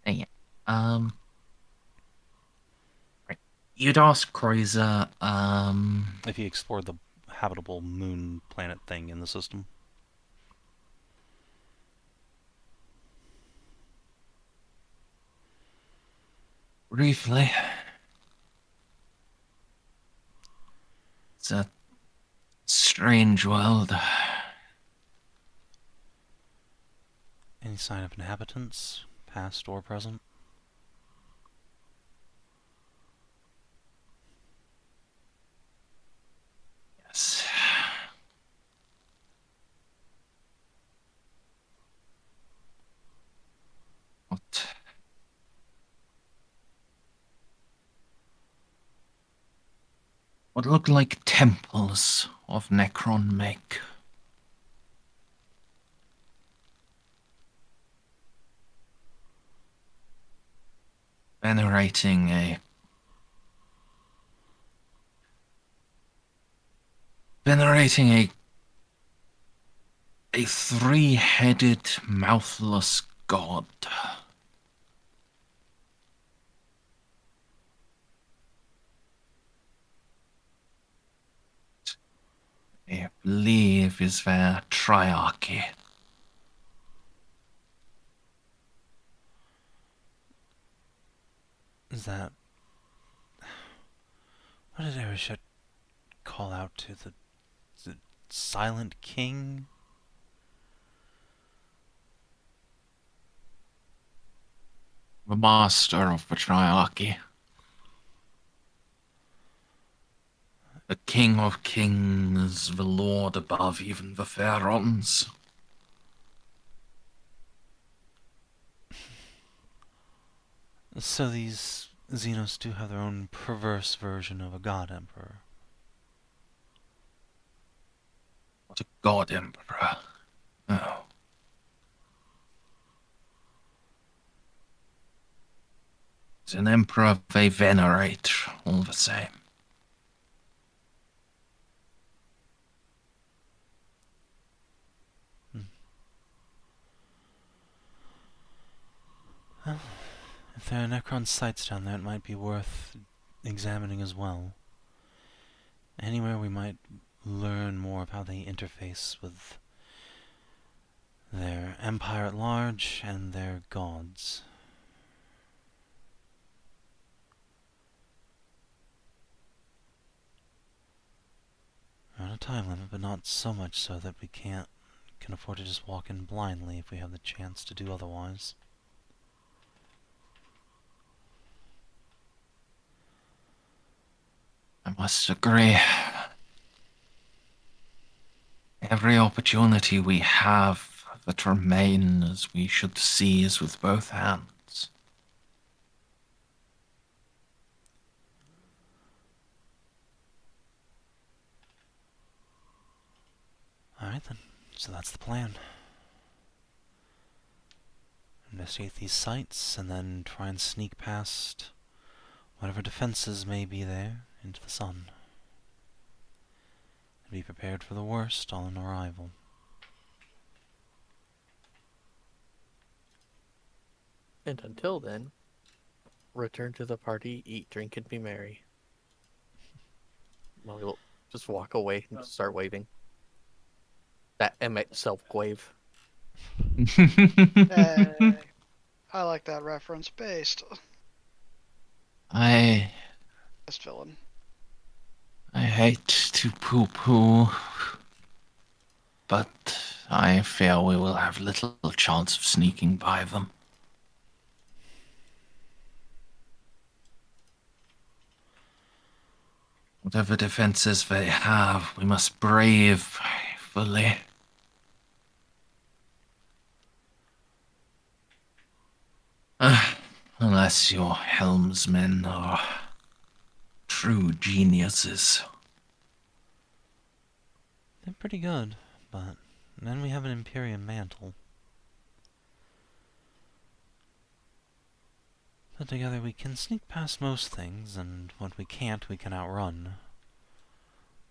Yeah. Right. You'd ask Kreuzer, If he explored the habitable moon planet thing in the system. briefly. It's a strange world. Any sign of inhabitants, past or present? Yes. what look like temples of Necron make. Venerating a three-headed, mouthless god. I believe is their triarchy. Is that... What did Erishet call out to the Silent King? The master of the triarchy. The king of kings, the lord above even the pharaohs. So these Xenos do have their own perverse version of a god emperor. What a god emperor. Oh. It's an emperor they venerate, all the same. Well, if there are Necron sites down there, it might be worth examining as well. Anywhere we might learn more of how they interface with their empire at large and their gods. We're on a time limit, but not so much so that we can afford to just walk in blindly if we have the chance to do otherwise. I must agree. Every opportunity we have that remains, we should seize with both hands. Alright then, so that's the plan. Investigate these sites, and then try and sneak past whatever defenses may be there into the sun. And be prepared for the worst on arrival. And until then, return to the party, eat, drink, and be merry. We'll just walk away and start waving. That Emmett self-wave. Hey, I like that reference. Based. I Best villain. hate to poo-poo, but I fear we will have little chance of sneaking by them. Whatever defenses they have, we must brave fully. Unless your helmsmen are true geniuses. They're pretty good, but then we have an Imperium mantle. So together we can sneak past most things, and what we can't we can outrun.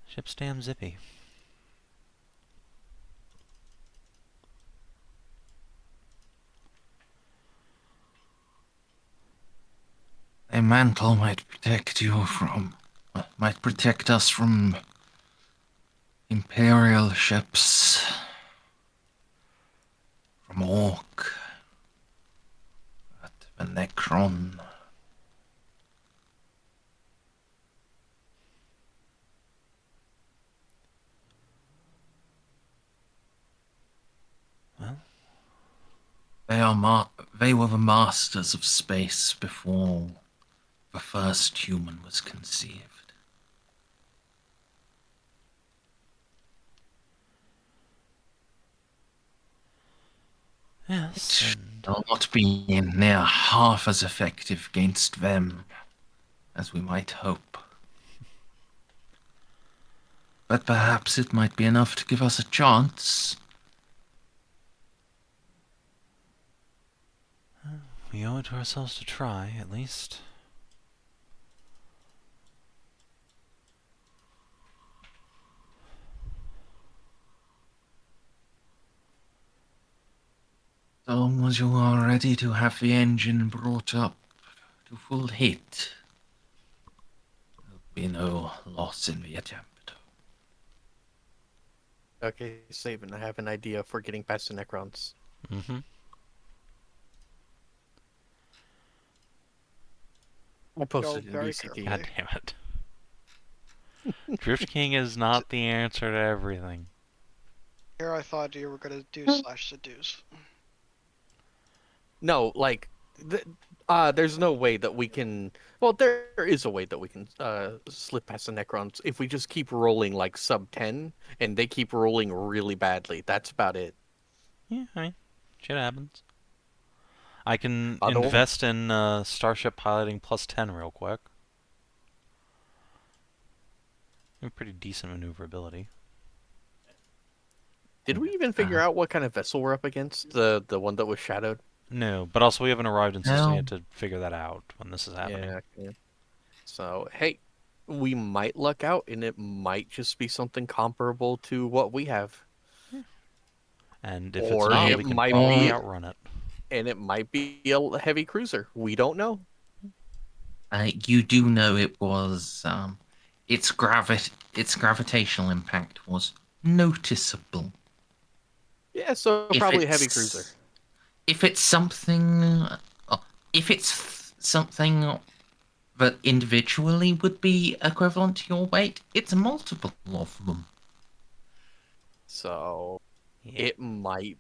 Ship's damn zippy. A mantle might protect us from Imperial ships, from Orc, but the Necron. Well, They were the masters of space before the first human was conceived. yes, It and shall not be near half as effective against them as we might hope. but perhaps it might be enough to give us a chance. We owe it to ourselves to try, at least. So long as you are ready to have the engine brought up to full heat, there'll be no loss in the attempt. Okay, Savin, I have an idea for getting past the Necrons. Mm-hmm. I posted in very VCT. God damn it. Drift King is not the answer to everything. Here I thought you were gonna do /seduce. No, like, there's no way that we can. Well, there is a way that we can slip past the Necrons if we just keep rolling like sub 10, and they keep rolling really badly. That's about it. Yeah, shit happens. I can I don't- invest in Starship Piloting plus 10 real quick. Pretty decent maneuverability. Did we even figure out what kind of vessel we're up against? The one that was shadowed? No, but also we haven't arrived in system No. yet to figure that out when this is happening. Yeah. So, hey, we might luck out, and it might just be something comparable to what we have. And if it's Or not, it we can might probably be- outrun it. And it might be a heavy cruiser. We don't know. You do know it was its gravitational impact was noticeable. Yeah, so If probably a it's- heavy cruiser. If it's something, that individually would be equivalent to your weight, it's a multiple of them. So Yeah. it might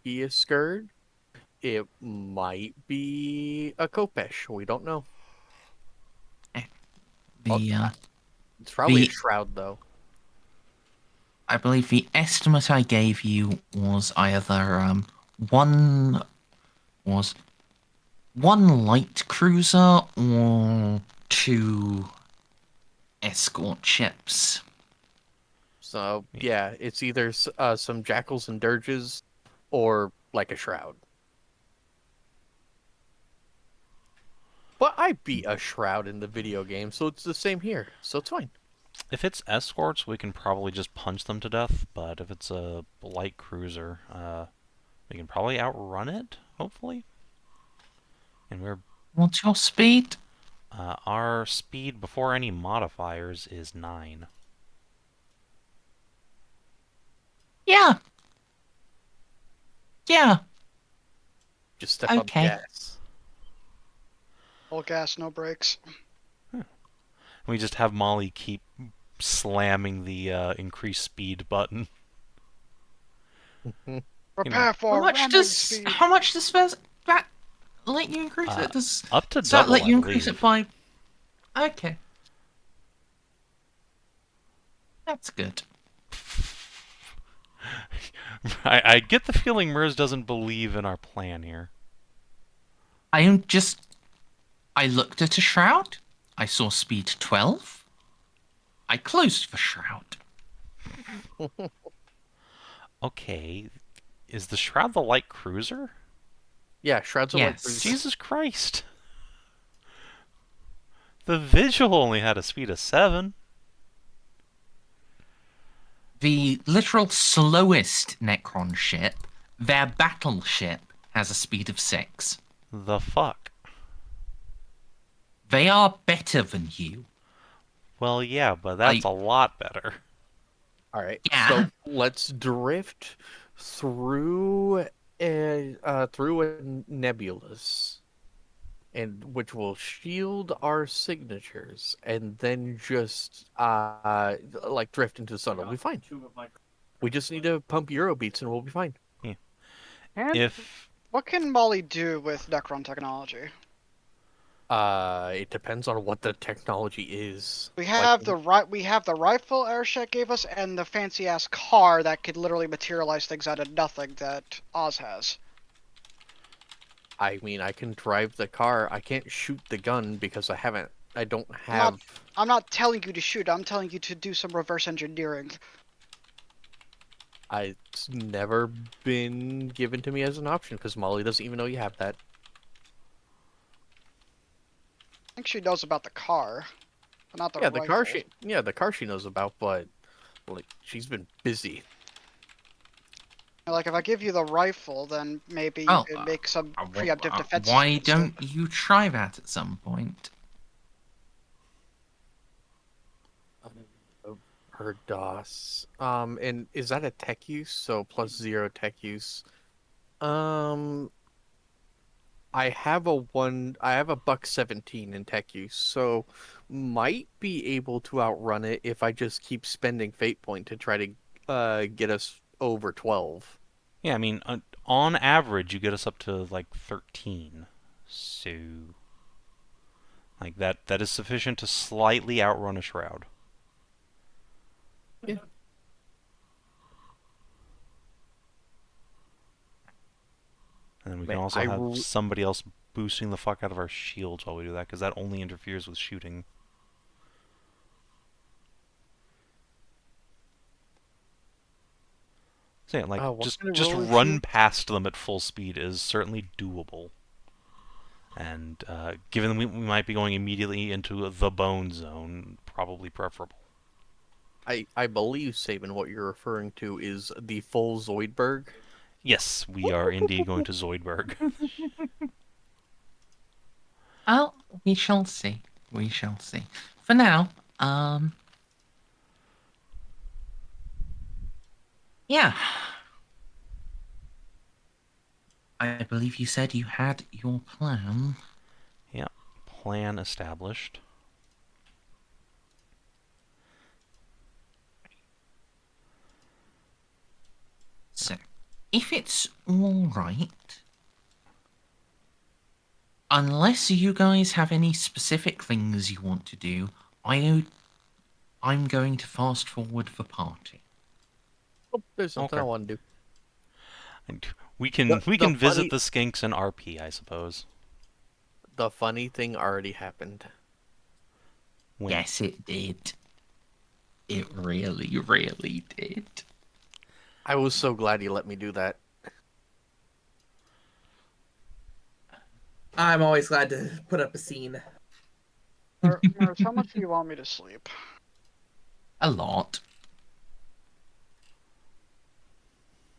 be a Scourge. It might be a Kopesh. We don't know. It's probably a The- Shroud though. I believe the estimate I gave you was either one light cruiser or 2 escort ships. So yeah, it's either some Jackals and Dirges or like a Shroud. But I beat a Shroud in the video game, so it's the same here. So it's fine. If it's escorts, we can probably just punch them to death. But if it's a light cruiser, we can probably outrun it, hopefully. And What's your speed? our speed before any modifiers is 9. Yeah. Yeah. Just step up Okay. gas. All gas, no brakes. We just have Molly keep slamming the increase speed button. Prepare for ramming speed. How much does that let you increase it? Does Up to does that double, let you I increase believe. it by? Okay. That's good. I get the feeling Merz doesn't believe in our plan here. I looked at a shroud. I saw speed 12. I closed the shroud. Okay, is the Shroud the light cruiser? Yeah, Shroud's a light Yes. cruiser. Jesus Christ. The Vigil only had a speed of 7. The literal slowest Necron ship, their battleship, has a speed of 6. The fuck? They are better than you. Well, yeah, but that's a lot better. All right. Yeah. So let's drift through a nebulous, and which will shield our signatures, and then just like drift into the sun. We'll be fine. We just need to pump Eurobeats, and we'll be fine. And If what can Molly do with Necron technology? It depends on what the technology is. We Like, have the rifle Airshek gave us, and the fancy ass car that could literally materialize things out of nothing that Oz has. I mean, I can drive the car. I can't shoot the gun because I haven't I don't have. I'm not telling you to shoot. I'm telling you to do some reverse engineering. It's never been given to me as an option because Molly doesn't even know you have that. I think she knows about the car, but not the Yeah, rifle. the car she knows about, but like she's been busy. Like, if I give you the rifle, then maybe you Oh, could make some well, preemptive defenses. why against it. don't you try that at some point? Her DOS. And is that a tech use? So +0 tech use. I have a buck 17 in tech use, so might be able to outrun it if I just keep spending fate point to try to get us over 12. Yeah, I mean, on average, you get us up to like 13. So, like that is sufficient to slightly outrun a shroud. Yeah. And then we Man, can also have somebody else boosting the fuck out of our shields while we do that, because that only interferes with shooting. So yeah, like what just kind of just rolling run shield? past them at full speed is certainly doable. And given we might be going immediately into the bone zone, probably preferable. I believe, Savin, what you're referring to is the full Zoidberg. Yes, we are indeed going to Zoidberg. Oh, we shall see. We shall see. For now, yeah. I believe you said you had your plan. Yeah, plan established. So, if it's all right, unless you guys have any specific things you want to do, I'm going to fast forward the party. Oh, there's something I Okay. want to do. And we can The visit funny the skinks in RP, I suppose. the funny thing already happened. When? Yes, it did. It really, really did. I was so glad you let me do that. I'm always glad to put up a scene. Merz, how much do you want me to sleep? A lot.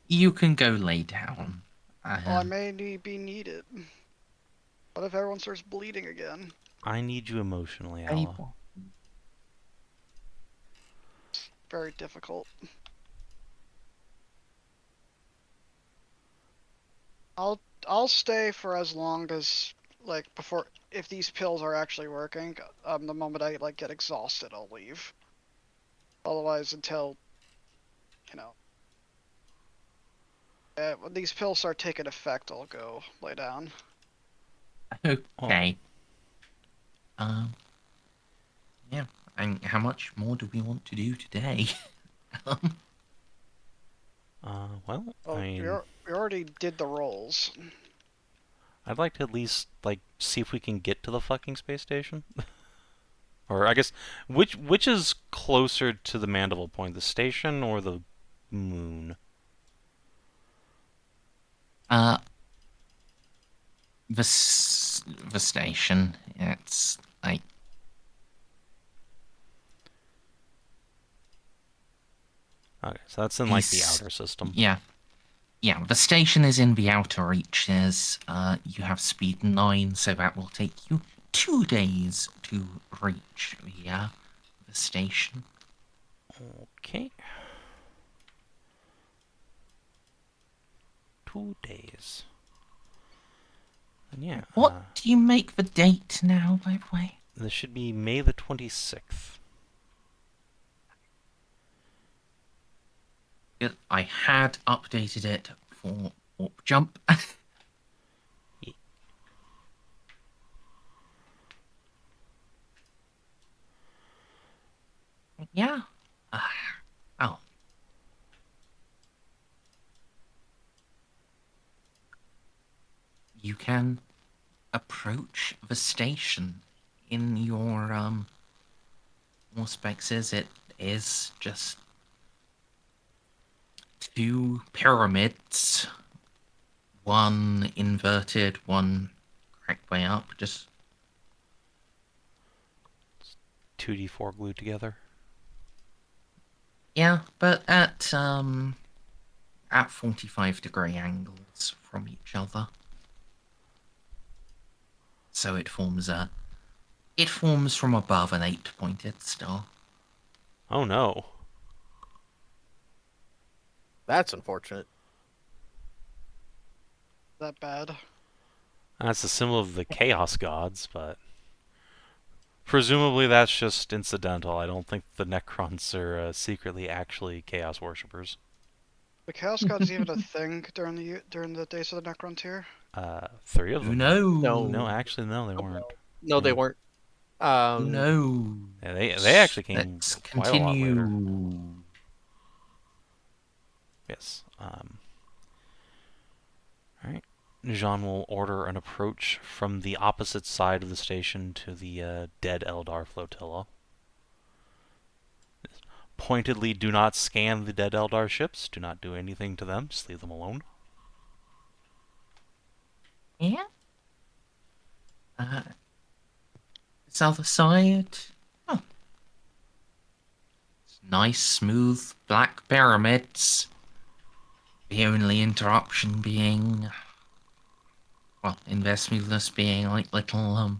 You can go lay down. Well, I may be needed. What if everyone starts bleeding again? I need you emotionally, Hey, Ala. Very difficult. I'll stay for as long as, like, before, if these pills are actually working. The moment I like get exhausted, I'll leave. Otherwise, until, you know, when these pills start taking effect, I'll go lay down. Okay. Yeah. And how much more do we want to do today? Well, Oh, I mean, we already did the rolls. I'd like to at least like see if we can get to the fucking space station. Or I guess which is closer to the Mandible Point, the station or the moon? Uh, the station. It's like Okay, so that's in like the these. outer system. Yeah. Yeah, the station is in the outer reaches. You have speed 9, so that will take you 2 days to reach the station. Okay. 2 days. And yeah. What do you make the date now, by the way? This should be May the 26th. I had updated it for warp jump. Yeah. Oh. You can approach the station in your auspexes, it is just 2 pyramids, one inverted, one cracked way up. Just 2d4 glued together. yeah, but at 45-degree angles from each other. So it forms from above an 8-pointed star. Oh no. That's unfortunate. That bad. That's the symbol of the Chaos Gods, but presumably that's just incidental. I don't think the Necrons are secretly actually Chaos worshippers. The Chaos God is even a thing during the days of the Necron tier. 3 of Who them. knows? No, actually, no, they weren't. No, they weren't. Who knows? Yeah, they actually came Let's quite a lot later. continue. Yes. Alright. Jeanne will order an approach from the opposite side of the station to the dead Eldar flotilla. Pointedly do not scan the dead Eldar ships. Do not do anything to them. Just leave them alone. Yeah. This other side. Oh. Nice, smooth, black pyramids. The only interruption being, well, Investmulus being like little,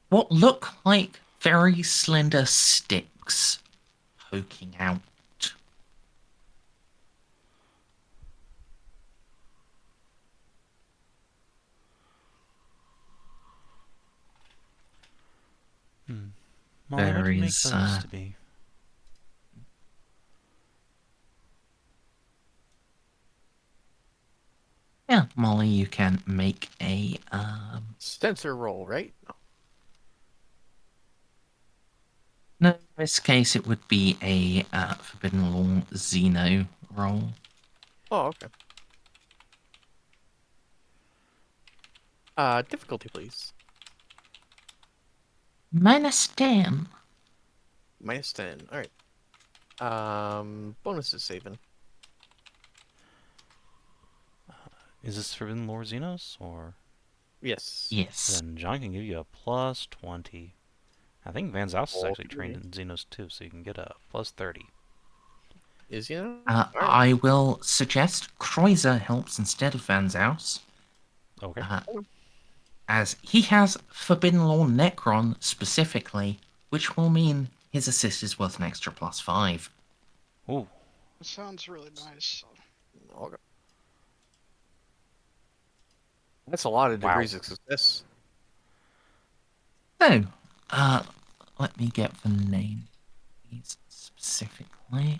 what look like very slender sticks poking out. Molly, what do you make There those is, to be? Yeah, Molly, you can make a, Sensor roll, right? no, in this case it would be a Forbidden Law Xeno roll. Oh, okay. Difficulty, please. -10. -10. All right. Bonuses, Savin. Is this Forbidden Lore Xenos, or? Yes. Yes. Then John can give you a plus 20. I think Van Zaus is actually trained in Xenos too, so you can get a plus 30. Is he? All right. I will suggest Kreuzer helps instead of Van Zaus. Okay. As he has Forbidden Law Necron specifically, which will mean his assist is worth an extra +5. Ooh. It sounds really nice. Okay. That's a lot of Wow. degrees of success. So, let me get the name specifically.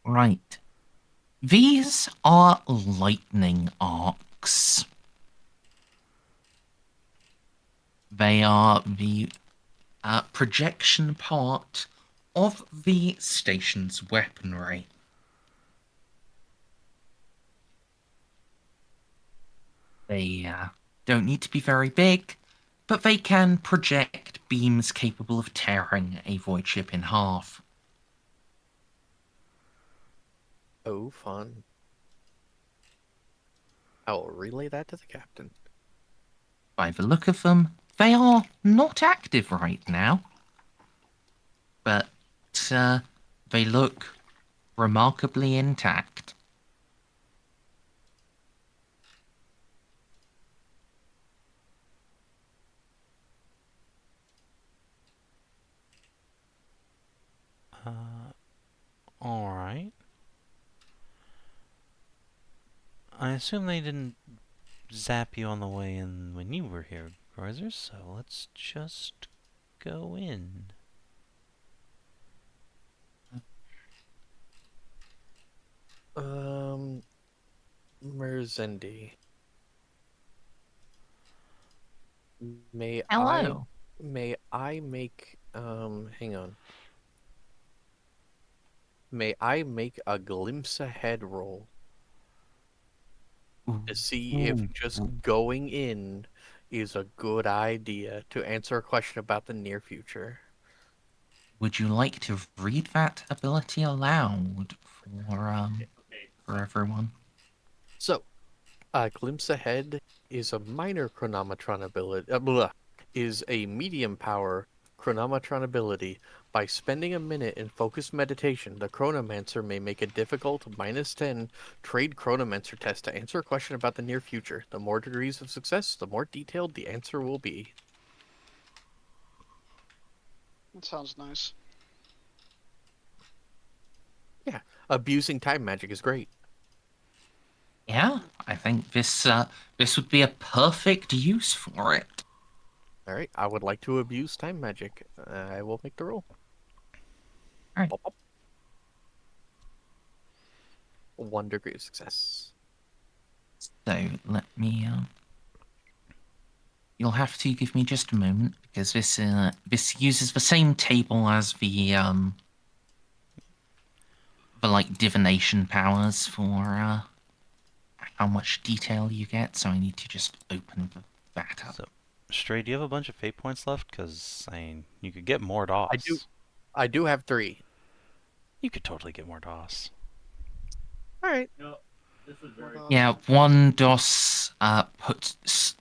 Right. These are lightning arcs. They are the projection part of the station's weaponry. They don't need to be very big, but they can project beams capable of tearing a void ship in half. Oh, fun. I will relay that to the captain. By the look of them, they are not active right now, but they look remarkably intact. Alright. I assume they didn't zap you on the way in when you were here, Kreuzer, so let's just go in. Merzendi. Hello. May I make hang on. may I make a glimpse ahead roll to see if just going in is a good idea to answer a question about the near future? Would you like to read that ability aloud for everyone? So, glimpse ahead is a minor chronometron ability. Is a medium power chronometron ability. By spending a minute in focused meditation, the chronomancer may make a difficult -10 trade chronomancer test to answer a question about the near future. The more degrees of success, the more detailed the answer will be. That sounds nice. Yeah, abusing time magic is great. Yeah, I think this would be a perfect use for it. All right, I would like to abuse time magic. I will make the roll. All right. Pop, pop. 1 degree of success. So let me. You'll have to give me just a moment because this uses the same table as the like divination powers for how much detail you get. So I need to just open that up. So, Stray, do you have a bunch of fate points left? Because, I mean, you could get more DOS. I do have 3. You could totally get more DOS. All right. Yeah, 1 DOS puts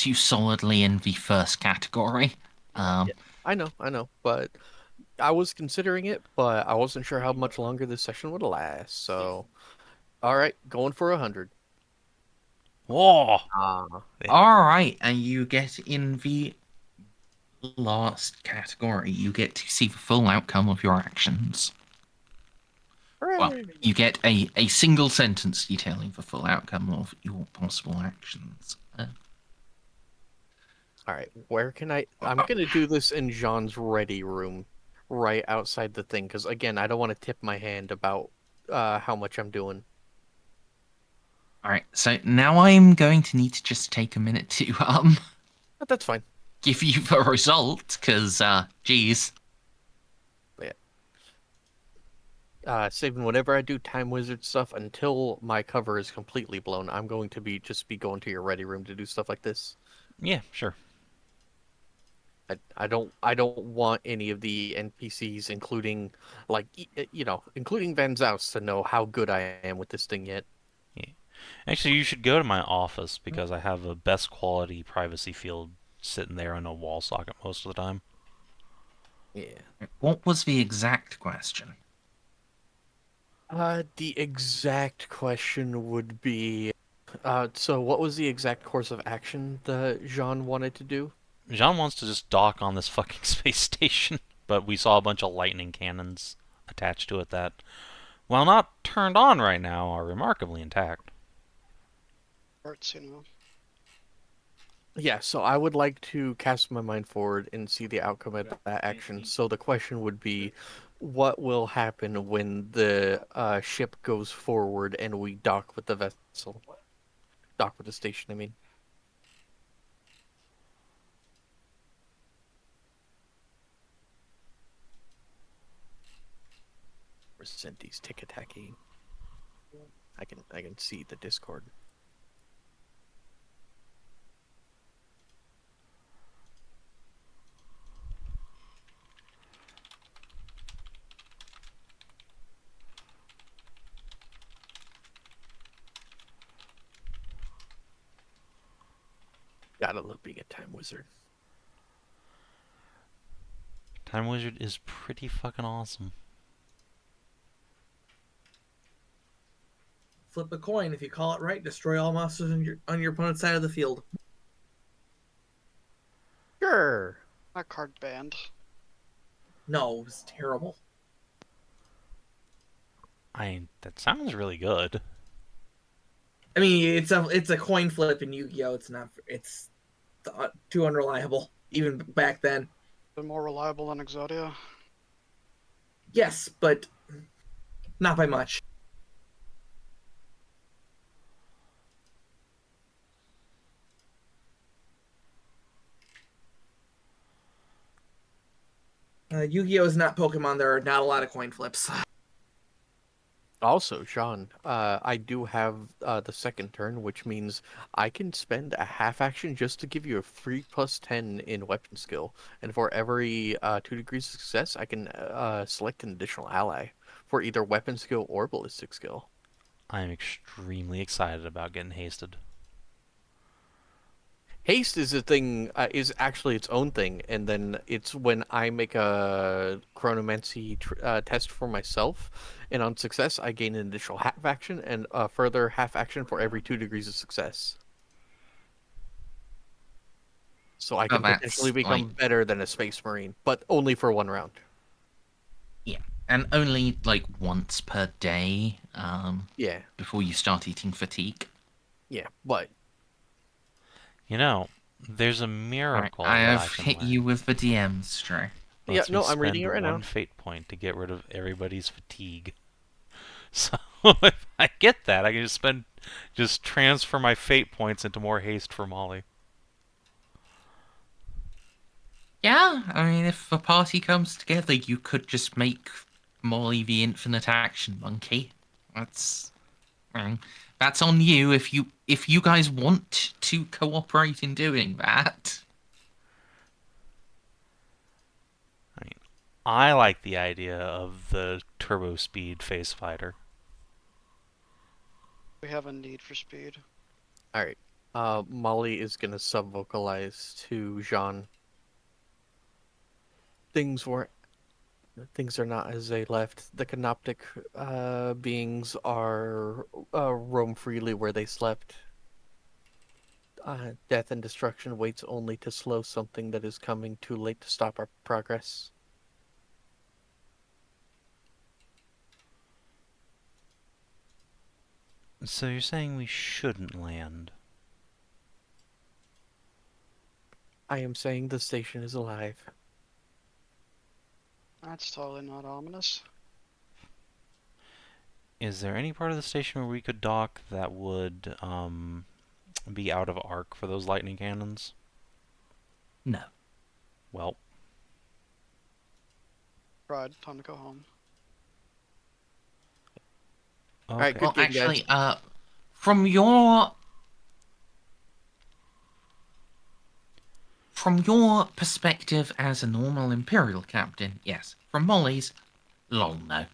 you solidly in the first category. I know, but I was considering it, but I wasn't sure how much longer this session would last. So, all right, going for 100. Whoa! All right, and you get in the last category. You get to see the full outcome of your actions. Well, you get a single sentence detailing the full outcome of your possible actions. All right, where can I'm gonna do this in Jean's ready room, right outside the thing, because again, I don't want to tip my hand about how much I'm doing. All right, so now I'm going to need to just take a minute to But that's fine. give you the result, because geez. Saving whenever I do time wizard stuff until my cover is completely blown, I'm going to just be going to your ready room to do stuff like this. Yeah, sure. I don't want any of the NPCs, including including Van Zaus, to know how good I am with this thing yet. Yeah. Actually, you should go to my office because I have a best quality privacy field sitting there on a wall socket most of the time. Yeah. What was the exact question? The exact question would be, so what was the exact course of action that Jean wanted to do? Jean wants to just dock on this fucking space station, but we saw a bunch of lightning cannons attached to it that, while not turned on right now, are remarkably intact. Parts, you know. Yeah, so I would like to cast my mind forward and see the outcome of that action. So the question would be, what will happen when the ship goes forward and we dock with the vessel? Dock with the station, I mean. Merzendi's tick-attacking. I can see the Discord. Gotta love being a time wizard. Time Wizard is pretty fucking awesome. Flip a coin. If you call it right, destroy all monsters on your opponent's side of the field. Sure. That card banned. No, it was terrible. That sounds really good. I mean, it's a coin flip in Yu-Gi-Oh. It's too unreliable even back then. Been more reliable than Exodia. Yes, but not by much. Yu-Gi-Oh is not Pokemon. There are not a lot of coin flips. Also, Jean, I do have the second turn, which means I can spend a half action just to give you a free +10 in weapon skill. And for every 2 degrees of success, I can select an additional ally for either weapon skill or ballistic skill. I'm extremely excited about getting hasted. Haste is a thing, is actually its own thing, and then it's when I make a chronomancy test for myself, and on success I gain an additional half action and a further half action for every 2 degrees of success. So I can potentially that's become like, better than a space marine, but only for 1 round. yeah, and only like once per day. Yeah, Before you start eating fatigue. yeah, but You know, there's a Alright, miracle I that have I can hit you land. with the DM stray. yeah, Lets me no, I'm reading spend it right now. 1 fate point to get rid of everybody's fatigue. So if I get that, I can just transfer my fate points into more haste for Molly. Yeah, I mean, if the party comes together, you could just make Molly the infinite action monkey. That's that's on you if you guys want to cooperate in doing that. I mean, I like the idea of the turbo speed face fighter. We have a need for speed. All right. Molly is gonna sub-vocalize to Jean. Things were Things are not as they left. The canoptic beings are roam freely where they slept. Death and destruction waits only to slow something that is coming too late to stop our progress. So you're saying we shouldn't land? I am saying the station is alive. That's totally not ominous. Is there any part of the station where we could dock that would be out of arc for those lightning cannons? No. Well, Pride, time to go home. okay. Alright, good Well, game, actually, guys. from your perspective as a normal Imperial captain, yes. From Molly's, lol, no.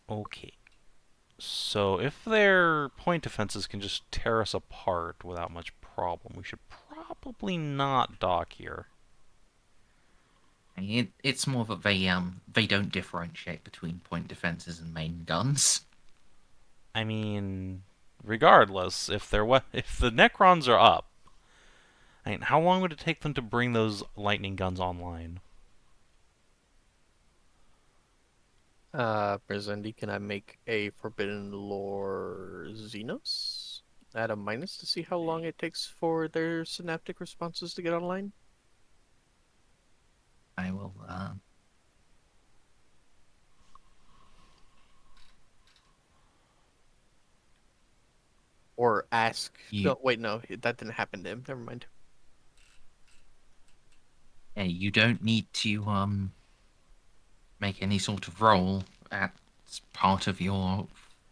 Okay. So if their point defenses can just tear us apart without much problem, we should probably not dock here. It's more that they don't differentiate between point defenses and main guns. I mean, regardless, if the Necrons are up, I mean, how long would it take them to bring those lightning guns online? Merzendi, can I make a Forbidden Lore Xenos? Add a minus to see how long it takes for their synaptic responses to get online? I will. Or ask... You, No, wait, no, that didn't happen to him. Never mind. you don't need to make any sort of roll. That's part of your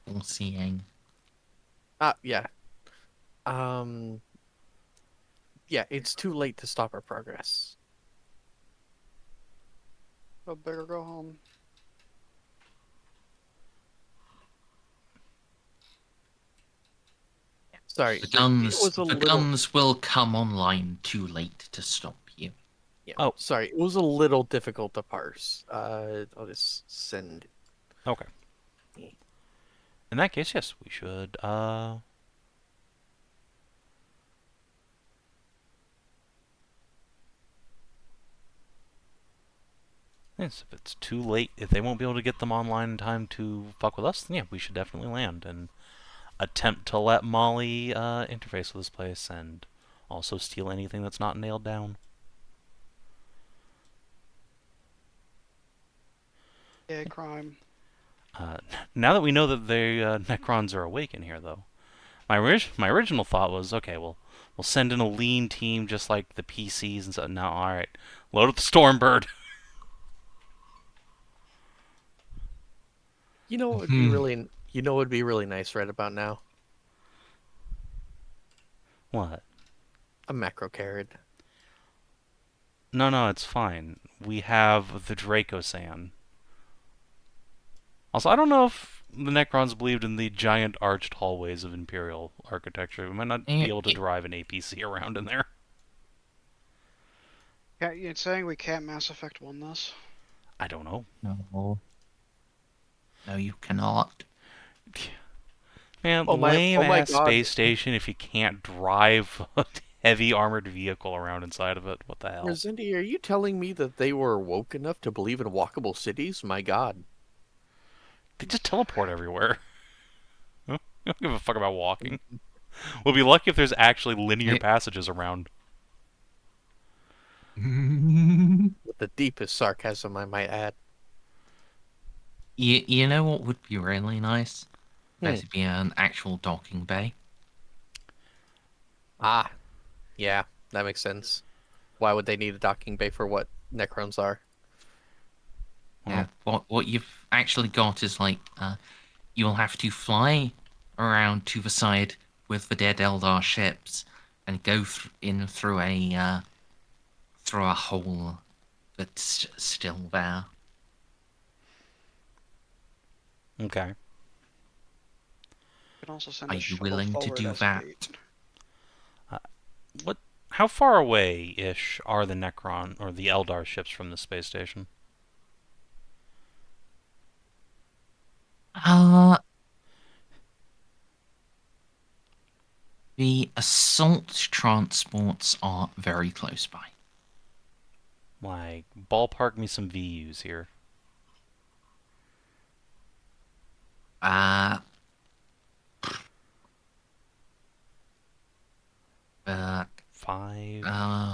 foreseeing. Yeah. Um... Yeah, it's too late to stop our progress. Go big or go home. Sorry, The it guns, was a the little... guns will come online too late to stop you. Yeah, Oh. sorry, it was a little difficult to parse. I'll just send... Okay. In that case, yes, we should, Yes, if it's too late, if they won't be able to get them online in time to fuck with us, then yeah, we should definitely land and attempt to let Molly interface with this place and also steal anything that's not nailed down. Yeah, crime. Now that we know that the Necrons are awake in here, though, my original thought was, okay, we'll send in a lean team just like the PCs and so. Now, all right, load up the Stormbird. You know what would be really, you know what would be really nice right about now? What? A macro carrot. No, it's fine. We have the Draco-san. Also, I don't know if the Necrons believed in the giant arched hallways of Imperial architecture. We might not be able to drive an APC around in there. Yeah, you're saying we can't Mass Effect 1 this? I don't know. No. No, you cannot. Man, Oh my lame-ass God. space station if you can't drive a heavy armored vehicle around inside of it. What the hell? Merzendi, are you telling me that they were woke enough to believe in walkable cities? My God. They just teleport everywhere. They don't give a fuck about walking. We'll be lucky if there's actually linear passages around. With the deepest sarcasm, I might add. You know what would be really nice? Hmm. There to be an actual docking bay. Ah, yeah, that makes sense. Why would they need a docking bay for what Necrons are? Yeah. What you've actually got is like you'll have to fly around to the side with the dead Eldar ships and go in through a hole that's still there. Okay. You can also send Are a you shuttle willing to forward do as that? bait. What? How far away-ish are the Necron or the Eldar ships from the space station? The assault transports are very close by. Like, ballpark me some VUs here. Uh, 5,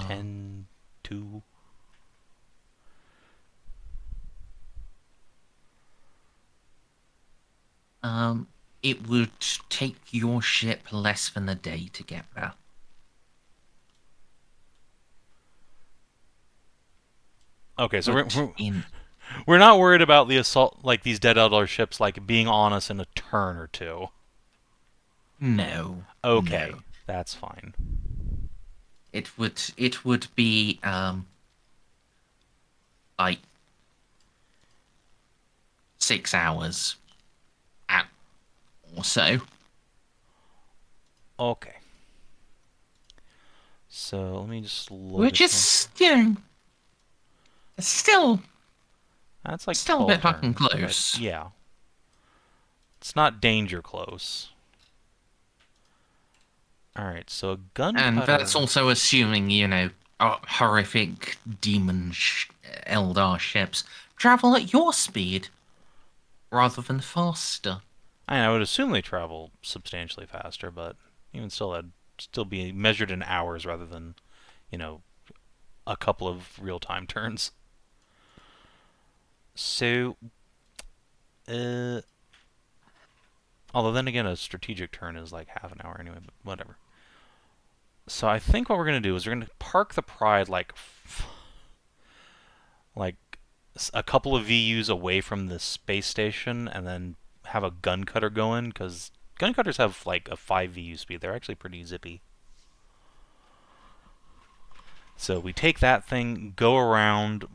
10, 2. It would take your ship less than a day to get there. Okay, so But we're not worried about the assault, like these dead Eldar ships, like being on us in a turn or two. No. Okay, No. that's fine. It would be like 6 hours or so. Okay. So let me just look. Which is, still That's like still a 12 bit fucking turns, but close. yeah. It's not danger close. Alright, so a gun And cutter. that's also assuming, horrific demon Eldar ships travel at your speed rather than faster. I would assume they travel substantially faster, but even still, that'd still be measured in hours rather than, a couple of real-time turns. So, although then again, a strategic turn is like half an hour anyway, but whatever. So I think what we're going to do is we're going to park the Pride like a couple of VUs away from the space station and then have a gun cutter go in, because gun cutters have like a 5 VU speed. They're actually pretty zippy. So we take that thing, go around,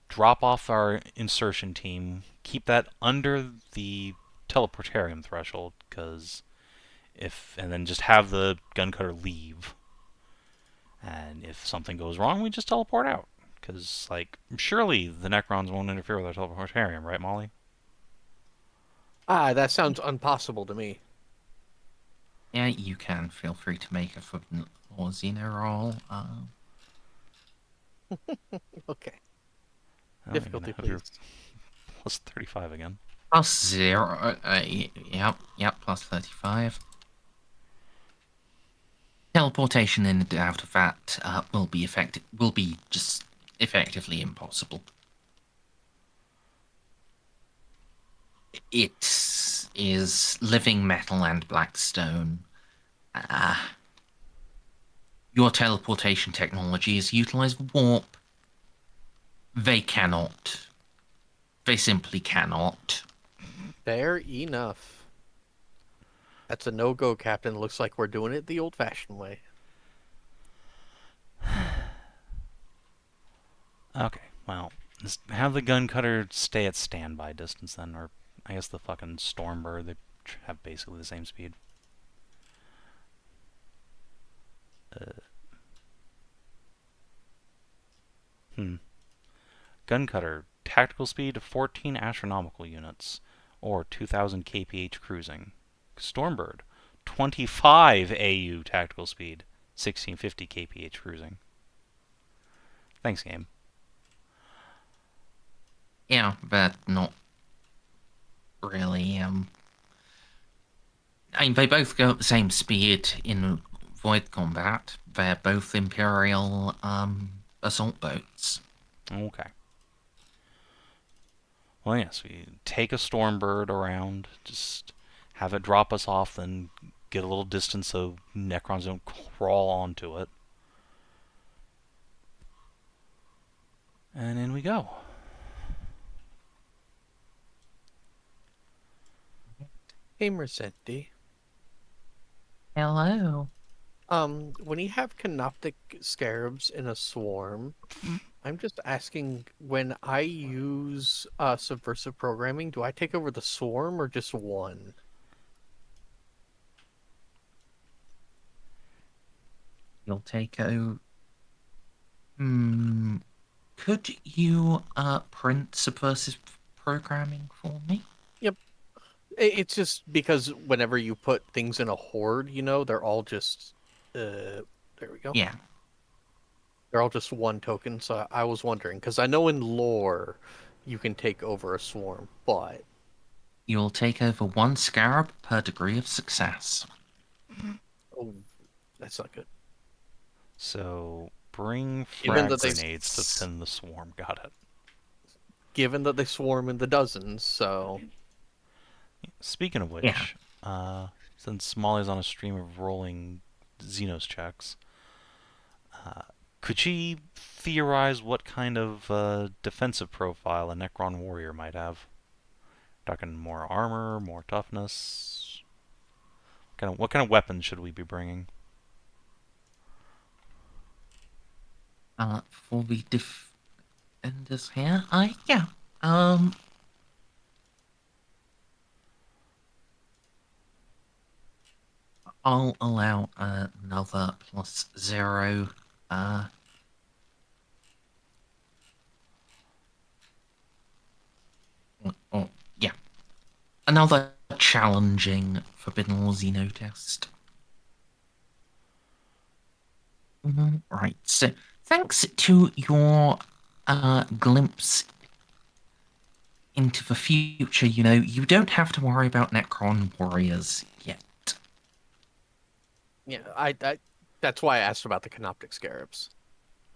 drop off our insertion team, keep that under the teleportarium threshold, and then just have the gun cutter leave. And if something goes wrong, we just teleport out. Because, surely the Necrons won't interfere with our teleportarium, right, Molly? Ah, that sounds impossible to me. Yeah, you can. Feel free to make a Forbidden or Xeno roll. Okay. Difficulty, please. Plus 35 again. Plus 0. Yep, plus 35. Teleportation in and out of that will be just effectively impossible. It is living metal and blackstone. Your teleportation technology is utilize warp. They cannot. They simply cannot. Fair enough. That's a no-go, Captain. Looks like we're doing it the old-fashioned way. Okay, well, just have the gun cutter stay at standby distance then, or I guess the fucking Stormbird, they have basically the same speed. Gun cutter, tactical speed 14 astronomical units, or 2000 kph cruising. Stormbird, 25 AU tactical speed, 1650 kph cruising. Thanks, game. Yeah, but not really. I mean, they both go at the same speed in void combat. They're both Imperial assault boats. Okay. Well, yes, we take a Stormbird around, just have it drop us off, then get a little distance so Necrons don't crawl onto it. And in we go. Hey, Merzendi. Hello. When you have canoptic scarabs in a swarm, I'm just asking, when I use subversive programming, do I take over the swarm or just one? You'll take a. Could you print subversive programming for me? Yep. It's just because whenever you put things in a horde, they're all just there we go. Yeah. They're all just one token, so I was wondering, because I know in lore you can take over a swarm, but You'll take over one scarab per degree of success. oh, that's not good. So bring Given frag that they- grenades to thin the swarm. Got it. Given that they swarm in the dozens, so Speaking of which, since Molly's on a stream of rolling Xenos checks, could she theorize what kind of defensive profile a Necron warrior might have? Talking more armor, more toughness. What kind of weapons should we be bringing? For the defenders here, I'll allow another +0. Yeah. Another challenging Forbidden War Xeno test. Right, so thanks to your glimpse into the future, you don't have to worry about Necron warriors yet. yeah, I that's why I asked about the canoptic scarabs.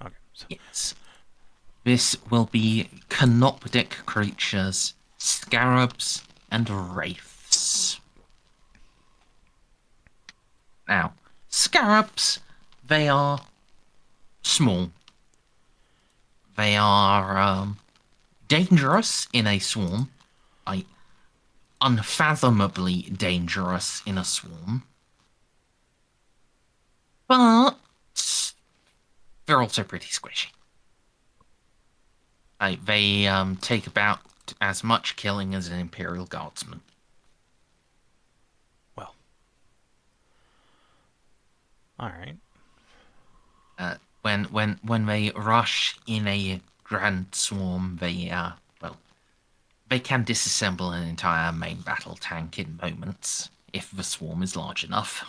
Okay. So Yes. This will be canoptic creatures, scarabs, and wraiths. Now, scarabs, they are small. They are dangerous in a swarm. Unfathomably dangerous in a swarm. But they're also pretty squishy. They take about as much killing as an Imperial Guardsman. well. All right. When they rush in a grand swarm, they can disassemble an entire main battle tank in moments if the swarm is large enough.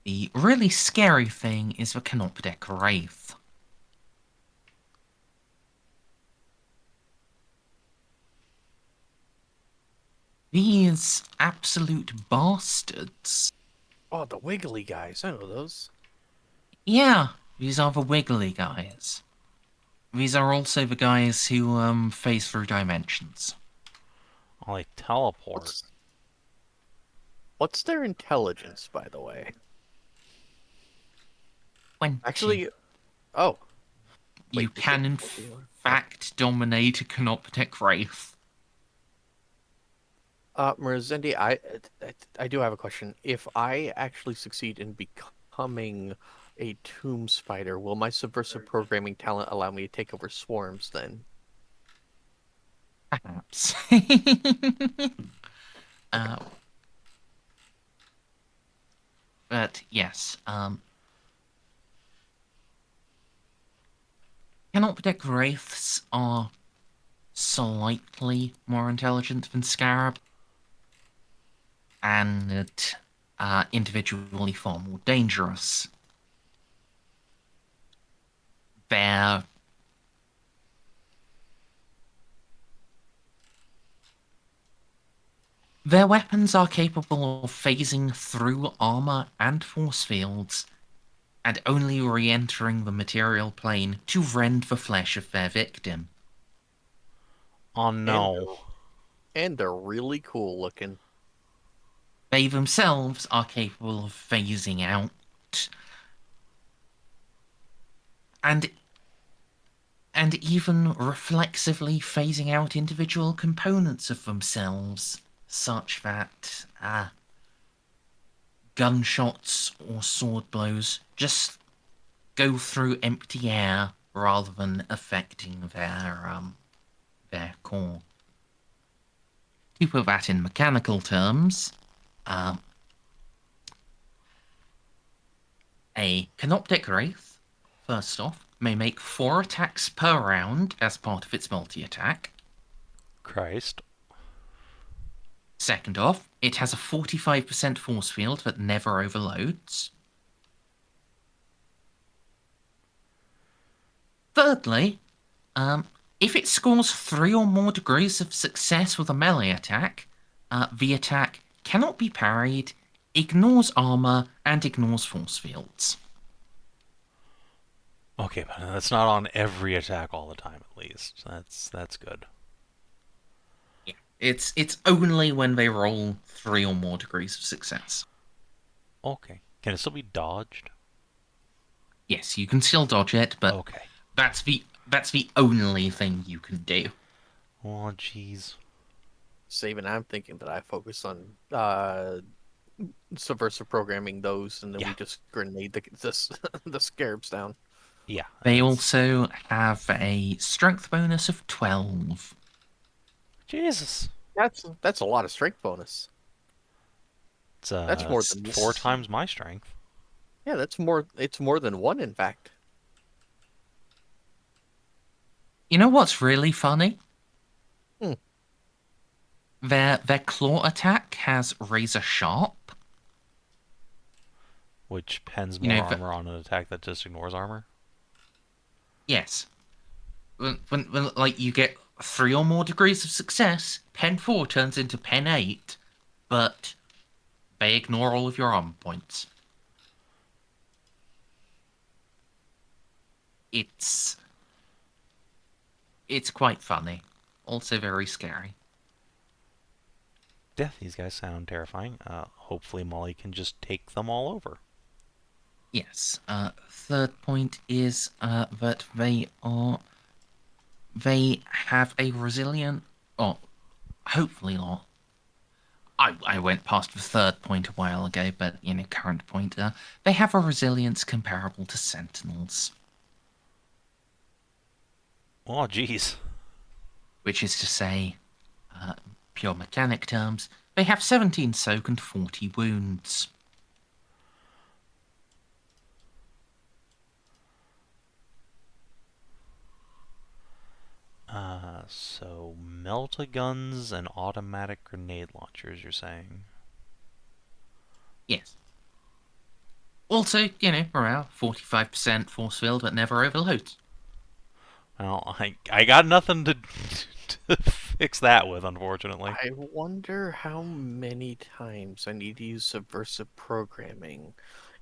The really scary thing is the canoptic wraith. These absolute bastards. Oh, the wiggly guys, I know those. Yeah, these are the wiggly guys. These are also the guys who phase through dimensions. I'll teleport. What's their intelligence, by the way? 20. Actually, oh, You can, in fact, dominate a Canoptek Wraith. Merzendi, I do have a question. If I actually succeed in becoming a tomb spider, will my subversive programming talent allow me to take over swarms then? Perhaps. But yes, Canoptek Wraiths are slightly more intelligent than Scarab, and individually far more dangerous. Their weapons are capable of phasing through armor and force fields, and only re-entering the material plane to rend the flesh of their victim. Oh no. And they're really cool looking. They themselves are capable of phasing out, and even reflexively phasing out individual components of themselves, such that gunshots or sword blows just go through empty air rather than affecting their core. To put that in mechanical terms, a Canoptek Wraith, first off, may make 4 attacks per round as part of its multi-attack. Christ. Second off, it has a 45% force field that never overloads. Thirdly, if it scores 3 or more degrees of success with a melee attack, the attack cannot be parried, ignores armor, and ignores force fields. Okay, but that's not on every attack all the time, at least. That's good. Yeah, it's only when they roll 3 or more degrees of success. Okay. Can it still be dodged? Yes, you can still dodge it, but Okay. that's the only thing you can do. Oh, jeez. Savin, I'm thinking that I focus on subversive programming those, and then we just grenade the scarabs down. Yeah. They also have a strength bonus of 12. Jesus. That's a lot of strength bonus. That's more than 4 times my strength. Yeah, that's more. It's more than 1, in fact. You know what's really funny? Hmm. Their claw attack has razor sharp. Which pens You more know, armor on an attack that just ignores armor? Yes. When like you get 3 or more degrees of success, pen 4 turns into pen 8, but they ignore all of your armor points. It's quite funny. Also very scary. Yeah, these guys sound terrifying. Hopefully Molly can just take them all over. Yes. Third point is that they have a resilient, or hopefully not. I went past the third point a while ago, but current point, they have a resilience comparable to Sentinels. Oh, jeez. Which is to say, pure mechanic terms, they have 17 soak and 40 wounds. So melt-a-guns and automatic grenade launchers, you're saying? Yes. Also, morale, 45% force field that never overloads. Well, I got nothing to fix that with, unfortunately. I wonder how many times I need to use subversive programming,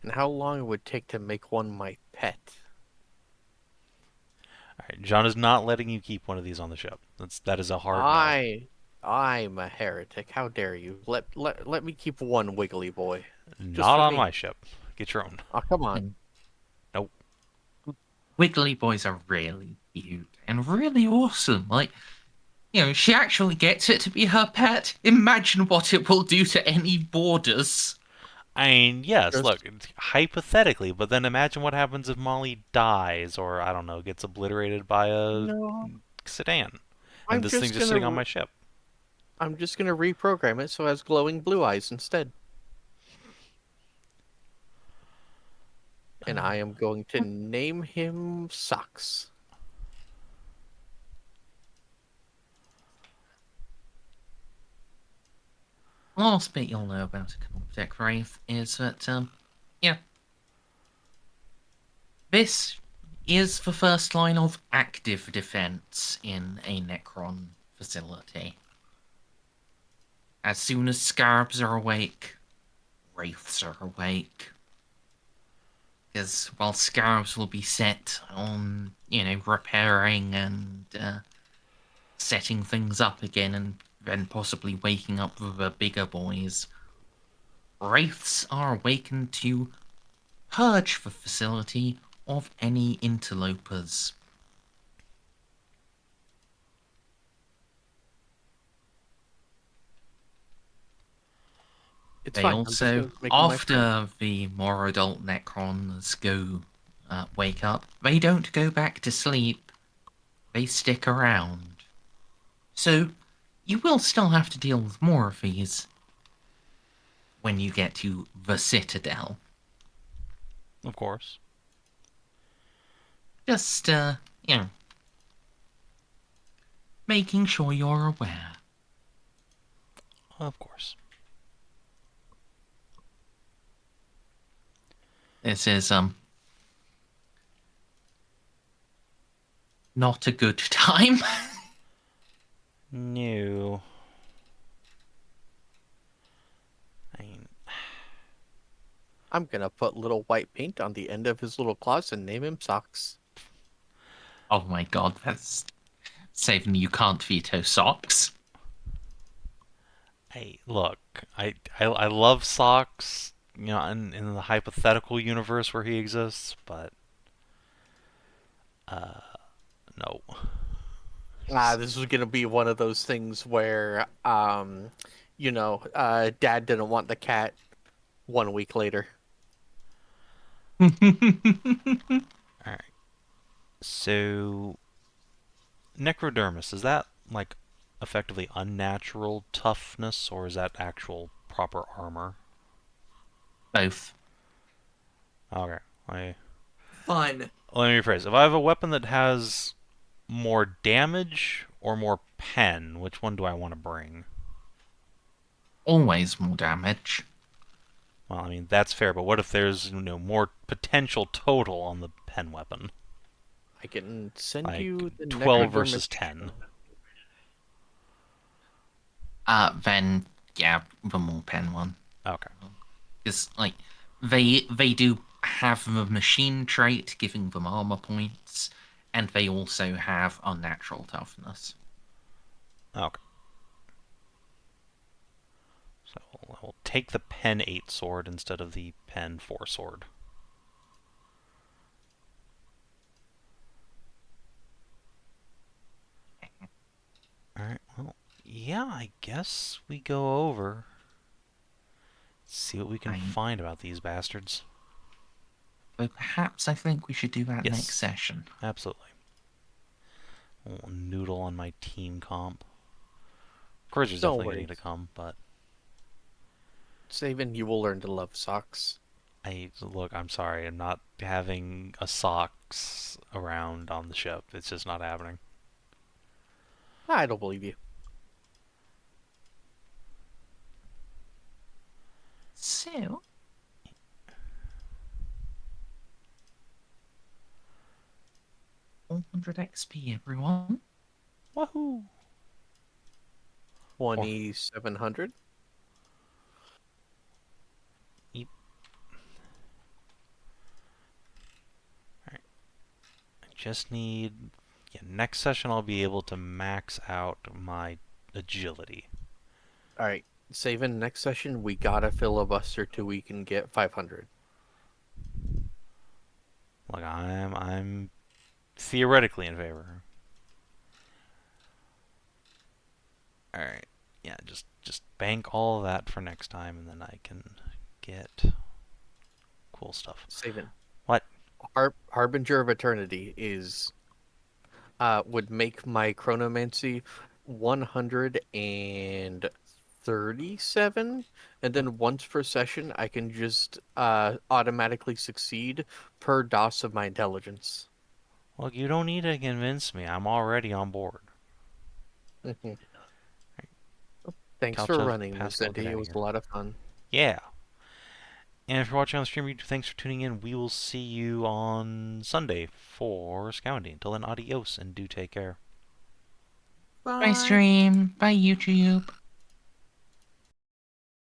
and how long it would take to make one my pet. Alright, John is not letting you keep one of these on the ship. That is a hard no. I'm a heretic. How dare you? Let me keep one wiggly boy. Not for on me. my ship. Get your own. Oh, come on. Nope. Wiggly boys are really cute and really awesome. Like, she actually gets it to be her pet. Imagine what it will do to any borders. I mean, yes, There's- look, hypothetically, but then imagine what happens if Molly dies or, I don't know, gets obliterated by a No, sedan. And I'm this thing's just just gonna sitting on my ship. I'm just gonna reprogram it so it has glowing blue eyes instead. And I am going to name him Socks. Last bit you'll know about a Canoptek Wraith is that, yeah, this is the first line of active defense in a Necron facility. As soon as Scarabs are awake, Wraiths are awake. Because while Scarabs will be set on, repairing and setting things up again and then possibly waking up the bigger boys, Wraiths are awakened to purge the facility of any interlopers. It's They fine. I'm just also, gonna make him my friend. after the more adult Necrons wake up, they don't go back to sleep. They stick around. So, you will still have to deal with more of these when you get to the Citadel. Of course. Just, making sure you're aware. Of course. This is, not a good time. No. I mean, I'm gonna put little white paint on the end of his little claws and name him Socks. Oh my god, that's saving you can't veto socks. hey, look, I love Socks, in the hypothetical universe where he exists, but no. This is gonna be one of those things where, Dad didn't want the cat 1 week later. Alright. So, Necrodermis, is that, like, effectively unnatural toughness, or is that actual proper armor? Both. Okay. Fun. Let me rephrase. If I have a weapon that has more damage or more pen, which one do I want to bring? Always more damage. Well, I mean, that's fair, but what if there's, more potential total on the pen weapon? I can send Like, you the 12 Necrodermis versus 10. Then, yeah, the more pen one. Okay. Because, like, they do have the machine trait giving them armor points, and they also have unnatural toughness. Okay. So we'll take the pen 8 sword instead of the pen 4 sword. Alright, well, yeah, I guess we go over. See what we can Fine. find about these bastards. But perhaps I think we should do that Yes. next session. Absolutely. A little noodle on my team comp. Cruiser's Don't definitely worry. getting to come, but Savin, you will learn to love Socks. look, I'm sorry, I'm not having a Socks around on the ship. It's just not happening. I don't believe you. So, 100 XP, everyone. Woohoo! 2,700. I just need... Yeah, next session I'll be able to max out my agility. All right, Savin. Next session, we gotta filibuster till we can get 500. Like, I'm theoretically in favor. Alright. Yeah, just bank all of that for next time, and then I can get cool stuff. Savin. What? Harbinger of Eternity is would make my chronomancy 137, and then once per session I can just automatically succeed per DOS of my intelligence. Look, you don't need to convince me. I'm already on board. Thanks Couch for up, running, pass the Merzendi. outta It was here. a lot of fun. Yeah. And if you're watching on the stream, thanks for tuning in. We will see you on Sunday for Scouting. Until then, adios, and do take care. Bye. Bye stream. Bye YouTube.